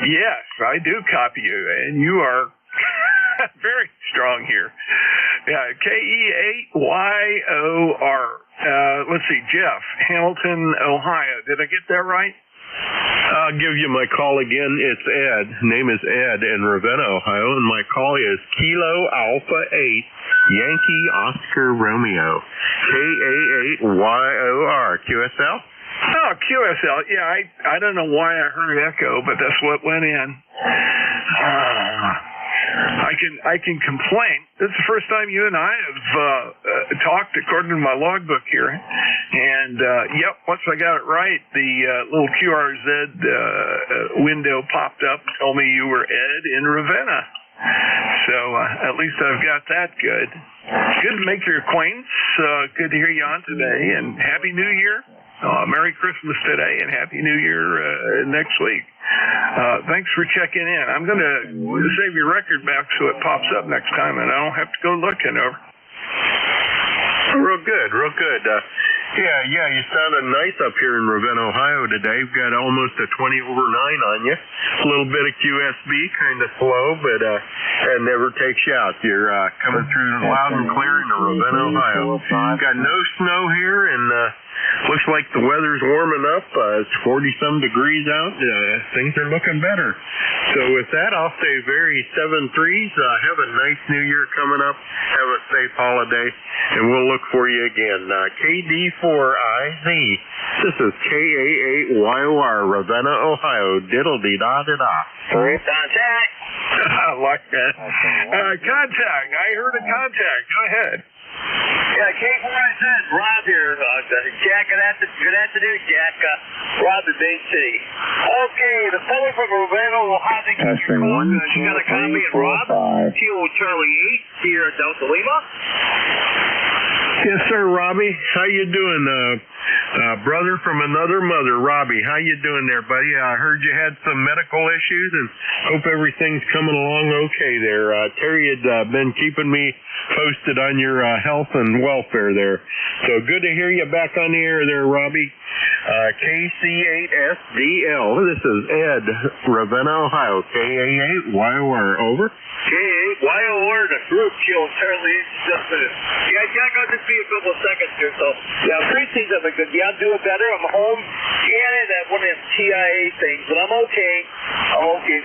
L: Yes, I do copy you, and you are very strong here. Yeah, KE8YOR. Let's see, Jeff, Hamilton, Ohio. Did I get that right?
G: I'll give you my call again. It's Ed. Name is Ed in Ravenna, Ohio, and my call is Kilo Alpha 8 Yankee Oscar Romeo. KA8YOR. QSL?
L: Oh, QSL. Yeah, I don't know why I heard echo, but that's what went in. I can complain. This is the first time you and I have talked according to my logbook here. And, yep, once I got it right, the little QRZ window popped up and told me you were Ed in Ravenna. So at least I've got that good. Good to make your acquaintance. Good to hear you on today. And Happy New Year. Merry Christmas today and Happy New Year next week. Thanks for checking in. I'm going to save your record back so it pops up next time and I don't have to go looking over.
G: Real good. Yeah, you sounded nice up here in Ravenna, Ohio today. We've got almost a 20 over 9 on you. A little bit of QSB, kind of slow, but it never takes you out. You're coming through loud and clear in Ravenna, Ohio. Got no snow here, and looks like the weather's warming up. It's 40-some degrees out. Things are looking better. So with that, I'll say very 7 threes. Have a nice New Year coming up. Have a safe holiday, and we'll look for you again. KD4IZ. This is KA8YOR, Ravenna, Ohio. Diddle-dee-da-da-da.
D: Contact.
L: I like that. Contact. I heard a contact. Go ahead.
P: Yeah, K4IZ, Rob here. Jack, good afternoon, Jack. Rob in Bay City. Okay, the fellow from Ravenna will have to get
W: Testing 1, 2, 3, 4, 5.
P: Kilo Charlie 8 here at Delta Lima.
G: Yes, sir, Robbie. How you doing, brother from another mother, Robbie? How you doing there, buddy? I heard you had some medical issues, and hope everything's coming along okay there. Terry had been keeping me posted on your health and welfare there. So good to hear you back on the air there, Robbie. KC8SDL. This is Ed, Ravenna, Ohio. KA8YOR. Over.
P: KA8YOR, the group Kilo Charlie 8. Just a minute. Yeah, Jack, I'll just be a couple of seconds here. So, yeah, three things I've been good. Yeah, I'm doing better. I'm home. Yeah, that one of them TIA things, but I'm okay.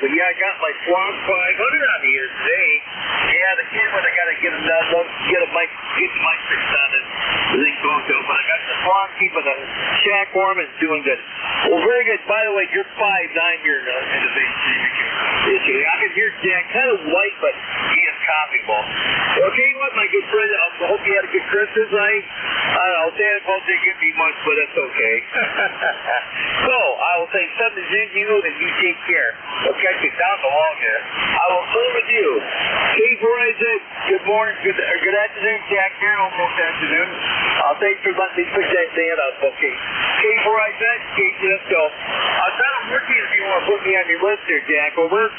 P: But yeah, I got my Swan 500 on here today. Yeah, the camera, I gotta get them done. Get the mic fixed on it. Everything's going good. But I got the Swan keeping the shack warm and doing good. Well, very good. By the way, you're 5'9" here in the Bay City. I can hear Jack kind of light, but he is copyable. Okay, what, my good friend? I hope you had a good Christmas, I don't know, Santa Claus didn't give me much, but that's okay. So, I will say something's in you, and you take care. I'll catch you down the long here. I will close with you. K4IZ, good morning, good afternoon, Jack here, almost afternoon. Thanks for letting me pick that day up, okay. K4IZ, let's go. I'll try to work you if you want to put me on your list there, Jack, over.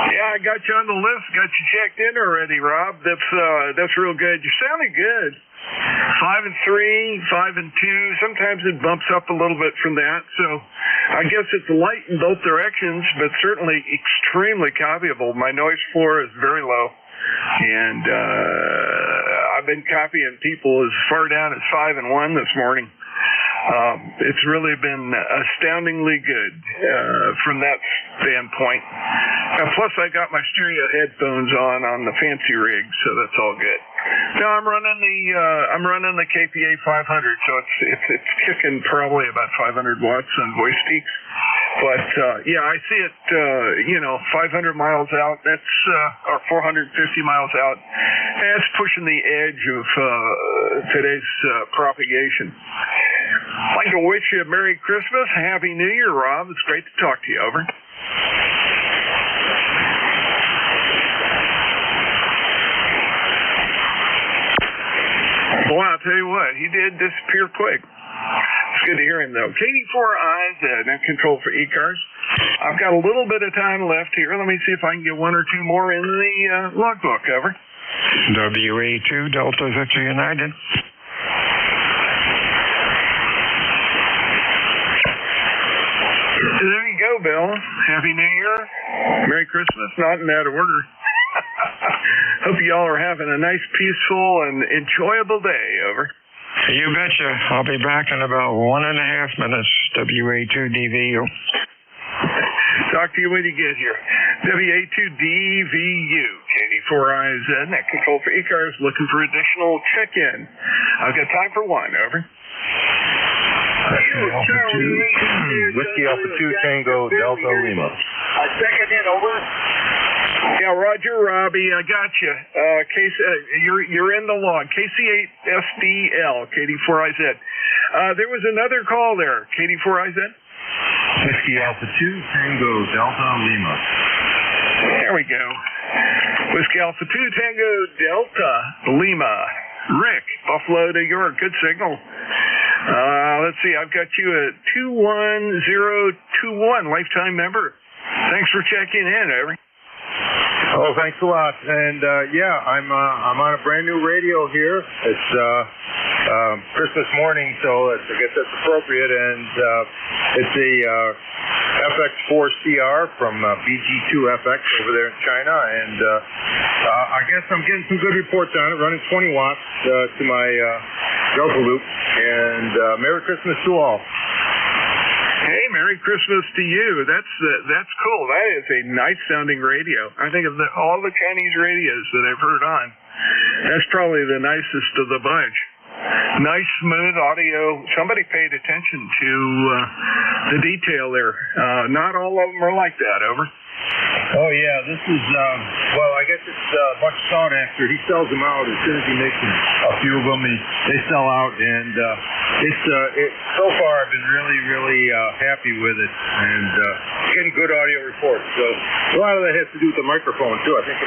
L: Yeah, I got you on the list. Got you checked in already, Rob. That's real good. You're sounding good. 5 and 3, 5 and 2. Sometimes it bumps up a little bit from that. So I guess it's light in both directions, but certainly extremely copyable. My noise floor is very low, and I've been copying people as far down as 5 and 1 this morning. It's really been astoundingly good from that standpoint. Plus, I got my stereo headphones on the fancy rig, so that's all good. Now I'm running the KPA 500, so it's kicking probably about 500 watts on voice peaks. But yeah, I see it 500 miles out. That's or 450 miles out. That's pushing the edge of today's propagation. I'd like to wish you a Merry Christmas, a Happy New Year, Rob. It's great to talk to you. Over. Well, I'll tell you what, he did disappear quick. It's good to hear him, though. KD4IZ, net control for ECARS. I've got a little bit of time left here. Let me see if I can get one or two more in the logbook. Over.
F: WA2, Delta Victor United.
L: There you go, Bill. Happy New Year. Merry Christmas. Not in that order. Hope you all are having a nice, peaceful, and enjoyable day. Over.
F: You betcha. I'll be back in about 1.5 minutes. WA2DVU.
L: Talk to you when you get here. WA2DVU. KD4IZ. Net control for ECARS. Looking for additional check-in. I've got time for one. Over.
G: Whiskey Alpha 2 Tango Delta Lima.
P: Second in, over.
L: Yeah, Roger, Robbie, I got you. You're in the log. KC8SDL, KD4IZ. There was another call there, KD4IZ.
G: Whiskey Alpha 2 Tango Delta Lima.
L: There we go. Whiskey Alpha 2 Tango Delta Lima. Rick, Buffalo, New York. Good signal. Let's see, I've got you at 21021, lifetime member. Thanks for checking in, Avery.
G: Oh, thanks a lot. And yeah, I'm on a brand new radio here. It's Christmas morning, so I guess that's appropriate. And it's a FX4CR from BG2FX over there in China. And I guess I'm getting some good reports on it, running 20 watts to my Delta loop. And Merry Christmas to all.
L: Hey, Merry Christmas to you. That's cool. That is a nice sounding radio. I think of all the Chinese radios that I've heard on, that's probably the nicest of the bunch. Nice, smooth audio. Somebody paid attention to the detail there. Not all of them are like that. Over.
G: Oh yeah, this is well, I guess it's much sought after. He sells them out as soon as he makes them. A few of them, they sell out, and it's so far I've been really happy with it, and getting good audio reports. So a lot of that has to do with the microphone too. I think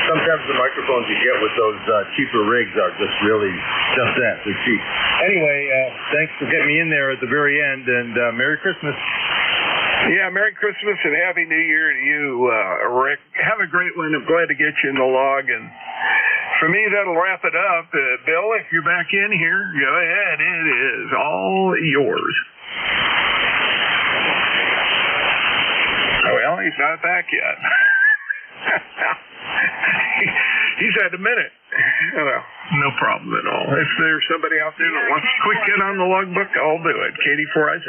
G: sometimes the microphones you get with those cheaper rigs are just that. They're cheap. Anyway, thanks for getting me in there at the very end, and Merry Christmas.
L: Yeah, Merry Christmas and Happy New Year to you, Rick. Have a great one. I'm glad to get you in the log. And for me, that'll wrap it up. Bill, if you're back in here, go ahead. It is all yours. Well, he's not back yet. He's had a minute. No problem at all. If there's somebody out there that wants a quick hit on the logbook, I'll do it. KD4IZ.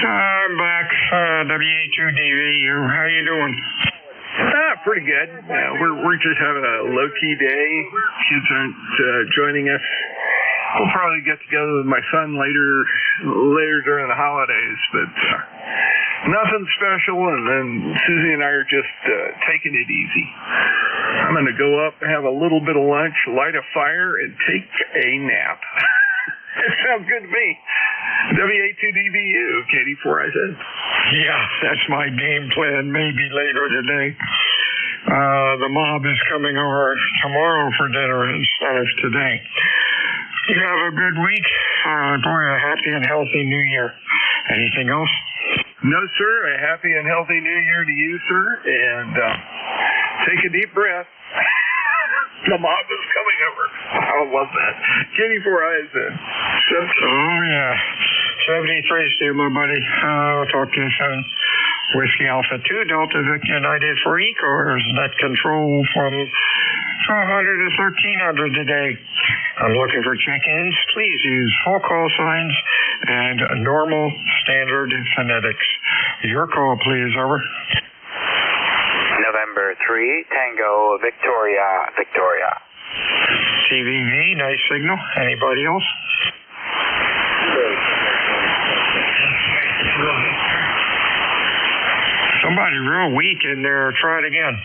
F: I'm back. WA2DVU. How you doing?
L: Pretty good. We're just having a low-key day. Kids aren't joining us. We'll probably get together with my son later during the holidays, but nothing special. And then Susie and I are just taking it easy. I'm going to go up, have a little bit of lunch, light a fire, and take a nap. It sounds good to me. WA2DVU, KD4IZ.
F: Yeah, that's my game plan, maybe later today. The mob is coming over tomorrow for dinner instead of today. You have a good week. Boy, a happy and healthy New Year. Anything else?
L: No, sir. A happy and healthy New Year to you, sir. And take a deep breath. The mob is coming over. I love that. KD4IZ.
F: Oh, yeah. 73 Steve, my buddy. I'll talk to you soon. Whiskey Alpha 2 Delta Victor United for ECARS. Net control from 1200 to 1300 today. I'm looking for check-ins. Please use full call signs and normal standard phonetics. Your call, please. Over.
J: November 3, Tango, Victoria.
F: TVV, nice signal. Anybody else? Somebody real weak in there. Try it again.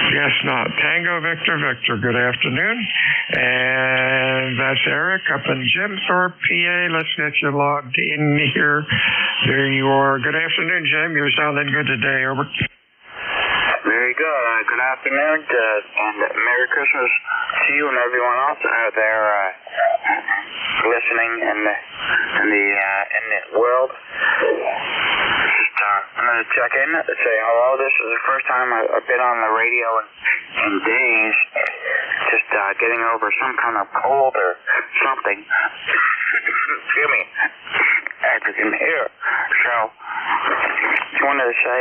F: Guess not. Tango, Victor. Good afternoon. And that's Eric up in Jim Thorpe, PA. Let's get you logged in here. There you are. Good afternoon, Jim. You're sounding good today. Over.
J: Very good. Good afternoon, and Merry Christmas to you and everyone else out there listening in the world. Just wanted to check in, say hello. This is the first time I've been on the radio in days. Just getting over some kind of cold or something. Excuse me. As you can hear. So, just wanted to say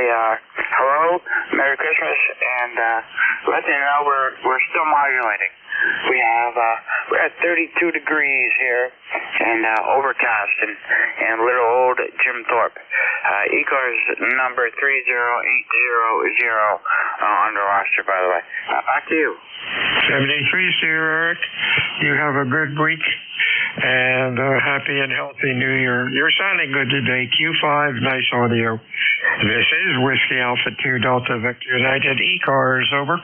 J: hello, Merry Christmas, and let you know we're still modulating. We're at 32 degrees here, and overcast in little old Jim Thorpe. ECARS number 30800 on the roster, by the way. Back to you.
F: 73, Sir Eric. You have a good week and a happy and healthy New Year. You're sounding good today. Q5, nice audio. This is Whiskey Alpha 2 Delta Victor United ECARS. Over.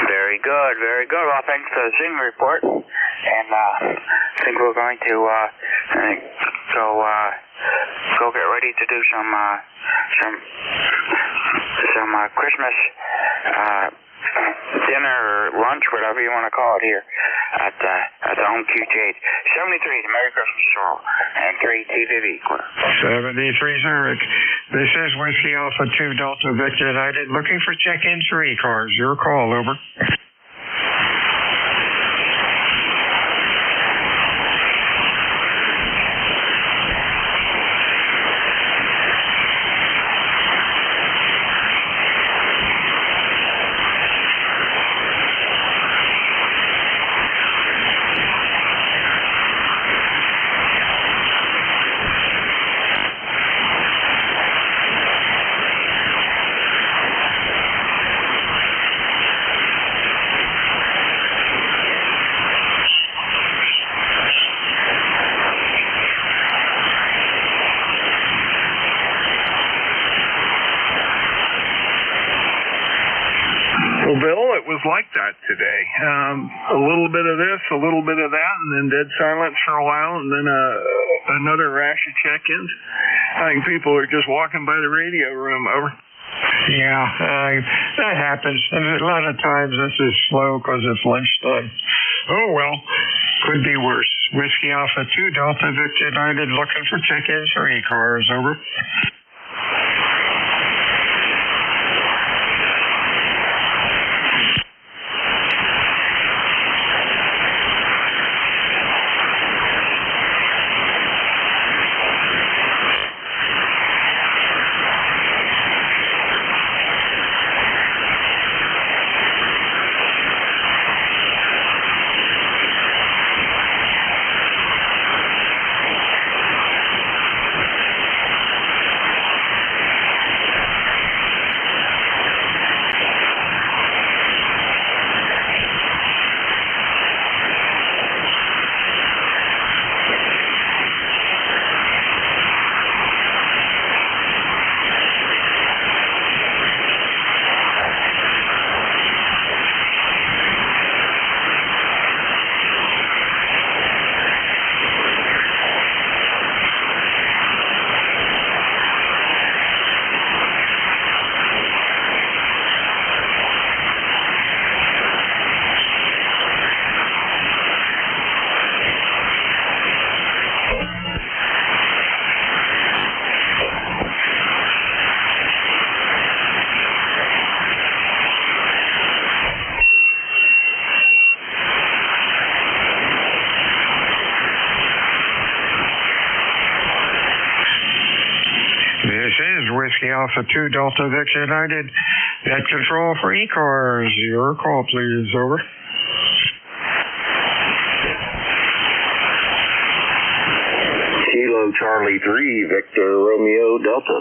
J: Very good. Well, thanks for the Zing report. And I think we're going to go get ready to do some Christmas dinner or lunch, whatever you want to call it here at the home QTH. 73, Merry Christmas to all, and 3 TVV.
F: 73, Zurich. This is Whiskey Alpha 2 Delta Victor United looking for check-ins for ECARS. Your call. Over.
L: Well, Bill, it was like that today. A little bit of this, a little bit of that, and then dead silence for a while, and then another rash of check-ins. I think people are just walking by the radio room. Over.
F: Yeah, that happens. And a lot of times this is slow because it's lunchtime. Oh, well, could be worse. Whiskey Alpha 2 Delta Victor United looking for check-ins for ECARS. Over. Alpha 2 Delta Victor United. Net control for ECARS. Your call, please. Over.
Q: Kilo Charlie 3, Victor Romeo Delta.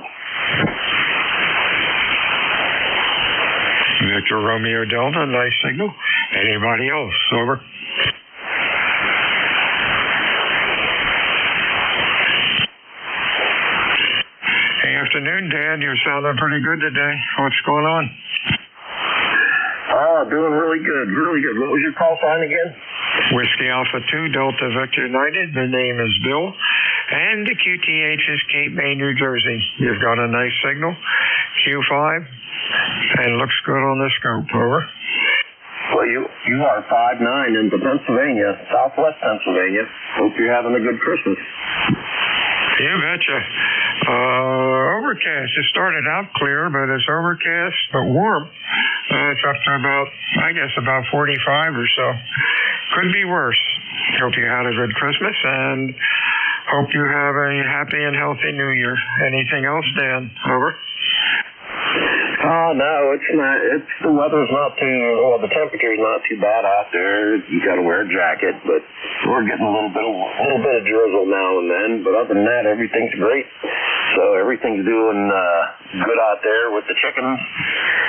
F: Victor Romeo Delta, nice signal. Anybody else? Over. Hey, afternoon, Dan. You're sounding pretty good today. What's going on?
Q: Doing really good, really good. What was your call sign again?
F: Whiskey Alpha 2 Delta Victor United. The name is Bill. And the QTH is Cape May, New Jersey. You've got a nice signal. Q5. And looks good on the scope. Over.
Q: Well, you are 5'9" into Pennsylvania, southwest Pennsylvania. Hope you're having a good Christmas.
F: You betcha. Overcast. It started out clear, but it's overcast but warm. It's up to about 45 or so. Could be worse. Hope you had a good Christmas and hope you have a happy and healthy New Year. Anything else, Dan? Over.
Q: Oh, no, it's not. The weather's not the temperature's not too bad out there. You got to wear a jacket, but we're getting a little bit of drizzle now and then. But other than that, everything's great. So everything's doing good out there with the chickens.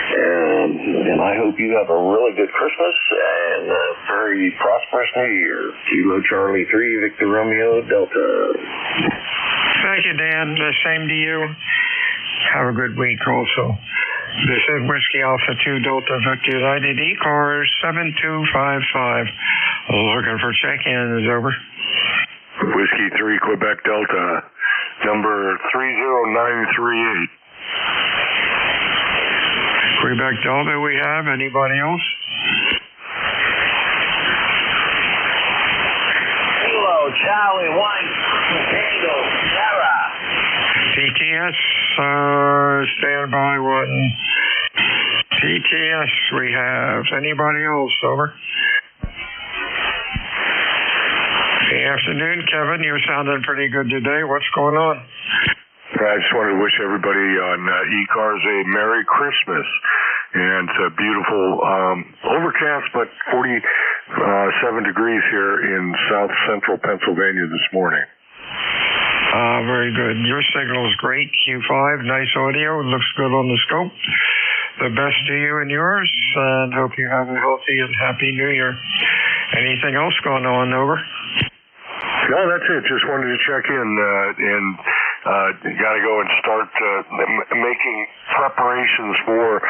Q: And I hope you have a really good Christmas and a very prosperous New Year. Kilo Charlie 3, Victor Romeo Delta.
F: Thank you, Dan. The same to you. Have a good week also. This is Whiskey Alpha 2 Delta Victor United ECARS 7255. Looking for check-ins. Over.
B: Whiskey 3 Quebec Delta, number 30938.
F: Quebec Delta we have. Anybody else?
D: Kilo Charlie 1 Tango Sarah.
F: TTS, standby 1. TTS we have. Anybody else? Over. Good afternoon, Kevin. You're sounding pretty good today. What's going on?
B: I just wanted to wish everybody on ECARS a Merry Christmas. And it's a beautiful, overcast, but 47 degrees here in south central Pennsylvania this morning.
F: Very good. Your signal's great. Q5, nice audio. Looks good on the scope. The best to you and yours, and hope you have a healthy and happy New Year. Anything else going on? Over.
B: No, that's it. Just wanted to check in and got to go and start making preparations for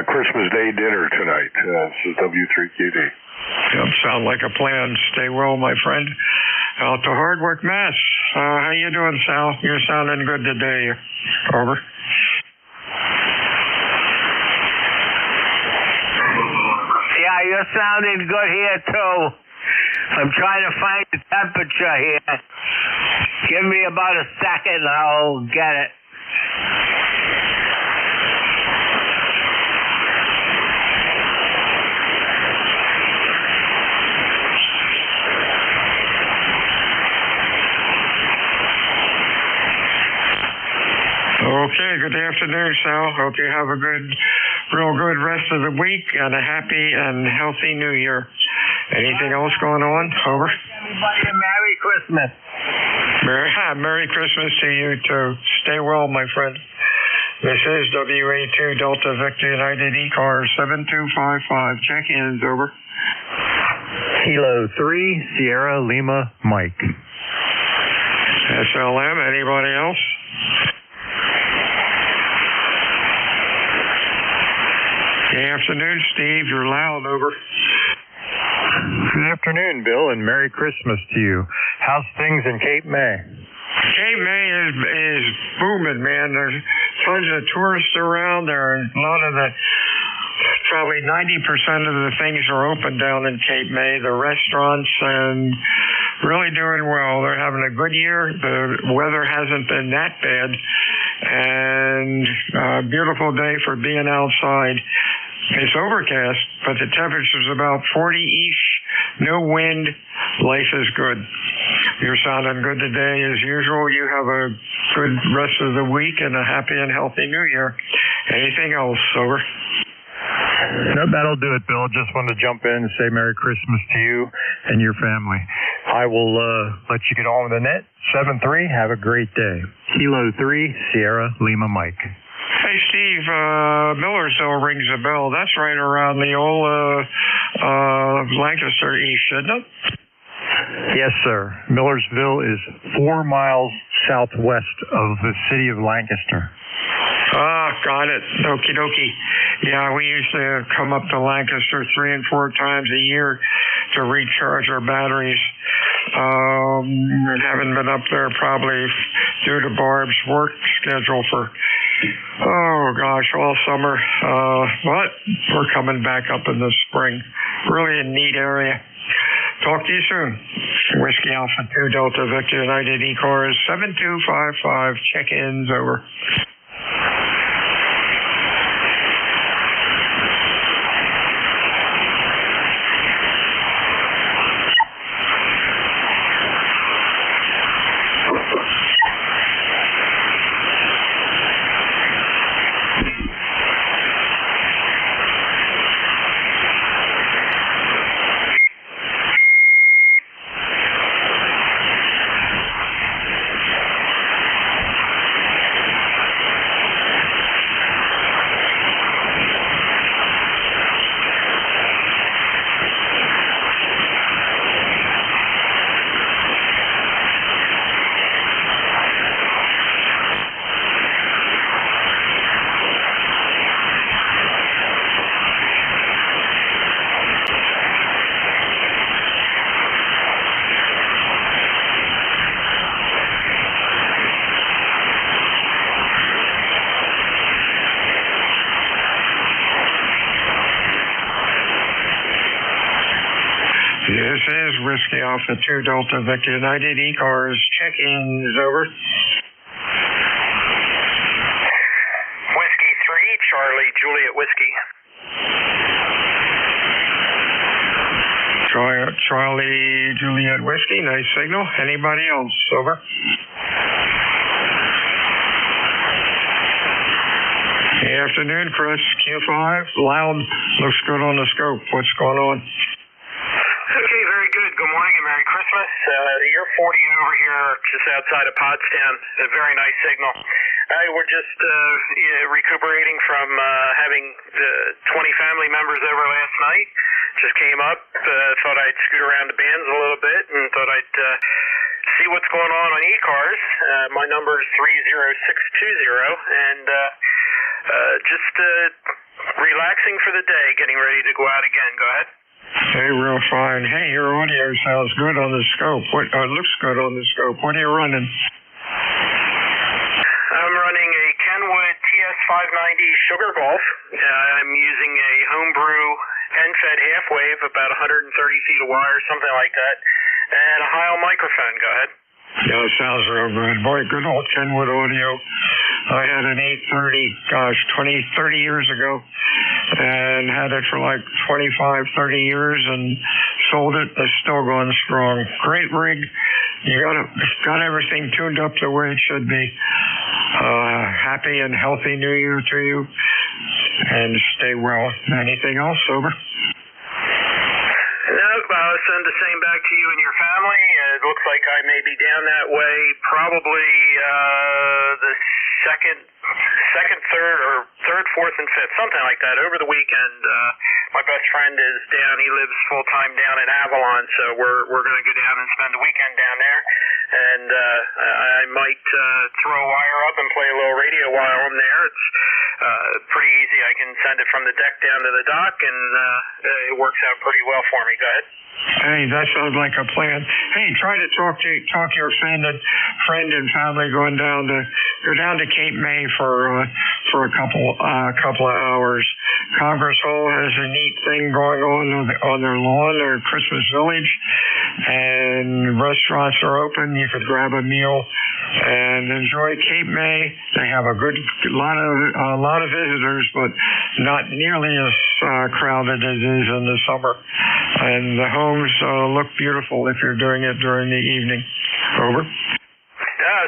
B: Christmas Day dinner tonight. This is W3QD.
F: Yep, sound like a plan. Stay well, my friend. Out to Hard Work, Mass. How you doing, Sal? You're sounding good today. Over.
E: Yeah, you're sounding good here, too. I'm trying to find the temperature here. Give me about a second and I'll get it.
F: Okay, good afternoon, Sal. Hope you have a real good rest of the week and a happy and healthy New Year. Anything else going on? Over.
E: Everybody a Merry Christmas.
F: Merry Christmas to you too. Stay well, my friend. This is WA2 Delta Victor United ECARS 7255. Check-ins. Over.
M: Kilo 3 Sierra Lima Mike.
F: SLM. Anybody else? Good afternoon, Steve. You're loud. Over.
M: Good afternoon, Bill, and Merry Christmas to you. How's things in Cape May?
F: Cape May is booming, man. There's tons of tourists around there, and a lot of probably 90% of the things are open down in Cape May. The restaurants and really doing well. They're having a good year. The weather hasn't been that bad, and a beautiful day for being outside. It's overcast, but the temperature's about 40-ish, no wind. Life is good. You're sounding good today as usual. You have a good rest of the week and a happy and healthy New Year. Anything else? Over.
M: No, that'll do it, Bill. Just wanted to jump in and say Merry Christmas to you and your family. I will let you get on with the net. 7-3, have a great day. Kilo 3, Sierra Lima Mike.
F: Hey, Steve, Millersville rings a bell. That's right around the old Lancaster East, shouldn't it?
M: Yes, sir. Millersville is 4 miles southwest of the city of Lancaster.
F: Ah, got it. Okie dokie. Yeah, we used to come up to Lancaster 3 and 4 times a year to recharge our batteries. Haven't been up there probably due to Barb's work schedule for, all summer. But we're coming back up in the spring. Really a neat area. Talk to you soon. Whiskey Alpha 2 Delta Victor United ECARS 7255. Check-ins over. This is Whiskey Alpha 2 Delta Victor United ECARS. Check-ins over.
C: Whiskey 3, Charlie Juliet Whiskey.
F: Charlie Juliet Whiskey, nice signal. Anybody else? Over. Good afternoon, Chris. Q5, loud, looks good on the scope. What's going on?
C: Okay, very good. Good morning and Merry Christmas. You're 40 over here just outside of Pottstown. A very nice signal. We're just recuperating from having 20 family members over last night. Just came up, thought I'd scoot around the bands a little bit and thought I'd see what's going on ECARS. My number is 30620 and just relaxing for the day, getting ready to go out again. Go ahead.
F: Hey, real fine. Hey, your audio sounds good on the scope. What looks good on the scope? What are you running?
C: I'm running a Kenwood TS590 Sugar Golf. I'm using a homebrew end-fed half wave, about 130 feet of wire, something like that, and a Heil microphone. Go ahead.
F: Yeah, it sounds real good. Boy, good old Kenwood audio. I had an 830, 30 years ago, and had it for like 25, 30 years, and sold it. It's still going strong. Great rig. You got everything tuned up the way it should be. Happy and healthy New Year to you, and stay well. Anything else, Sober?
C: Nope, I'll send the same back to you and your family. It looks like I may be down that way probably the second, third, fourth, and fifth, something like that. Over the weekend, my best friend is down. He lives full time down in Avalon, so we're going to go down and spend the weekend down there. And I might throw a wire up and play a little radio while I'm there. It's pretty easy. I can send it from the deck down to the dock, and it works out pretty well for me. Go ahead.
F: Hey, that sounds like a plan. Hey, try to talk your friend and family go down to Cape May for a couple of hours. Congress Hall has a neat thing going on their lawn, their Christmas village, and restaurants are open. You could grab a meal and enjoy Cape May. They have a a lot of visitors, but not nearly as crowded as it is in the summer. And the homes look beautiful if you're doing it during the evening. Over.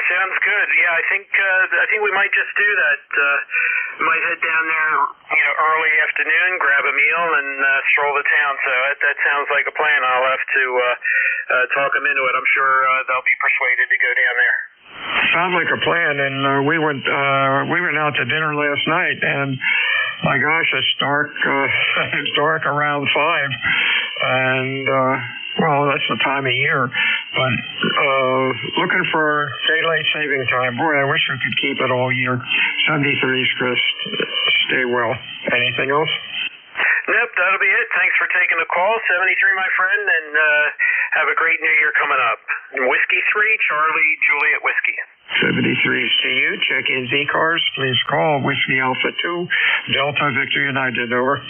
C: Sounds good. Yeah, I think we might just do that. Might head down there, early afternoon, grab a meal, and stroll the town. So that sounds like a plan. I'll have to talk them into it. I'm sure they'll be persuaded to go down there.
F: Sounds like a plan. And we went out to dinner last night, and my gosh, it's dark. It's dark around 5, and well, that's the time of year. But looking for daylight saving time. Boy, I wish we could keep it all year. 73s, Chris. Stay well. Anything else?
C: Nope, that'll be it. Thanks for taking the call, 73, my friend, and have a great New Year coming up. Whiskey 3, Charlie, Juliet Whiskey.
F: 73s to you. Check in ECARS. Please call Whiskey Alpha 2, Delta Victor United, over.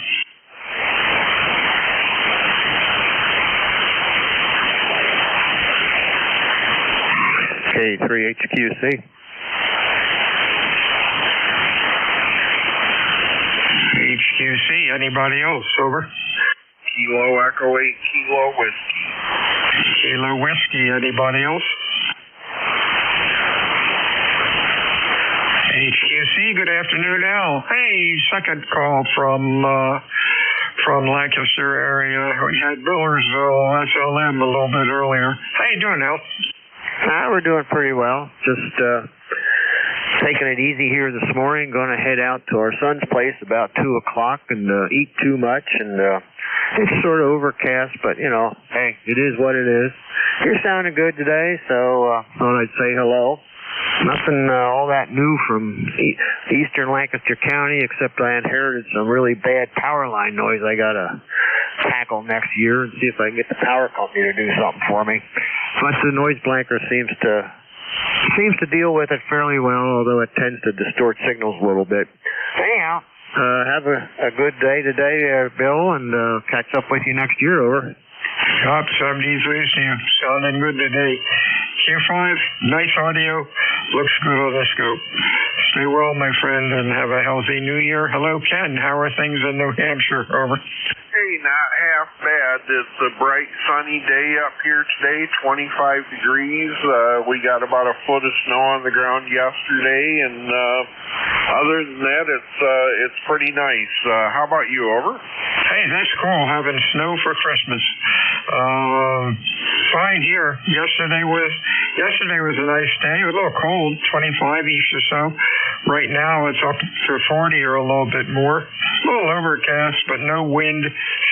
H: K3HQC.
F: HQC, anybody else, over?
U: Kilo Echo 8, Kilo Whiskey.
F: Kilo Whiskey, anybody else? HQC, good afternoon, Al. Hey, second call from Lancaster area. We had Millersville, SLM a little bit earlier. How you doing, Al?
H: We're doing pretty well. Just taking it easy here this morning. Going to head out to our son's place about 2 o'clock and eat too much. And it's sort of overcast, but, hey, it is what it is. You're sounding good today, so thought I'd say hello. Nothing all that new from eastern Lancaster County, except I inherited some really bad power line noise I got to tackle next year and see if I can get the power company to do something for me. But the noise blanker seems to deal with it fairly well, although it tends to distort signals a little bit. Anyhow, have a good day today, Bill, and catch up with you next year, over.
F: Top 73, sounding good today. Q5, nice audio, looks good on the scope. Stay well, my friend, and have a healthy new year. Hello, Ken. How are things in New Hampshire? Over.
U: Hey, not half bad. It's a bright, sunny day up here today, 25 degrees. We got about a foot of snow on the ground yesterday, and other than that, it's pretty nice. How about you, over?
F: Hey, that's cool, having snow for Christmas. Fine here. Yesterday was a nice day. A little cold, 25-ish or so. Right now it's up to 40 or a little bit more. A little overcast, but no wind.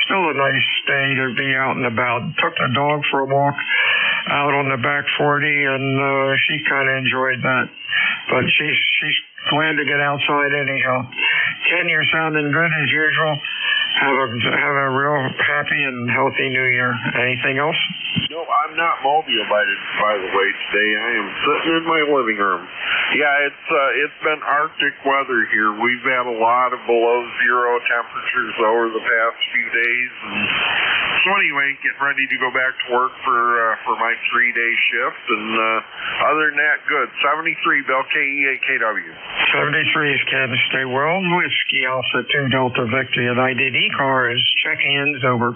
F: Still a nice day to be out and about. Took the dog for a walk out on the back 40, and she kind of enjoyed that. But she's glad to get outside anyhow. Ken, you're sounding good as usual. Have a real happy and healthy New Year. Anything else?
U: No, I'm not mobile by the way today. I am sitting in my living room. Yeah, it's been Arctic weather here. We've had a lot of below zero temperatures over the past few days. And so anyway, getting ready to go back to work for my 3-day shift. And other than that, good. 73, Bill, KE8KW.
F: 73 is Ken. Stay well. Whiskey Alpha 2 Delta Victor United. ECARS, check hands, over.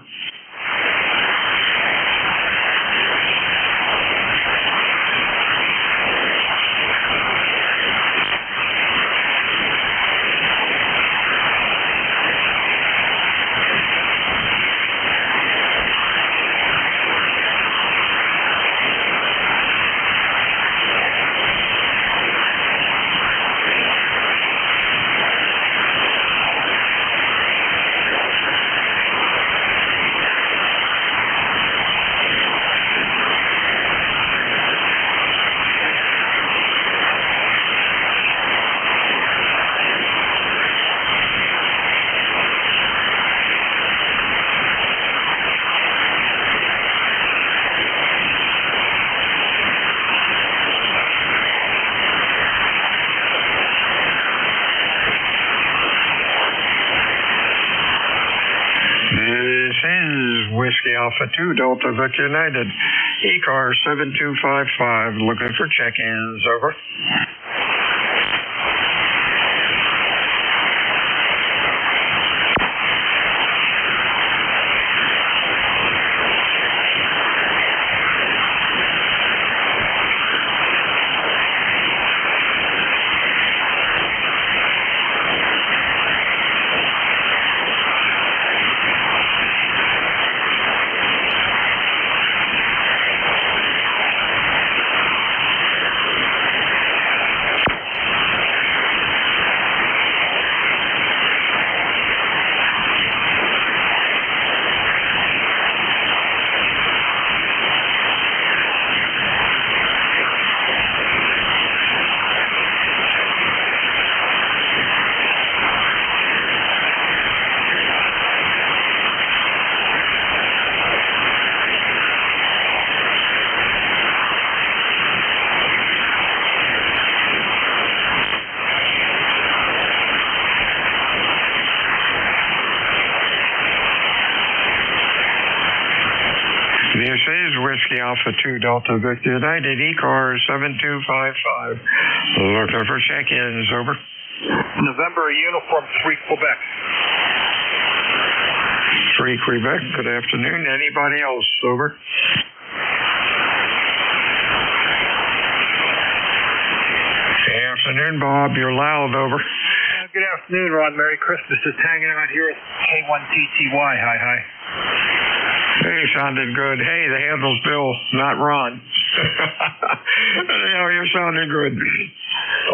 F: Whiskey Alpha 2 Delta Victor United. ECARS 7255, looking for check-ins, over. This is Whiskey Alpha 2 Delta Victor United, ECARS 7255. Looking for check-ins, over.
O: November, Uniform 3, Quebec.
F: 3 Quebec, good afternoon. Anybody else, over? Afternoon, Bob. You're loud, over.
O: Good afternoon, Ron. Merry Christmas. Just hanging out here at K1TTY. Hi.
F: Hey, sounded good. Hey, the handle's Bill, not Ron. Anyhow, you're sounding good.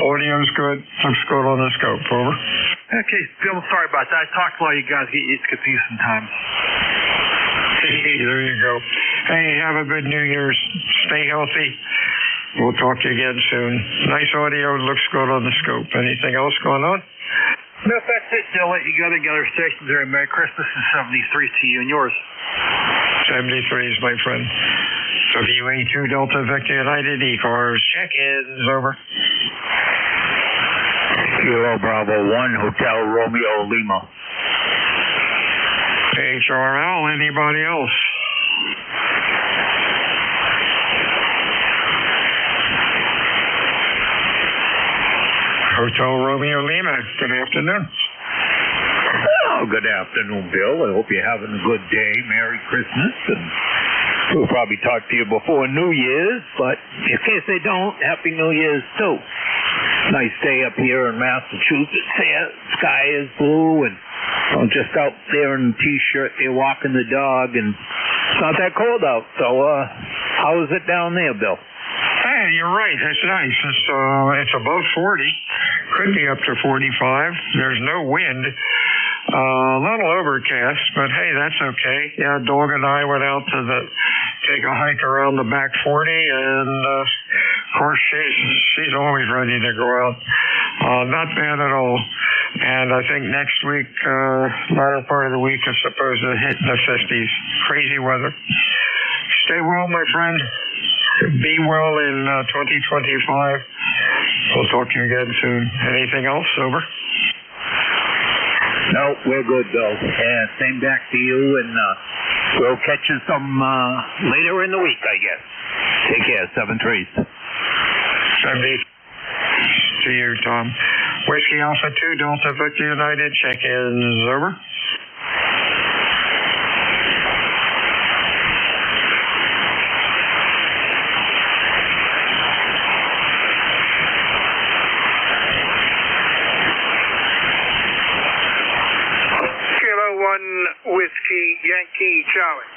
F: Audio's good. Looks good on the scope, over.
O: Okay, Bill, sorry about that. I talked to a lot of you guys. Get confused sometimes.
F: Hey, there you go. Hey, have a good New Year's. Stay healthy. We'll talk to you again soon. Nice audio. Looks good on the scope. Anything else going on?
O: No, that's it, Bill. Let you go together. Stations there. Merry Christmas and 73 to you and yours.
F: 73 is my friend. WA2 Delta Victor United, ECARS. Check-ins, over.
N: Kilo Bravo 1, Hotel Romeo Lima.
F: HRL, anybody else? Hotel Romeo Lima, good afternoon.
N: Oh, good afternoon, Bill. I hope you're having a good day. Merry Christmas. And we'll probably talk to you before New Year's, but in case they don't, Happy New Year's, too. Nice day up here in Massachusetts. Here, sky is blue, and I'm just out there in a T-shirt. They're walking the dog, and it's not that cold out. So, how is it down there, Bill?
F: Hey, you're right. It's nice. It's above 40. Could be up to 45. There's no wind. A little overcast, but hey, that's okay. Yeah, dog and I went out to take a hike around the back 40, and of course she's always ready to go out. Not bad at all. And I think next week, latter part of the week, is supposed to hit in the 50s. Crazy weather. Stay well, my friend. Be well in 2025. We'll talk to you again soon. Anything else, over?
N: No, we're good, Bill. Yeah, same back to you, and we'll catch you some later in the week, I guess. Take care, 7-3.
F: 70 to you, Tom. Whiskey Alpha 2, Delta Victor United, check-ins, over.
R: Whiskey Yankee Charlie.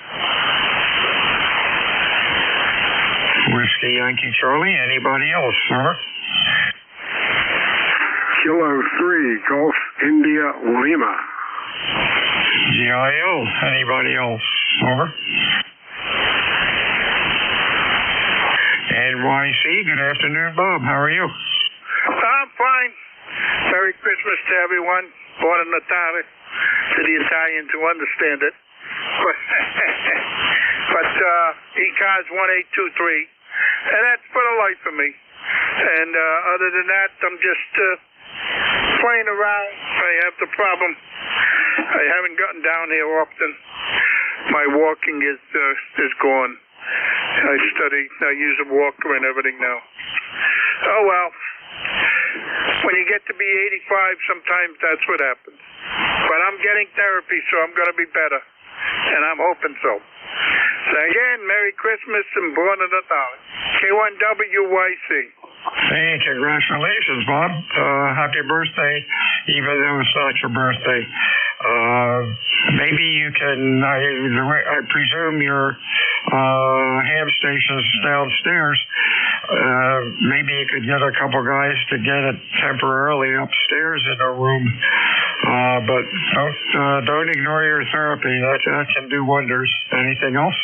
F: Whiskey Yankee Charlie. Anybody else, sir?
U: Kilo 3 Golf India Lima.
F: GIO. Anybody else? Over. NYC. Good afternoon, Bob. How are you?
R: I'm fine. Merry Christmas to everyone. Buona Natale. To the Italians who understand it. But ECARS 1823, and that's for the life of me. And other than that, I'm just playing around. I have the problem. I haven't gotten down here often. My walking is gone. I use a walker and everything now. Oh well. When you get to be 85, sometimes that's what happens. But I'm getting therapy, so I'm going to be better. And I'm hoping so. So again, Merry Christmas and Buona Natale. K1WYC.
F: Hey, congratulations, Bob. Happy birthday, even though it's not your birthday. Maybe you can, I presume your ham station's downstairs. Maybe you could get a couple guys to get it temporarily upstairs in a room. But don't ignore your therapy. That can do wonders. Anything else?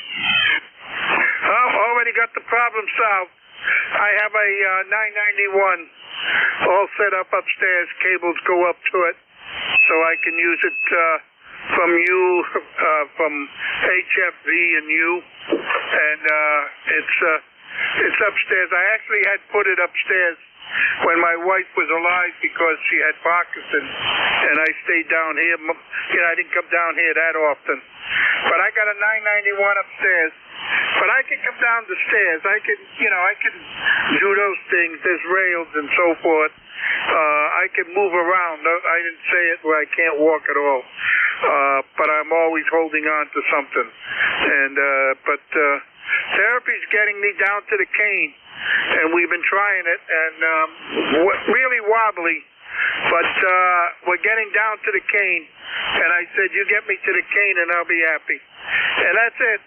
R: Already got the problem solved. I have a 991 all set up upstairs. Cables go up to it, so I can use it from HFV and U, and it's upstairs. I actually had put it upstairs when my wife was alive because she had Parkinson's, and I stayed down here. I didn't come down here that often. But I got a 991 upstairs. But I can come down the stairs. I can do those things. There's rails and so forth. I can move around. I didn't say it where I can't walk at all. But I'm always holding on to something. But therapy's getting me down to the cane. And we've been trying it, and really wobbly. But we're getting down to the cane. And I said, you get me to the cane and I'll be happy. And that's it.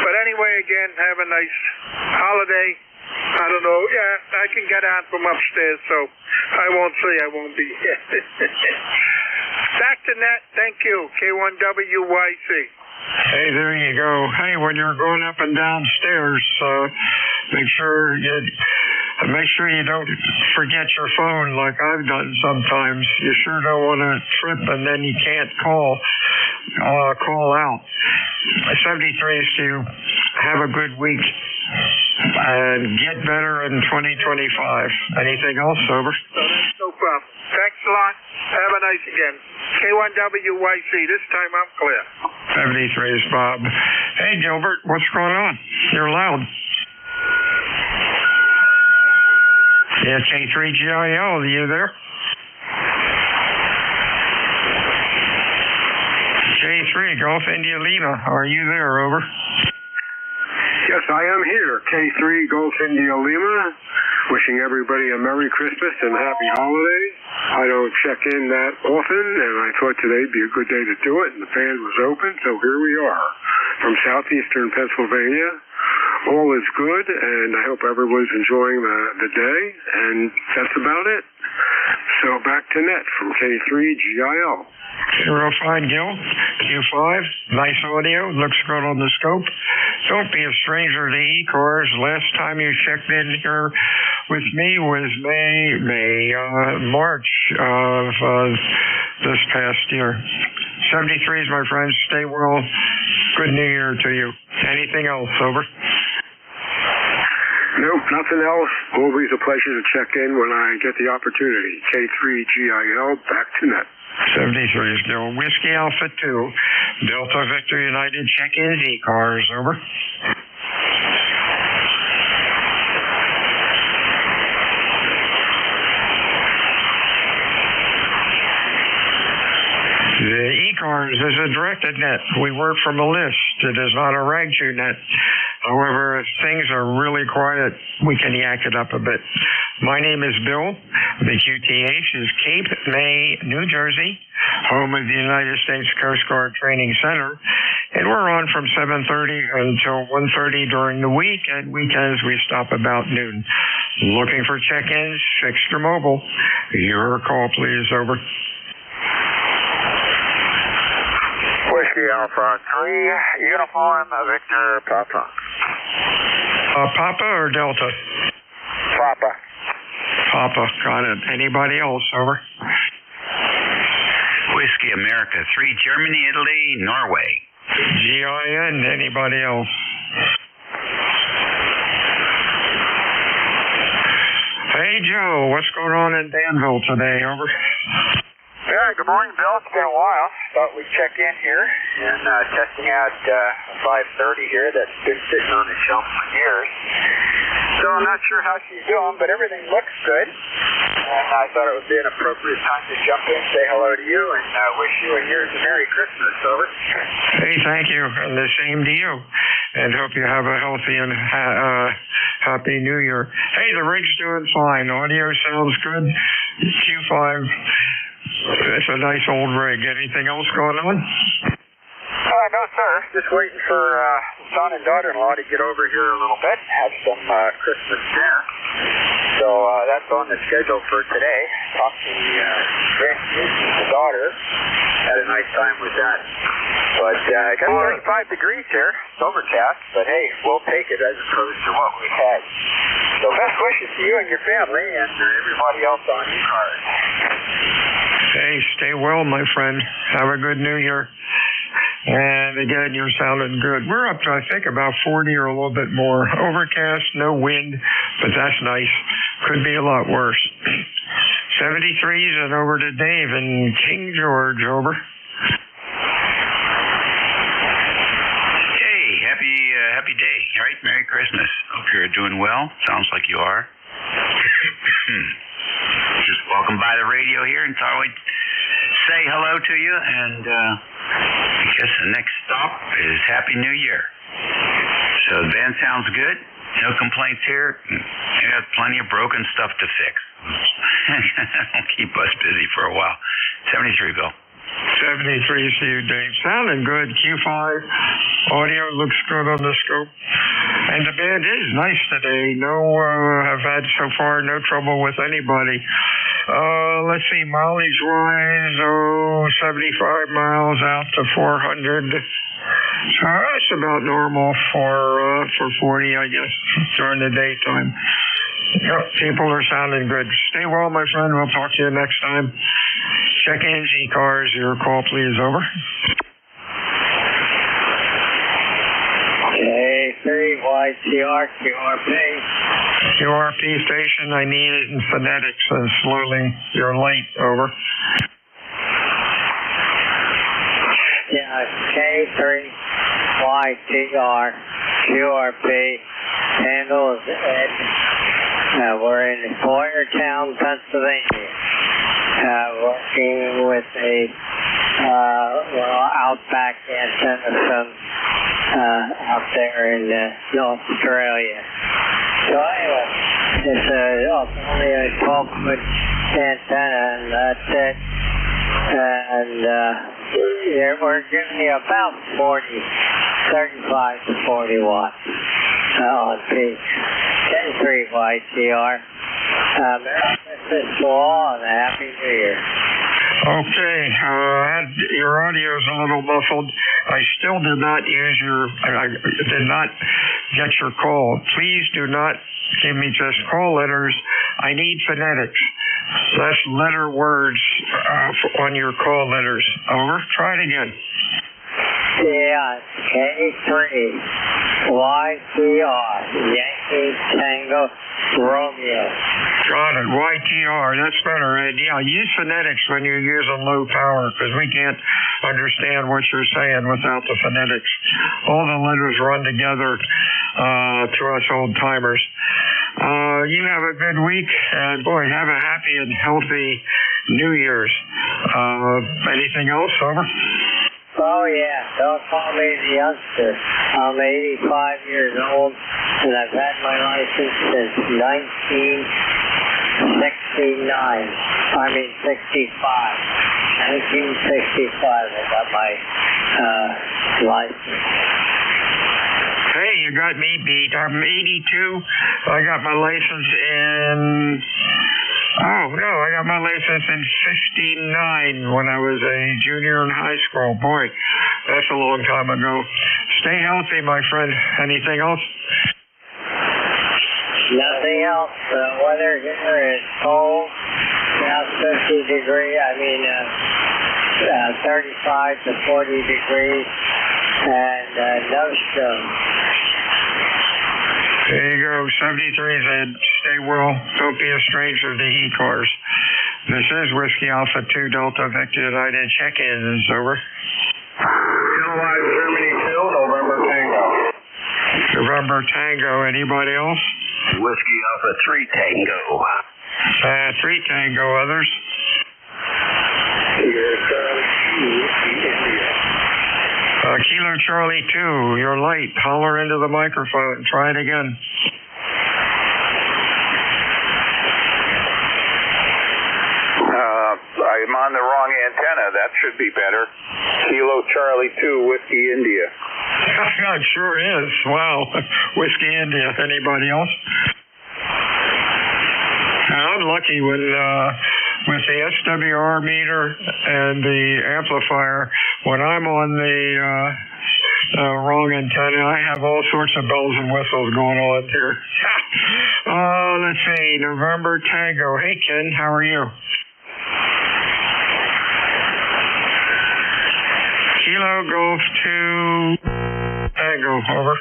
R: But anyway, again, have a nice holiday. I don't know. Yeah, I can get on from upstairs, so I won't say I won't be. Back to net. Thank you. K1WYC.
F: Hey, there you go. Hey, when you're going up and down stairs, make sure you don't forget your phone like I've done sometimes. You sure don't want to trip and then you can't call out. 73 to have a good week and get better in 2025. Anything else, Sober?
R: No problem. Thanks a lot. Have a nice again. K1WYC. This time I'm clear.
F: 73 is Bob. Hey, Gilbert, what's going on? You're loud. Yeah, K3GIL, are you there? K3, Golf India Lima, are you there? Over.
U: Yes, I am here. K3 Golf India Lima. Wishing everybody a Merry Christmas and Happy Holidays. I don't check in that often, and I thought today'd be a good day to do it, and the band was open, so here we are. From southeastern Pennsylvania. All is good, and I hope everyone's enjoying the day, and that's about it. So back to net from K3GIL.
F: Real fine, Gil. Q5, nice audio, looks good on the scope. Don't be a stranger to ECARS. Last time you checked in here with me was March of this past year. 73s, my friends, stay well. Good New Year to you. Anything else, Sober?
U: Nope, nothing else. Always a pleasure to check in when I get the opportunity. K3GIL, back to net.
F: 73 is Gil. Whiskey Alpha 2, Delta Victor United, check-in ECARS, over. The ECARS is a directed net. We work from a list. It is not a rag-chew net. However, if things are really quiet, we can yak it up a bit. My name is Bill. The QTH is Cape May, New Jersey, home of the United States Coast Guard Training Center. And we're on from 7:30 until 1:30 during the week. And weekends, we stop about noon. Looking for check-ins, fixed or mobile. Your call, please. Over.
J: Whiskey Alpha 3, Uniform Victor Papa.
F: Papa or Delta?
J: Papa.
F: Papa, got it. Anybody else? Over.
A: Whiskey America 3, Germany, Italy, Norway.
F: GIN, anybody else? Hey, Joe, what's going on in Danville today? Over.
J: Yeah, good morning, Bill. It's been a while. Thought we'd check in here and testing out 530 here that's been sitting on the shelf for years. So I'm not sure how she's doing, but everything looks good. And I thought it would be an appropriate time to jump in, say hello to you, and wish you and yours a Merry Christmas. Over.
F: Hey, thank you, and the same to you. And hope you have a healthy and happy New Year. Hey, the rig's doing fine. Audio sounds good. Q5. It's a nice old rig. Anything else going on?
J: No, sir. Just waiting for son and daughter-in-law to get over here a little bit, have some Christmas dinner. So that's on the schedule for today. Talked to the daughter. Had a nice time with that. But I got 35 degrees here. It's overcast, but hey, we'll take it as opposed to what we had. So best wishes to you and your family and everybody else on ECARS.
F: Hey, stay well, my friend. Have a good New Year. And again, you're sounding good. We're up to, I think, about 40 or a little bit more. Overcast, no wind, but that's nice. Could be a lot worse. 73s and over to Dave in King George, over.
A: Hey, happy day, all right? Merry Christmas. Hope you're doing well. Sounds like you are. Just walking by the radio here and thought I'd say hello to you, and I guess the next stop is Happy New Year. So the band sounds good. No complaints here. I got plenty of broken stuff to fix. That'll keep us busy for a while. 73, Bill.
F: 73 to you, Dave. Sounding good. Q5. Audio looks good on the scope. And the band is nice today. I've had so far no trouble with anybody. Let's see, mileage wise, 75 miles out to 400. So that's about normal for 40, I guess, during the daytime. Yep, people are sounding good. Stay well, my friend. We'll talk to you next time. Check in, ECARS. Your call, please. Over.
D: K3YTR, QRP.
F: QRP station. I need it in phonetics and slowly. You're late. Over.
D: Yeah, K3YTR, QRP. Handle is Ed. We're in Boyertown, Pennsylvania. Working with a outback antenna from out there in North Australia. So anyway, it's only a 12-foot antenna, and that's it. And we're giving you about 35 to 40 watts on peak. K3YTR. Merry Christmas to all and a Happy New Year.
F: Okay, your audio's a little muffled. I still did not get your call. Please do not give me just call letters. I need phonetics. Less letter words on your call letters. Over. Try it again.
D: Yeah, K3YTR, Yankee Tango Romeo.
F: Got it. YTR. That's better, Ed. Yeah, use phonetics when you're using low power because we can't understand what you're saying without the phonetics. All the letters run together to us old timers. You have a good week, and boy, have a happy and healthy New Year's. Anything else? Over.
D: Oh, yeah. Don't call me the youngster. I'm 85 years old, and I've had my license since 1965. 1965, I got my license.
F: Hey, you got me beat. I'm 82. I got my license in... Oh, no, I got my license in 59 when I was a junior in high school. Boy, that's a long time ago. Stay healthy, my friend. Anything else?
D: Nothing else. The weather here is cold. Now 50 degrees. 35 to 40 degrees. And no snow.
F: There you go, 73's Ed. Stay well. Don't be a stranger to ECARS. This is Whiskey Alpha 2 Delta Victor United. Check-ins. Over.
U: Kilowatt Germany 2, November Tango.
F: November Tango. Anybody else?
U: Whiskey Alpha 3 Tango.
F: 3 Tango. Others? Kilo Charlie 2, you're late. Holler into the microphone. Try it again.
Q: I'm on the wrong antenna. That should be better. Kilo Charlie 2, Whiskey India.
F: It sure is. Wow. Whiskey India. Anybody else? I'm lucky with the SWR meter and the amplifier. When I'm on the wrong antenna, I have all sorts of bells and whistles going on here. Let's see. November Tango. Hey, Ken. How are you? Kilo Golf 2 Tango. Over.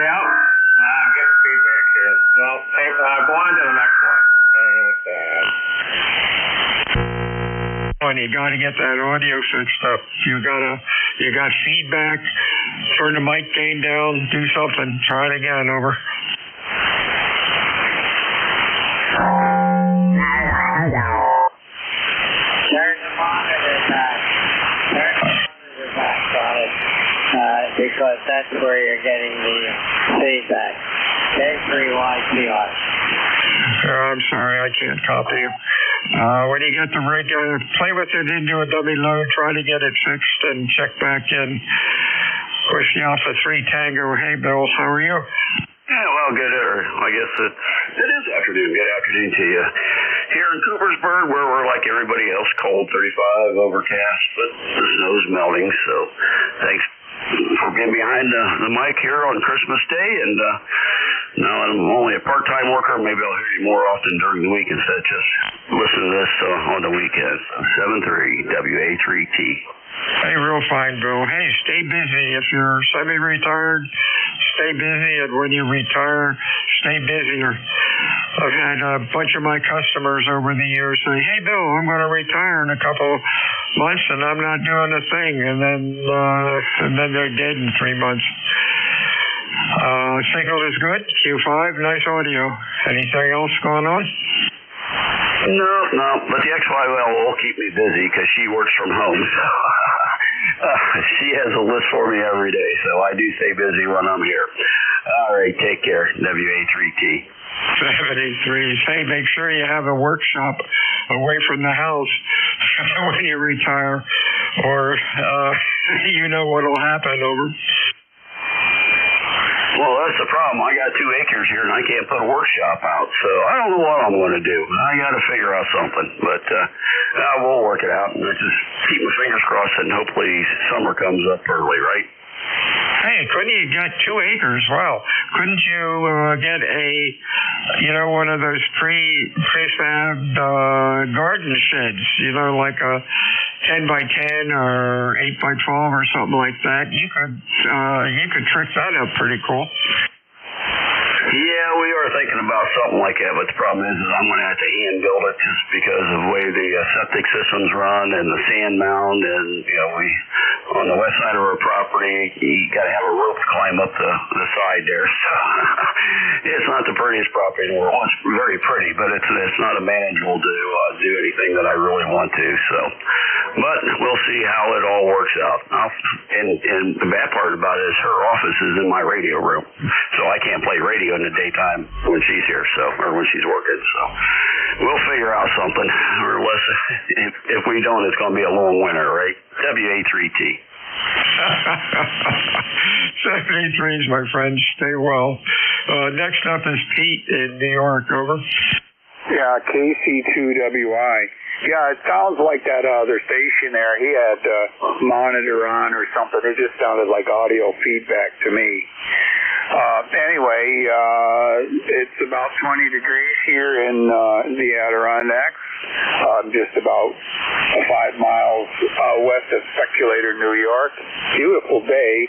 U: Yeah. I'm getting feedback here. Well, go on to the next
F: and you got to get that audio fixed up. You got feedback. Turn the mic gain down. Do something. Try it again. Over.
D: Turn the monitor back. Turn the monitor back on it, because that's where you're getting the feedback. K3YPR.
F: I'm sorry, I can't copy you. When you get the rig, play with it into a dummy load, try to get it fixed, and check back in. Whiskey Alpha 3 Tango. Hey, Bill, how are you?
I: Yeah, well, good. I guess it is afternoon. Good afternoon to you. Here in Coopersburg, where we're like everybody else, cold, 35, overcast, but the snow's melting. So thanks for being behind the mic here on Christmas Day. And now I'm only a part-time worker. Maybe I'll hear you more often during the week instead of just listening to this on the weekends. 73 WA3T.
F: Hey, real fine, Bill. Hey, stay busy. If you're semi-retired, stay busy. And when you retire, stay busier. I've had a bunch of my customers over the years say, hey, Bill, I'm going to retire in a couple months, and I'm not doing a thing. And then they're dead in 3 months. Signal is good. Q5, nice audio. Anything else going on?
I: No, but the XYL will keep me busy because she works from home. So she has a list for me every day, so I do stay busy when I'm here. All right, take care. WA3T.
F: 73s. Hey, make sure you have a workshop away from the house when you retire, or you know what will happen. Over.
I: Well, that's the problem. I got 2 acres here, and I can't put a workshop out, so I don't know what I'm going to do. I got to figure out something, but we'll work it out. And I just keep my fingers crossed, and hopefully summer comes up early, right?
F: Hey, couldn't you get 2 acres? Wow. Couldn't you get one of those prefab garden sheds, like a 10 by 10 or 8 by 12 or something like that? You could trick that up pretty cool.
I: Yeah, we are thinking about something like that, but the problem is I'm going to have to hand build it just because of the way the septic systems run and the sand mound, and we on the west side of our property, you got to have a rope to climb up the side there. So it's not the prettiest property in the world. Well, it's very pretty, but it's not a manageable to do anything that I really want to. So, but we'll see how it all works out. And the bad part about it is her office is in my radio room, so I can't play radio in the daytime when she's here, or when she's working. So we'll figure out something, or unless if we don't, it's going to be a long winter, right? WA3T.
F: 73s, my friends. Stay well. Next up is Pete in New York. Over.
U: Yeah, KC2WI. Yeah, it sounds like that other station there. He had a monitor on or something. It just sounded like audio feedback to me. Anyway, it's about 20 degrees here in the Adirondacks. Just about 5 miles west of Speculator, New York. Beautiful day.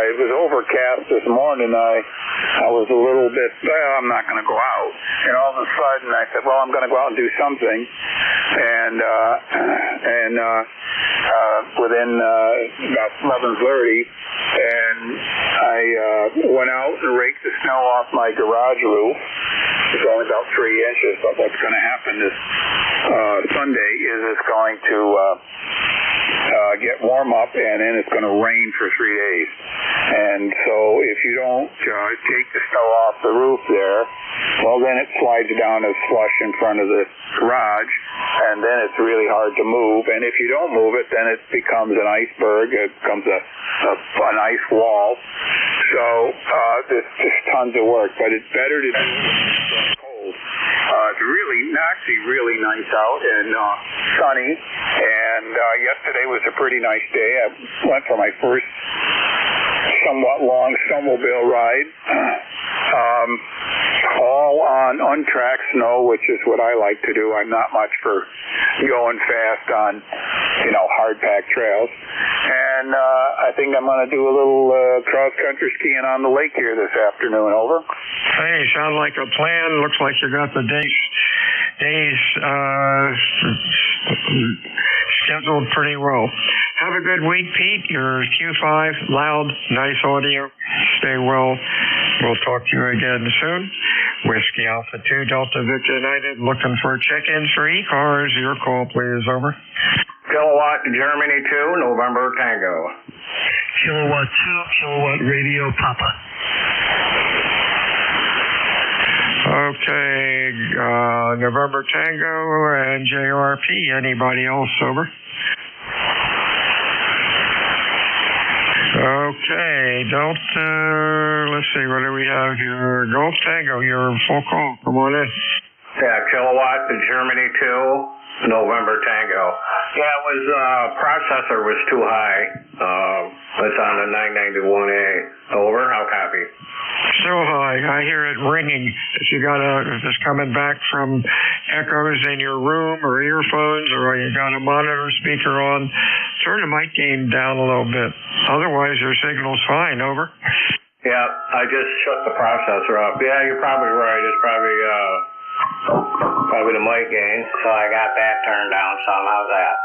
U: It was overcast this morning. I was a little bit, I'm not going to go out. And all of a sudden I said, well, I'm going to go out and do something. And within about 11:30, and I went out and raked the snow off my garage roof. It's only about 3 inches, but what's going to happen this Sunday is it's going to get warm up, and then it's going to rain for 3 days. And so if you don't take the snow off the roof there, well, then it slides down as slush in front of the garage, and then it's really hard to move. And if you don't move it, then it becomes an iceberg. It becomes an ice wall. So there's just tons of work, but it's better to do it when it's cold. It's actually really nice out and sunny. And yesterday was a pretty nice day. I went for my first somewhat long snowmobile ride. All on untracked snow, which is what I like to do. I'm not much for going fast on, hard-packed trails. And I think I'm going to do a little cross-country skiing on the lake here this afternoon. Over.
F: Hey, sound like a plan. Looks like you got the days scheduled pretty well. Have a good week, Pete. Your Q5, loud, nice audio. Stay well. We'll talk to you again soon. Whiskey Alpha 2, Delta Victor United, looking for check-ins for ECARS. Your call, please. Over.
K: Kilowatt Germany 2, November Tango.
N: Kilowatt 2, Kilowatt Radio Papa.
F: Okay, November Tango and JRP. Anybody else? Over. Okay, Delta, let's see, what do we have here? Golf Tango, you're full call. Come on in.
K: Yeah, Kilowatt Germany 2, November Tango. Yeah, it was, processor was too high. It's on the 991A. Over, how copy?
F: So high, I hear it ringing. If it's coming back from echoes in your room or earphones, or you got a monitor speaker on, turn the mic gain down a little bit. Otherwise, your signal's fine. Over.
K: Yeah, I just shut the processor off. Yeah, you're probably right. It's probably the mic gain. So I got that turned down some. How's that?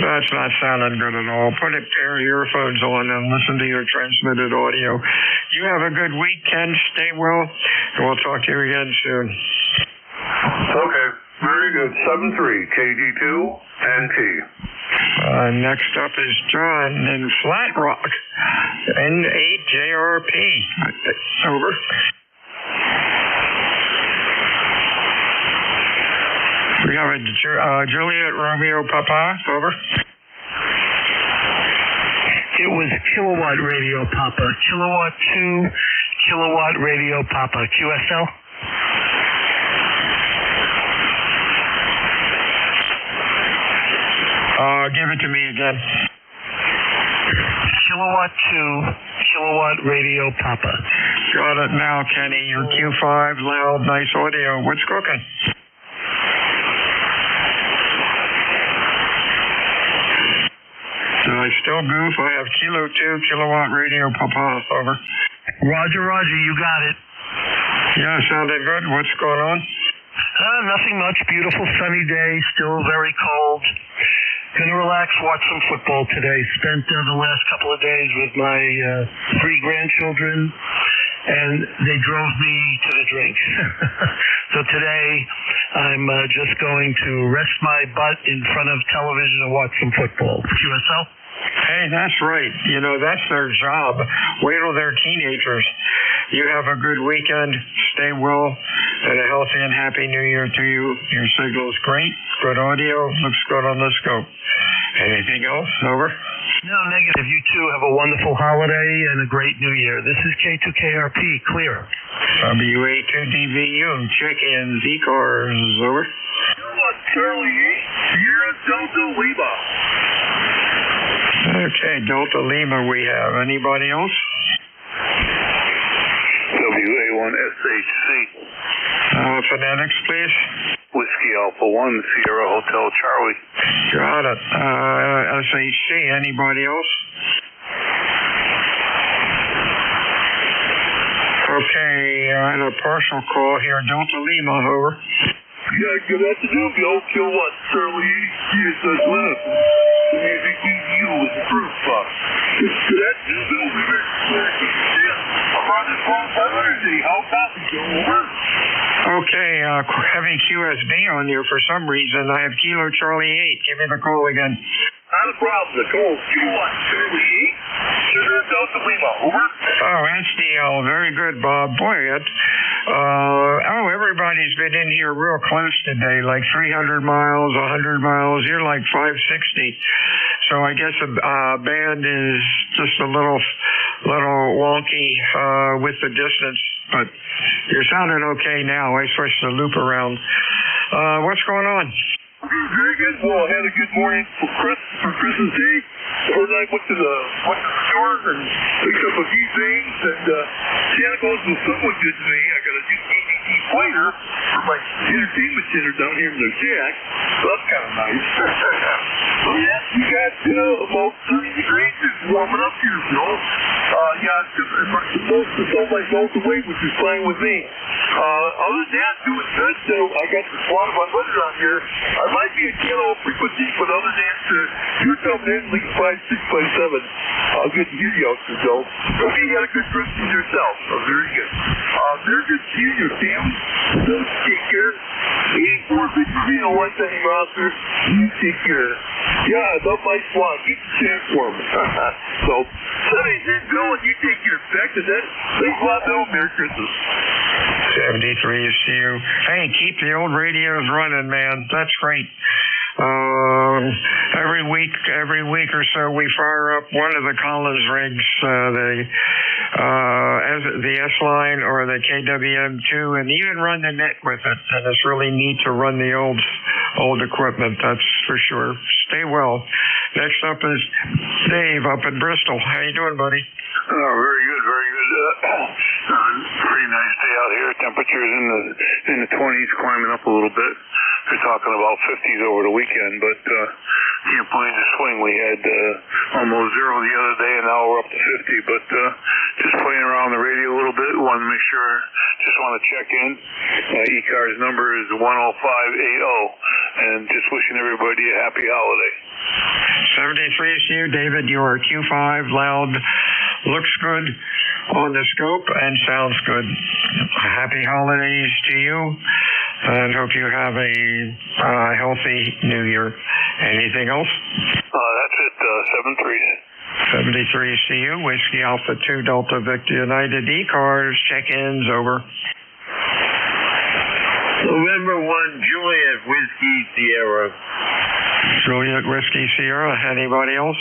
F: That's not sounding good at all. Put a pair of earphones on and listen to your transmitted audio. You have a good week, Ken. Stay well, and we'll talk to you again soon.
G: Okay, very good. 7-3, KG2 and T.
F: Next up is John in Flat Rock, N8JRP. Over. We have a Juliet Romeo Papa. Over.
N: It was Kilowatt Radio Papa. Kilowatt 2, Kilowatt Radio Papa. QSL?
F: Give it to me again.
N: Kilowatt 2, Kilowatt Radio Papa.
F: Got it now, Kenny. Your Q5, loud, nice audio. What's cooking? Did I still goof? I have Kilo 2, Kilowatt Radio Papa. Over.
N: Roger, you got it.
F: Yeah, sounded good. What's going on?
N: Nothing much. Beautiful sunny day. Still very cold. Gonna relax, watch some football today. Spent the last couple of days with my 3 grandchildren, and they drove me to the drinks. So today, I'm just going to rest my butt in front of television and watch some football. QSL?
F: Hey, that's right. You know, that's their job. Wait till they're teenagers. You have a good weekend. Stay well, and a healthy and happy New Year to you. Your signal's great. Good audio. Looks good on the scope. Anything else? Over.
N: No, negative. You two have a wonderful holiday and a great New Year. This is K2KRP. Clear.
F: WA2DVU. Check-ins. ECARS. Over.
P: Charlie 8, Sierra Delta Lima.
F: Okay, Delta Lima we have. Anybody else?
G: WA1SHC.
F: Phonetics, please.
G: Whiskey Alpha 1, Sierra Hotel Charlie.
F: Got it. SHC. Anybody else? Okay, I had a partial call here. Delta Lima, over.
P: Yeah, good afternoon, Bill. Kilowatt Charlie 8, CSS Lab. ABQ with the proof box. Good afternoon, Bill. I'm on this phone Thursday. How copy, Bill? Over.
F: Okay, having QSB on you for some reason. I have Kilo Charlie 8. Give me the call again.
P: Not a problem. The call is Kilowatt Charlie 8, Sugar Delta Lima. Over.
F: Oh, SDL. Very good, Bob. Boy, everybody's been in here real close today, like 300 miles, 100 miles. You're like 560. So I guess a band is just a little wonky with the distance, but you're sounding okay now. I switched the loop around. What's going on?
P: Very good. Well, I had a good morning for Christmas Day. First I went to the store and picked up a few things, and Santa Claus was somewhat good to me. I got a new DVD player for my entertainment center down here in the Jack. So that's kind of nice. So yeah, we got about 30 degrees. It's warming up here, Bill. Yeah, Sold myself to weight, which is fine with me. Other than that, doing good. So I got the squad of unlimited on here. I might be a kilo frequency, but other than that, you're coming in like 5, 6, 5, 7. I'll get to hear you out, so. Okay, you got a good Christmas yourself. So very good. Very good to see you, your family. So take care. 8450 being a one-time roster. You take care. Yeah, I love my swan. Keep the chance for me. So, somebody's in Bill, and you take your effect, and then thanks a lot, Bill. Merry Christmas.
F: 73 is to you. Hey, keep the old radios running, man. That's great. Every week or so, we fire up one of the Collins rigs, the S line or the KWM2, and even run the net with it. And it's really neat to run the old equipment. That's for sure. Stay well. Next up is Dave up in Bristol. How you doing, buddy?
S: Very good, very good. Pretty nice day out here. Temperatures in the 20s, climbing up a little bit. They're talking about 50s over the weekend, but can't blame the swing. We had almost 0 the other day, and now we're up to 50. But just playing around the radio a little bit. Want to make sure. Just want to check in. ECARS number is 10580, and just wishing everybody a happy holiday.
F: 73 is to you, David. You are Q5, loud, looks good on the scope, and sounds good. Happy holidays to you, and hope you have a healthy New Year. Anything else?
S: That's it, 73.
F: 73 is to you, Whiskey Alpha 2 Delta Victor United ECARS, check-ins, over.
T: November 1, Juliet Whiskey Sierra.
F: Juliet Whiskey Sierra. Anybody else?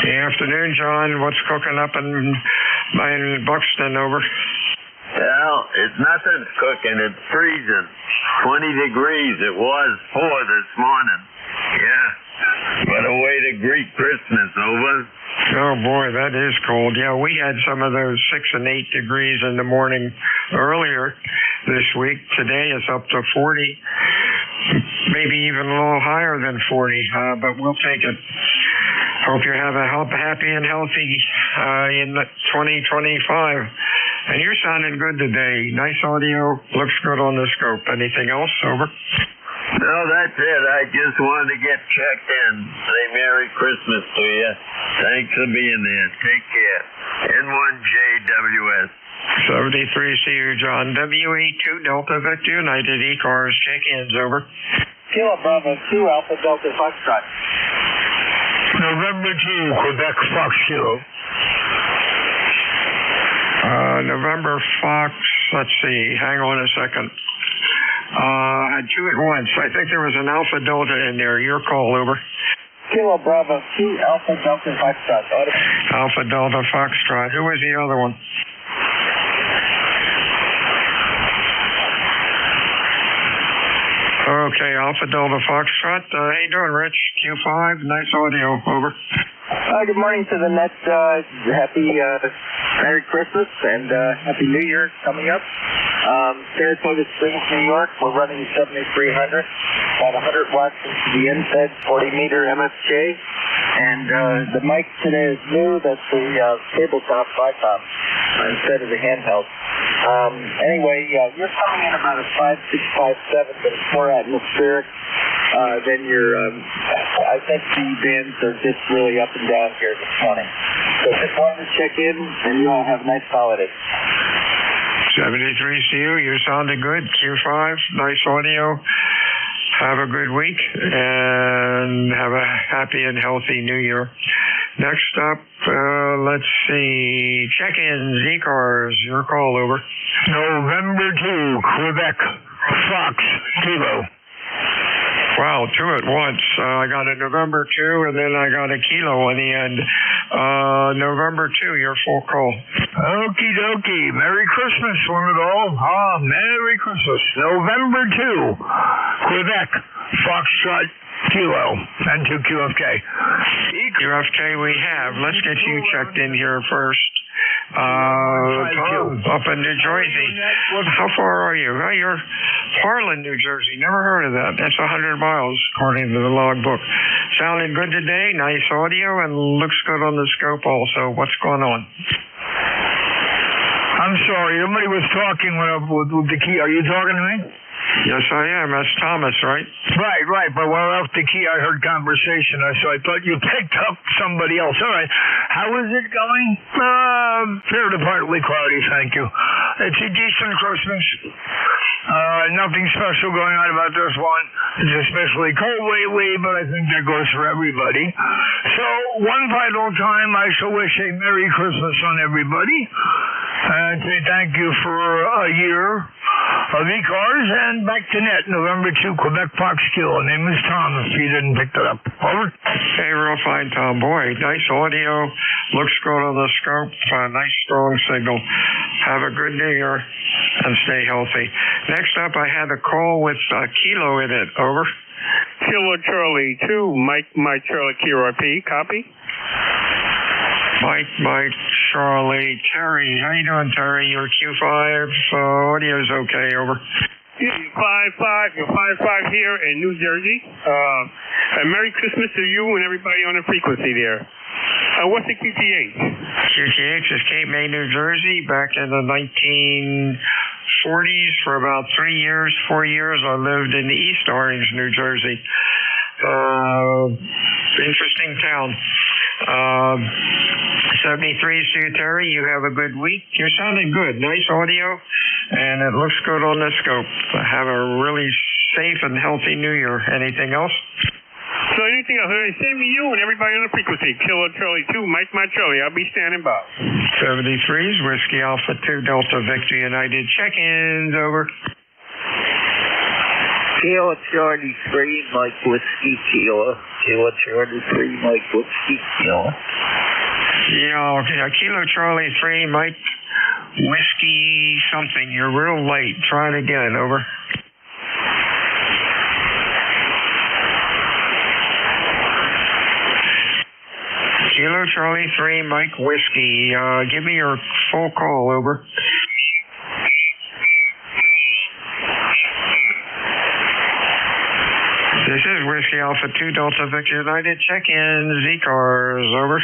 F: Good afternoon, John. What's cooking up in Buxton, over?
T: Well, it's nothing cooking. It's freezing. 20 degrees. It was 4 this morning. Yeah. What a way to greet Christmas, over.
F: Oh, boy, that is cold. Yeah, we had some of those 6 and 8 degrees in the morning earlier this week. Today it's up to 40, maybe even a little higher than 40, but we'll take it. Hope you have a happy and healthy in 2025. And you're sounding good today. Nice audio. Looks good on the scope. Anything else? Over.
T: No, that's it. I just wanted to get checked in. Say Merry Christmas to you. Thanks for being there. Take care. N1JWS.
F: 73 see you, John. WA2 Delta Victor United ECARS. Check-ins, over.
D: Kilo Bravo 2 Alpha Delta Foxtrot.
U: November 2, Quebec Fox Kilo.
F: November Fox, let's see, hang on a second. Had 2 at once. I think there was an Alpha Delta in there. Your call, over.
D: Kilo Bravo 2 Alpha Delta Foxtrot.
F: Alpha Delta Foxtrot. Who was the other one? Okay, Alpha Delta Foxtrot. How you doing, Rich? Q5, nice audio, over.
D: Good morning to the net. Happy Merry Christmas and Happy New Year coming up. Saratoga Springs, New York. We're running 7300, about 100 watts into the NFED 40-meter MFJ. And the mic today is new. That's the tabletop BiPOP instead of the handheld. Anyway, you're coming in about a 5657, but it's more atmospheric than your. I think the bands are just really up and down here this morning. So just wanted to check in, and you all have a nice holiday.
F: 73 CU, you're sounding good. Q5, nice audio. Have a good week, and have a happy and healthy New Year. Next up, let's see, check-ins, ECARS, your call, over.
U: November 2, Quebec Fox Kilo.
F: Wow, 2 at once. I got a November 2, and then I got a kilo in the end. November 2, your full call.
U: Okie dokie. Merry Christmas, one and all. Merry Christmas. November 2, Quebec Foxtrot Kilo, and 2 QFK.
F: QFK we have. Let's get you checked in here first. Tom, up in New Jersey. How far are you? Oh, you're Harlan, New Jersey. Never heard of that. That's 100 miles, according to the logbook. Sounded good today. Nice audio and looks good on the scope also. What's going on?
L: I'm sorry. Somebody was talking with the key. Are you talking to me?
F: Yes, I am. That's Thomas, right?
L: Right. But when I left the key, I heard conversation. So I thought you picked up somebody else. All right. How is it going? Fair to partly cloudy, thank you. It's a decent Christmas. Nothing special going on about this one. It's especially cold lately, but I think that goes for everybody. So, one final time, I shall wish a Merry Christmas on everybody. And say thank you for a year of ECARS, and back to net, November 2, Quebec Fox Kilo. Name is Tom, if you didn't pick that up. Over.
F: Hey, real fine, Tom. Boy, nice audio. Looks good on the scope. Nice, strong signal. Have a good New Year, and stay healthy. Next up, I had a call with Kilo in it. Over.
V: Kilo Charlie 2, Mike Charlie Kilo P. Copy.
F: Mike, Charlie, Terry. How you doing, Terry? Your Q5 audio's okay, over.
V: 5-5, you're 5-5 here in New Jersey. Merry Christmas to you and everybody on the frequency there. What's the QTH?
F: QTH is Cape May, New Jersey. Back in the 1940s, for about 4 years, I lived in East Orange, New Jersey. Interesting town. 73 to Terry, you have a good week. You're sounding good. Nice audio, and it looks good on the scope. Have a really safe and healthy New Year. Anything else?
V: So anything else? Same to you and everybody on the frequency. Kilo Charlie 2, Mike Charlie. I'll be standing by.
F: 73's Whiskey Alpha 2 Delta Victor United. Check-ins, over.
D: Kilo Charlie 3, Mike Whiskey Kilo. Kilo Charlie 3, Mike Whiskey Kilo.
F: Yeah, okay. Kilo Charlie 3, Mike Whiskey something. You're real late. Try it again, over. Kilo Charlie 3, Mike Whiskey. Give me your full call, over. This is Whiskey Alpha 2 Delta Victor United. Check-in, ECARS, over.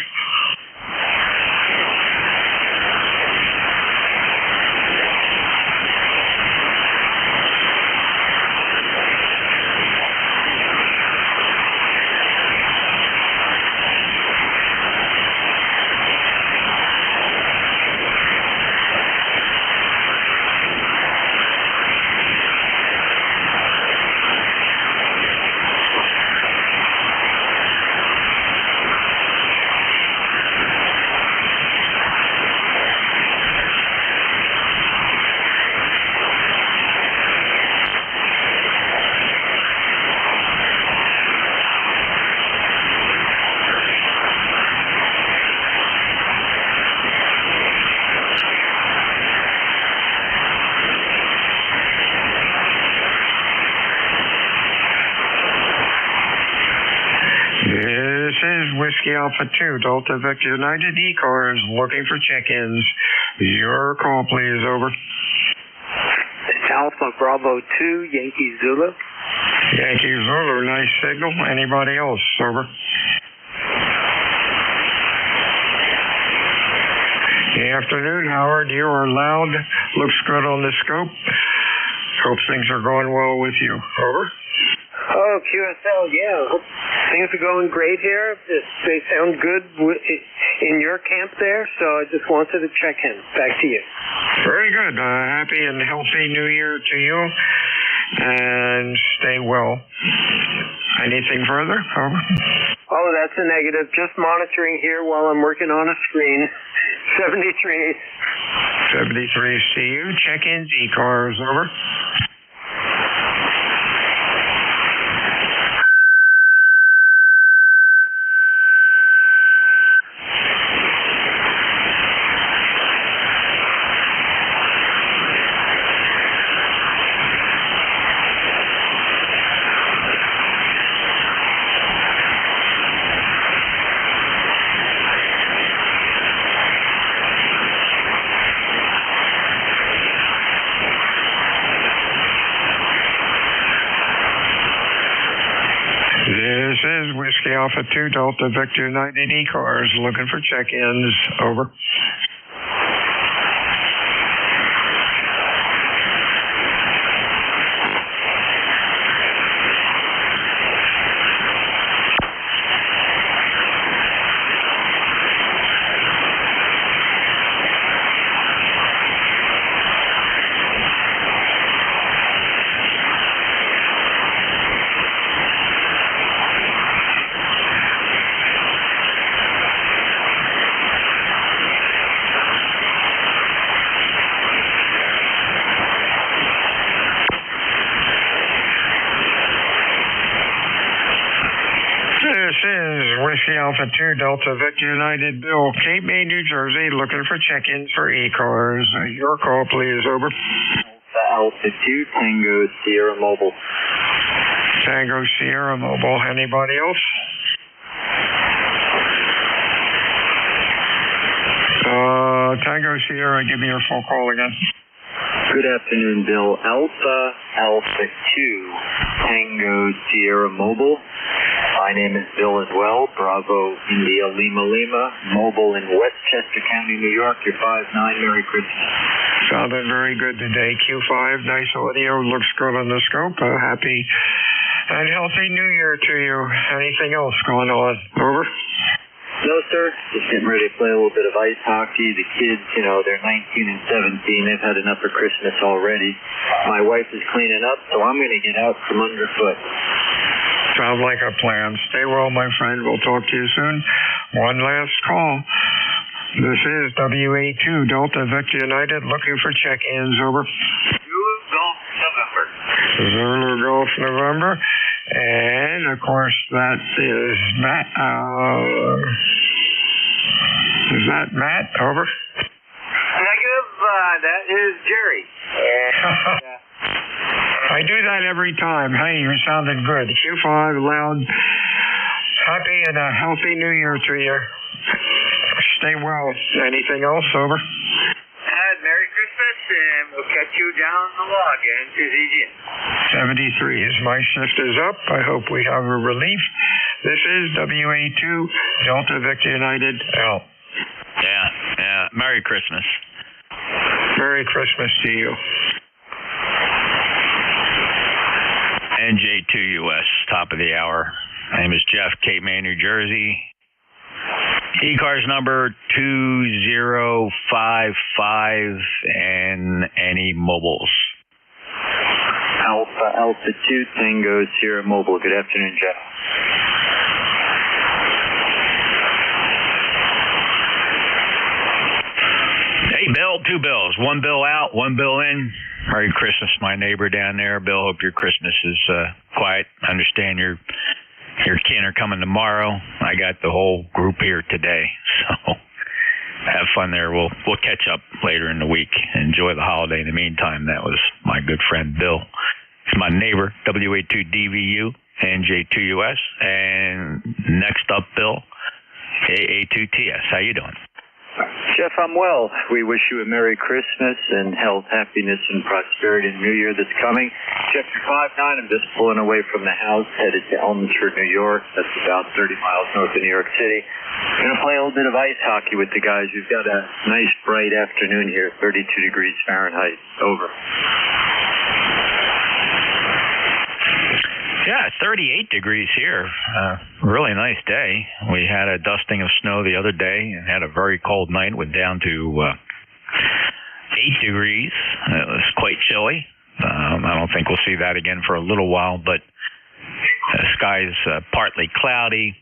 F: Whiskey Alpha 2, Delta Victor United, ECARS, looking for check-ins. Your call, please, over.
D: Alpha Bravo 2, Yankee Zulu.
F: Yankee Zulu, nice signal. Anybody else, over? Good afternoon, Howard. You are loud. Looks good on the scope. Hope things are going well with you. Over.
W: Oh, QSL, yeah. Things are going great here. They sound good in your camp there, so I just wanted to check in. Back to you.
F: Very good. Happy and healthy New Year to you, and stay well. Anything further? Over.
W: Oh, that's a negative. Just monitoring here while I'm working on a screen. 73.
F: 73, see you. Check-ins, ECARS, over. Whiskey Alpha 2 Delta Victor United ECARS looking for check-ins. Over. This is Whiskey Alpha 2 Delta Victor United Bill, Cape May, New Jersey, looking for check-ins for ECARS. Your call, please. Over.
B: Alpha 2 Tango Sierra Mobile.
F: Tango Sierra Mobile. Anybody else? Tango Sierra, give me your full call again.
B: Good afternoon, Bill. Alpha 2 Tango Sierra Mobile. My name is Bill as well. Bravo India Lima, mobile in Westchester County, New York. You're 5'9". Merry Christmas.
F: Sounded very good today. Q5, nice audio, looks good on the scope. Happy and healthy New Year to you. Anything else going on? Over.
B: No, sir. Just getting ready to play a little bit of ice hockey. The kids, they're 19 and 17. They've had enough for Christmas already. My wife is cleaning up, so I'm going to get out from underfoot.
F: Sounds like a plan. Stay well, my friend. We'll talk to you soon. One last call. This is WA2 Delta Victor United looking for check-ins. Over.
B: Zulu Golf November.
F: Zulu Golf November. And, of course, that is Matt. Is that Matt? Over.
D: Negative. That is Jerry.
F: I do that every time. Hey, you're sounding good. Q5, loud. Happy and a healthy New Year to you. Stay well. Anything else? Over.
D: Merry Christmas, and we'll catch you down the log in Tuesday.
F: 73 is my shift is up. I hope we have a relief. This is WA2 Delta Victor United L.
E: Yeah. Merry Christmas.
F: Merry Christmas to you.
E: NJ2US, top of the hour. My name is Jeff, Cape May, New Jersey. ECARS number 2055 and any mobiles.
B: Alpha 2 Tango Sierra Mobile. Good afternoon, Jeff.
E: Hey, Bill, two bills. One bill out, one bill in. Merry Christmas, my neighbor down there. Bill, hope your Christmas is quiet. I understand your kin are coming tomorrow. I got the whole group here today, so have fun there. We'll catch up later in the week. Enjoy the holiday. In the meantime, that was my good friend Bill. He's my neighbor, WA2DVU, NJ2US, and next up, Bill, AA2TS. How you doing?
B: Jeff, I'm well. We wish you a Merry Christmas and health, happiness, and prosperity in the new year that's coming. Jeff, you're 5'9". I'm just pulling away from the house, headed to Elmsford, New York. That's about 30 miles north of New York City. I'm going to play a little bit of ice hockey with the guys. We've got a nice, bright afternoon here, 32 degrees Fahrenheit. Over.
E: Yeah, 38 degrees here. Really nice day. We had a dusting of snow the other day and had a very cold night. Went down to 8 degrees. It was quite chilly. I don't think we'll see that again for a little while, but the sky's partly cloudy.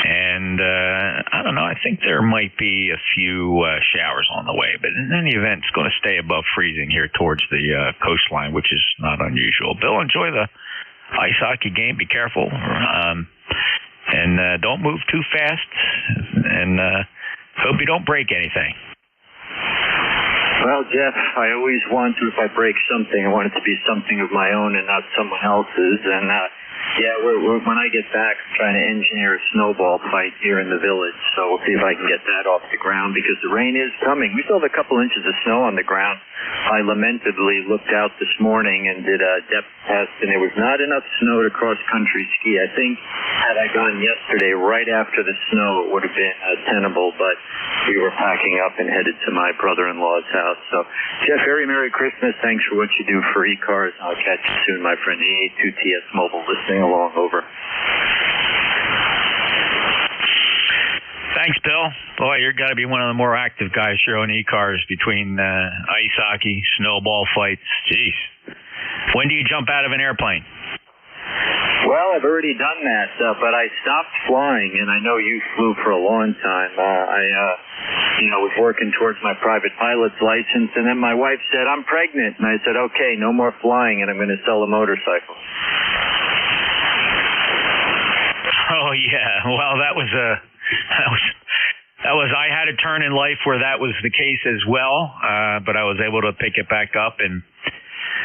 E: And I don't know, I think there might be a few showers on the way, but in any event, it's going to stay above freezing here towards the coastline, which is not unusual. Bill, enjoy the ice hockey game. Be careful. And don't move too fast. And hope you don't break anything.
B: Well, Jeff, I always want to, if I break something, I want it to be something of my own and not someone else's. And when I get back, I'm trying to engineer a snowball fight here in the village. So we'll see if I can get that off the ground because the rain is coming. We still have a couple inches of snow on the ground. I lamentably looked out this morning and did a depth test, and there was not enough snow to cross-country ski. I think Had I gone yesterday right after the snow, it would have been tenable, but we were packing up and headed to my brother-in-law's house. So, Jeff, very Merry Christmas. Thanks for what you do for ECARS. I'll catch you soon, my friend. EA2TS Mobile, listening along. Over.
E: Thanks, Bill. Boy, you're got to be one of the more active guys here on ECARS between ice hockey, snowball fights. Jeez. When do you jump out of an airplane?
B: Well, I've already done that, but I stopped flying, and I know you flew for a long time. I was working towards my private pilot's license, and then my wife said, I'm pregnant. And I said, okay, no more flying, and I'm going to sell a motorcycle.
E: Oh, yeah. Well, I had a turn in life where that was the case as well, but I was able to pick it back up, and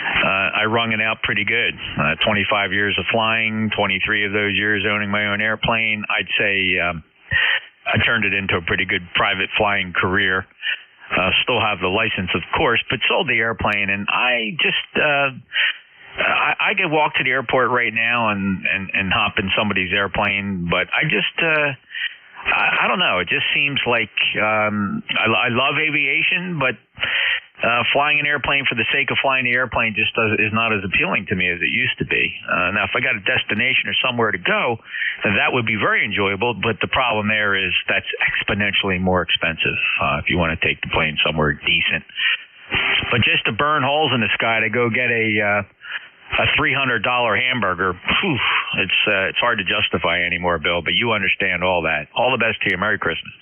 E: I wrung it out pretty good. 25 years of flying, 23 of those years owning my own airplane. I'd say I turned it into a pretty good private flying career. Still have the license, of course, but sold the airplane, and I just I could walk to the airport right now and hop in somebody's airplane, but I just I don't know. It just seems like I love aviation, but flying an airplane for the sake of flying the airplane just is not as appealing to me as it used to be. Now, if I got a destination or somewhere to go, then that would be very enjoyable, but the problem there is that's exponentially more expensive if you want to take the plane somewhere decent. But just to burn holes in the sky to go get a $300 hamburger, it's hard to justify anymore, Bill, but you understand all that. All the best to you. Merry Christmas.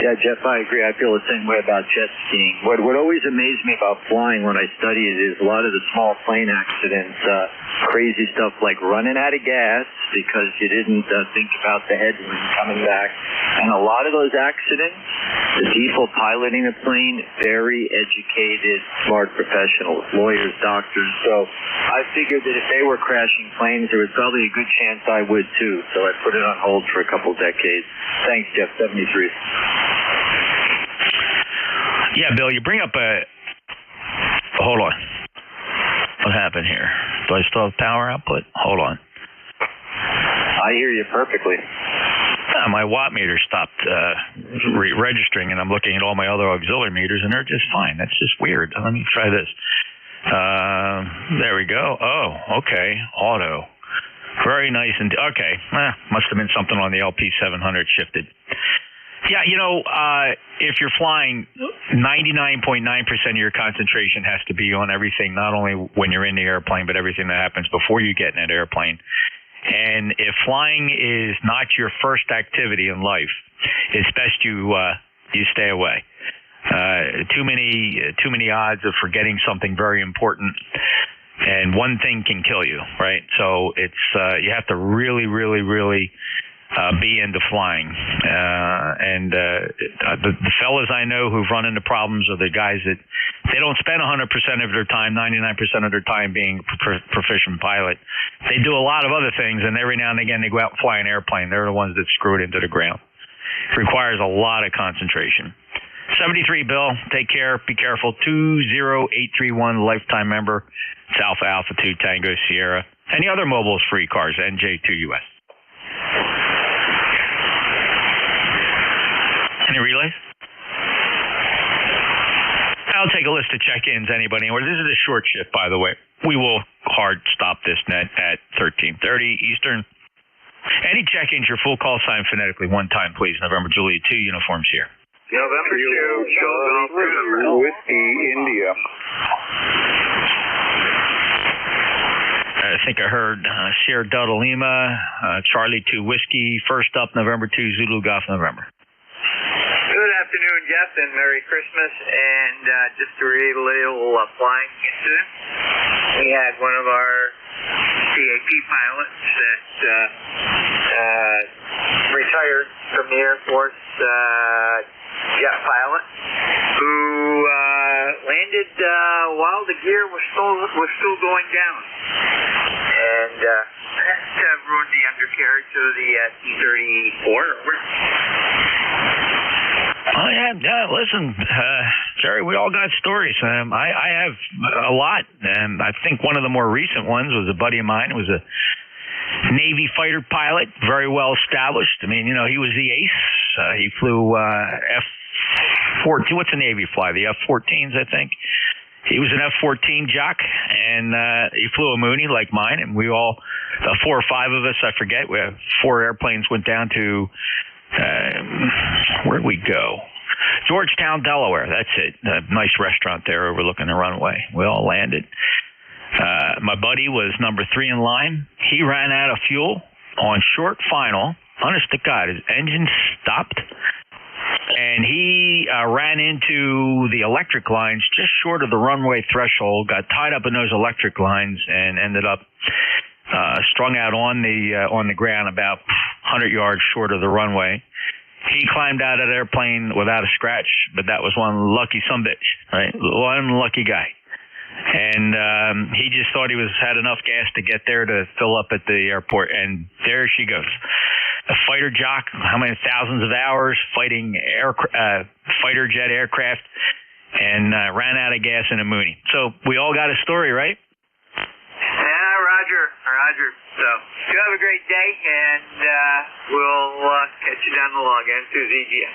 B: Yeah, Jeff, I agree. I feel the same way about jet skiing. What always amazed me about flying when I studied is a lot of the small plane accidents, crazy stuff like running out of gas because you didn't think about the headwind coming back. And a lot of those accidents, the people piloting the plane, very educated, smart professionals, lawyers, doctors. So I figured that if they were crashing planes, there was probably a good chance I would too. So I put it on hold for a couple decades. Thanks, Jeff, 73.
E: Yeah, Bill, you bring up hold on. What happened here? Do I still have power output? Hold on.
B: I hear you perfectly.
E: My watt meter stopped registering, and I'm looking at all my other auxiliary meters, and they're just fine. That's just weird. Let me try this. There we go. Oh, okay. Auto. Very nice. And okay. Must have been something on the LP700 shifted. Yeah, if you're flying, 99.9% of your concentration has to be on everything, not only when you're in the airplane, but everything that happens before you get in that airplane. And if flying is not your first activity in life, it's best you stay away. Too many odds of forgetting something very important, and one thing can kill you, right? So it's you have to really, really, really be into flying. The fellas I know who've run into problems are the guys that they don't spend 100% of their time, 99% of their time being a proficient pilot. They do a lot of other things, and every now and again they go out and fly an airplane. They're the ones that screw it into the ground. It requires a lot of concentration. 73, Bill. Take care. Be careful. 20831, lifetime member. It's Alpha 2 Tango Sierra. Any other mobiles for ECARS, NJ2US. Any relays? I'll take a list of check-ins. Anybody? This is a short shift, by the way. We will hard stop this net at 13:30 Eastern. Any check-ins, your full call sign phonetically one time, please. November Juliet 2 uniforms here.
U: November 2, Charlie Whiskey, India.
E: I think I heard Sierra Delta Lima, Charlie 2 Whiskey, first up, November 2, Zulu Golf, November.
D: Good afternoon, Jeff, and Merry Christmas. And just to relay a little flying incident, we had one of our CAP pilots that retired from the Air Force jet pilot who landed while the gear was still going down, and that ruined the undercarriage of the T-34.
E: Oh, yeah, listen, Jerry, we all got stories. I have a lot, and I think one of the more recent ones was a buddy of mine. It was a Navy fighter pilot, very well established. I mean, he was the ace. He flew F-14. What's a Navy fly? The F-14s, I think. He was an F-14 jock, and he flew a Mooney like mine, and we all, 4 or 5 of us, I forget, we had 4 airplanes went down to, where'd we go? Georgetown, Delaware. That's it. A nice restaurant there overlooking the runway. We all landed. My buddy was number 3 in line. He ran out of fuel on short final. Honest to God, his engine stopped. And he ran into the electric lines just short of the runway threshold, got tied up in those electric lines, and ended up strung out on the ground about 100 yards short of the runway. He climbed out of the airplane without a scratch, but that was one lucky sumbitch, right? One lucky guy. And he just thought he had enough gas to get there to fill up at the airport, and there she goes. A fighter jock, how many thousands of hours fighting fighter jet aircraft, and ran out of gas in a Mooney. So we all got a story, right?
D: Yeah, Roger. So you have a great day, and we'll catch you down the log N2ZGN.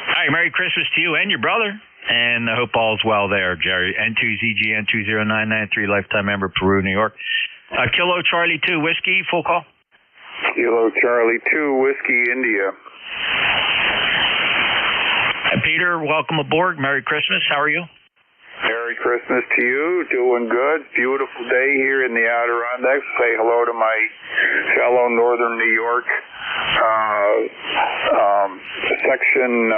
E: All right, Merry Christmas to you and your brother. And I hope all's well there, Jerry. N2ZGN 20993, lifetime member, Peru, New York. Kilo Charlie 2, whiskey, full call.
U: Kilo Charlie 2, whiskey, India.
E: Peter, welcome aboard. Merry Christmas. How are you?
U: Merry Christmas to you. Doing good. Beautiful day here in the Adirondacks. Say hello to my fellow Northern New York section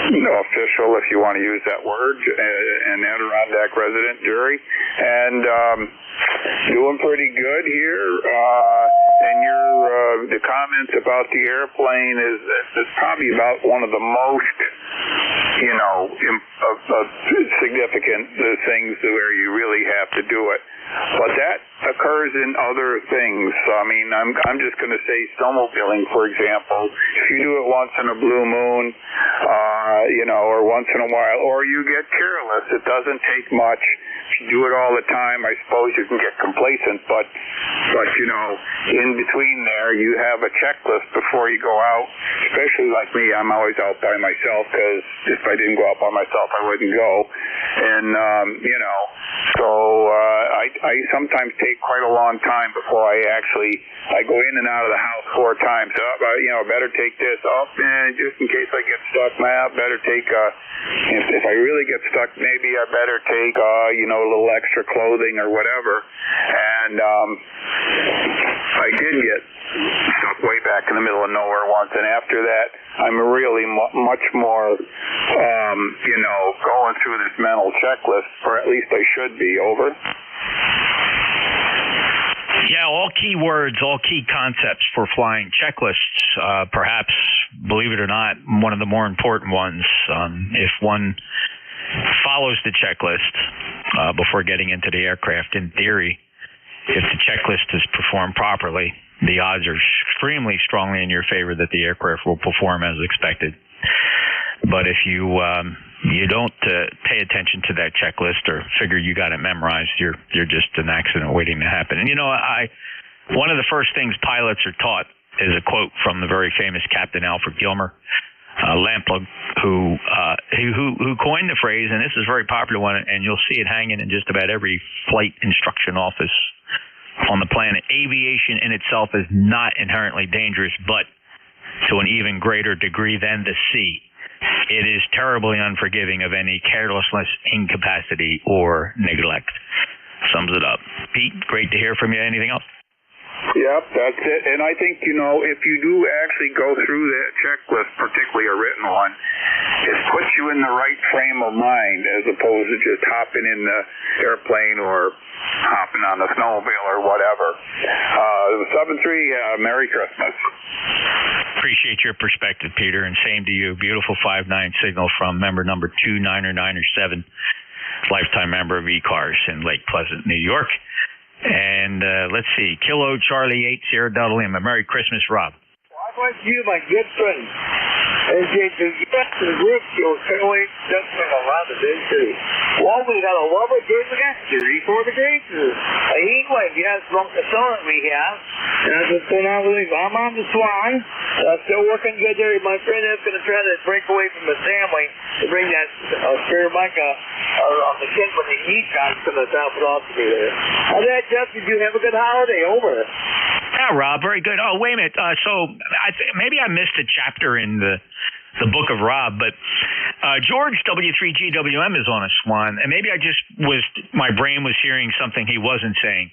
U: official, if you want to use that word, an Adirondack resident, Jerry. And doing pretty good here. And the comments about the airplane is probably about one of the most, significant things where you really have to do it. But that occurs in other things. I mean, I'm just going to say snowmobiling, for example. If you do it once in a blue moon, or once in a while, or you get careless, it doesn't take much. If you do it all the time, I suppose you can get complacent, but in between there, you have a checklist before you go out. Especially like me, I'm always out by myself, because if I didn't go out by myself, I wouldn't go. And, so I sometimes take quite a long time before I go in and out of the house 4 times. Better take this. Just in case I get stuck, better take, if I really get stuck, maybe I better take, a little extra clothing or whatever. And I did get stuck way back in the middle of nowhere once, and after that, I'm really much more, going through this mental checklist, or at least I should be. Over.
E: Yeah, all key words, all key concepts for flying. Checklists, perhaps, believe it or not, one of the more important ones. If one follows the checklist before getting into the aircraft, in theory, if the checklist is performed properly, the odds are extremely strongly in your favor that the aircraft will perform as expected. But if you don't pay attention to that checklist or figure you got it memorized, you're just an accident waiting to happen. And one of the first things pilots are taught is a quote from the very famous Captain Alfred Gilmer, Lamplugh, who coined the phrase, and this is a very popular one, and you'll see it hanging in just about every flight instruction office on the planet. Aviation in itself is not inherently dangerous, but to an even greater degree than the sea, it is terribly unforgiving of any carelessness, incapacity, or neglect. Sums it up. Pete, great to hear from you. Anything else?
U: Yep, that's it. And I think, if you do actually go through that checklist, particularly a written one, it puts you in the right frame of mind as opposed to just hopping in the airplane or hopping on the snowmobile or whatever. 7-3, Merry Christmas.
E: Appreciate your perspective, Peter, and same to you. Beautiful 5-9 signal from member number 2997, lifetime member of ECARS in Lake Pleasant, New York. And let's see, Kilo Charlie 8 Sierra Delta Lima. Merry Christmas, Rob.
U: God bless you, my good friend. And you got the roof fuel currently just around the big city. Well, we got a lovely day. We got 34 degrees. A heat wave. Yeah, it's long the sun that we have. And I just been out with I'm on the Swan. Still working good there. My friend is going to try to break away from his family to bring that spare mic on the kid when the heat got to the top it off to me there. How's that, Jeff? Did you have a good holiday? Over.
E: Yeah, Rob, very good. Oh, wait a minute. Maybe I missed a chapter in the book of Rob, but George W3GWM is on a Swan, and maybe my brain was hearing something he wasn't saying.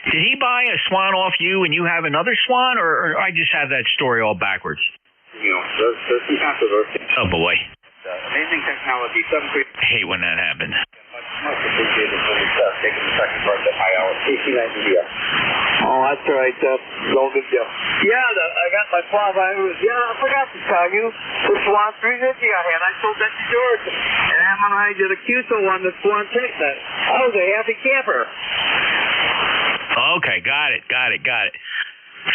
E: Did he buy a Swan off you and you have another Swan, or I just have that story all backwards?
U: You know, there's some controversy.
E: Oh, boy.
U: Amazing technology.
E: I hate when that happens.
U: Much appreciated for your taking the second part of my hour. Oh, that's right. Don't good deal. Yeah, I got my Swan. I forgot to tell you. The Swan 350 I had. I sold that to George. And when I did a QSO on the Swan Tech, I was a happy camper.
E: Okay, got it.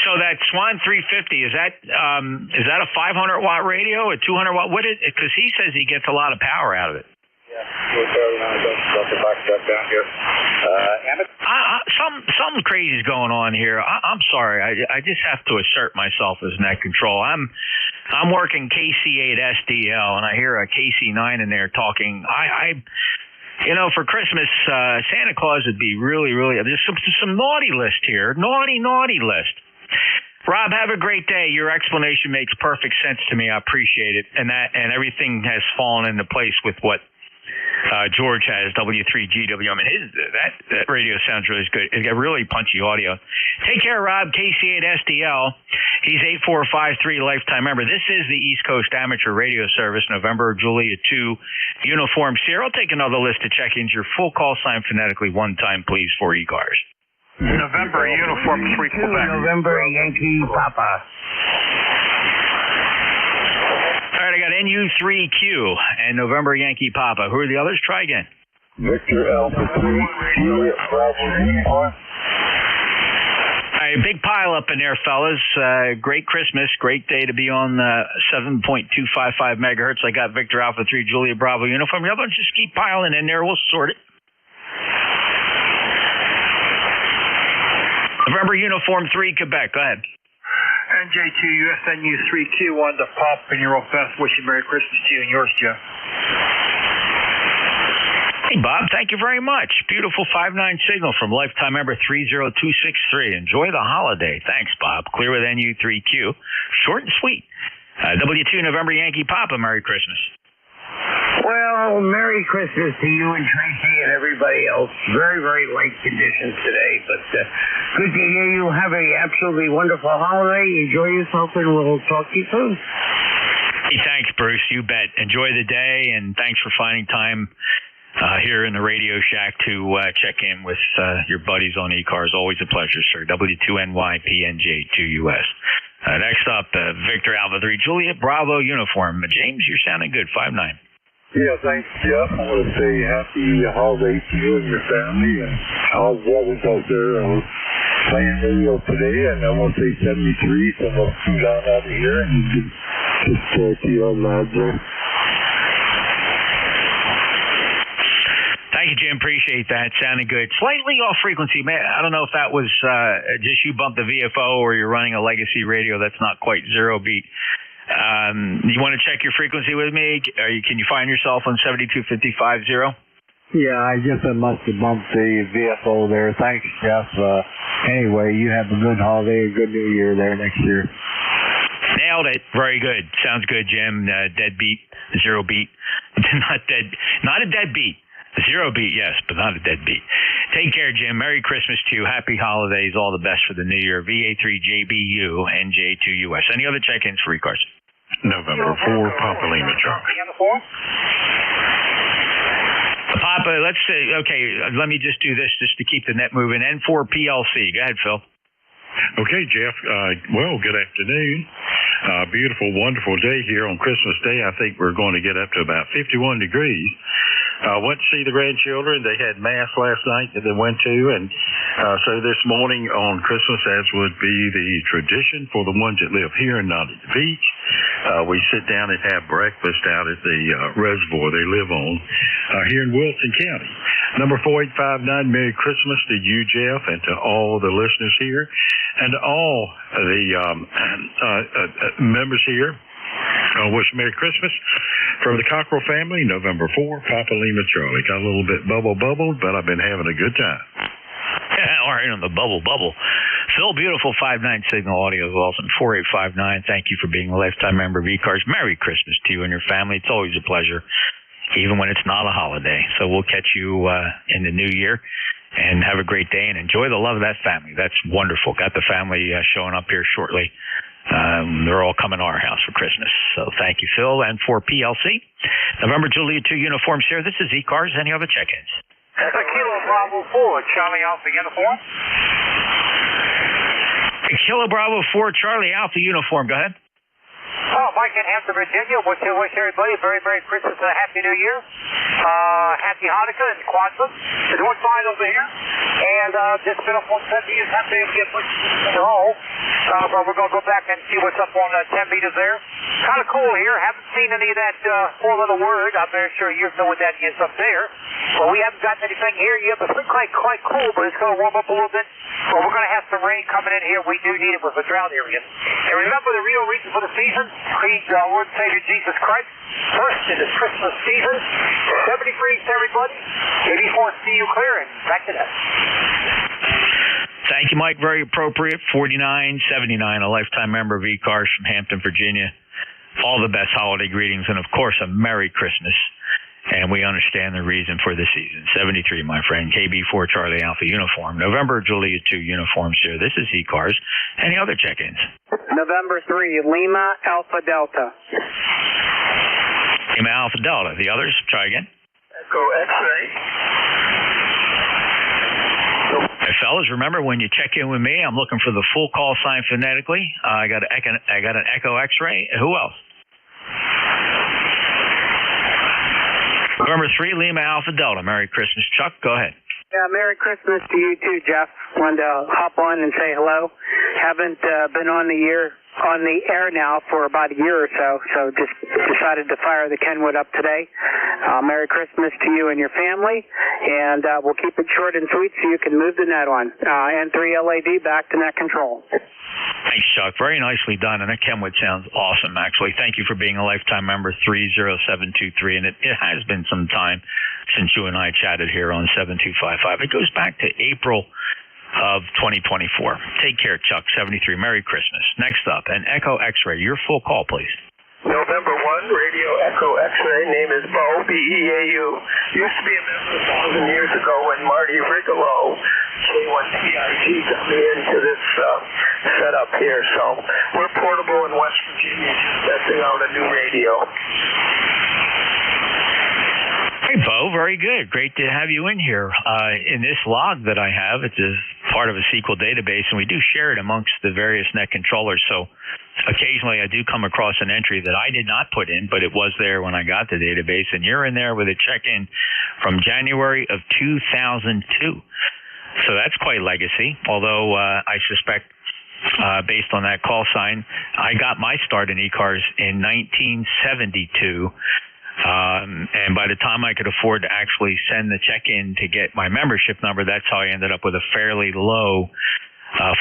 E: So that Swan 350, is that a 500 watt radio, a 200 watt? What is it? Because he says he gets a lot of power out of it.
U: Yeah, we're fairly on the box up down here.
E: Something crazy is going on here. I'm sorry. I just have to assert myself as net control. I'm working KC8 SDL, and I hear a KC9 in there talking. For Christmas, Santa Claus would be really, really. There's some naughty list here. Naughty list. Rob, have a great day. Your explanation makes perfect sense to me. I appreciate it, and everything has fallen into place with what George has. W3GW. I mean, that radio sounds really good. It's got really punchy audio. Take care, Rob. KC8 SDL. He's 8453 lifetime member. This is the East Coast Amateur Radio Service, November Julia 2, Uniform Sierra. I'll take another list of check-ins. Your full call sign phonetically one time, please, for ECARS.
O: November Uniform 3 Quebec.
N: November Yankee Papa.
E: All right, I got NU3Q and November Yankee Papa. Who are the others? Try again.
U: Victor Alpha 3, Juliet Bravo Uniform.
E: All right, big pile up in there, fellas. Great Christmas. Great day to be on 7.255 megahertz. I got Victor Alpha 3, Juliet Bravo Uniform. The other ones just keep piling in there. We'll sort it. November Uniform 3, Quebec. Go ahead.
O: NJ2 USNU 3Q wanted to pop in your real fast. Wish you Merry Christmas to you and yours, Jeff.
E: Hey, Bob. Thank you very much. Beautiful 5-9 signal from lifetime member 30263. Enjoy the holiday. Thanks, Bob. Clear with NU3Q. Short and sweet. W2 November Yankee Papa. Merry Christmas.
N: Well, Merry Christmas to you and Tracy and everybody else. Very, very light conditions today, but good to hear you. Have a absolutely wonderful holiday. Enjoy yourself, and we'll talk to you soon.
E: Hey, thanks, Bruce. You bet. Enjoy the day, and thanks for finding time here in the Radio Shack to check in with your buddies on ECARS. Always a pleasure, sir. W2NYPNJ2US. Next up, Victor Alpha 3, Juliet Bravo Uniform. James, you're sounding good. 5-9.
U: Yeah, thanks, Jeff. I want to say happy holiday to you and your family, and all the brothers out there playing radio today. And I want to say 73, so we'll shoot on out of here and just to you lads there.
E: Thank you, Jim. Appreciate that. Sounding good. Slightly off frequency. Man, I don't know if that was just you bumped the VFO or you're running a legacy radio that's not quite zero beat. You want to check your frequency with me? Can you find yourself on 72550?
U: Yeah, I guess I must have bumped the VFO there. Thanks, Jeff. Anyway, you have a good holiday, a good New Year there next year.
E: Nailed it. Very good. Sounds good, Jim. Dead beat, zero beat. Not a dead beat. Zero beat, yes, but not a dead beat. Take care, Jim. Merry Christmas to you. Happy holidays. All the best for the new year. VA3JBU, NJ2US. Any other check-ins for ECARS?
S: November 4, Papa Lima, Charlie.
E: Papa, let's say, okay, let me just do this just to keep the net moving. N4PLC. Go ahead, Phil.
S: Okay, Jeff. Well, good afternoon. Beautiful, wonderful day here on Christmas Day. I think we're going to get up to about 51 degrees. Went to see the grandchildren. They had Mass last night that they went to. And so this morning on Christmas, as would be the tradition for the ones that live here and not at the beach,
C: We sit down and have breakfast out at the reservoir they live on here in Wilson County. Number 4859, Merry Christmas to you, Jeff, and to all the listeners here, and to all the members here. I wish Merry Christmas from the Cockrell family, November 4, Papa Lima Charlie. Got a little bit bubbled, but I've been having a good time.
E: All right, on the bubble. Phil, beautiful 5-9 signal audio is awesome. 4859, thank you for being a lifetime member of ECARS. Merry Christmas to you and your family. It's always a pleasure, even when it's not a holiday. So we'll catch you in the new year, and have a great day, and enjoy the love of that family. That's wonderful. Got the family showing up here shortly. They're all coming to our house for Christmas. So thank you, Phil. And for PLC, November Juliet 2 uniforms here. This is ECARS. Any other check-ins?
P: Kilo Bravo 4, Charlie Alpha uniform.
E: Kilo Bravo 4, Charlie Alpha uniform. Go ahead.
P: Oh, Mike in Hampton, Virginia. Wish everybody a very Merry Christmas and a Happy New Year. Happy Hanukkah and Kwanzaa. We're doing fine over here. And just been up on 10 meters. Have to get pushed in the hole. But we're going to go back and see what's up on 10 meters there. Kind of cool here. Haven't seen any of that four-letter word. I'm very sure you know what that is up there. Well, we haven't gotten anything here yet, but it's quite cool, but it's going to warm up a little bit. Well, we're going to have some rain coming in here. We do need it with the drought area. And remember the real reason for the season? Praise our Lord and Savior Jesus Christ. First in the Christmas season. 70 degrees, everybody. 84, see you clear, and back to that.
E: Thank you, Mike. Very appropriate. 4979, a lifetime member of ECARS from Hampton, Virginia. All the best holiday greetings, and of course, a Merry Christmas. And we understand the reason for the season. 73, my friend. KB4 Charlie Alpha uniform. November Juliet 2 uniforms here. This is ECARS. Any other check-ins?
W: November 3, Lima Alpha Delta.
E: Lima Alpha Delta. The others? Try again.
P: Echo X-ray.
E: Hey, fellas, remember when you check in with me, I'm looking for the full call sign phonetically. I got an Echo X-ray. Who else? November 3, Lima Alpha Delta. Merry Christmas. Chuck, go ahead.
W: Yeah, Merry Christmas to you too, Jeff. Wanted to hop on and say hello. Haven't been on the air now for about a year or so just decided to fire the Kenwood up today. Merry Christmas to you and your family, and we'll keep it short and sweet so you can move the net on. N3 LAD back to net control.
E: Thanks, Chuck. Very nicely done, and that Kenwood sounds awesome, actually. Thank you for being a lifetime member, 30723, and it has been some time since you and I chatted here on 7255. It goes back to April of 2024. Take care, Chuck. 73. Merry Christmas. Next up, an Echo X-ray. Your full call, please.
P: November 1, Radio Echo X-ray. Name is Bo, B-E-A-U. Used to be a member 1,000 years ago when Marty Rigelow, K1TIG, got me into this setup here. So we're portable in West Virginia, just testing out a new radio.
E: Hey, Bo, very good. Great to have you in here. In this log that I have, it's part of a SQL database, and we do share it amongst the various net controllers. So occasionally I do come across an entry that I did not put in, but it was there when I got the database, and you're in there with a check-in from January of 2002. So that's quite legacy, although I suspect based on that call sign, I got my start in ECARS in 1972. And by the time I could afford to actually send the check-in to get my membership number, that's how I ended up with a fairly low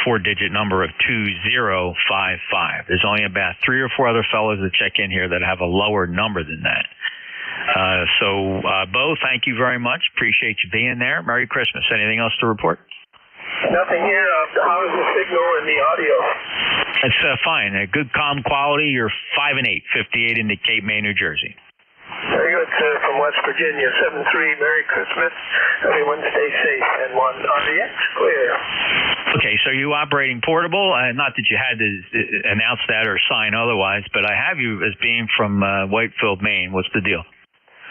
E: 4-digit number of 2055. There's only about 3 or 4 other fellows that check in here that have a lower number than that. So, Bo, thank you very much. Appreciate you being there. Merry Christmas. Anything else to report?
P: Nothing here. How is the signal in the audio?
E: It's fine. A good calm quality. You're 5 and 8, 58 into Cape May, New Jersey.
P: Very good, sir. From West Virginia, 7-3. Merry Christmas. Everyone stay safe. And 1 RDX clear.
E: Okay, so you operating portable? Not that you had to announce that or sign otherwise, but I have you as being from Whitefield, Maine. What's the deal?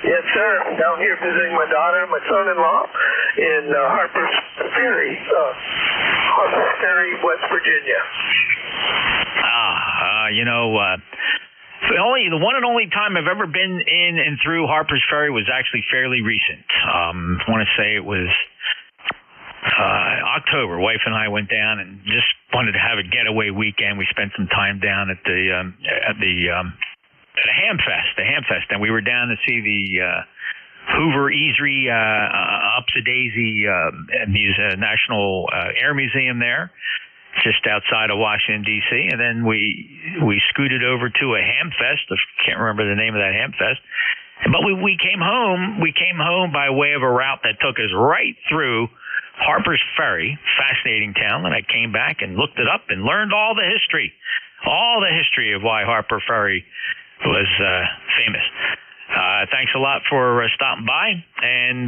P: Yes, sir. I'm down here visiting my daughter and my son-in-law in Harper's Ferry, West Virginia.
E: The one and only time I've ever been in and through Harper's Ferry was actually fairly recent. I want to say it was October, wife and I went down and just wanted to have a getaway weekend. We spent some time down at the Ham Fest, and we were down to see the Hoover Easery Upsy-Daisy National Air Museum there, just outside of Washington, D.C., and then we scooted over to a Ham Fest. I can't remember the name of that Ham Fest. But we came home. We came home by way of a route that took us right through Harper's Ferry, fascinating town. And I came back and looked it up and learned all the history of why Harper Ferry was famous. Thanks a lot for stopping by, and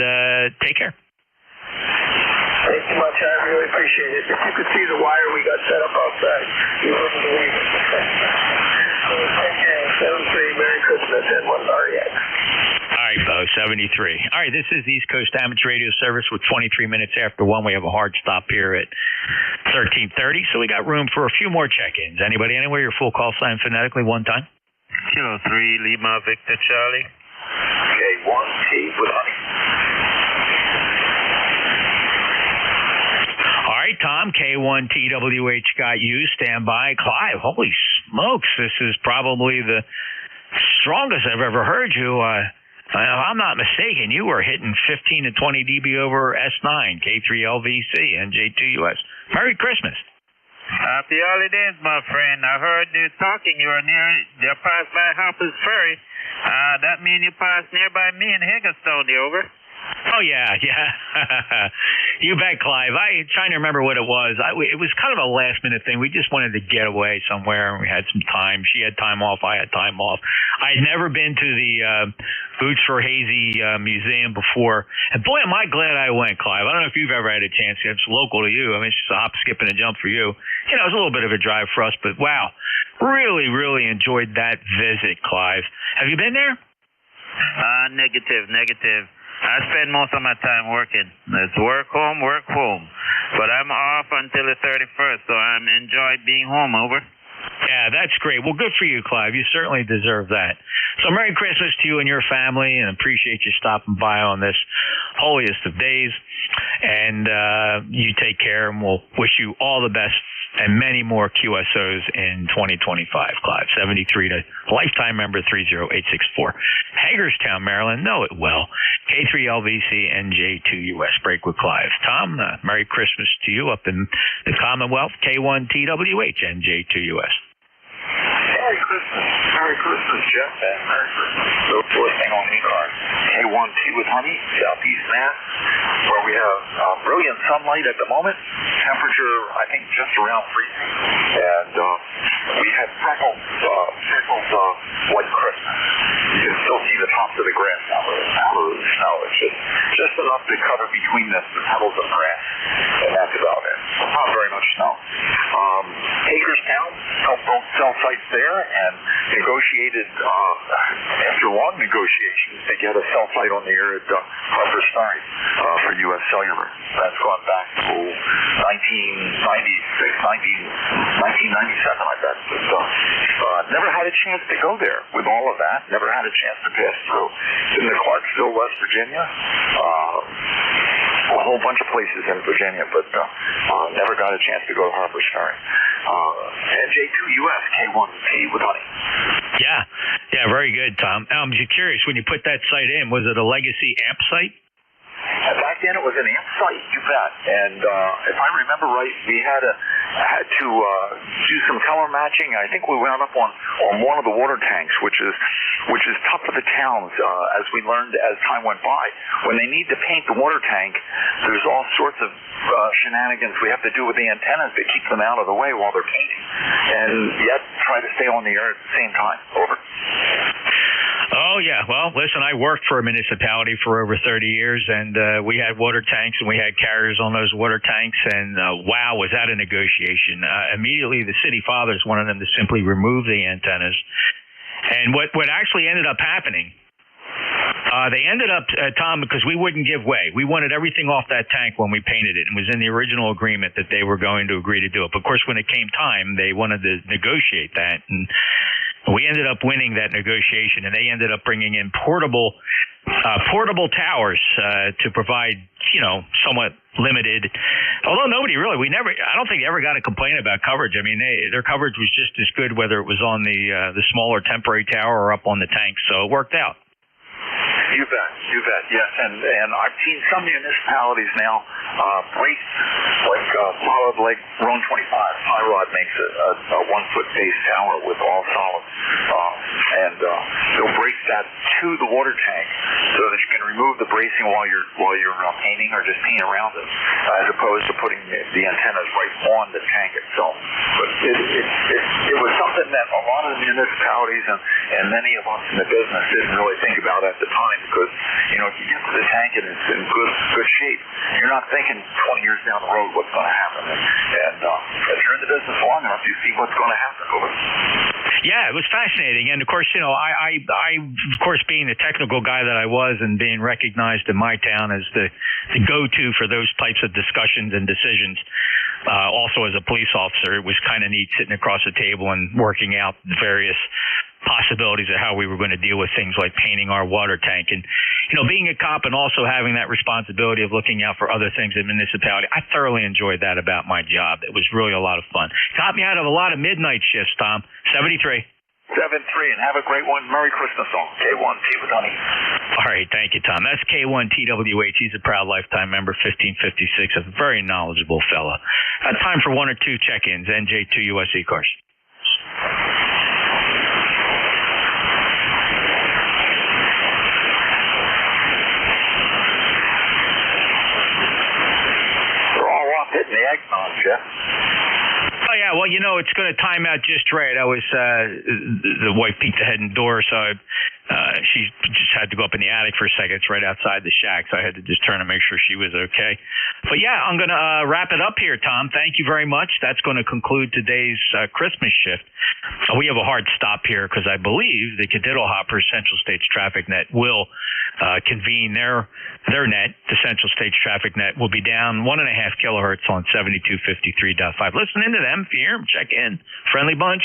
E: take care.
P: Thank you much. I really appreciate it. If you could see the wire we got set up outside, you wouldn't believe it. Okay, 73, Merry Christmas, and one REX.
E: All right, Bo, 73. All right, this is East Coast Amateur Radio Service with 23 minutes after 1. We have a hard stop here at 13:30, so we got room for a few more check-ins. Anybody, anywhere, your full call sign phonetically one time?
H: Kilo 3, Lima, Victor, Charlie.
P: K1T with honey.
E: All right, Tom, K1TWH got you. Stand by. Clive, holy smokes, this is probably the strongest I've ever heard you. If I'm not mistaken, you were hitting 15 to 20 dB over S9, K3LVC, NJ2US. Merry Christmas.
H: Happy holidays, my friend. I heard you talking. You were you passed by Harper's Ferry. That means you passed nearby me in Higginstone, over.
E: Oh, yeah. You bet, Clive. I'm trying to remember what it was. It was kind of a last-minute thing. We just wanted to get away somewhere, and we had some time. She had time off. I had time off. I had never been to the Boots for Hazy Museum before. And, boy, am I glad I went, Clive. I don't know if you've ever had a chance. It's local to you. I mean, it's just a hop, skip, and a jump for you. You know, it was a little bit of a drive for us, but, wow, really, really enjoyed that visit, Clive. Have you been there?
H: Negative. I spend most of my time working. It's work home. But I'm off until the 31st, so I'm enjoyed being home, over.
E: Yeah, that's great. Well, good for you, Clive. You certainly deserve that. So Merry Christmas to you and your family, and appreciate you stopping by on this holiest of days. And you take care, and we'll wish you all the best and many more QSOs in 2025, Clive. 73 to lifetime member 30864. Hagerstown, Maryland. Know it well. K3LVC NJ2US. Break with Clive. Tom, Merry Christmas to you up in the Commonwealth. K1TWH NJ2US.
M: Merry Christmas, Jeff, and Merry Christmas. So, fourth thing on ECARS. K1T with honey, Southeast Mass, where we have brilliant sunlight at the moment. Temperature, I think, just around freezing. And we had freckled white Christmas. You can still see the tops of the grass out of the snow. It's just enough to cover between the puddles of grass. And that's about it. Not very much snow. Hagerstown helped both cell sites there and negotiated, after long negotiations, to get a cell site on the air at Harper's Ferry for U.S. Cellular. That's gone back to 1997, I bet. But never had a chance to go there with all of that. Never had a chance to pass through. It's in the Clarksville, West Virginia. A whole bunch of places in Virginia, but never got a chance to go to Harper's Ferry. NJ2US, K1T with honey.
E: Yeah, very good, Tom. I'm just curious, when you put that site in, was it a legacy amp site?
M: Back then it was an amp site, you bet. And if I remember right, we had to do some color matching. I think we wound up on one of the water tanks, which is tough for the towns, as we learned as time went by. When they need to paint the water tank, there's all sorts of shenanigans we have to do with the antennas to keep them out of the way while they're painting, and yet try to stay on the air at the same time. Over.
E: Oh, yeah. Well, listen, I worked for a municipality for over 30 years, and we had water tanks, and we had carriers on those water tanks, and wow, was that a negotiation. Immediately, the city fathers wanted them to simply remove the antennas. And what actually ended up happening, they ended up, Tom, because we wouldn't give way. We wanted everything off that tank when we painted it. It was in the original agreement that they were going to agree to do it. But, of course, when it came time, they wanted to negotiate that. And we ended up winning that negotiation, and they ended up bringing in portable towers to provide somewhat limited. Although nobody really, I don't think they ever got a complaint about coverage. I mean, their coverage was just as good whether it was on the smaller temporary tower or up on the tank. So it worked out.
M: You bet, yes. And I've seen some municipalities now brace, like Solid Lake Roan 25. High Rod makes a 1-foot base tower with all solids. And they'll brace that to the water tank so that you can remove the bracing while you're painting or just paint around it, as opposed to putting the antennas right on the tank itself. But it was something that a lot of the municipalities and many of us in the business didn't really think about at the time, because if you get to the tank and it's in good shape, you're not thinking 20 years down the road what's going to happen. And if you're in the business long enough, you see what's going to happen over there.
E: Yeah, it was fascinating. And of course, I of course, being the technical guy that I was and being recognized in my town as the go-to for those types of discussions and decisions, also as a police officer, it was kind of neat sitting across the table and working out the various possibilities of how we were going to deal with things like painting our water tank. And, being a cop and also having that responsibility of looking out for other things in municipality, I thoroughly enjoyed that about my job. It was really a lot of fun. Got me out of a lot of midnight shifts, Tom. 73.
M: 7-3, and have a great one. Merry Christmas on K1T with Honey.
E: All right, thank you, Tom. That's K1TWH. He's a proud lifetime member, 1556, a very knowledgeable fella. Time for one or two check-ins. NJ2 US ECARS.
M: Hitting the egg on, Jeff.
E: Oh, yeah. Well, it's going to time out just right. I was, the wife peeked ahead in the door, so she just had to go up in the attic for a second. It's right outside the shack, so I had to just turn to make sure she was okay. But, yeah, I'm going to wrap it up here, Tom. Thank you very much. That's going to conclude today's Christmas shift. We have a hard stop here because I believe the Cadiddle Hoppers Central States Traffic Net will convene their net. The Central States Traffic Net will be down 1.5 kilohertz on 7253.5. Listen into them. If you hear them, check in. Friendly bunch.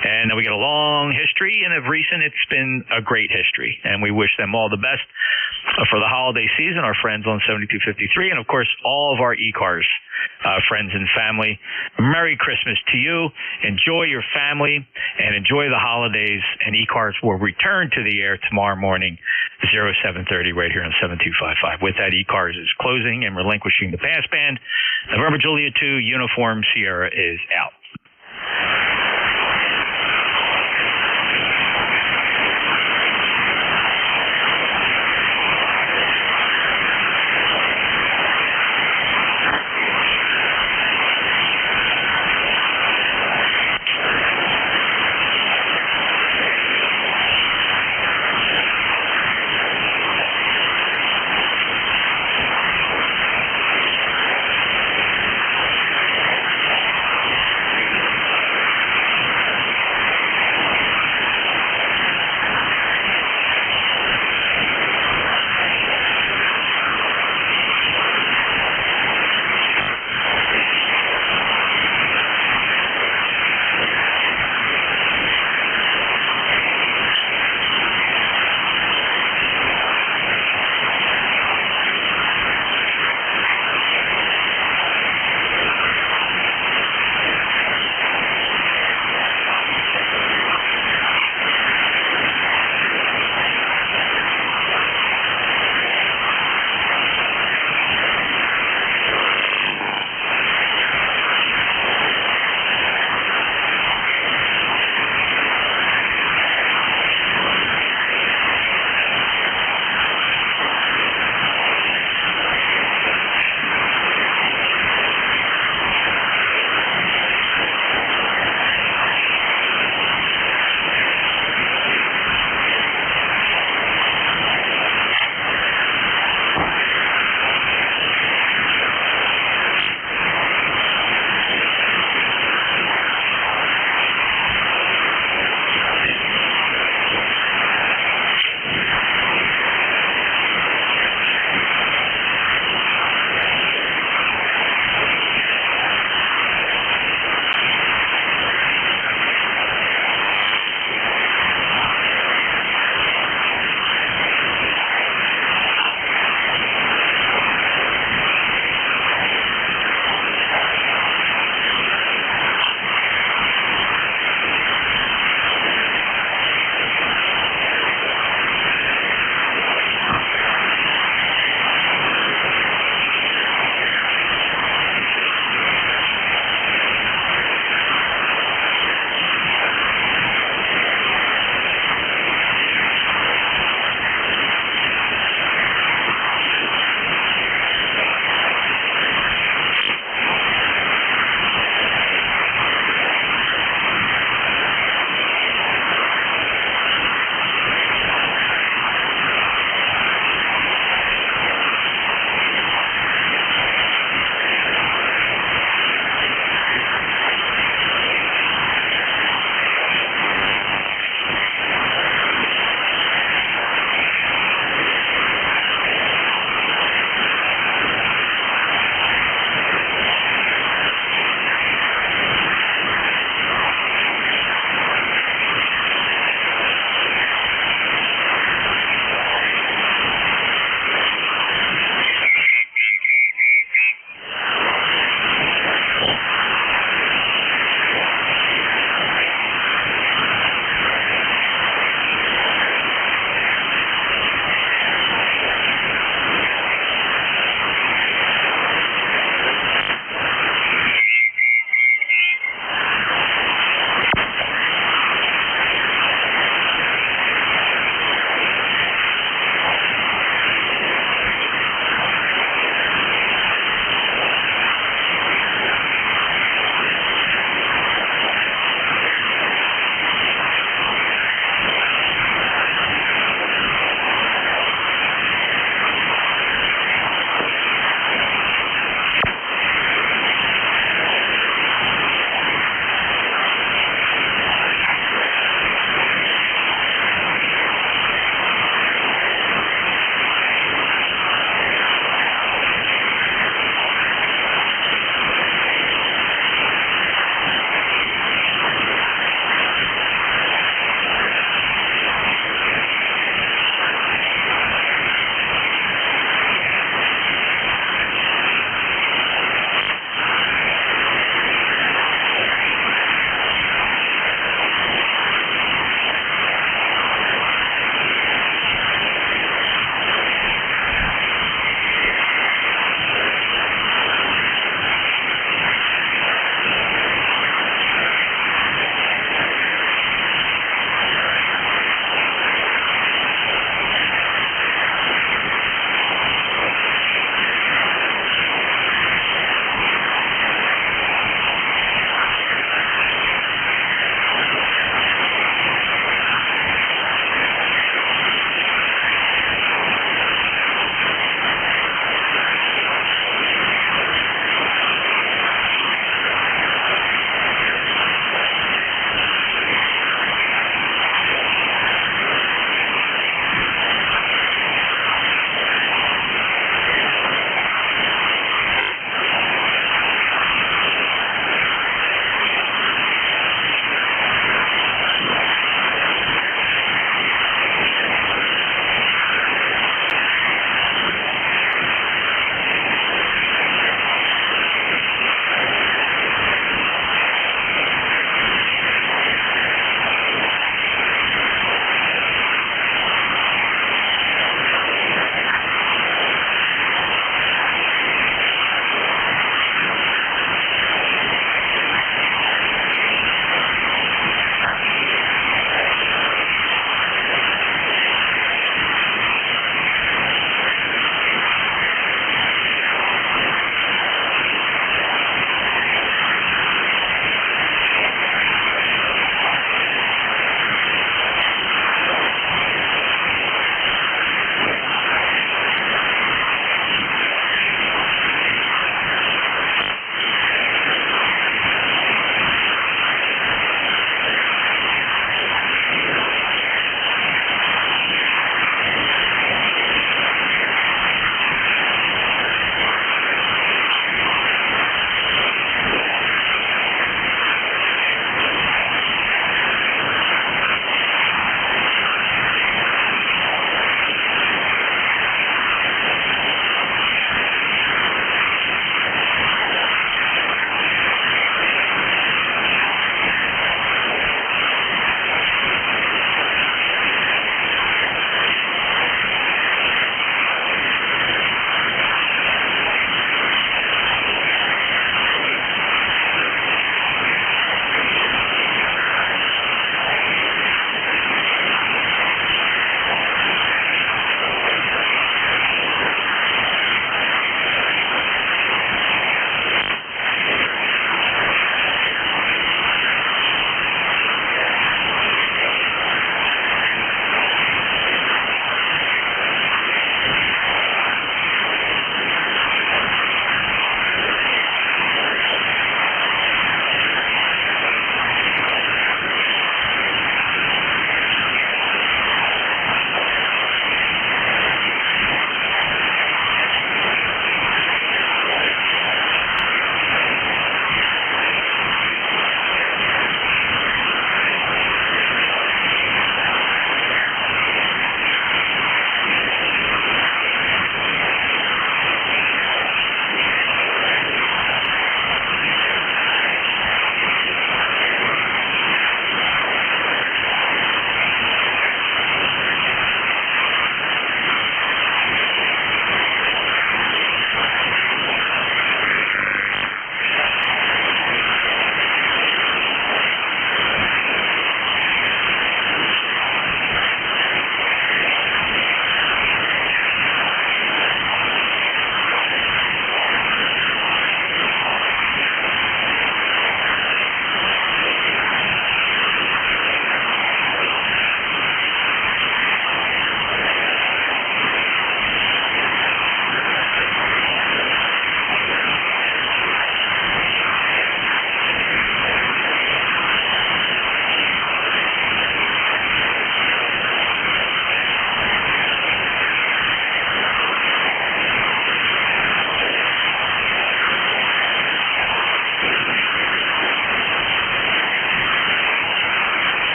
E: And we got a long history, and of recent, it's been a great history. And we wish them all the best for the holiday season, our friends on 7253, and, of course, all of our ECARS friends and family. Merry Christmas to you. Enjoy your family, and enjoy the holidays. And ECARS will return to the air tomorrow morning, 0730, right here on 7255. With that, ECARS is closing and relinquishing the passband. November Juliet 2, Uniform Sierra is out.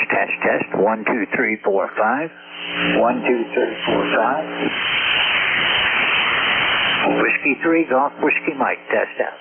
A: Test, test. 1, 2, 3, 4, 5. 1, 2, 3, 4, 5. Whiskey 3, Golf Whiskey Mike. Test out.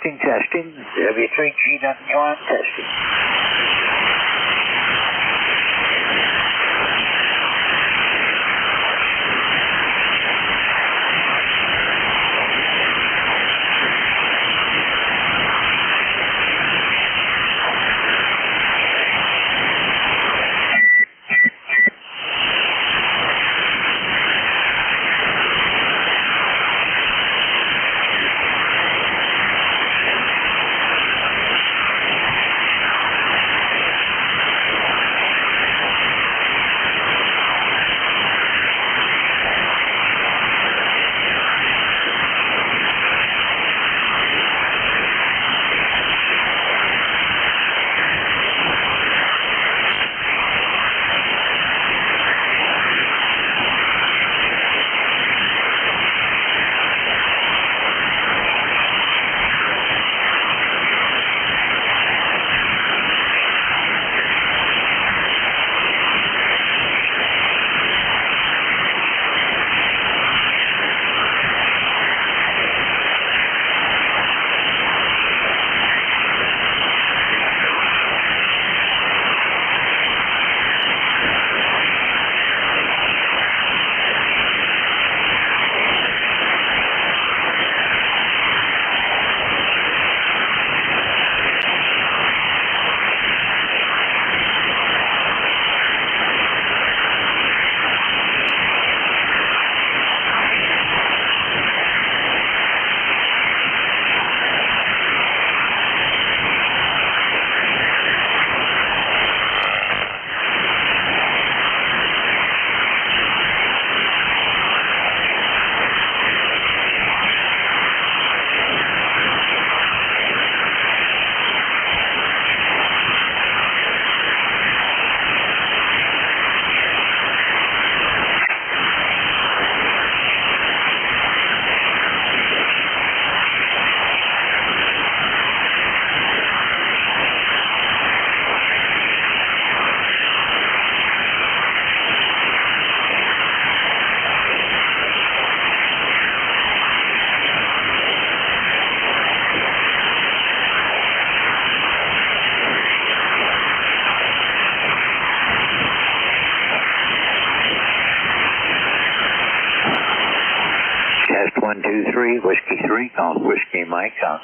A: Testing, testing. W3G.1, testing. Test 1, 2, 3, Whiskey 3, call Whiskey Mike on.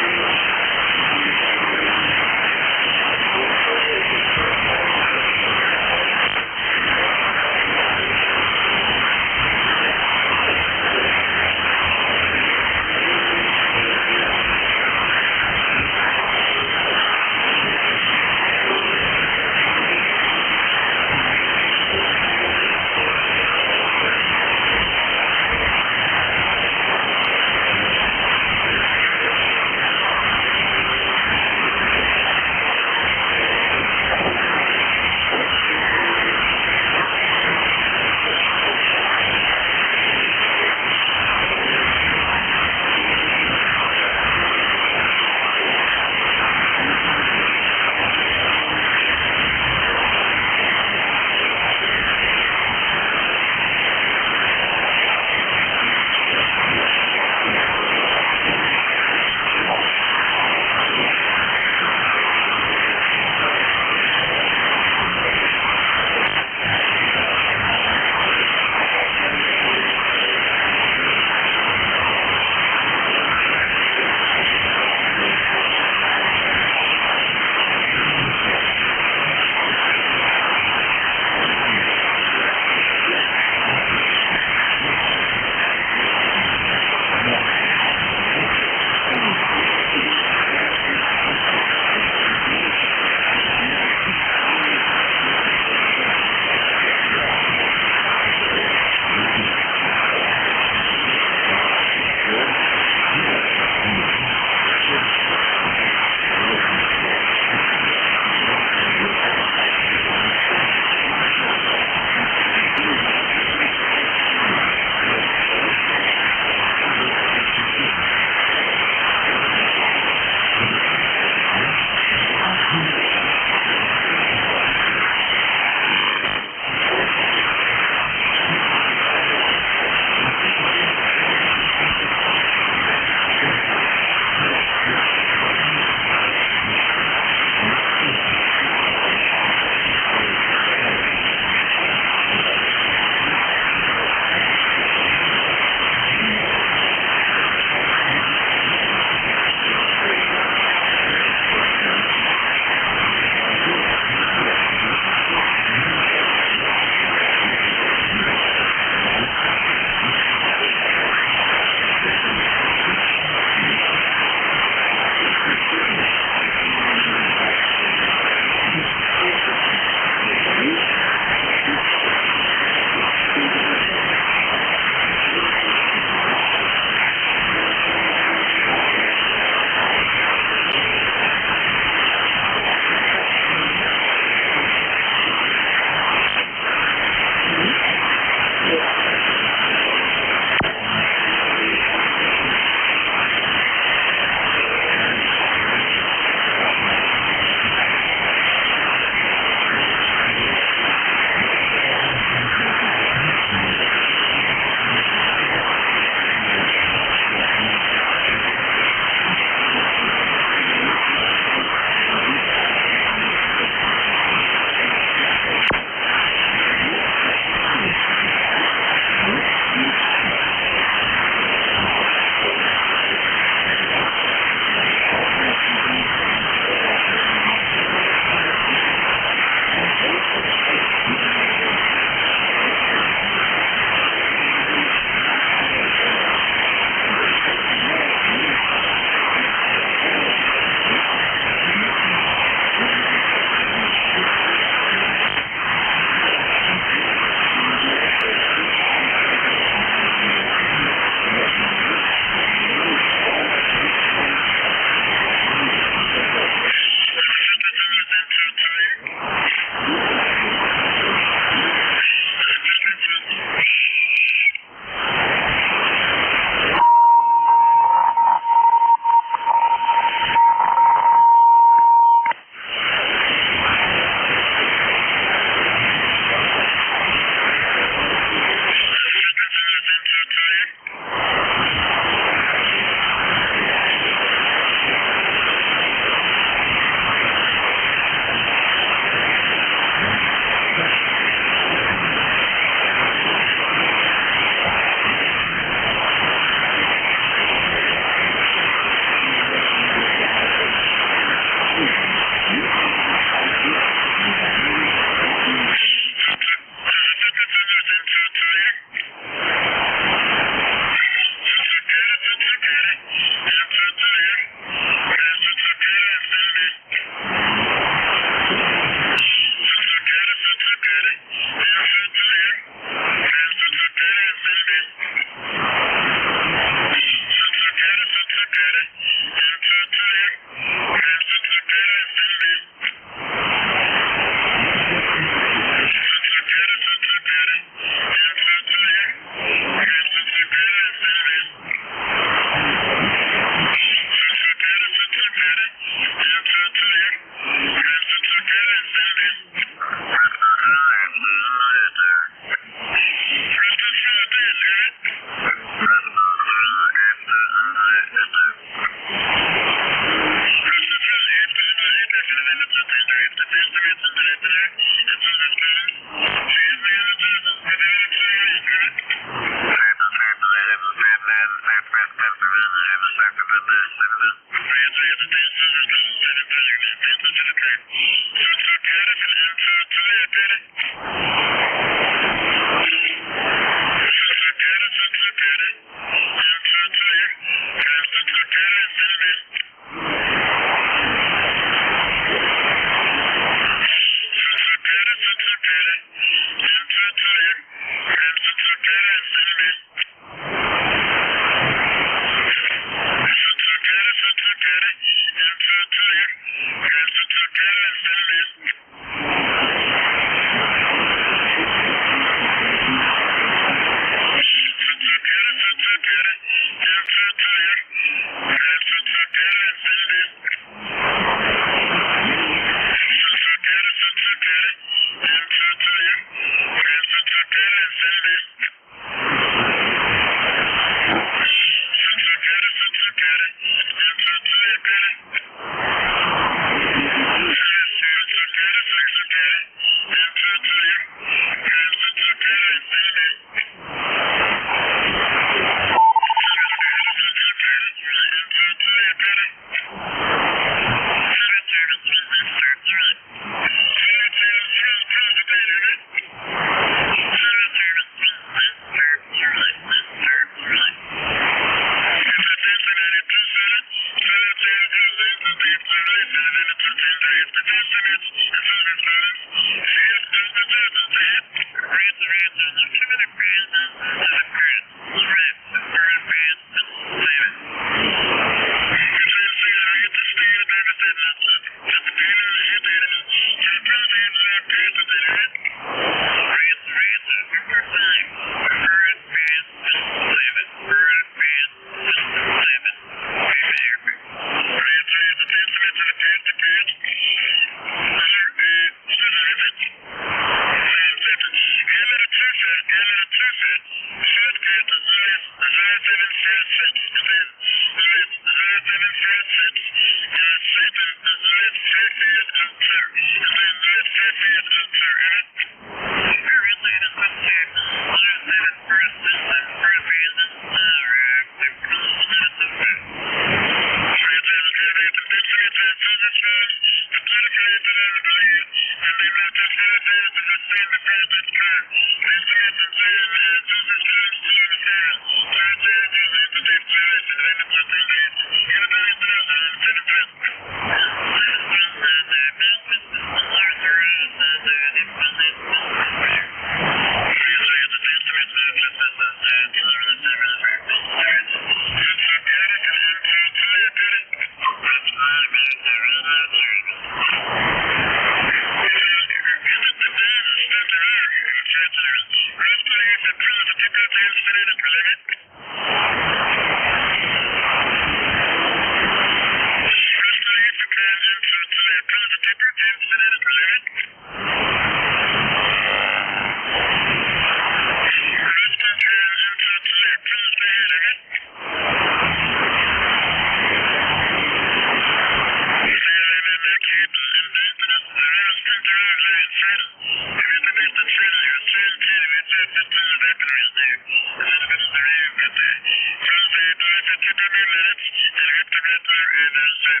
J: Thank